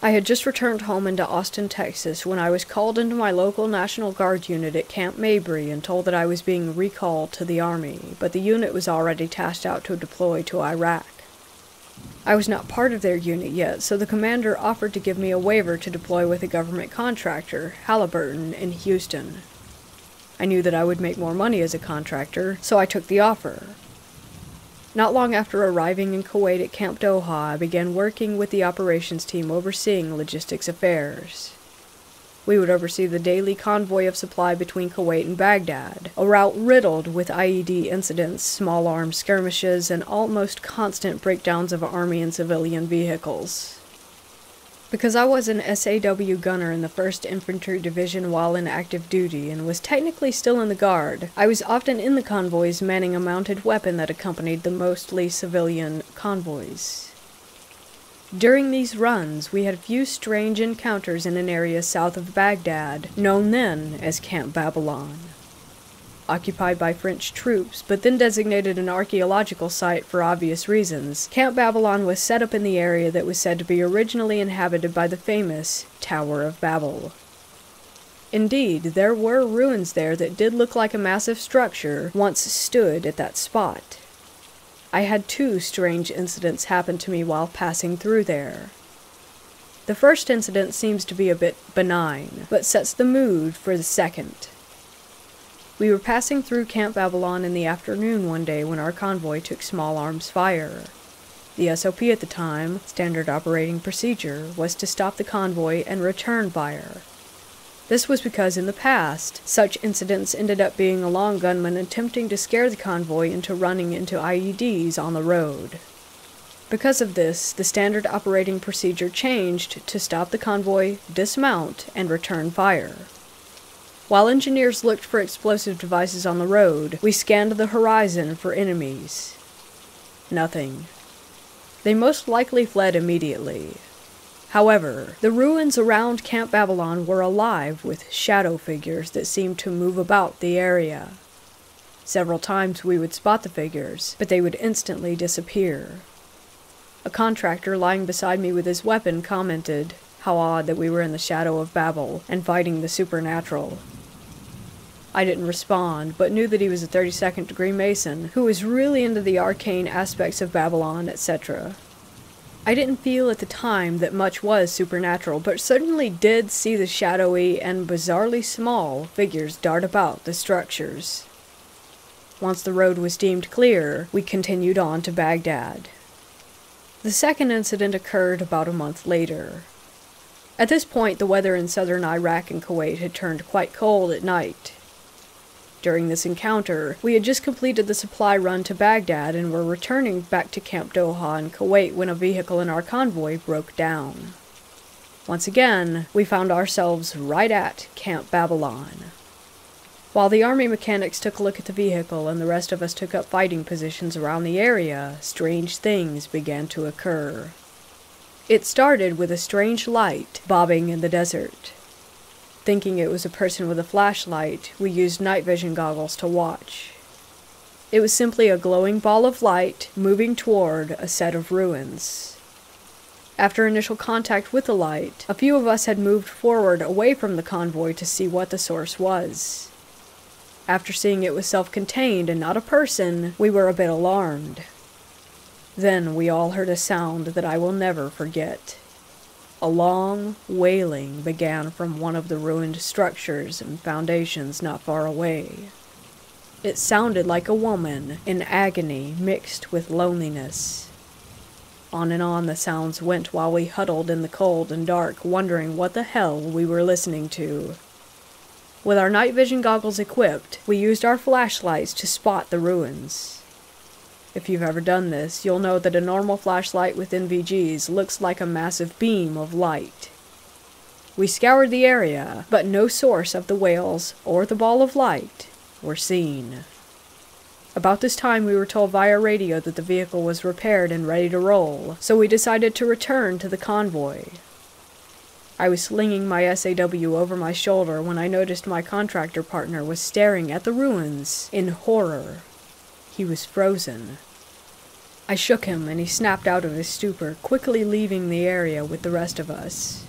I had just returned home into Austin, Texas when I was called into my local National Guard unit at Camp Mabry and told that I was being recalled to the Army, but the unit was already tasked out to deploy to Iraq. I was not part of their unit yet, so the commander offered to give me a waiver to deploy with a government contractor, Halliburton, in Houston. I knew that I would make more money as a contractor, so I took the offer. Not long after arriving in Kuwait at Camp Doha, I began working with the operations team overseeing logistics affairs. We would oversee the daily convoy of supply between Kuwait and Baghdad, a route riddled with IED incidents, small arms skirmishes, and almost constant breakdowns of army and civilian vehicles. Because I was an SAW gunner in the 1st Infantry Division while in active duty and was technically still in the Guard, I was often in the convoys manning a mounted weapon that accompanied the mostly civilian convoys. During these runs, we had a few strange encounters in an area south of Baghdad, known then as Camp Babylon. Occupied by French troops, but then designated an archaeological site for obvious reasons, Camp Babylon was set up in the area that was said to be originally inhabited by the famous Tower of Babel. Indeed, there were ruins there that did look like a massive structure once stood at that spot. I had 2 strange incidents happen to me while passing through there. The first incident seems to be a bit benign, but sets the mood for the second. We were passing through Camp Babylon in the afternoon one day when our convoy took small arms fire. The SOP at the time, standard operating procedure, was to stop the convoy and return fire. This was because in the past, such incidents ended up being a long gunman attempting to scare the convoy into running into IEDs on the road. Because of this, the standard operating procedure changed to stop the convoy, dismount, and return fire. While engineers looked for explosive devices on the road, we scanned the horizon for enemies. Nothing. They most likely fled immediately. However, the ruins around Camp Babylon were alive with shadow figures that seemed to move about the area. Several times we would spot the figures, but they would instantly disappear. A contractor lying beside me with his weapon commented, "How odd that we were in the shadow of Babel and fighting the supernatural." I didn't respond, but knew that he was a 32nd degree Mason who was really into the arcane aspects of Babylon, etc. I didn't feel at the time that much was supernatural, but certainly did see the shadowy and bizarrely small figures dart about the structures. Once the road was deemed clear, we continued on to Baghdad. The second incident occurred about a month later. At this point, the weather in southern Iraq and Kuwait had turned quite cold at night. During this encounter, we had just completed the supply run to Baghdad and were returning back to Camp Doha in Kuwait when a vehicle in our convoy broke down. Once again, we found ourselves right at Camp Babylon. While the army mechanics took a look at the vehicle and the rest of us took up fighting positions around the area, strange things began to occur. It started with a strange light bobbing in the desert. Thinking it was a person with a flashlight, we used night vision goggles to watch. It was simply a glowing ball of light moving toward a set of ruins. After initial contact with the light, a few of us had moved forward away from the convoy to see what the source was. After seeing it was self-contained and not a person, we were a bit alarmed. Then we all heard a sound that I will never forget. A long wailing began from one of the ruined structures and foundations not far away. It sounded like a woman in agony mixed with loneliness. On and on the sounds went while we huddled in the cold and dark, wondering what the hell we were listening to. With our night vision goggles equipped, we used our flashlights to spot the ruins. If you've ever done this, you'll know that a normal flashlight with NVGs looks like a massive beam of light. We scoured the area, but no source of the wails or the ball of light were seen. About this time we were told via radio that the vehicle was repaired and ready to roll, so we decided to return to the convoy. I was slinging my SAW over my shoulder when I noticed my contractor partner was staring at the ruins in horror. He was frozen. I shook him and he snapped out of his stupor, quickly leaving the area with the rest of us.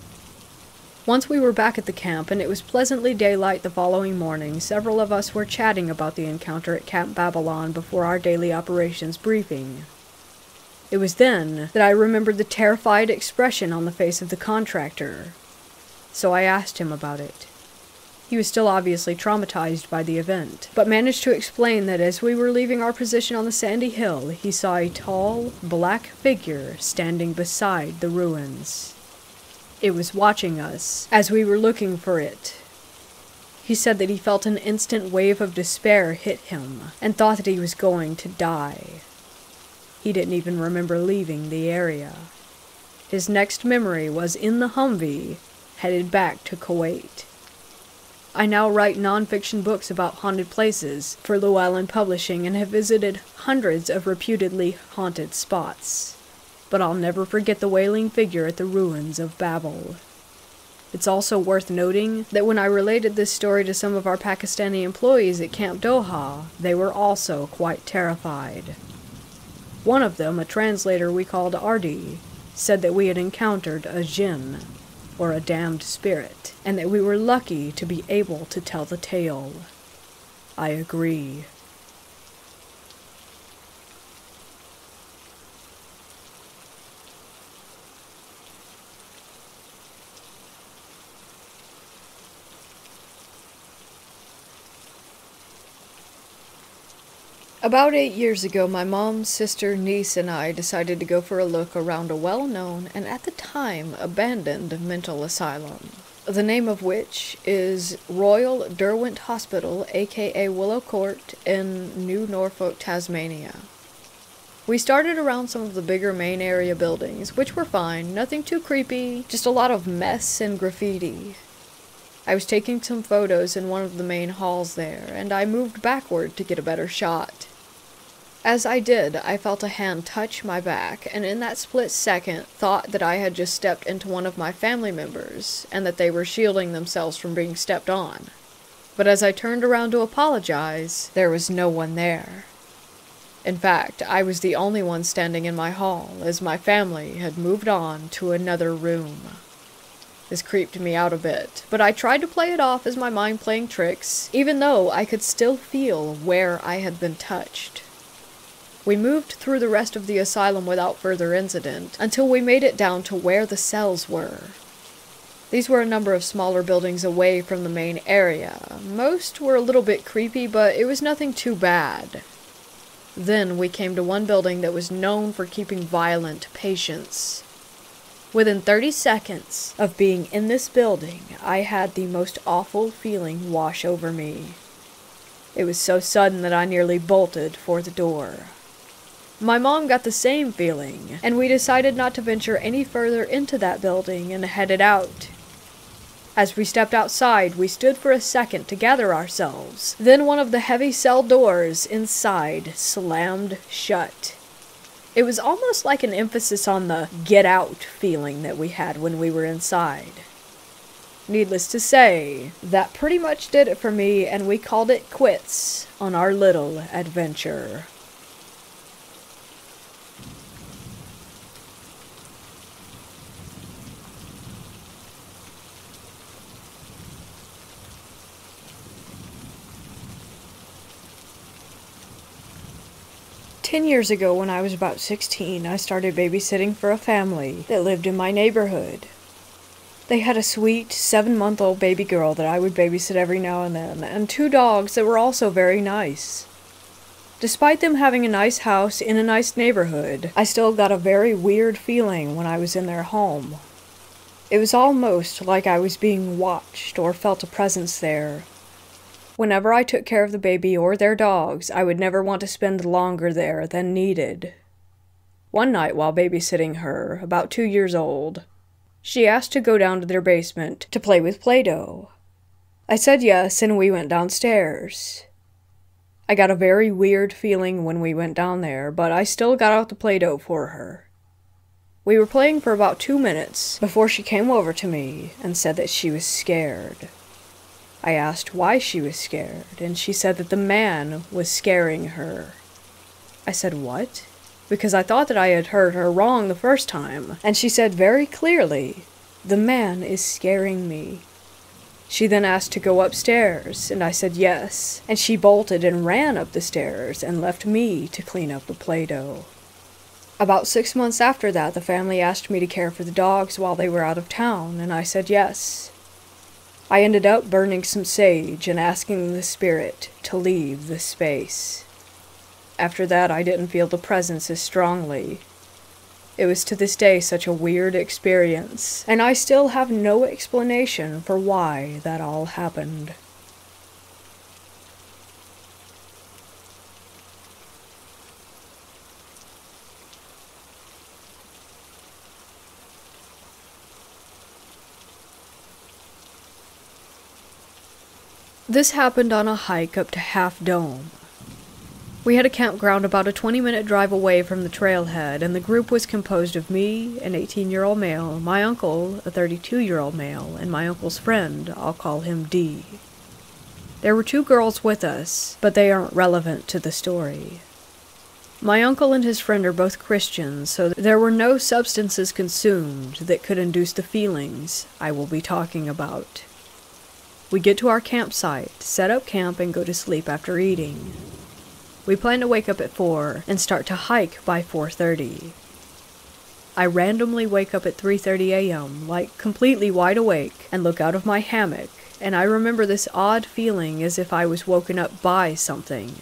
Once we were back at the camp and it was pleasantly daylight the following morning, several of us were chatting about the encounter at Camp Babylon before our daily operations briefing. It was then that I remembered the terrified expression on the face of the contractor. So I asked him about it. He was still obviously traumatized by the event, but managed to explain that as we were leaving our position on the sandy hill, he saw a tall, black figure standing beside the ruins. It was watching us as we were looking for it. He said that he felt an instant wave of despair hit him and thought that he was going to die. He didn't even remember leaving the area. His next memory was in the Humvee, headed back to Kuwait. I now write non-fiction books about haunted places for Llewellyn Publishing and have visited hundreds of reputedly haunted spots. But I'll never forget the wailing figure at the ruins of Babel. It's also worth noting that when I related this story to some of our Pakistani employees at Camp Doha, they were also quite terrified. One of them, a translator we called Ardi, said that we had encountered a jinn, or a damned spirit, and that we were lucky to be able to tell the tale. I agree. About 8 years ago, my mom, sister, niece, and I decided to go for a look around a well-known, and at the time, abandoned mental asylum. The name of which is Royal Derwent Hospital, aka Willow Court, in New Norfolk, Tasmania. We started around some of the bigger main area buildings, which were fine, nothing too creepy, just a lot of mess and graffiti. I was taking some photos in one of the main halls there, and I moved backward to get a better shot. As I did, I felt a hand touch my back, and in that split second, thought that I had just stepped into one of my family members, and that they were shielding themselves from being stepped on. But as I turned around to apologize, there was no one there. In fact, I was the only one standing in my hall, as my family had moved on to another room. This creeped me out a bit, but I tried to play it off as my mind playing tricks, even though I could still feel where I had been touched. We moved through the rest of the asylum without further incident, until we made it down to where the cells were. These were a number of smaller buildings away from the main area. Most were a little bit creepy, but it was nothing too bad. Then we came to one building that was known for keeping violent patients. Within 30 seconds of being in this building, I had the most awful feeling wash over me. It was so sudden that I nearly bolted for the door. My mom got the same feeling, and we decided not to venture any further into that building and headed out. As we stepped outside, we stood for a second to gather ourselves. Then one of the heavy cell doors inside slammed shut. It was almost like an emphasis on the get out feeling that we had when we were inside. Needless to say, that pretty much did it for me, and we called it quits on our little adventure. Years ago, when I was about 16, I started babysitting for a family that lived in my neighborhood. They had a sweet 7-month-old baby girl that I would babysit every now and then, and 2 dogs that were also very nice. Despite them having a nice house in a nice neighborhood, I still got a very weird feeling when I was in their home. It was almost like I was being watched or felt a presence there. Whenever I took care of the baby or their dogs, I would never want to spend longer there than needed. One night while babysitting her, about 2 years old, she asked to go down to their basement to play with Play-Doh. I said yes, and we went downstairs. I got a very weird feeling when we went down there, but I still got out the Play-Doh for her. We were playing for about 2 minutes before she came over to me and said that she was scared. I asked why she was scared, and she said that the man was scaring her. I said, what? Because I thought that I had heard her wrong the first time, and she said very clearly, the man is scaring me. She then asked to go upstairs, and I said yes, and she bolted and ran up the stairs and left me to clean up the Play-Doh. About 6 months after that, the family asked me to care for the dogs while they were out of town, and I said yes. I ended up burning some sage and asking the spirit to leave the space. After that, I didn't feel the presence as strongly. It was to this day such a weird experience, and I still have no explanation for why that all happened. This happened on a hike up to Half Dome. We had a campground about a 20-minute drive away from the trailhead, and the group was composed of me, an 18-year-old male, my uncle, a 32-year-old male, and my uncle's friend. I'll call him D. There were 2 girls with us, but they aren't relevant to the story. My uncle and his friend are both Christians, so there were no substances consumed that could induce the feelings I will be talking about. We get to our campsite, set up camp, and go to sleep after eating. We plan to wake up at 4 and start to hike by 4:30. I randomly wake up at 3:30 a.m., like completely wide awake, and look out of my hammock, and I remember this odd feeling as if I was woken up by something.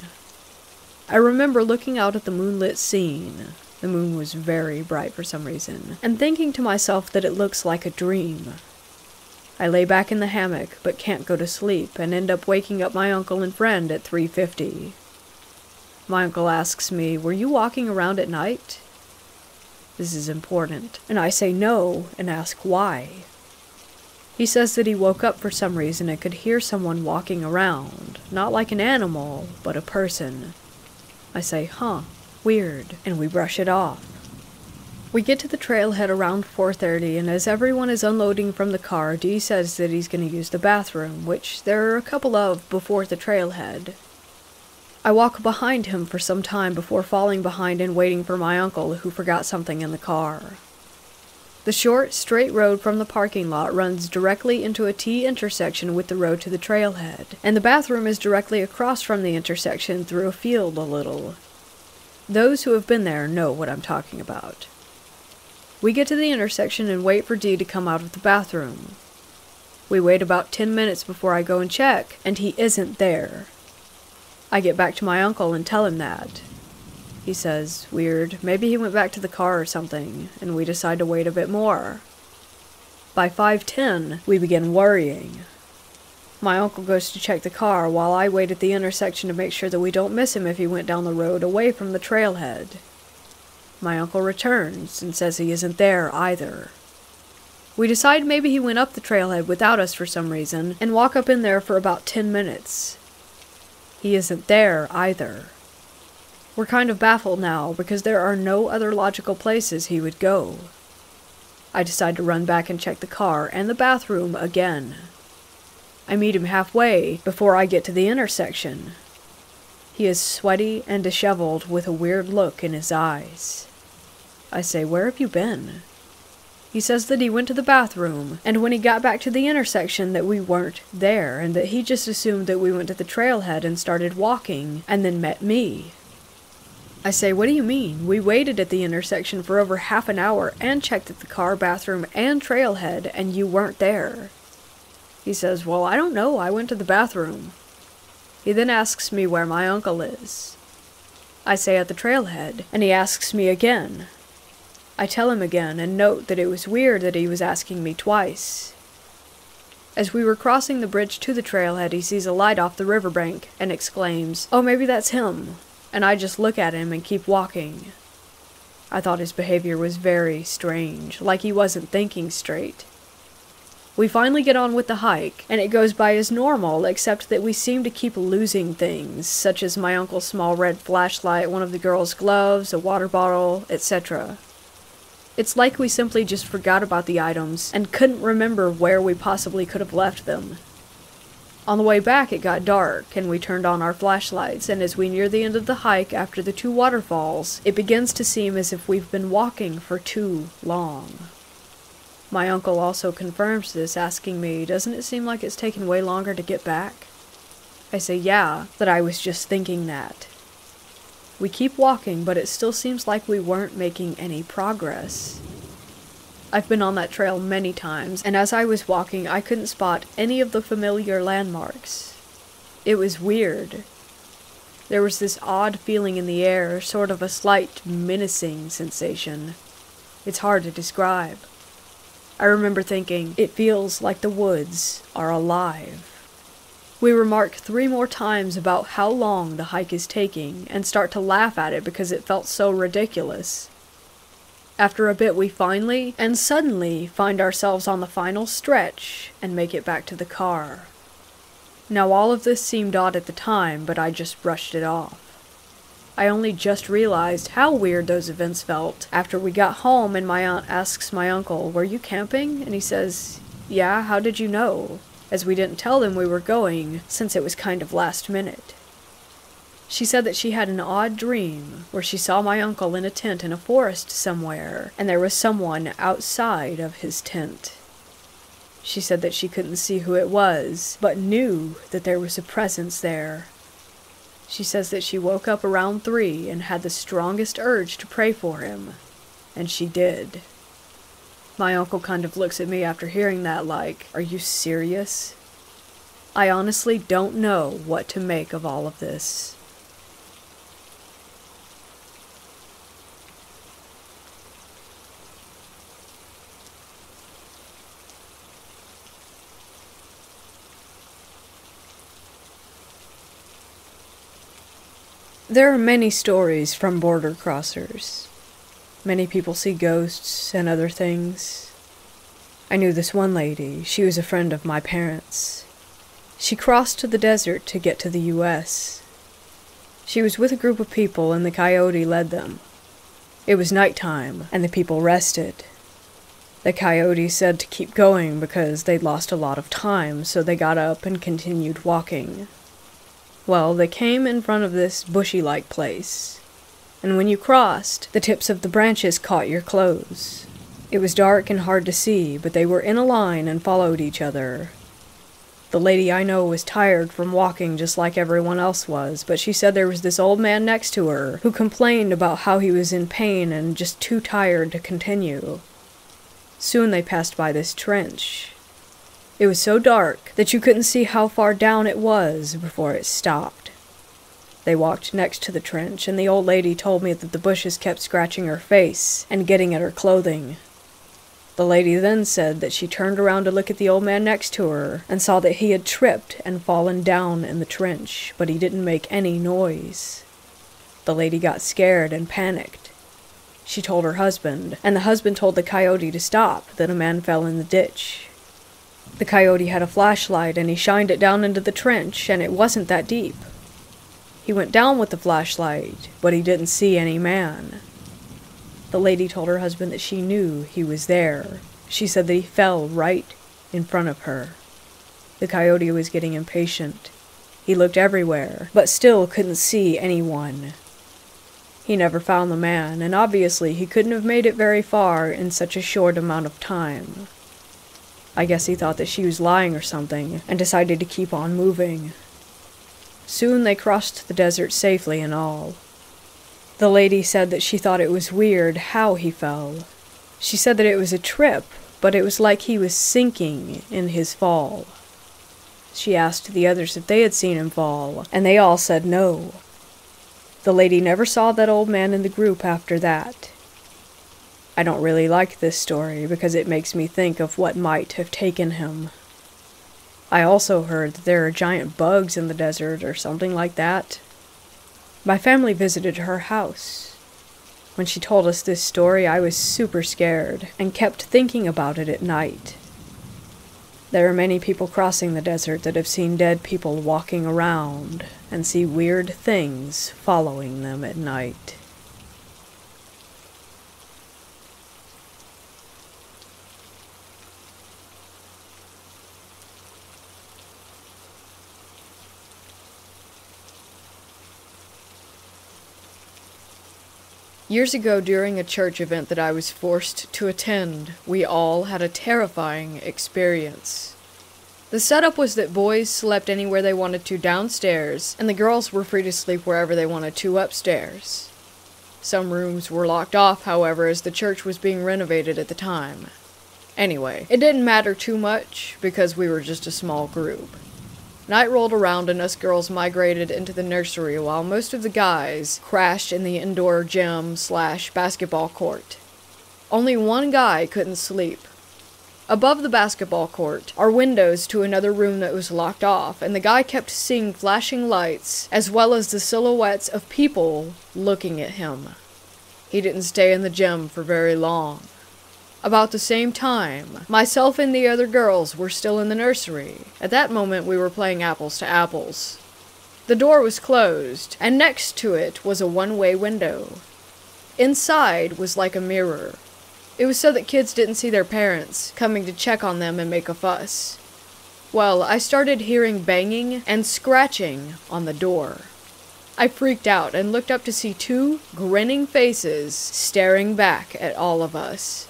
I remember looking out at the moonlit scene. The moon was very bright for some reason, and thinking to myself that it looks like a dream. I lay back in the hammock, but can't go to sleep, and end up waking up my uncle and friend at 3:50. My uncle asks me, "Were you walking around at night?" This is important, and I say no, and ask why. He says that he woke up for some reason and could hear someone walking around, not like an animal, but a person. I say, weird, and we brush it off. We get to the trailhead around 4:30, and as everyone is unloading from the car, Dee says that he's going to use the bathroom, which there are a couple of before the trailhead. I walk behind him for some time before falling behind and waiting for my uncle, who forgot something in the car. The short, straight road from the parking lot runs directly into a T intersection with the road to the trailhead, and the bathroom is directly across from the intersection through a field a little. Those who have been there know what I'm talking about. We get to the intersection and wait for Dee to come out of the bathroom. We wait about 10 minutes before I go and check, and he isn't there. I get back to my uncle and tell him that. He says, "Weird, maybe he went back to the car or something," and we decide to wait a bit more. By 5:10, we begin worrying. My uncle goes to check the car while I wait at the intersection to make sure that we don't miss him if he went down the road away from the trailhead. My uncle returns and says he isn't there either. We decide maybe he went up the trailhead without us for some reason, and walk up in there for about 10 minutes. He isn't there either. We're kind of baffled now because there are no other logical places he would go. I decide to run back and check the car and the bathroom again. I meet him halfway before I get to the intersection. He is sweaty and disheveled with a weird look in his eyes. I say, "Where have you been?" He says that he went to the bathroom, and when he got back to the intersection that we weren't there, and that he just assumed that we went to the trailhead and started walking, and then met me. I say, "What do you mean? We waited at the intersection for over half an hour and checked at the car, bathroom, and trailhead, and you weren't there." He says, "Well, I don't know. I went to the bathroom." He then asks me where my uncle is. I say at the trailhead, and he asks me again. I tell him again and note that it was weird that he was asking me twice. As we were crossing the bridge to the trailhead, he sees a light off the riverbank and exclaims, "Oh, maybe that's him," and I just look at him and keep walking. I thought his behavior was very strange, like he wasn't thinking straight. We finally get on with the hike, and it goes by as normal, except that we seem to keep losing things, such as my uncle's small red flashlight, one of the girls' gloves, a water bottle, etc. It's like we simply just forgot about the items and couldn't remember where we possibly could have left them. On the way back it got dark, and we turned on our flashlights, and as we near the end of the hike after the 2 waterfalls, it begins to seem as if we've been walking for too long. My uncle also confirms this, asking me, "Doesn't it seem like it's taken way longer to get back?" I say, "Yeah, that I was just thinking that." We keep walking, but it still seems like we weren't making any progress. I've been on that trail many times, and as I was walking, I couldn't spot any of the familiar landmarks. It was weird. There was this odd feeling in the air, sort of a slight menacing sensation. It's hard to describe. I remember thinking, it feels like the woods are alive. We remarked 3 more times about how long the hike is taking, and start to laugh at it because it felt so ridiculous. After a bit we finally, and suddenly, find ourselves on the final stretch, and make it back to the car. Now all of this seemed odd at the time, but I just brushed it off. I only just realized how weird those events felt after we got home and my aunt asks my uncle, "Were you camping?" And he says, "Yeah, how did you know?" As we didn't tell them we were going, since it was kind of last minute. She said that she had an odd dream where she saw my uncle in a tent in a forest somewhere, and there was someone outside of his tent. She said that she couldn't see who it was, but knew that there was a presence there. She says that she woke up around 3 and had the strongest urge to pray for him, and she did. My uncle kind of looks at me after hearing that like, "Are you serious?" I honestly don't know what to make of all of this. There are many stories from border crossers. Many people see ghosts and other things. I knew this one lady. She was a friend of my parents. She crossed to the desert to get to the U.S. She was with a group of people and the coyote led them. It was nighttime and the people rested. The coyote said to keep going because they'd lost a lot of time, so they got up and continued walking. Well, they came in front of this bushy-like place, and when you crossed, the tips of the branches caught your clothes. It was dark and hard to see, but they were in a line and followed each other. The lady I know was tired from walking just like everyone else was, but she said there was this old man next to her who complained about how he was in pain and just too tired to continue. Soon they passed by this trench. It was so dark that you couldn't see how far down it was before it stopped. They walked next to the trench, and the old lady told me that the bushes kept scratching her face and getting at her clothing. The lady then said that she turned around to look at the old man next to her and saw that he had tripped and fallen down in the trench, but he didn't make any noise. The lady got scared and panicked. She told her husband, and the husband told the coyote to stop, that a man fell in the ditch. The coyote had a flashlight and he shined it down into the trench, and it wasn't that deep. He went down with the flashlight, but he didn't see any man. The lady told her husband that she knew he was there. She said that he fell right in front of her. The coyote was getting impatient. He looked everywhere, but still couldn't see anyone. He never found the man, and obviously he couldn't have made it very far in such a short amount of time. I guess he thought that she was lying or something, and decided to keep on moving. Soon they crossed the desert safely and all. The lady said that she thought it was weird how he fell. She said that it was a trip, but it was like he was sinking in his fall. She asked the others if they had seen him fall, and they all said no. The lady never saw that old man in the group after that. I don't really like this story because it makes me think of what might have taken him. I also heard that there are giant bugs in the desert or something like that. My family visited her house. When she told us this story, I was super scared and kept thinking about it at night. There are many people crossing the desert that have seen dead people walking around and see weird things following them at night. Years ago, during a church event that I was forced to attend, we all had a terrifying experience. The setup was that boys slept anywhere they wanted to downstairs, and the girls were free to sleep wherever they wanted to upstairs. Some rooms were locked off, however, as the church was being renovated at the time. Anyway, it didn't matter too much because we were just a small group. Night rolled around and us girls migrated into the nursery while most of the guys crashed in the indoor gym/basketball court. Only one guy couldn't sleep. Above the basketball court are windows to another room that was locked off, and the guy kept seeing flashing lights as well as the silhouettes of people looking at him. He didn't stay in the gym for very long. About the same time, myself and the other girls were still in the nursery. At that moment, we were playing apples to apples. The door was closed, and next to it was a one-way window. Inside was like a mirror. It was so that kids didn't see their parents coming to check on them and make a fuss. Well, I started hearing banging and scratching on the door. I freaked out and looked up to see two grinning faces staring back at all of us.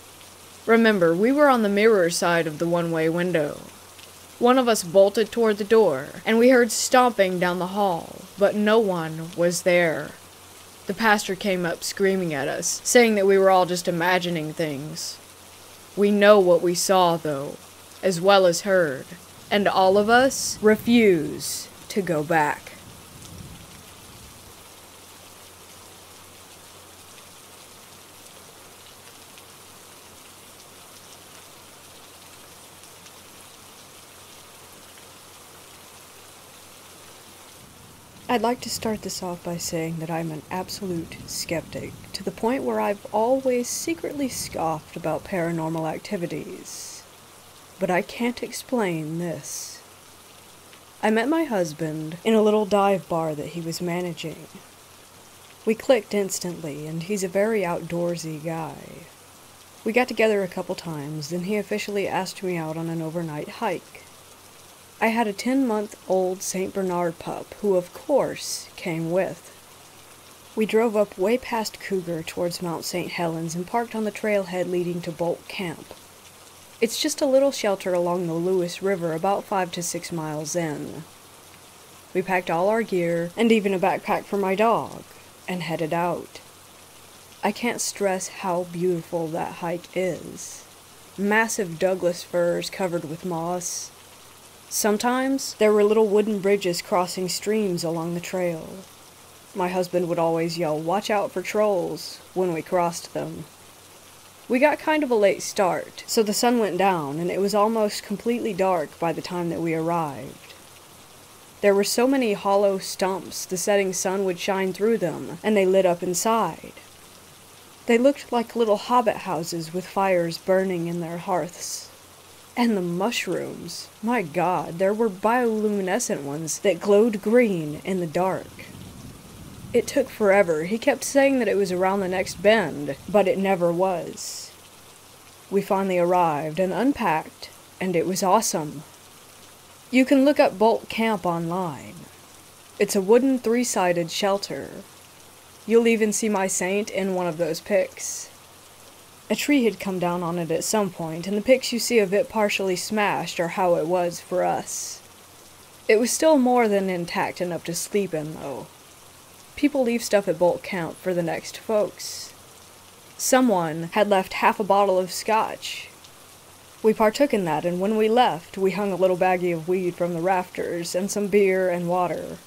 Remember, we were on the mirror side of the one-way window. One of us bolted toward the door, and we heard stomping down the hall, but no one was there. The pastor came up screaming at us, saying that we were all just imagining things. We know what we saw, though, as well as heard, and all of us refuse to go back. I'd like to start this off by saying that I'm an absolute skeptic, to the point where I've always secretly scoffed about paranormal activities. But I can't explain this. I met my husband in a little dive bar that he was managing. We clicked instantly, and he's a very outdoorsy guy. We got together a couple times, then he officially asked me out on an overnight hike. I had a 10-month-old St. Bernard pup, who of course came with. We drove up way past Cougar towards Mount St. Helens and parked on the trailhead leading to Bolt Camp. It's just a little shelter along the Lewis River about 5 to 6 miles in. We packed all our gear, and even a backpack for my dog, and headed out. I can't stress how beautiful that hike is. Massive Douglas firs covered with moss. Sometimes there were little wooden bridges crossing streams along the trail. My husband would always yell, "Watch out for trolls," when we crossed them. We got kind of a late start, so the sun went down and it was almost completely dark by the time that we arrived. There were so many hollow stumps the setting sun would shine through them, and they lit up inside. They looked like little hobbit houses with fires burning in their hearths. And the mushrooms, my God, there were bioluminescent ones that glowed green in the dark. It took forever. He kept saying that it was around the next bend, but it never was. We finally arrived and unpacked, and it was awesome. You can look up Bolt Camp online. It's a wooden 3-sided shelter. You'll even see my saint in one of those pics. A tree had come down on it at some point, and the pics you see of it partially smashed are how it was for us. It was still more than intact enough to sleep in, though. People leave stuff at Bolt Camp for the next folks. Someone had left half a bottle of scotch. We partook in that, and when we left, we hung a little baggie of weed from the rafters, and some beer and water.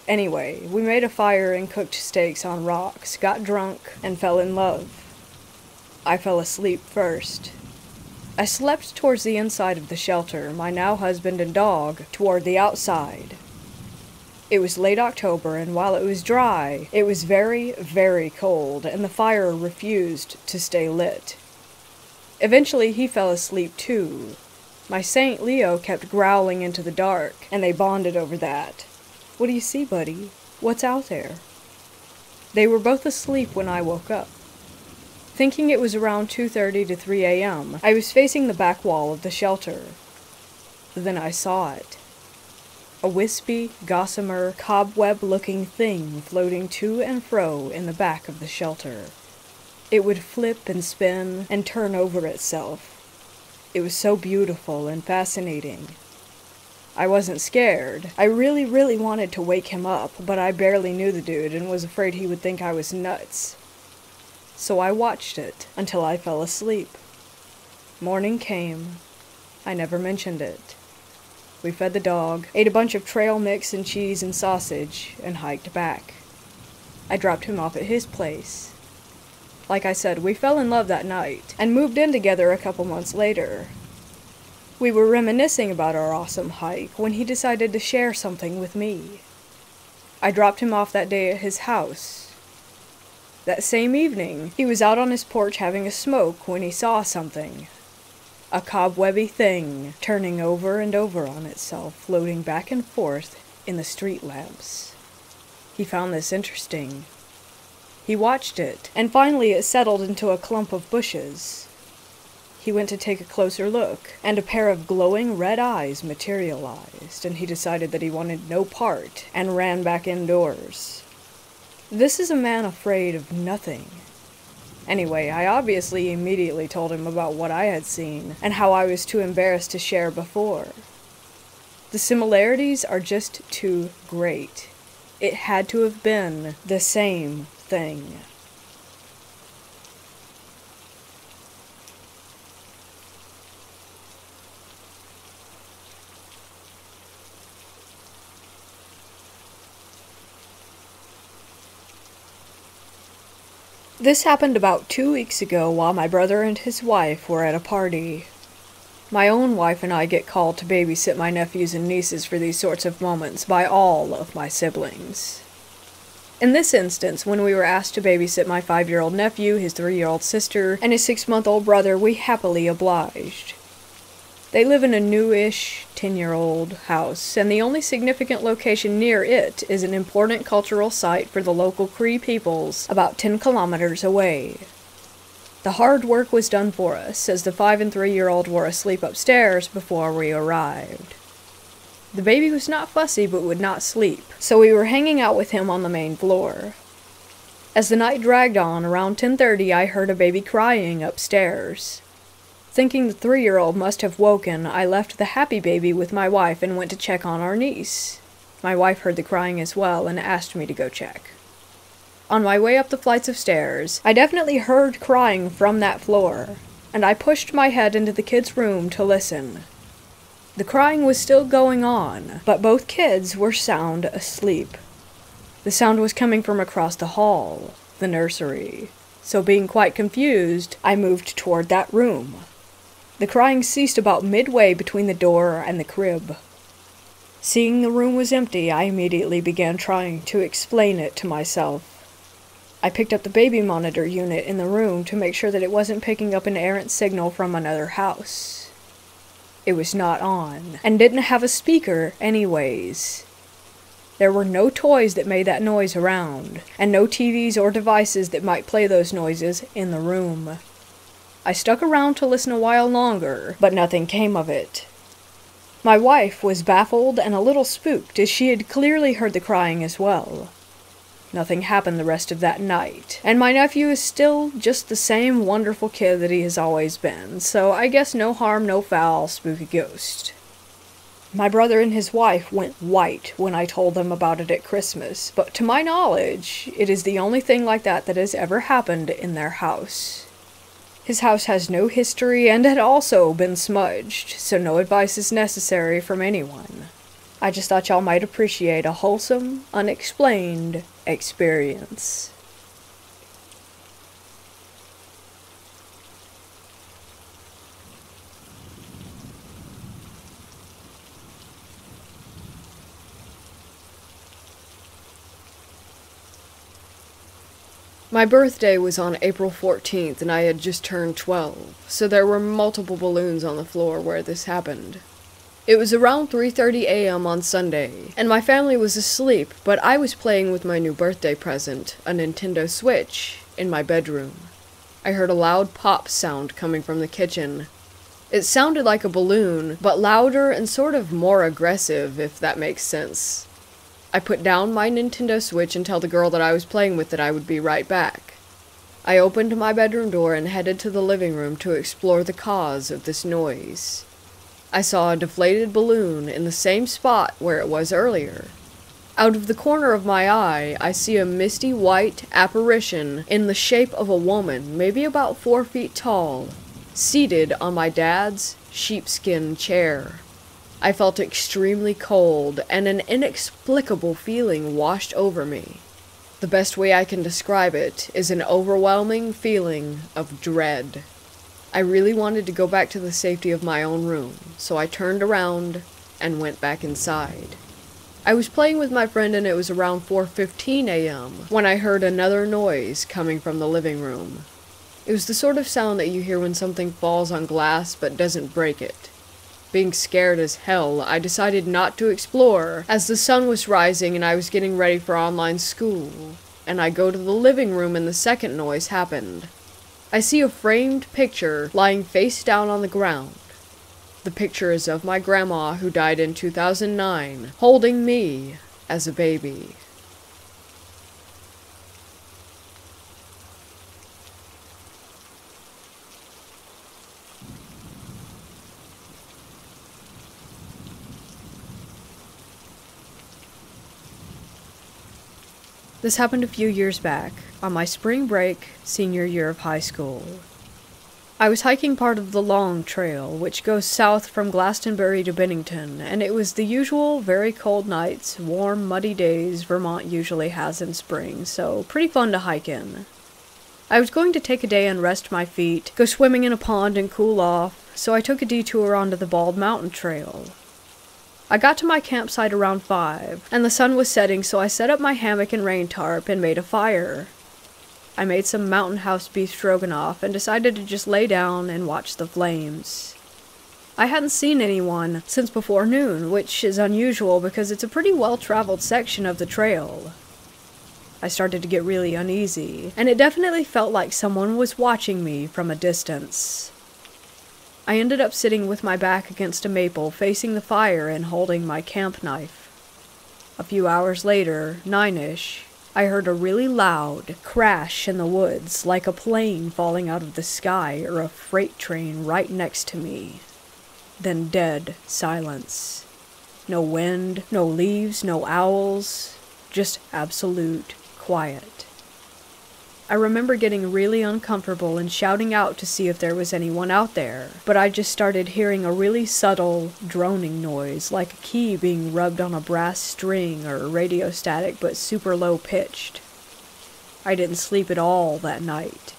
Anyway, we made a fire and cooked steaks on rocks, got drunk, and fell in love. I fell asleep first. I slept towards the inside of the shelter, my now husband and dog toward the outside. It was late October, and while it was dry, it was very, very cold, and the fire refused to stay lit. Eventually, he fell asleep too. My Saint Leo kept growling into the dark, and they bonded over that. "What do you see, buddy? What's out there?" They were both asleep when I woke up. Thinking it was around 2:30 to 3 a.m., I was facing the back wall of the shelter. Then I saw it. A wispy, gossamer, cobweb-looking thing floating to and fro in the back of the shelter. It would flip and spin and turn over itself. It was so beautiful and fascinating. I wasn't scared. I really, really wanted to wake him up, but I barely knew the dude and was afraid he would think I was nuts. So I watched it until I fell asleep. Morning came. I never mentioned it. We fed the dog, ate a bunch of trail mix and cheese and sausage, and hiked back. I dropped him off at his place. Like I said, we fell in love that night, and moved in together a couple months later. We were reminiscing about our awesome hike when he decided to share something with me. I dropped him off that day at his house. That same evening, he was out on his porch having a smoke when he saw something. A cobwebby thing, turning over and over on itself, floating back and forth in the street lamps. He found this interesting. He watched it, and finally it settled into a clump of bushes. He went to take a closer look, and a pair of glowing red eyes materialized, and he decided that he wanted no part, and ran back indoors. This is a man afraid of nothing. Anyway, I obviously immediately told him about what I had seen, and how I was too embarrassed to share before. The similarities are just too great. It had to have been the same thing. This happened about 2 weeks ago while my brother and his wife were at a party. My own wife and I get called to babysit my nephews and nieces for these sorts of moments by all of my siblings. In this instance, when we were asked to babysit my 5-year-old nephew, his 3-year-old sister, and his 6-month-old brother, we happily obliged. They live in a newish 10-year-old house, and the only significant location near it is an important cultural site for the local Cree peoples about 10 kilometers away. The hard work was done for us, as the 5- and 3-year-old were asleep upstairs before we arrived. The baby was not fussy but would not sleep, so we were hanging out with him on the main floor. As the night dragged on, around 10:30 I heard a baby crying upstairs. Thinking the 3-year-old must have woken, I left the happy baby with my wife and went to check on our niece. My wife heard the crying as well and asked me to go check. On my way up the flights of stairs, I definitely heard crying from that floor, and I pushed my head into the kids' room to listen. The crying was still going on, but both kids were sound asleep. The sound was coming from across the hall, the nursery, so being quite confused, I moved toward that room. The crying ceased about midway between the door and the crib. Seeing the room was empty, I immediately began trying to explain it to myself. I picked up the baby monitor unit in the room to make sure that it wasn't picking up an errant signal from another house. It was not on, and didn't have a speaker anyways. There were no toys that made that noise around, and no TVs or devices that might play those noises in the room. I stuck around to listen a while longer, but nothing came of it. My wife was baffled and a little spooked, as she had clearly heard the crying as well. Nothing happened the rest of that night, and my nephew is still just the same wonderful kid that he has always been, so I guess no harm, no foul, spooky ghost. My brother and his wife went white when I told them about it at Christmas, but to my knowledge, it is the only thing like that that has ever happened in their house. His house has no history and had also been smudged, so no advice is necessary from anyone. I just thought y'all might appreciate a wholesome, unexplained experience. My birthday was on April 14th and I had just turned 12, so there were multiple balloons on the floor where this happened. It was around 3:30 a.m. on Sunday, and my family was asleep, but I was playing with my new birthday present, a Nintendo Switch, in my bedroom. I heard a loud pop sound coming from the kitchen. It sounded like a balloon, but louder and sort of more aggressive, if that makes sense. I put down my Nintendo Switch and told the girl that I was playing with that I would be right back. I opened my bedroom door and headed to the living room to explore the cause of this noise. I saw a deflated balloon in the same spot where it was earlier. Out of the corner of my eye, I see a misty white apparition in the shape of a woman, maybe about 4 feet tall, seated on my dad's sheepskin chair. I felt extremely cold, and an inexplicable feeling washed over me. The best way I can describe it is an overwhelming feeling of dread. I really wanted to go back to the safety of my own room, so I turned around and went back inside. I was playing with my friend and it was around 4:15 a.m. when I heard another noise coming from the living room. It was the sort of sound that you hear when something falls on glass but doesn't break it. Being scared as hell, I decided not to explore, as the sun was rising and I was getting ready for online school, and I go to the living room and the second noise happened. I see a framed picture lying face down on the ground. The picture is of my grandma who died in 2009, holding me as a baby. This happened a few years back, on my spring break, senior year of high school. I was hiking part of the Long Trail, which goes south from Glastonbury to Bennington, and it was the usual very cold nights, warm, muddy days Vermont usually has in spring, so pretty fun to hike in. I was going to take a day and rest my feet, go swimming in a pond and cool off, so I took a detour onto the Bald Mountain Trail. I got to my campsite around 5, and the sun was setting, so I set up my hammock and rain tarp and made a fire. I made some Mountain House beef stroganoff and decided to just lay down and watch the flames. I hadn't seen anyone since before noon, which is unusual because it's a pretty well-traveled section of the trail. I started to get really uneasy, and it definitely felt like someone was watching me from a distance. I ended up sitting with my back against a maple, facing the fire and holding my camp knife. A few hours later, 9-ish, I heard a really loud crash in the woods, like a plane falling out of the sky or a freight train right next to me. Then dead silence. No wind, no leaves, no owls, just absolute quiet. I remember getting really uncomfortable and shouting out to see if there was anyone out there, but I just started hearing a really subtle, droning noise, like a key being rubbed on a brass string or radio static, but super low pitched. I didn't sleep at all that night.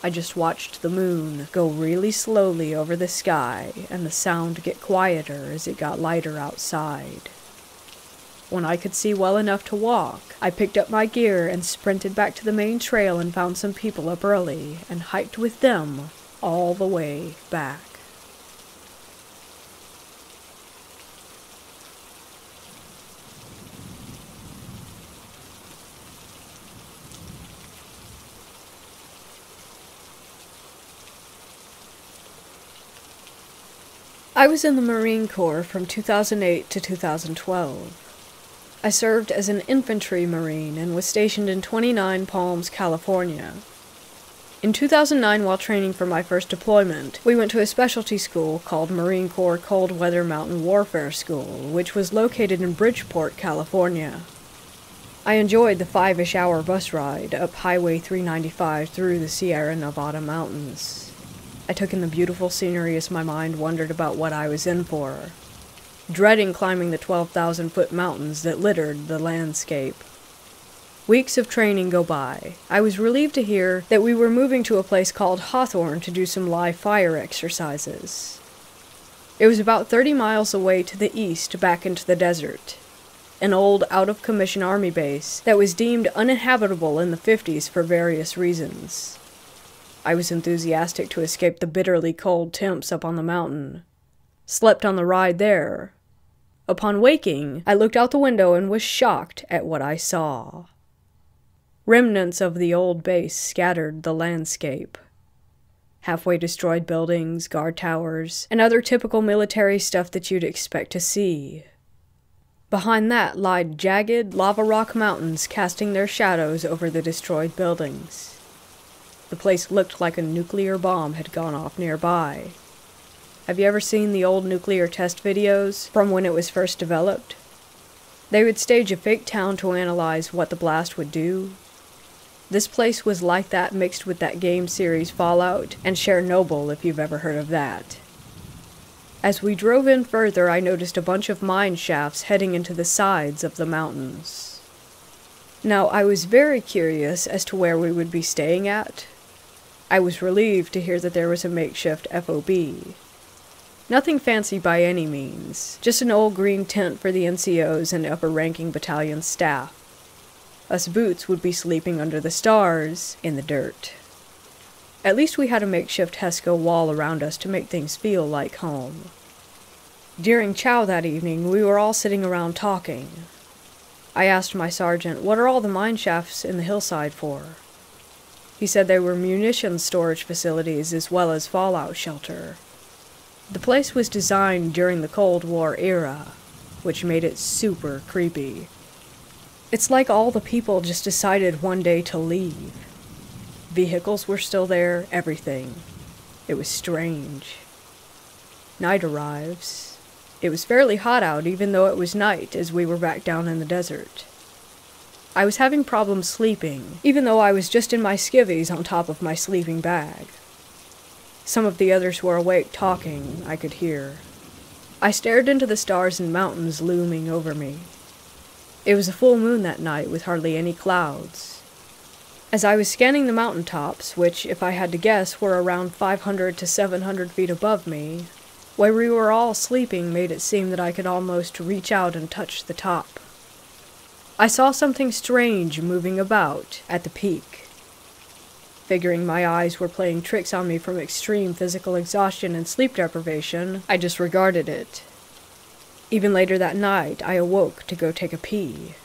I just watched the moon go really slowly over the sky and the sound get quieter as it got lighter outside. When I could see well enough to walk, I picked up my gear and sprinted back to the main trail and found some people up early and hiked with them all the way back. I was in the Marine Corps from 2008 to 2012. I served as an infantry Marine and was stationed in 29 Palms, California. In 2009, while training for my first deployment, we went to a specialty school called Marine Corps Cold Weather Mountain Warfare School, which was located in Bridgeport, California. I enjoyed the 5-ish hour bus ride up Highway 395 through the Sierra Nevada mountains. I took in the beautiful scenery as my mind wondered about what I was in for, dreading climbing the 12,000-foot mountains that littered the landscape. Weeks of training go by. I was relieved to hear that we were moving to a place called Hawthorne to do some live fire exercises. It was about 30 miles away to the east, back into the desert. An old, out-of-commission army base that was deemed uninhabitable in the 50s for various reasons. I was enthusiastic to escape the bitterly cold temps up on the mountain. Slept on the ride there. Upon waking, I looked out the window and was shocked at what I saw. Remnants of the old base scattered the landscape. Halfway destroyed buildings, guard towers, and other typical military stuff that you'd expect to see. Behind that lied jagged lava rock mountains casting their shadows over the destroyed buildings. The place looked like a nuclear bomb had gone off nearby. Have you ever seen the old nuclear test videos from when it was first developed? They would stage a fake town to analyze what the blast would do. This place was like that mixed with that game series Fallout and Chernobyl, if you've ever heard of that. As we drove in further, I noticed a bunch of mine shafts heading into the sides of the mountains. Now, I was very curious as to where we would be staying at. I was relieved to hear that there was a makeshift FOB. Nothing fancy by any means, just an old green tent for the NCOs and upper-ranking battalion staff. Us boots would be sleeping under the stars in the dirt. At least we had a makeshift Hesco wall around us to make things feel like home. During chow that evening, we were all sitting around talking. I asked my sergeant, what are all the mine shafts in the hillside for? He said they were munitions storage facilities as well as fallout shelter. The place was designed during the Cold War era, which made it super creepy. It's like all the people just decided one day to leave. Vehicles were still there, everything. It was strange. Night arrives. It was fairly hot out even though it was night as we were back down in the desert. I was having problems sleeping, even though I was just in my skivvies on top of my sleeping bag. Some of the others were awake talking, I could hear. I stared into the stars and mountains looming over me. It was a full moon that night with hardly any clouds. As I was scanning the mountaintops, which, if I had to guess, were around 500 to 700 feet above me, where we were all sleeping made it seem that I could almost reach out and touch the top. I saw something strange moving about at the peak. Figuring my eyes were playing tricks on me from extreme physical exhaustion and sleep deprivation, I disregarded it. Even later that night, I awoke to go take a pee.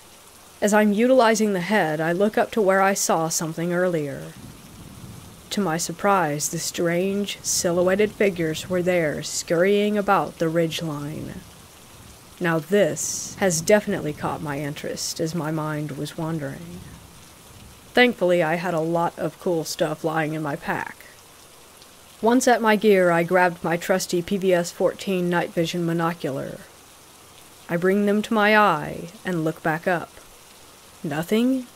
As I'm utilizing the head, I look up to where I saw something earlier. To my surprise, the strange, silhouetted figures were there, scurrying about the ridgeline. Now this has definitely caught my interest as my mind was wandering. Thankfully, I had a lot of cool stuff lying in my pack. Once at my gear, I grabbed my trusty PVS-14 night vision monocular. I bring them to my eye and look back up. Nothing?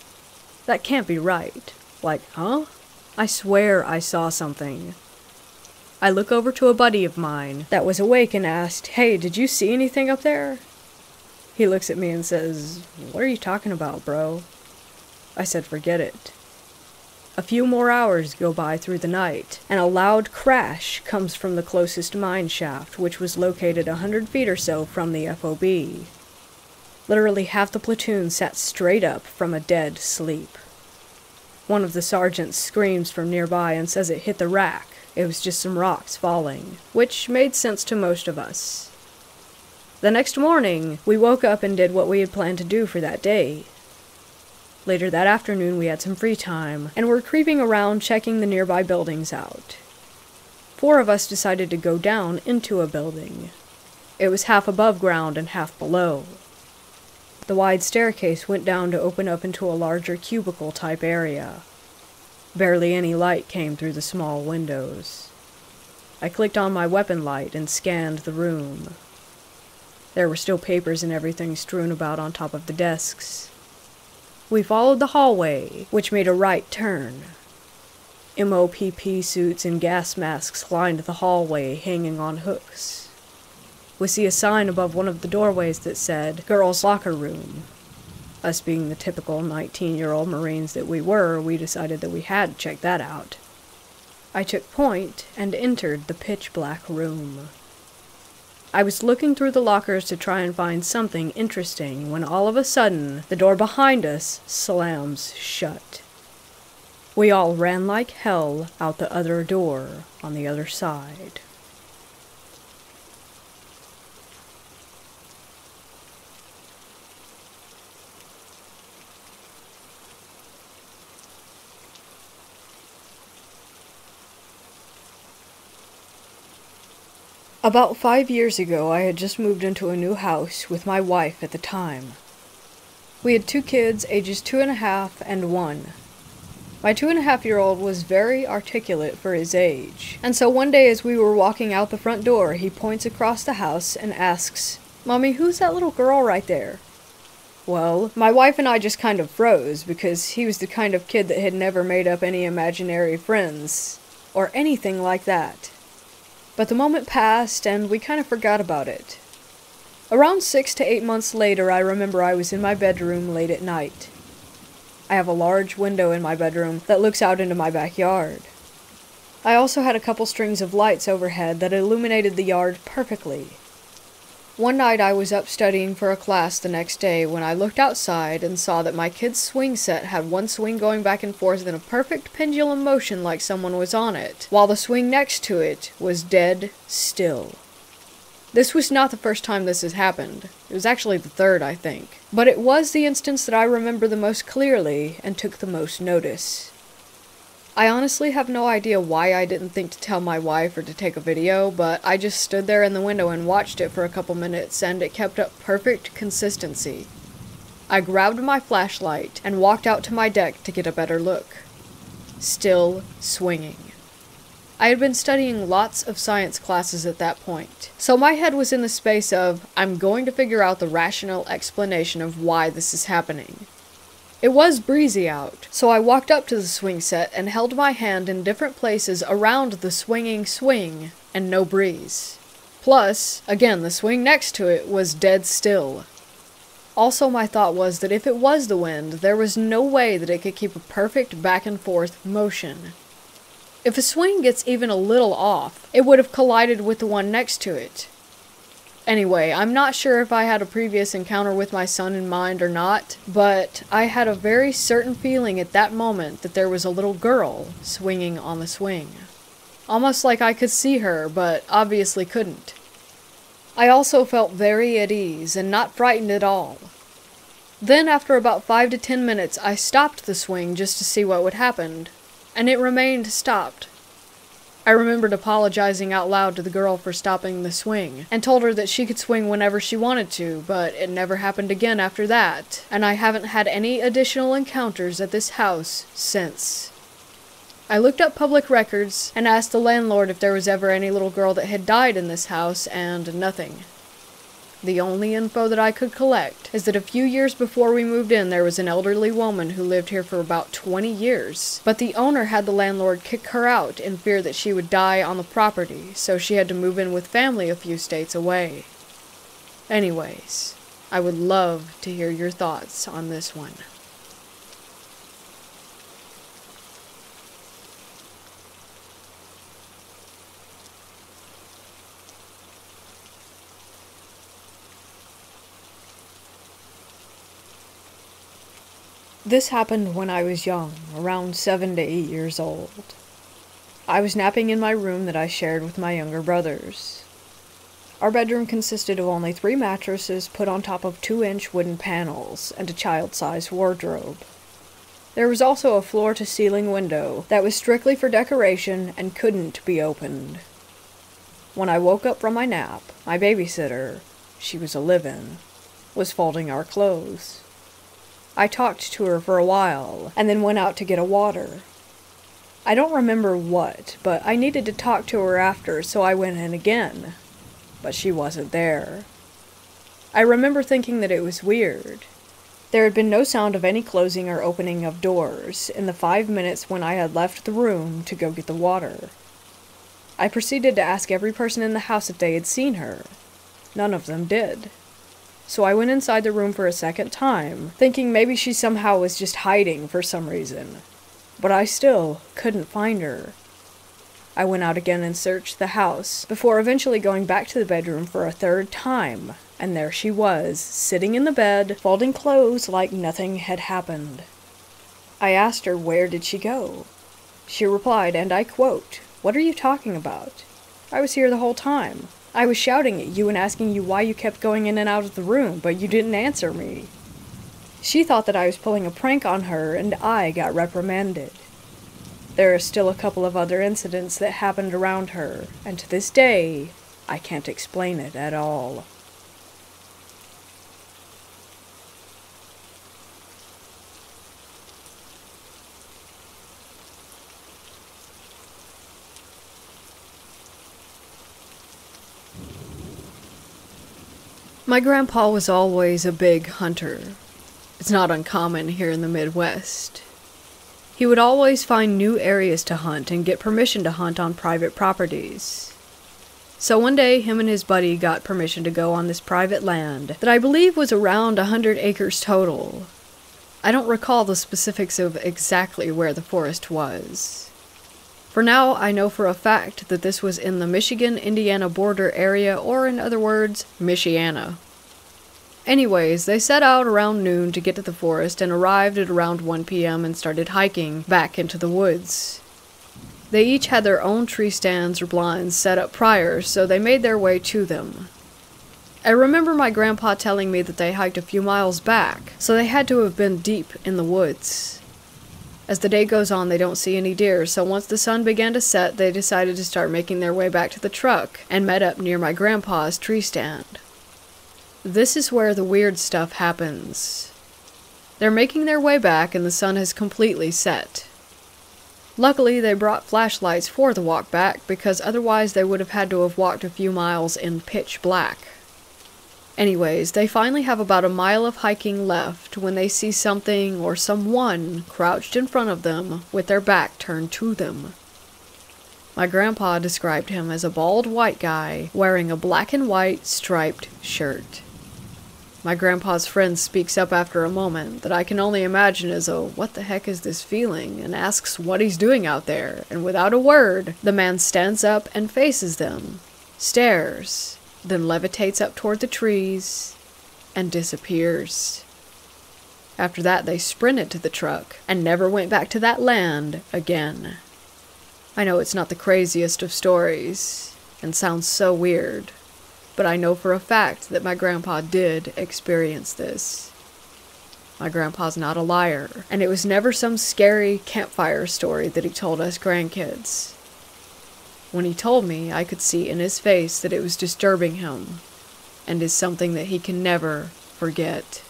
That can't be right. Like, huh? I swear I saw something. I look over to a buddy of mine that was awake and asked, "Hey, did you see anything up there?" He looks at me and says, "What are you talking about, bro?" I said, "Forget it." A few more hours go by through the night, and a loud crash comes from the closest mine shaft, which was located 100 feet or so from the FOB. Literally half the platoon sat straight up from a dead sleep. One of the sergeants screams from nearby and says it hit the rack. It was just some rocks falling, which made sense to most of us. The next morning, we woke up and did what we had planned to do for that day. Later that afternoon, we had some free time, and were creeping around checking the nearby buildings out. 4 of us decided to go down into a building. It was half above ground and half below. The wide staircase went down to open up into a larger cubicle-type area. Barely any light came through the small windows. I clicked on my weapon light and scanned the room. There were still papers and everything strewn about on top of the desks. We followed the hallway, which made a right turn. MOPP suits and gas masks lined the hallway, hanging on hooks. We see a sign above one of the doorways that said, "Girls' Locker Room." Us being the typical 19-year-old Marines that we were, we decided that we had to check that out. I took point and entered the pitch-black room. I was looking through the lockers to try and find something interesting when all of a sudden, the door behind us slams shut. We all ran like hell out the other door on the other side. About 5 years ago, I had just moved into a new house with my wife at the time. We had 2 kids, ages 2.5 and 1. My 2.5-year-old was very articulate for his age, and so one day as we were walking out the front door, he points across the house and asks, "Mommy, who's that little girl right there?" Well, my wife and I just kind of froze because he was the kind of kid that had never made up any imaginary friends or anything like that. But the moment passed and we kind of forgot about it. Around 6 to 8 months later, I remember I was in my bedroom late at night. I have a large window in my bedroom that looks out into my backyard. I also had a couple strings of lights overhead that illuminated the yard perfectly. One night I was up studying for a class the next day when I looked outside and saw that my kid's swing set had one swing going back and forth in a perfect pendulum motion like someone was on it, while the swing next to it was dead still. This was not the first time this has happened. It was actually the third, I think. But it was the instance that I remember the most clearly and took the most notice. I honestly have no idea why I didn't think to tell my wife or to take a video, but I just stood there in the window and watched it for a couple minutes, and it kept up perfect consistency. I grabbed my flashlight and walked out to my deck to get a better look. Still swinging. I had been studying lots of science classes at that point, so my head was in the space of, I'm going to figure out the rational explanation of why this is happening. It was breezy out, so I walked up to the swing set and held my hand in different places around the swinging swing, and no breeze. Plus, again, the swing next to it was dead still. Also, my thought was that if it was the wind, there was no way that it could keep a perfect back and forth motion. If a swing gets even a little off, it would have collided with the one next to it. Anyway, I'm not sure if I had a previous encounter with my son in mind or not, but I had a very certain feeling at that moment that there was a little girl swinging on the swing. Almost like I could see her, but obviously couldn't. I also felt very at ease and not frightened at all. Then after about 5 to 10 minutes, I stopped the swing just to see what would happen, and it remained stopped. I remembered apologizing out loud to the girl for stopping the swing, and told her that she could swing whenever she wanted to, but it never happened again after that, and I haven't had any additional encounters at this house since. I looked up public records and asked the landlord if there was ever any little girl that had died in this house, and nothing. The only info that I could collect is that a few years before we moved in, there was an elderly woman who lived here for about 20 years, but the owner had the landlord kick her out in fear that she would die on the property, so she had to move in with family a few states away. Anyways, I would love to hear your thoughts on this one. This happened when I was young, around 7 to 8 years old. I was napping in my room that I shared with my younger brothers. Our bedroom consisted of only 3 mattresses put on top of 2-inch wooden panels and a child-sized wardrobe. There was also a floor-to-ceiling window that was strictly for decoration and couldn't be opened. When I woke up from my nap, my babysitter, she was a live-in, was folding our clothes. I talked to her for a while, and then went out to get a water. I don't remember what, but I needed to talk to her after, so I went in again. But she wasn't there. I remember thinking that it was weird. There had been no sound of any closing or opening of doors in the 5 minutes when I had left the room to go get the water. I proceeded to ask every person in the house if they had seen her. None of them did. So I went inside the room for a second time, thinking maybe she somehow was just hiding for some reason. But I still couldn't find her. I went out again and searched the house, before eventually going back to the bedroom for a third time, and there she was, sitting in the bed, folding clothes like nothing had happened. I asked her where did she go. She replied, and I quote, "What are you talking about? I was here the whole time. I was shouting at you and asking you why you kept going in and out of the room, but you didn't answer me." She thought that I was pulling a prank on her, and I got reprimanded. There are still a couple of other incidents that happened around her, and to this day, I can't explain it at all. My grandpa was always a big hunter. It's not uncommon here in the Midwest. He would always find new areas to hunt and get permission to hunt on private properties. So one day, him and his buddy got permission to go on this private land that I believe was around 100 acres total. I don't recall the specifics of exactly where the forest was. For now, I know for a fact that this was in the Michigan-Indiana border area, or in other words, Michiana. Anyways, they set out around noon to get to the forest and arrived at around 1 p.m. and started hiking back into the woods. They each had their own tree stands or blinds set up prior, so they made their way to them. I remember my grandpa telling me that they hiked a few miles back, so they had to have been deep in the woods. As the day goes on, they don't see any deer, so once the sun began to set, they decided to start making their way back to the truck and met up near my grandpa's tree stand. This is where the weird stuff happens. They're making their way back and the sun has completely set. Luckily, they brought flashlights for the walk back because otherwise they would have had to have walked a few miles in pitch black. Anyways, they finally have about a mile of hiking left when they see something or someone crouched in front of them with their back turned to them. My grandpa described him as a bald white guy wearing a black and white striped shirt. My grandpa's friend speaks up after a moment that I can only imagine as a "what the heck is this feeling?" and asks what he's doing out there, and without a word, the man stands up and faces them, stares, then levitates up toward the trees, and disappears. After that, they sprinted to the truck and never went back to that land again. I know it's not the craziest of stories, and sounds so weird, but I know for a fact that my grandpa did experience this. My grandpa's not a liar, and it was never some scary campfire story that he told us grandkids. When he told me, I could see in his face that it was disturbing him, and is something that he can never forget.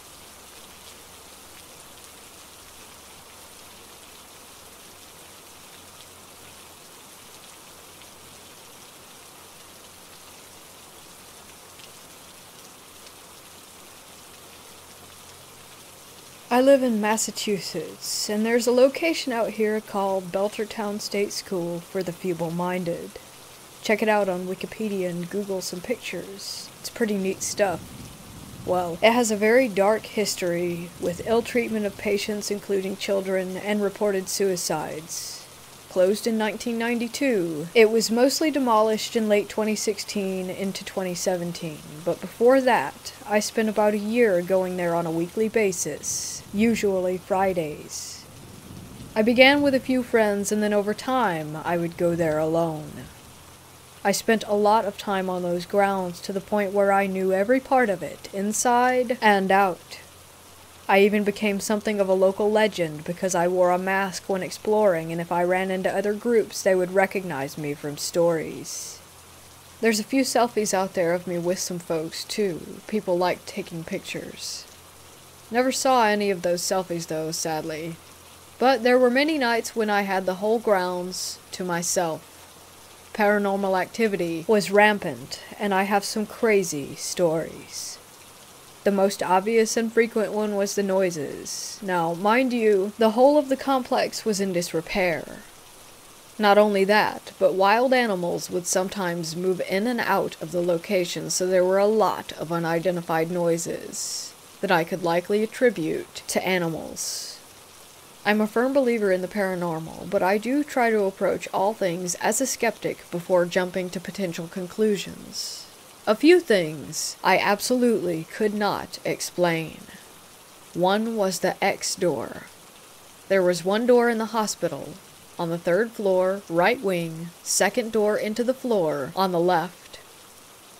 I live in Massachusetts, and there's a location out here called Belchertown State School for the Feeble-Minded. Check it out on Wikipedia and Google some pictures. It's pretty neat stuff. Well, it has a very dark history, with ill treatment of patients including children, and reported suicides. Closed in 1992. It was mostly demolished in late 2016 into 2017, but before that, I spent about a year going there on a weekly basis, usually Fridays. I began with a few friends, and then over time, I would go there alone. I spent a lot of time on those grounds to the point where I knew every part of it, inside and out. I even became something of a local legend because I wore a mask when exploring, and if I ran into other groups, they would recognize me from stories. There's a few selfies out there of me with some folks, too. People like taking pictures. Never saw any of those selfies, though, sadly. But there were many nights when I had the whole grounds to myself. Paranormal activity was rampant, and I have some crazy stories. The most obvious and frequent one was the noises. Now, mind you, the whole of the complex was in disrepair. Not only that, but wild animals would sometimes move in and out of the location, so there were a lot of unidentified noises that I could likely attribute to animals. I'm a firm believer in the paranormal, but I do try to approach all things as a skeptic before jumping to potential conclusions. A few things I absolutely could not explain. One was the X door. There was one door in the hospital, on the 3rd floor, right wing, second door into the floor, on the left.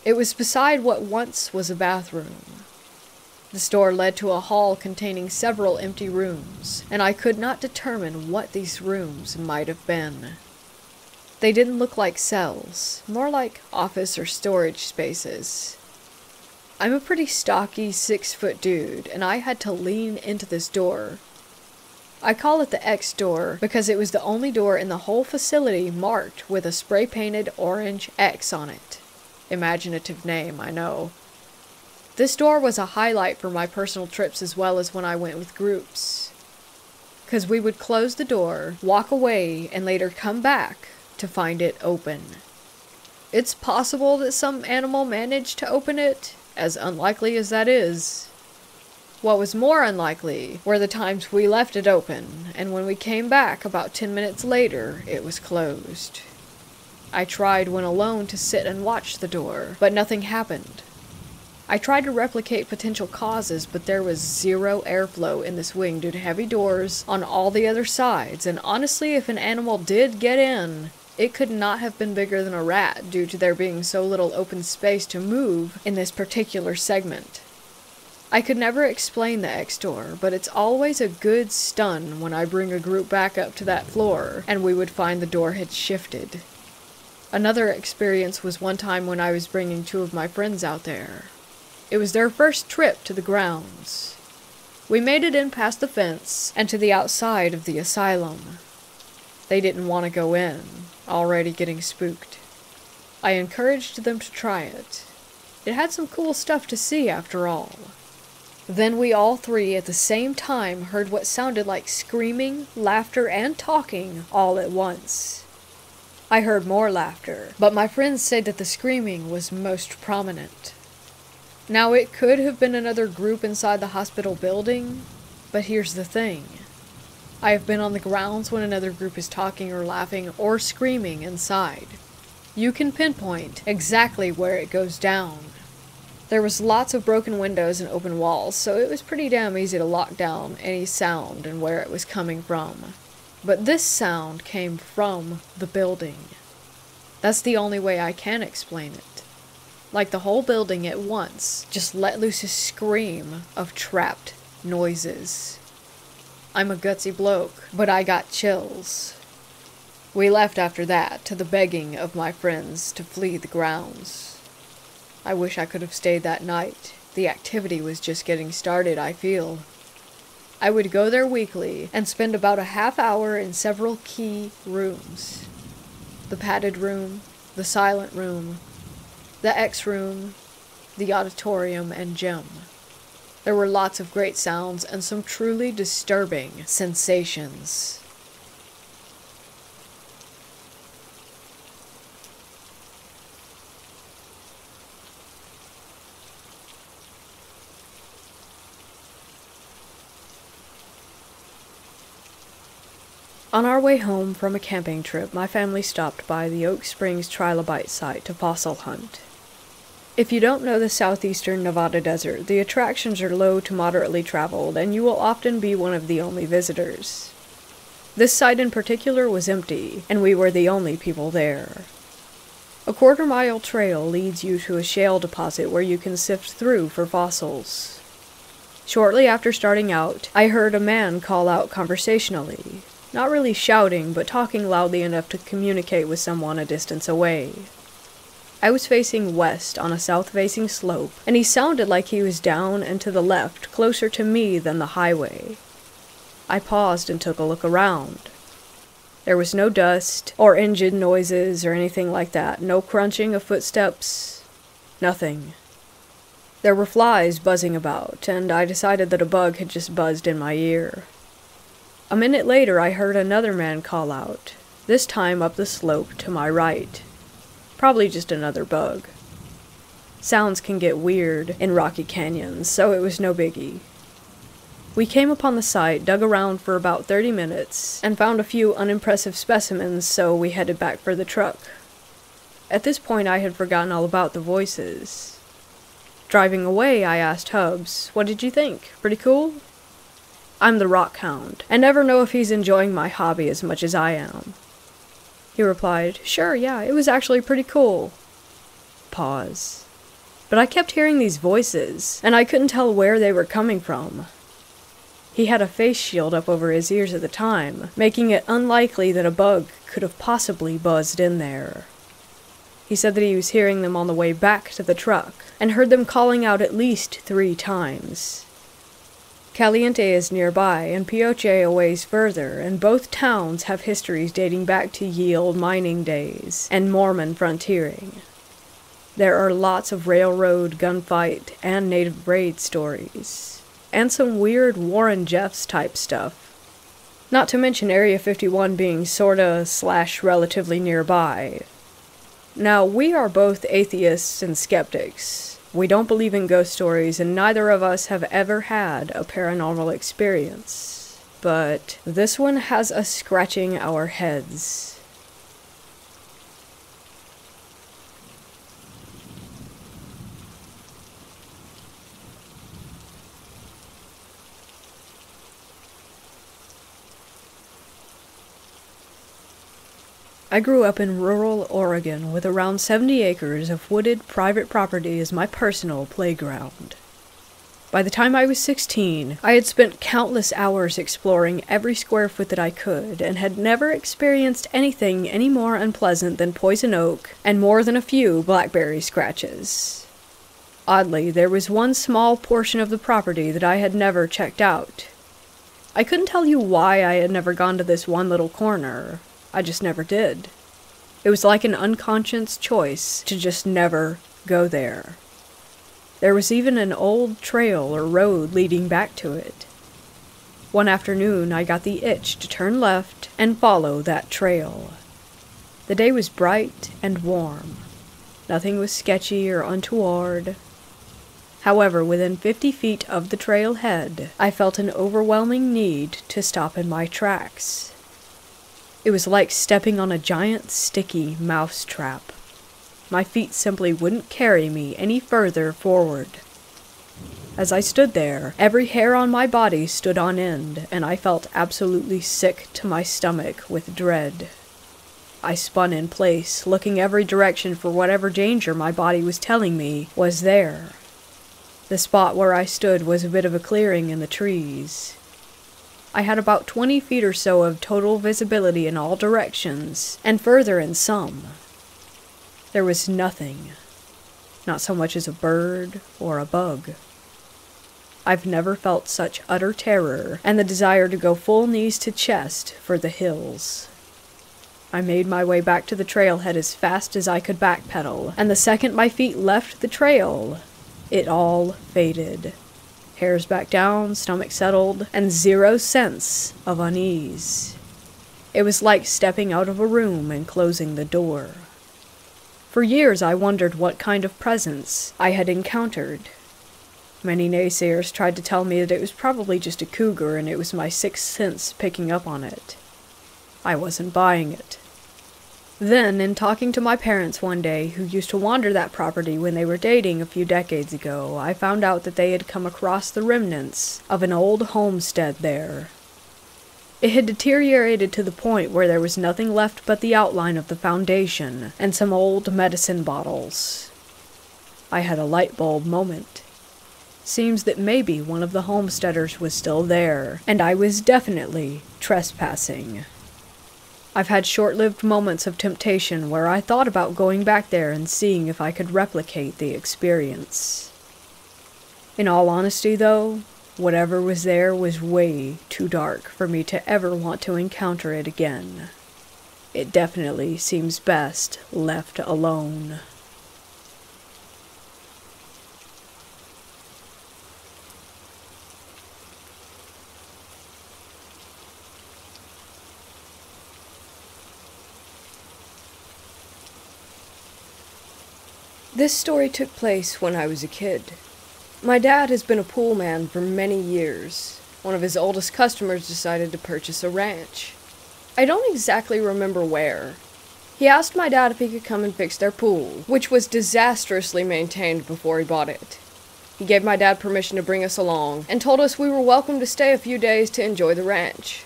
It was beside what once was a bathroom. This door led to a hall containing several empty rooms, and I could not determine what these rooms might have been. They didn't look like cells, more like office or storage spaces. I'm a pretty stocky 6-foot dude, and I had to lean into this door. I call it the X door because it was the only door in the whole facility marked with a spray-painted orange X on it. Imaginative name, I know. This door was a highlight for my personal trips as well as when I went with groups. 'Cause we would close the door, walk away, and later come back to find it open. It's possible that some animal managed to open it, as unlikely as that is. What was more unlikely were the times we left it open, and when we came back about 10 minutes later, it was closed. I tried when alone to sit and watch the door, but nothing happened. I tried to replicate potential causes, but there was zero airflow in this wing due to heavy doors on all the other sides, and honestly, if an animal did get in, it could not have been bigger than a rat due to there being so little open space to move in this particular segment. I could never explain the X door, but it's always a good stun when I bring a group back up to that floor and we would find the door had shifted. Another experience was one time when I was bringing 2 of my friends out there. It was their first trip to the grounds. We made it in past the fence and to the outside of the asylum. They didn't want to go in, already getting spooked. I encouraged them to try it. It had some cool stuff to see after all. Then we all 3 at the same time heard what sounded like screaming, laughter, and talking all at once. I heard more laughter, but my friends said that the screaming was most prominent. Now, it could have been another group inside the hospital building, but here's the thing. I have been on the grounds when another group is talking or laughing or screaming inside. You can pinpoint exactly where it goes down. There was lots of broken windows and open walls, so it was pretty damn easy to lock down any sound and where it was coming from. But this sound came from the building. That's the only way I can explain it. Like the whole building at once just let loose a scream of trapped noises. I'm a gutsy bloke, but I got chills. We left after that, to the begging of my friends to flee the grounds. I wish I could have stayed that night. The activity was just getting started, I feel. I would go there weekly and spend about a half hour in several key rooms. The padded room, the silent room, the X room, the auditorium, and gym. There were lots of great sounds and some truly disturbing sensations. On our way home from a camping trip, my family stopped by the Oak Springs Trilobite site to fossil hunt. If you don't know the southeastern Nevada desert, the attractions are low to moderately traveled, and you will often be one of the only visitors. This site in particular was empty, and we were the only people there. A quarter-mile trail leads you to a shale deposit where you can sift through for fossils. Shortly after starting out, I heard a man call out conversationally. Not really shouting, but talking loudly enough to communicate with someone a distance away. I was facing west on a south-facing slope, and he sounded like he was down and to the left, closer to me than the highway. I paused and took a look around. There was no dust, or engine noises, or anything like that. No crunching of footsteps. Nothing. There were flies buzzing about, and I decided that a bug had just buzzed in my ear. A minute later, I heard another man call out, this time up the slope to my right. Probably just another bug. Sounds can get weird in rocky canyons, so it was no biggie. We came upon the site, dug around for about 30 minutes, and found a few unimpressive specimens, so we headed back for the truck. At this point, I had forgotten all about the voices. Driving away, I asked Hubs, "What did you think? Pretty cool?" I'm the rock hound, and never know if he's enjoying my hobby as much as I am. He replied, "Sure, yeah, it was actually pretty cool." Pause. But I kept hearing these voices, and I couldn't tell where they were coming from. He had a face shield up over his ears at the time, making it unlikely that a bug could have possibly buzzed in there. He said that he was hearing them on the way back to the truck, and heard them calling out at least 3 times. Caliente is nearby, and Pioche a ways further, and both towns have histories dating back to ye olde mining days and Mormon frontiering. There are lots of railroad, gunfight, and native raid stories, and some weird Warren Jeffs type stuff. Not to mention Area 51 being sorta/relatively nearby. Now, we are both atheists and skeptics. We don't believe in ghost stories, and neither of us have ever had a paranormal experience. But this one has us scratching our heads. I grew up in rural Oregon with around 70 acres of wooded private property as my personal playground. By the time I was 16, I had spent countless hours exploring every square foot that I could and had never experienced anything any more unpleasant than poison oak and more than a few blackberry scratches. Oddly, there was one small portion of the property that I had never checked out. I couldn't tell you why I had never gone to this one little corner. I just never did. It was like an unconscious choice to just never go there. There was even an old trail or road leading back to it. One afternoon, I got the itch to turn left and follow that trail. The day was bright and warm. Nothing was sketchy or untoward. However, within 50 feet of the trailhead, I felt an overwhelming need to stop in my tracks. It was like stepping on a giant, sticky mouse trap. My feet simply wouldn't carry me any further forward. As I stood there, every hair on my body stood on end, and I felt absolutely sick to my stomach with dread. I spun in place, looking every direction for whatever danger my body was telling me was there. The spot where I stood was a bit of a clearing in the trees. I had about 20 feet or so of total visibility in all directions, and further in some. There was nothing, not so much as a bird or a bug. I've never felt such utter terror and the desire to go full knees to chest for the hills. I made my way back to the trailhead as fast as I could backpedal, and the second my feet left the trail, it all faded. Hairs back down, stomach settled, and zero sense of unease. It was like stepping out of a room and closing the door. For years I wondered what kind of presence I had encountered. Many naysayers tried to tell me that it was probably just a cougar and it was my sixth sense picking up on it. I wasn't buying it. Then, in talking to my parents one day, who used to wander that property when they were dating a few decades ago, I found out that they had come across the remnants of an old homestead there. It had deteriorated to the point where there was nothing left but the outline of the foundation and some old medicine bottles. I had a light bulb moment. Seems that maybe one of the homesteaders was still there, and I was definitely trespassing. I've had short-lived moments of temptation where I thought about going back there and seeing if I could replicate the experience. In all honesty, though, whatever was there was way too dark for me to ever want to encounter it again. It definitely seems best left alone. This story took place when I was a kid. My dad has been a pool man for many years. One of his oldest customers decided to purchase a ranch. I don't exactly remember where. He asked my dad if he could come and fix their pool, which was disastrously maintained before he bought it. He gave my dad permission to bring us along, and told us we were welcome to stay a few days to enjoy the ranch.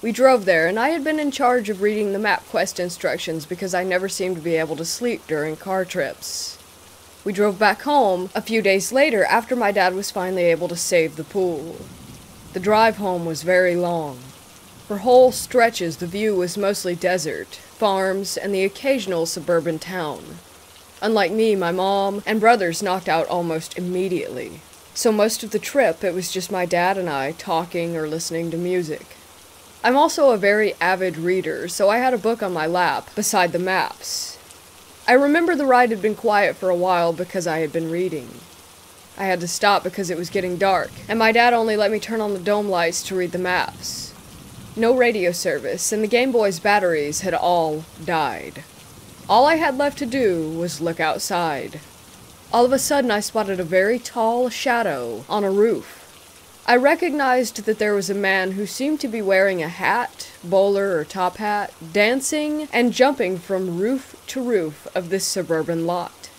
We drove there, and I had been in charge of reading the MapQuest instructions because I never seemed to be able to sleep during car trips. We drove back home a few days later after my dad was finally able to save the pool. The drive home was very long. For whole stretches, the view was mostly desert, farms, and the occasional suburban town. Unlike me, my mom and brothers knocked out almost immediately. So most of the trip, it was just my dad and I talking or listening to music. I'm also a very avid reader, so I had a book on my lap beside the maps. I remember the ride had been quiet for a while because I had been reading. I had to stop because it was getting dark, and my dad only let me turn on the dome lights to read the maps. No radio service, and the Game Boy's batteries had all died. All I had left to do was look outside. All of a sudden, I spotted a very tall shadow on a roof. I recognized that there was a man who seemed to be wearing a hat, bowler or top hat, dancing and jumping from roof to roof of this suburban lot.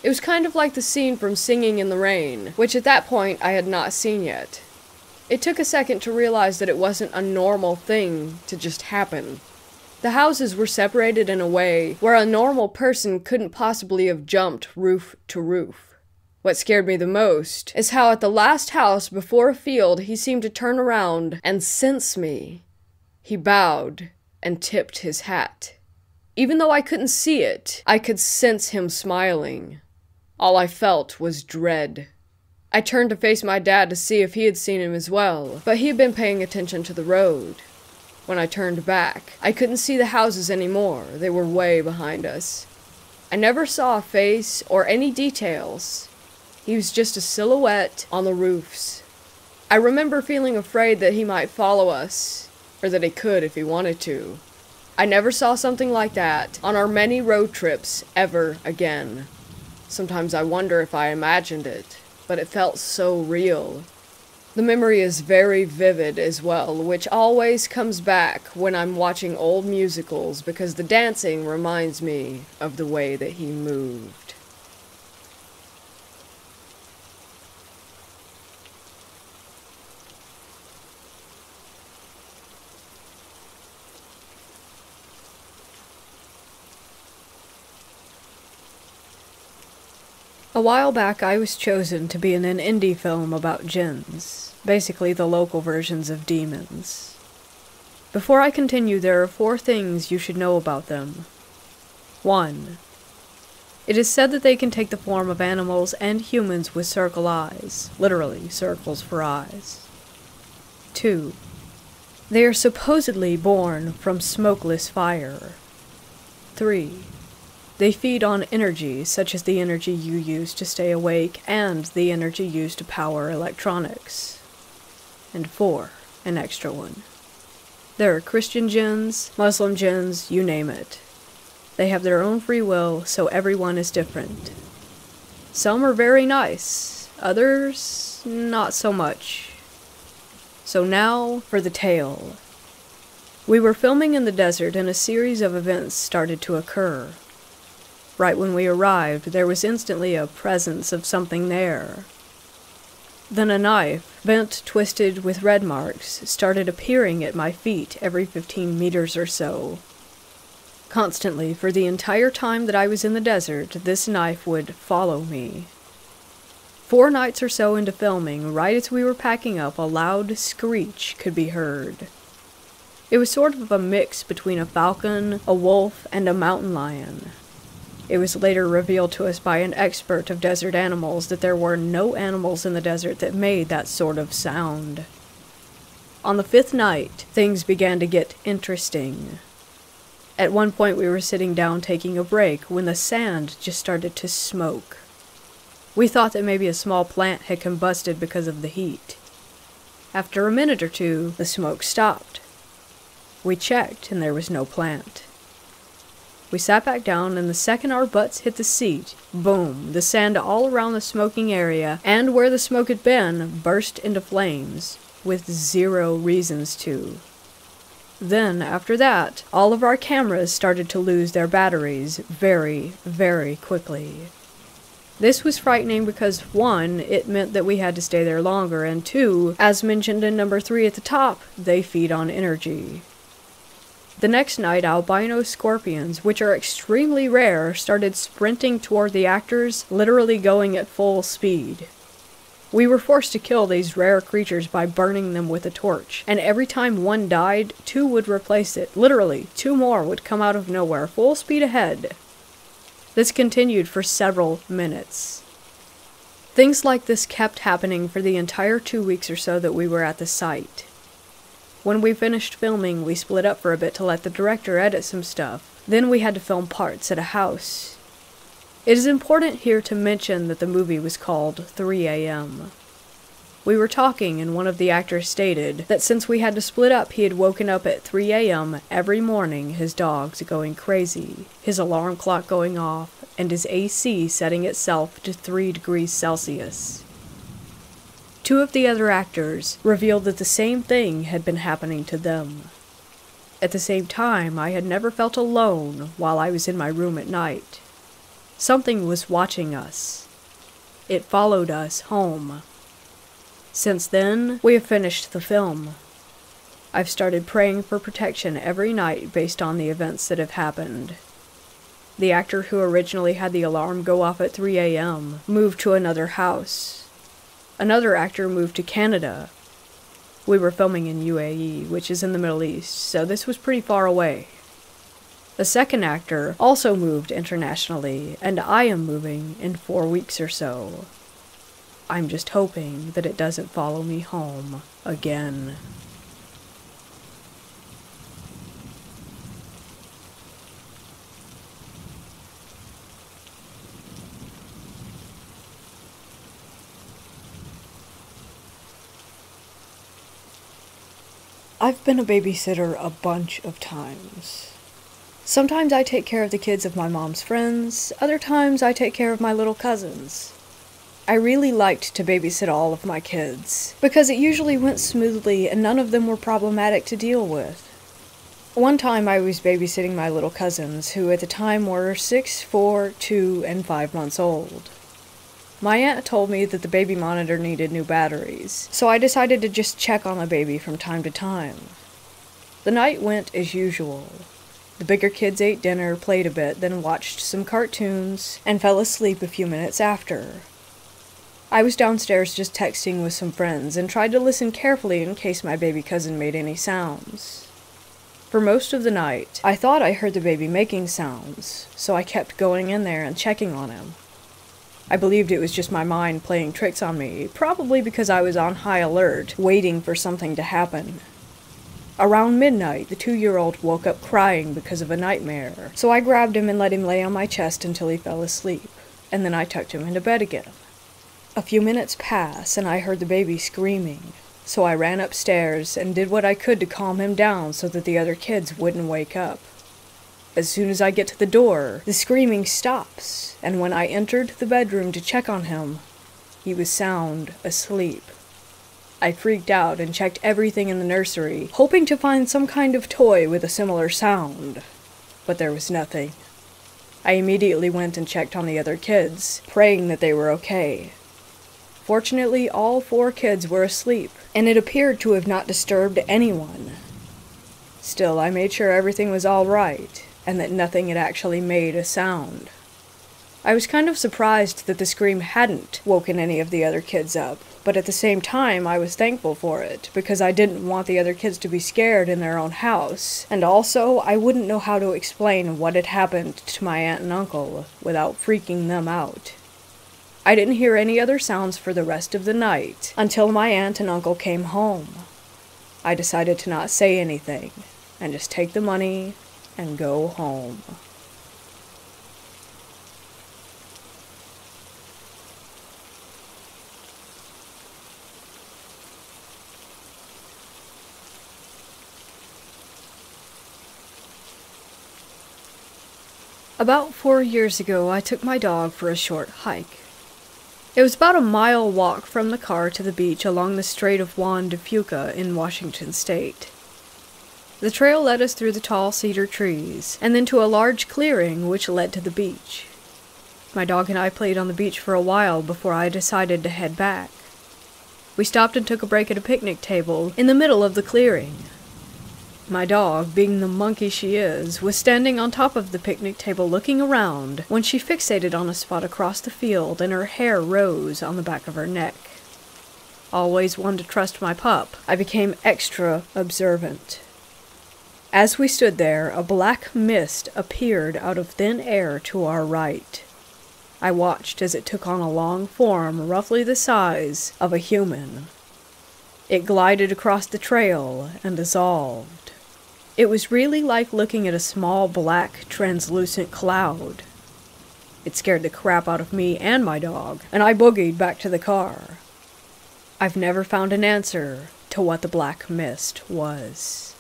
It was kind of like the scene from Singing in the Rain, which at that point I had not seen yet. It took a second to realize that it wasn't a normal thing to just happen. The houses were separated in a way where a normal person couldn't possibly have jumped roof to roof. What scared me the most is how at the last house before a field he seemed to turn around and sense me. He bowed and tipped his hat. Even though I couldn't see it, I could sense him smiling. All I felt was dread. I turned to face my dad to see if he had seen him as well, but he had been paying attention to the road. When I turned back, I couldn't see the houses anymore. They were way behind us. I never saw a face or any details. He was just a silhouette on the roofs. I remember feeling afraid that he might follow us, or that he could if he wanted to. I never saw something like that on our many road trips ever again. Sometimes I wonder if I imagined it, but it felt so real. The memory is very vivid as well, which always comes back when I'm watching old musicals because the dancing reminds me of the way that he moved. A while back, I was chosen to be in an indie film about djinns, basically the local versions of demons. Before I continue, there are 4 things you should know about them. 1. It is said that they can take the form of animals and humans with circle eyes, literally circles for eyes. 2. They are supposedly born from smokeless fire. 3. They feed on energy, such as the energy you use to stay awake and the energy used to power electronics. And 4, an extra one. There are Christian djinns, Muslim djinns, you name it. They have their own free will, so everyone is different. Some are very nice, others not so much. So now for the tale. We were filming in the desert and a series of events started to occur. Right when we arrived, there was instantly a presence of something there. Then a knife, bent, twisted, with red marks, started appearing at my feet every 15 meters or so. Constantly, for the entire time that I was in the desert, this knife would follow me. 4 nights or so into filming, right as we were packing up, a loud screech could be heard. It was sort of a mix between a falcon, a wolf, and a mountain lion. It was later revealed to us by an expert of desert animals that there were no animals in the desert that made that sort of sound. On the 5th night, things began to get interesting. At one point we were sitting down taking a break when the sand just started to smoke. We thought that maybe a small plant had combusted because of the heat. After a minute or 2, the smoke stopped. We checked and there was no plant. We sat back down, and the second our butts hit the seat, boom, the sand all around the smoking area and where the smoke had been burst into flames, with 0 reasons to. Then, after that, all of our cameras started to lose their batteries very, very quickly. This was frightening because 1, it meant that we had to stay there longer, and 2, as mentioned in number 3 at the top, they feed on energy. The next night, albino scorpions, which are extremely rare, started sprinting toward the actors, literally going at full speed. We were forced to kill these rare creatures by burning them with a torch, and every time one died, 2 would replace it. Literally, 2 more would come out of nowhere, full speed ahead. This continued for several minutes. Things like this kept happening for the entire 2 weeks or so that we were at the site. When we finished filming, we split up for a bit to let the director edit some stuff. Then we had to film parts at a house. It is important here to mention that the movie was called 3 a.m. We were talking, and one of the actors stated that since we had to split up, he had woken up at 3 a.m. every morning, his dogs going crazy, his alarm clock going off, and his AC setting itself to 3 degrees Celsius. Two of the other actors revealed that the same thing had been happening to them. At the same time, I had never felt alone while I was in my room at night. Something was watching us. It followed us home. Since then, we have finished the film. I've started praying for protection every night based on the events that have happened. The actor who originally had the alarm go off at 3 a.m. moved to another house. Another actor moved to Canada. We were filming in UAE, which is in the Middle East, so this was pretty far away. The second actor also moved internationally, and I am moving in 4 weeks or so. I'm just hoping that it doesn't follow me home again. I've been a babysitter a bunch of times. Sometimes I take care of the kids of my mom's friends, other times I take care of my little cousins. I really liked to babysit all of my kids, because it usually went smoothly and none of them were problematic to deal with. One time I was babysitting my little cousins, who at the time were 6, 4, 2, and 5 months old. My aunt told me that the baby monitor needed new batteries, so I decided to just check on the baby from time to time. The night went as usual. The bigger kids ate dinner, played a bit, then watched some cartoons, and fell asleep a few minutes after. I was downstairs just texting with some friends and tried to listen carefully in case my baby cousin made any sounds. For most of the night, I thought I heard the baby making sounds, so I kept going in there and checking on him. I believed it was just my mind playing tricks on me, probably because I was on high alert, waiting for something to happen. Around midnight, the 2-year-old woke up crying because of a nightmare, so I grabbed him and let him lay on my chest until he fell asleep, and then I tucked him into bed again. A few minutes passed, and I heard the baby screaming, so I ran upstairs and did what I could to calm him down so that the other kids wouldn't wake up. As soon as I get to the door, the screaming stops, and when I entered the bedroom to check on him, he was sound asleep. I freaked out and checked everything in the nursery, hoping to find some kind of toy with a similar sound, but there was nothing. I immediately went and checked on the other kids, praying that they were okay. Fortunately, all 4 kids were asleep, and it appeared to have not disturbed anyone. Still, I made sure everything was all right, and that nothing had actually made a sound. I was kind of surprised that the scream hadn't woken any of the other kids up, but at the same time I was thankful for it, because I didn't want the other kids to be scared in their own house, and also I wouldn't know how to explain what had happened to my aunt and uncle without freaking them out. I didn't hear any other sounds for the rest of the night, until my aunt and uncle came home. I decided to not say anything, and just take the money and go home. About 4 years ago, I took my dog for a short hike. It was about a mile walk from the car to the beach along the Strait of Juan de Fuca in Washington state. The trail led us through the tall cedar trees, and then to a large clearing which led to the beach. My dog and I played on the beach for a while before I decided to head back. We stopped and took a break at a picnic table in the middle of the clearing. My dog, being the monkey she is, was standing on top of the picnic table looking around when she fixated on a spot across the field and her hair rose on the back of her neck. Always one to trust my pup, I became extra observant. As we stood there, a black mist appeared out of thin air to our right. I watched as it took on a long form roughly the size of a human. It glided across the trail and dissolved. It was really like looking at a small black translucent cloud. It scared the crap out of me and my dog, and I boogied back to the car. I've never found an answer to what the black mist was.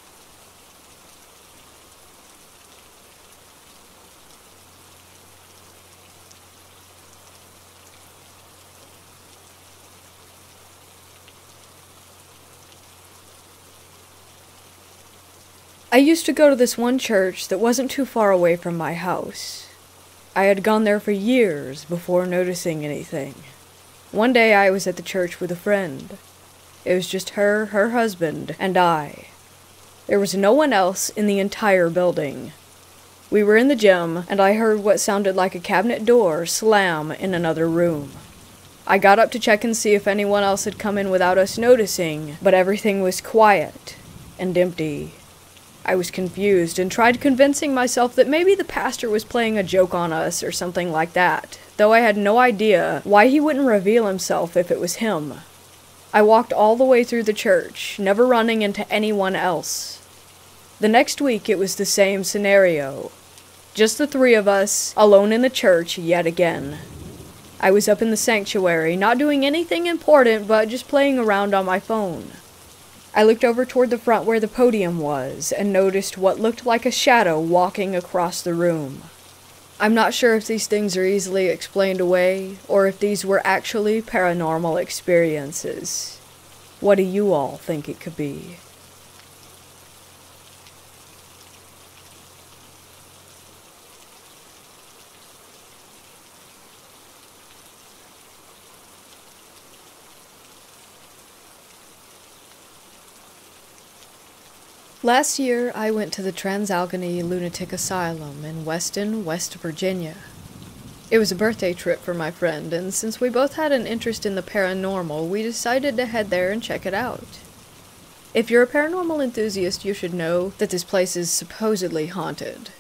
I used to go to this one church that wasn't too far away from my house. I had gone there for years before noticing anything. One day I was at the church with a friend. It was just her husband, and I. There was no one else in the entire building. We were in the gym, and I heard what sounded like a cabinet door slam in another room. I got up to check and see if anyone else had come in without us noticing, but everything was quiet and empty. I was confused and tried convincing myself that maybe the pastor was playing a joke on us or something like that, though I had no idea why he wouldn't reveal himself if it was him. I walked all the way through the church, never running into anyone else. The next week it was the same scenario. Just the three of us, alone in the church yet again. I was up in the sanctuary, not doing anything important, but just playing around on my phone. I looked over toward the front where the podium was, and noticed what looked like a shadow walking across the room. I'm not sure if these things are easily explained away, or if these were actually paranormal experiences. What do you all think it could be? Last year, I went to the Transalgony Lunatic Asylum in Weston, West Virginia. It was a birthday trip for my friend, and since we both had an interest in the paranormal, we decided to head there and check it out. If you're a paranormal enthusiast, you should know that this place is supposedly haunted.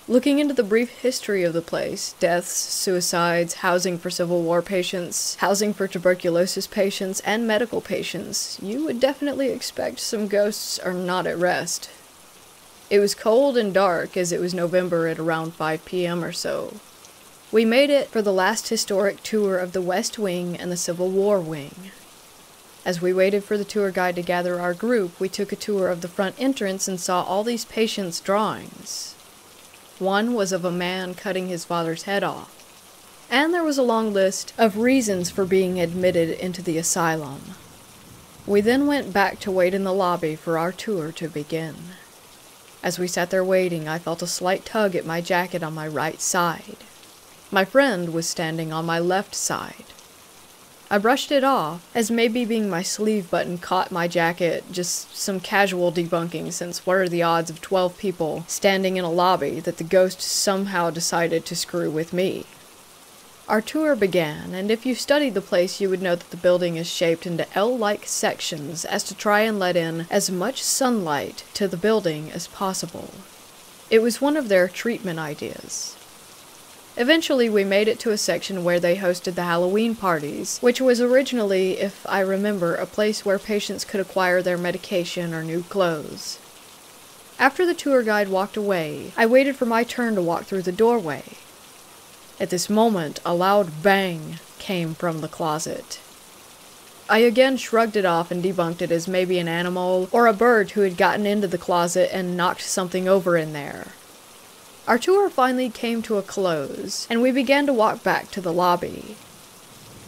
Looking into the brief history of the place, deaths, suicides, housing for Civil War patients, housing for tuberculosis patients, and medical patients, you would definitely expect some ghosts are not at rest. It was cold and dark as it was November at around 5 p.m. or so. We made it for the last historic tour of the West Wing and the Civil War Wing. As we waited for the tour guide to gather our group, we took a tour of the front entrance and saw all these patients' drawings. One was of a man cutting his father's head off, and there was a long list of reasons for being admitted into the asylum. We then went back to wait in the lobby for our tour to begin. As we sat there waiting, I felt a slight tug at my jacket on my right side. My friend was standing on my left side. I brushed it off, as maybe being my sleeve button caught my jacket, just some casual debunking, since what are the odds of 12 people standing in a lobby that the ghost somehow decided to screw with me? Our tour began, and if you studied the place you would know that the building is shaped into L-like sections as to try and let in as much sunlight to the building as possible. It was one of their treatment ideas. Eventually, we made it to a section where they hosted the Halloween parties, which was originally, if I remember, a place where patients could acquire their medication or new clothes. After the tour guide walked away, I waited for my turn to walk through the doorway. At this moment, a loud bang came from the closet. I again shrugged it off and debunked it as maybe an animal or a bird who had gotten into the closet and knocked something over in there. Our tour finally came to a close, and we began to walk back to the lobby.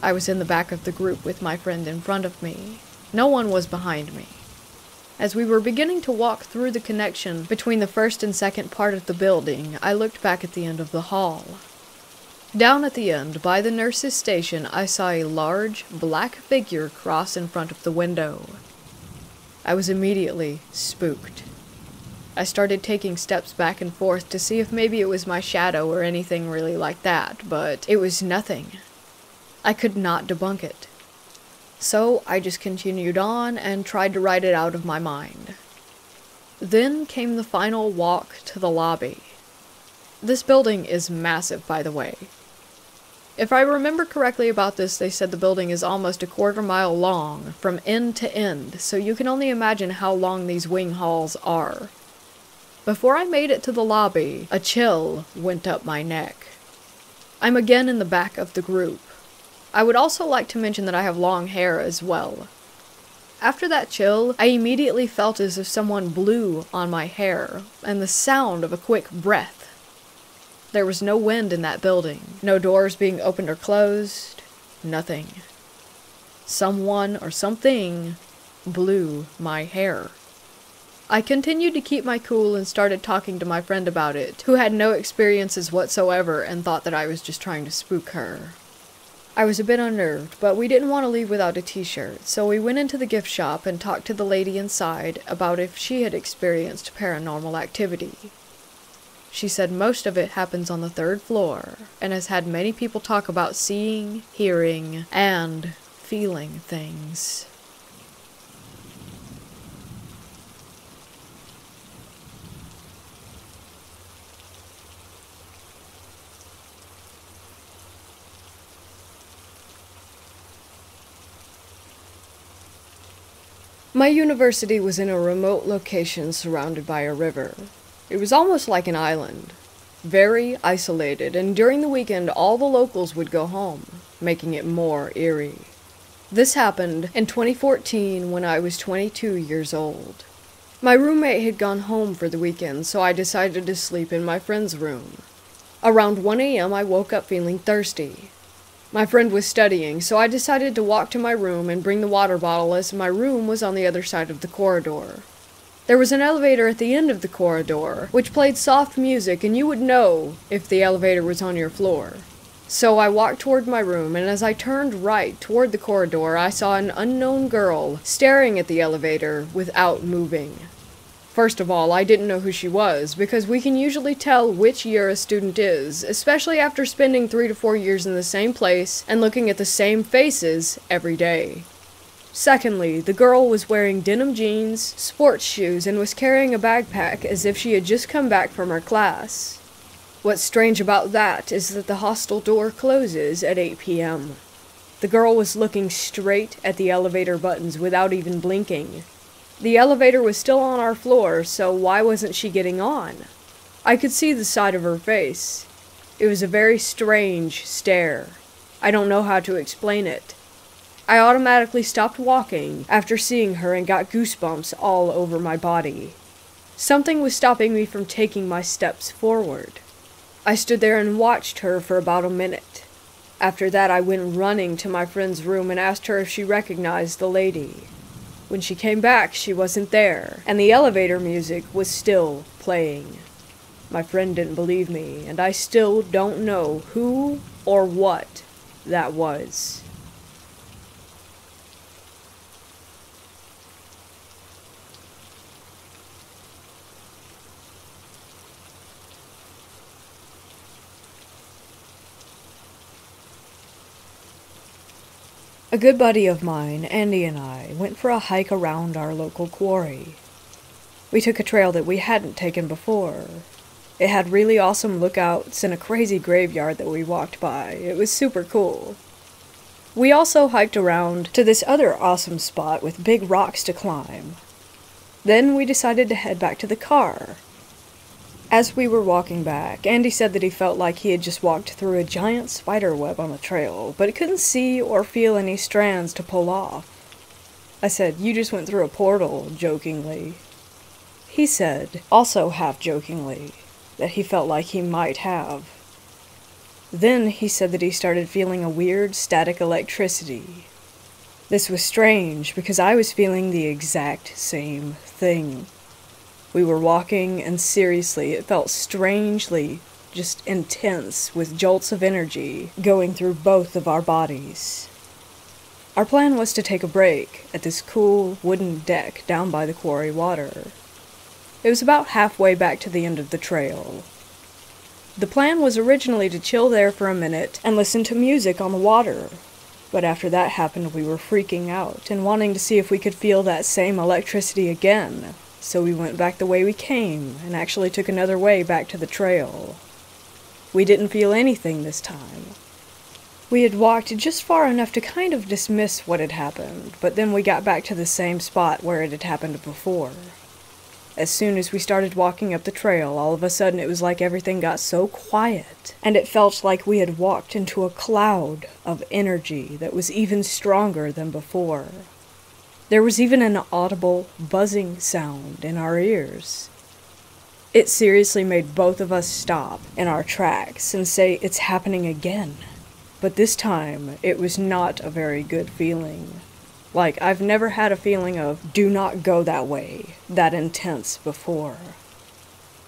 I was in the back of the group with my friend in front of me. No one was behind me. As we were beginning to walk through the connection between the first and second part of the building, I looked back at the end of the hall. Down at the end, by the nurse's station, I saw a large, black figure cross in front of the window. I was immediately spooked. I started taking steps back and forth to see if maybe it was my shadow or anything really like that, but it was nothing. I could not debunk it. So I just continued on and tried to write it out of my mind. Then came the final walk to the lobby. This building is massive, by the way. If I remember correctly about this, they said the building is almost a quarter-mile long from end to end, so you can only imagine how long these wing halls are. Before I made it to the lobby, a chill went up my neck. I'm again in the back of the group. I would also like to mention that I have long hair as well. After that chill, I immediately felt as if someone blew on my hair, and the sound of a quick breath. There was no wind in that building, no doors being opened or closed, nothing. Someone or something blew my hair. I continued to keep my cool and started talking to my friend about it, who had no experiences whatsoever and thought that I was just trying to spook her. I was a bit unnerved, but we didn't want to leave without a t-shirt, so we went into the gift shop and talked to the lady inside about if she had experienced paranormal activity. She said most of it happens on the 3rd floor, and has had many people talk about seeing, hearing, and feeling things. My university was in a remote location surrounded by a river. It was almost like an island, very isolated, and during the weekend all the locals would go home, making it more eerie. This happened in 2014 when I was 22 years old. My roommate had gone home for the weekend, so I decided to sleep in my friend's room. Around 1 a.m. I woke up feeling thirsty. My friend was studying, so I decided to walk to my room and bring the water bottle as my room was on the other side of the corridor. There was an elevator at the end of the corridor, which played soft music, and you would know if the elevator was on your floor. So I walked toward my room, and as I turned right toward the corridor, I saw an unknown girl staring at the elevator without moving. First of all, I didn't know who she was, because we can usually tell which year a student is, especially after spending 3 to 4 years in the same place and looking at the same faces every day. Secondly, the girl was wearing denim jeans, sports shoes, and was carrying a backpack as if she had just come back from her class. What's strange about that is that the hostel door closes at 8 p.m. The girl was looking straight at the elevator buttons without even blinking. The elevator was still on our floor, so why wasn't she getting on? I could see the side of her face. It was a very strange stare. I don't know how to explain it. I automatically stopped walking after seeing her and got goosebumps all over my body. Something was stopping me from taking my steps forward. I stood there and watched her for about a minute. After that, I went running to my friend's room and asked her if she recognized the lady. When she came back, she wasn't there, and the elevator music was still playing. My friend didn't believe me, and I still don't know who or what that was. A good buddy of mine, Andy, and I went for a hike around our local quarry. We took a trail that we hadn't taken before. It had really awesome lookouts and a crazy graveyard that we walked by. It was super cool. We also hiked around to this other awesome spot with big rocks to climb. Then we decided to head back to the car. As we were walking back, Andy said that he felt like he had just walked through a giant spider web on the trail, but couldn't see or feel any strands to pull off. I said, "You just went through a portal," jokingly. He said, also half-jokingly, that he felt like he might have. Then he said that he started feeling a weird static electricity. This was strange, because I was feeling the exact same thing. We were walking, and seriously, it felt strangely just intense, with jolts of energy going through both of our bodies. Our plan was to take a break at this cool wooden deck down by the quarry water. It was about halfway back to the end of the trail. The plan was originally to chill there for a minute and listen to music on the water, but after that happened we were freaking out and wanting to see if we could feel that same electricity again. So we went back the way we came, and actually took another way back to the trail. We didn't feel anything this time. We had walked just far enough to kind of dismiss what had happened, but then we got back to the same spot where it had happened before. As soon as we started walking up the trail, all of a sudden it was like everything got so quiet, and it felt like we had walked into a cloud of energy that was even stronger than before. There was even an audible buzzing sound in our ears. It seriously made both of us stop in our tracks and say, "It's happening again." But this time, it was not a very good feeling. Like, I've never had a feeling of, "do not go that way," that intense before.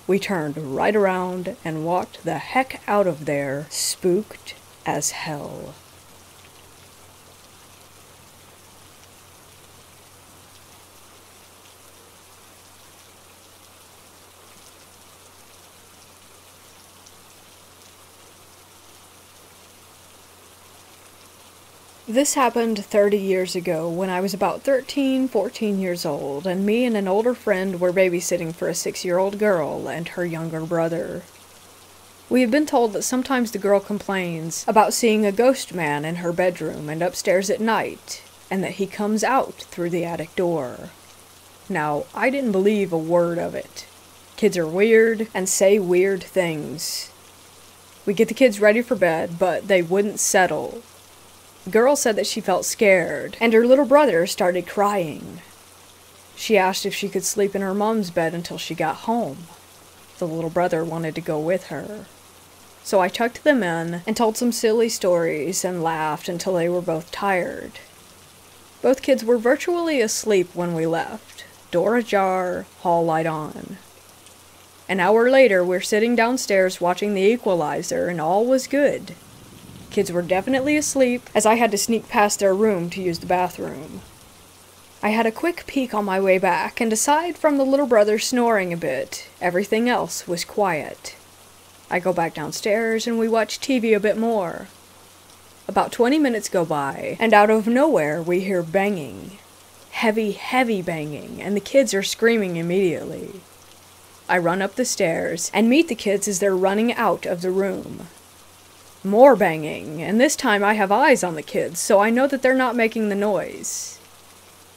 We turned right around and walked the heck out of there, spooked as hell. This happened 30 years ago when I was about 13, 14 years old, and me and an older friend were babysitting for a 6-year-old girl and her younger brother. We have been told that sometimes the girl complains about seeing a ghost man in her bedroom and upstairs at night, and that he comes out through the attic door. Now, I didn't believe a word of it. Kids are weird and say weird things. We get the kids ready for bed, but they wouldn't settle. The girl said that she felt scared, and her little brother started crying. She asked if she could sleep in her mom's bed until she got home. The little brother wanted to go with her. So I tucked them in and told some silly stories and laughed until they were both tired. Both kids were virtually asleep when we left. Door ajar, hall light on. An hour later, we're sitting downstairs watching The Equalizer, and all was good. Kids were definitely asleep, as I had to sneak past their room to use the bathroom. I had a quick peek on my way back, and aside from the little brother snoring a bit, everything else was quiet. I go back downstairs, and we watch TV a bit more. About 20 minutes go by, and out of nowhere we hear banging. Heavy, heavy banging, and the kids are screaming immediately. I run up the stairs, and meet the kids as they're running out of the room. More banging, and this time I have eyes on the kids, so I know that they're not making the noise.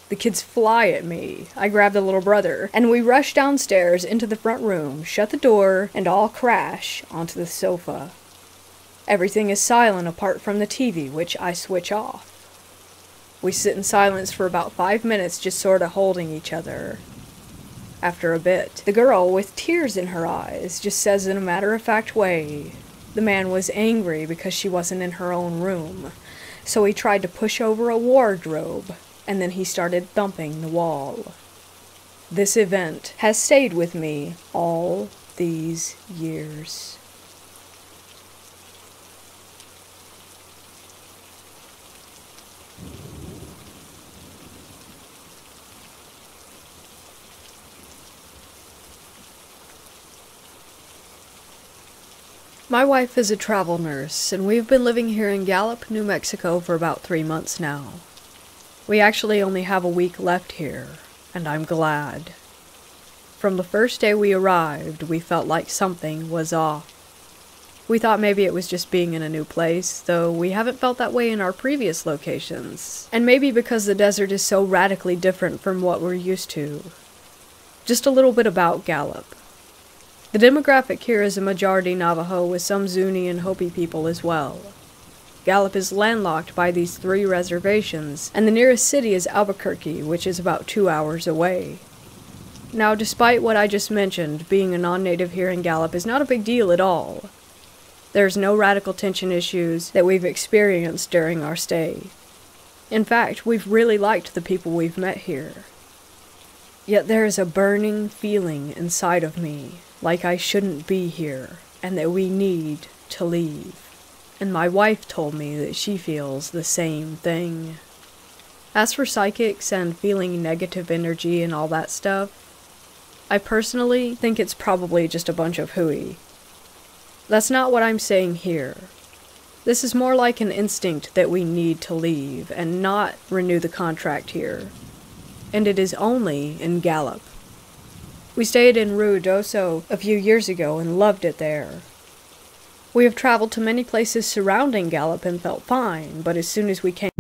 The kids fly at me. I grab the little brother, and we rush downstairs into the front room, shut the door, and all crash onto the sofa. Everything is silent apart from the TV, which I switch off. We sit in silence for about 5 minutes, just sorta holding each other. After a bit, the girl, with tears in her eyes, just says in a matter-of-fact way, the man was angry because she wasn't in her own room, so he tried to push over a wardrobe, and then he started thumping the wall. This event has stayed with me all these years. My wife is a travel nurse, and we've been living here in Gallup, New Mexico for about 3 months now. We actually only have a week left here, and I'm glad. From the first day we arrived, we felt like something was off. We thought maybe it was just being in a new place, though we haven't felt that way in our previous locations, and maybe because the desert is so radically different from what we're used to. Just a little bit about Gallup. The demographic here is a majority Navajo with some Zuni and Hopi people as well. Gallup is landlocked by these 3 reservations, and the nearest city is Albuquerque, which is about 2 hours away. Now, despite what I just mentioned, being a non-native here in Gallup is not a big deal at all. There's no radical tension issues that we've experienced during our stay. In fact, we've really liked the people we've met here. Yet there is a burning feeling inside of me, like I shouldn't be here, and that we need to leave. And my wife told me that she feels the same thing. As for psychics and feeling negative energy and all that stuff, I personally think it's probably just a bunch of hooey. That's not what I'm saying here. This is more like an instinct that we need to leave and not renew the contract here. And it is only in Gallup. We stayed in Ruidoso a few years ago and loved it there. We have traveled to many places surrounding Gallup and felt fine, but as soon as we came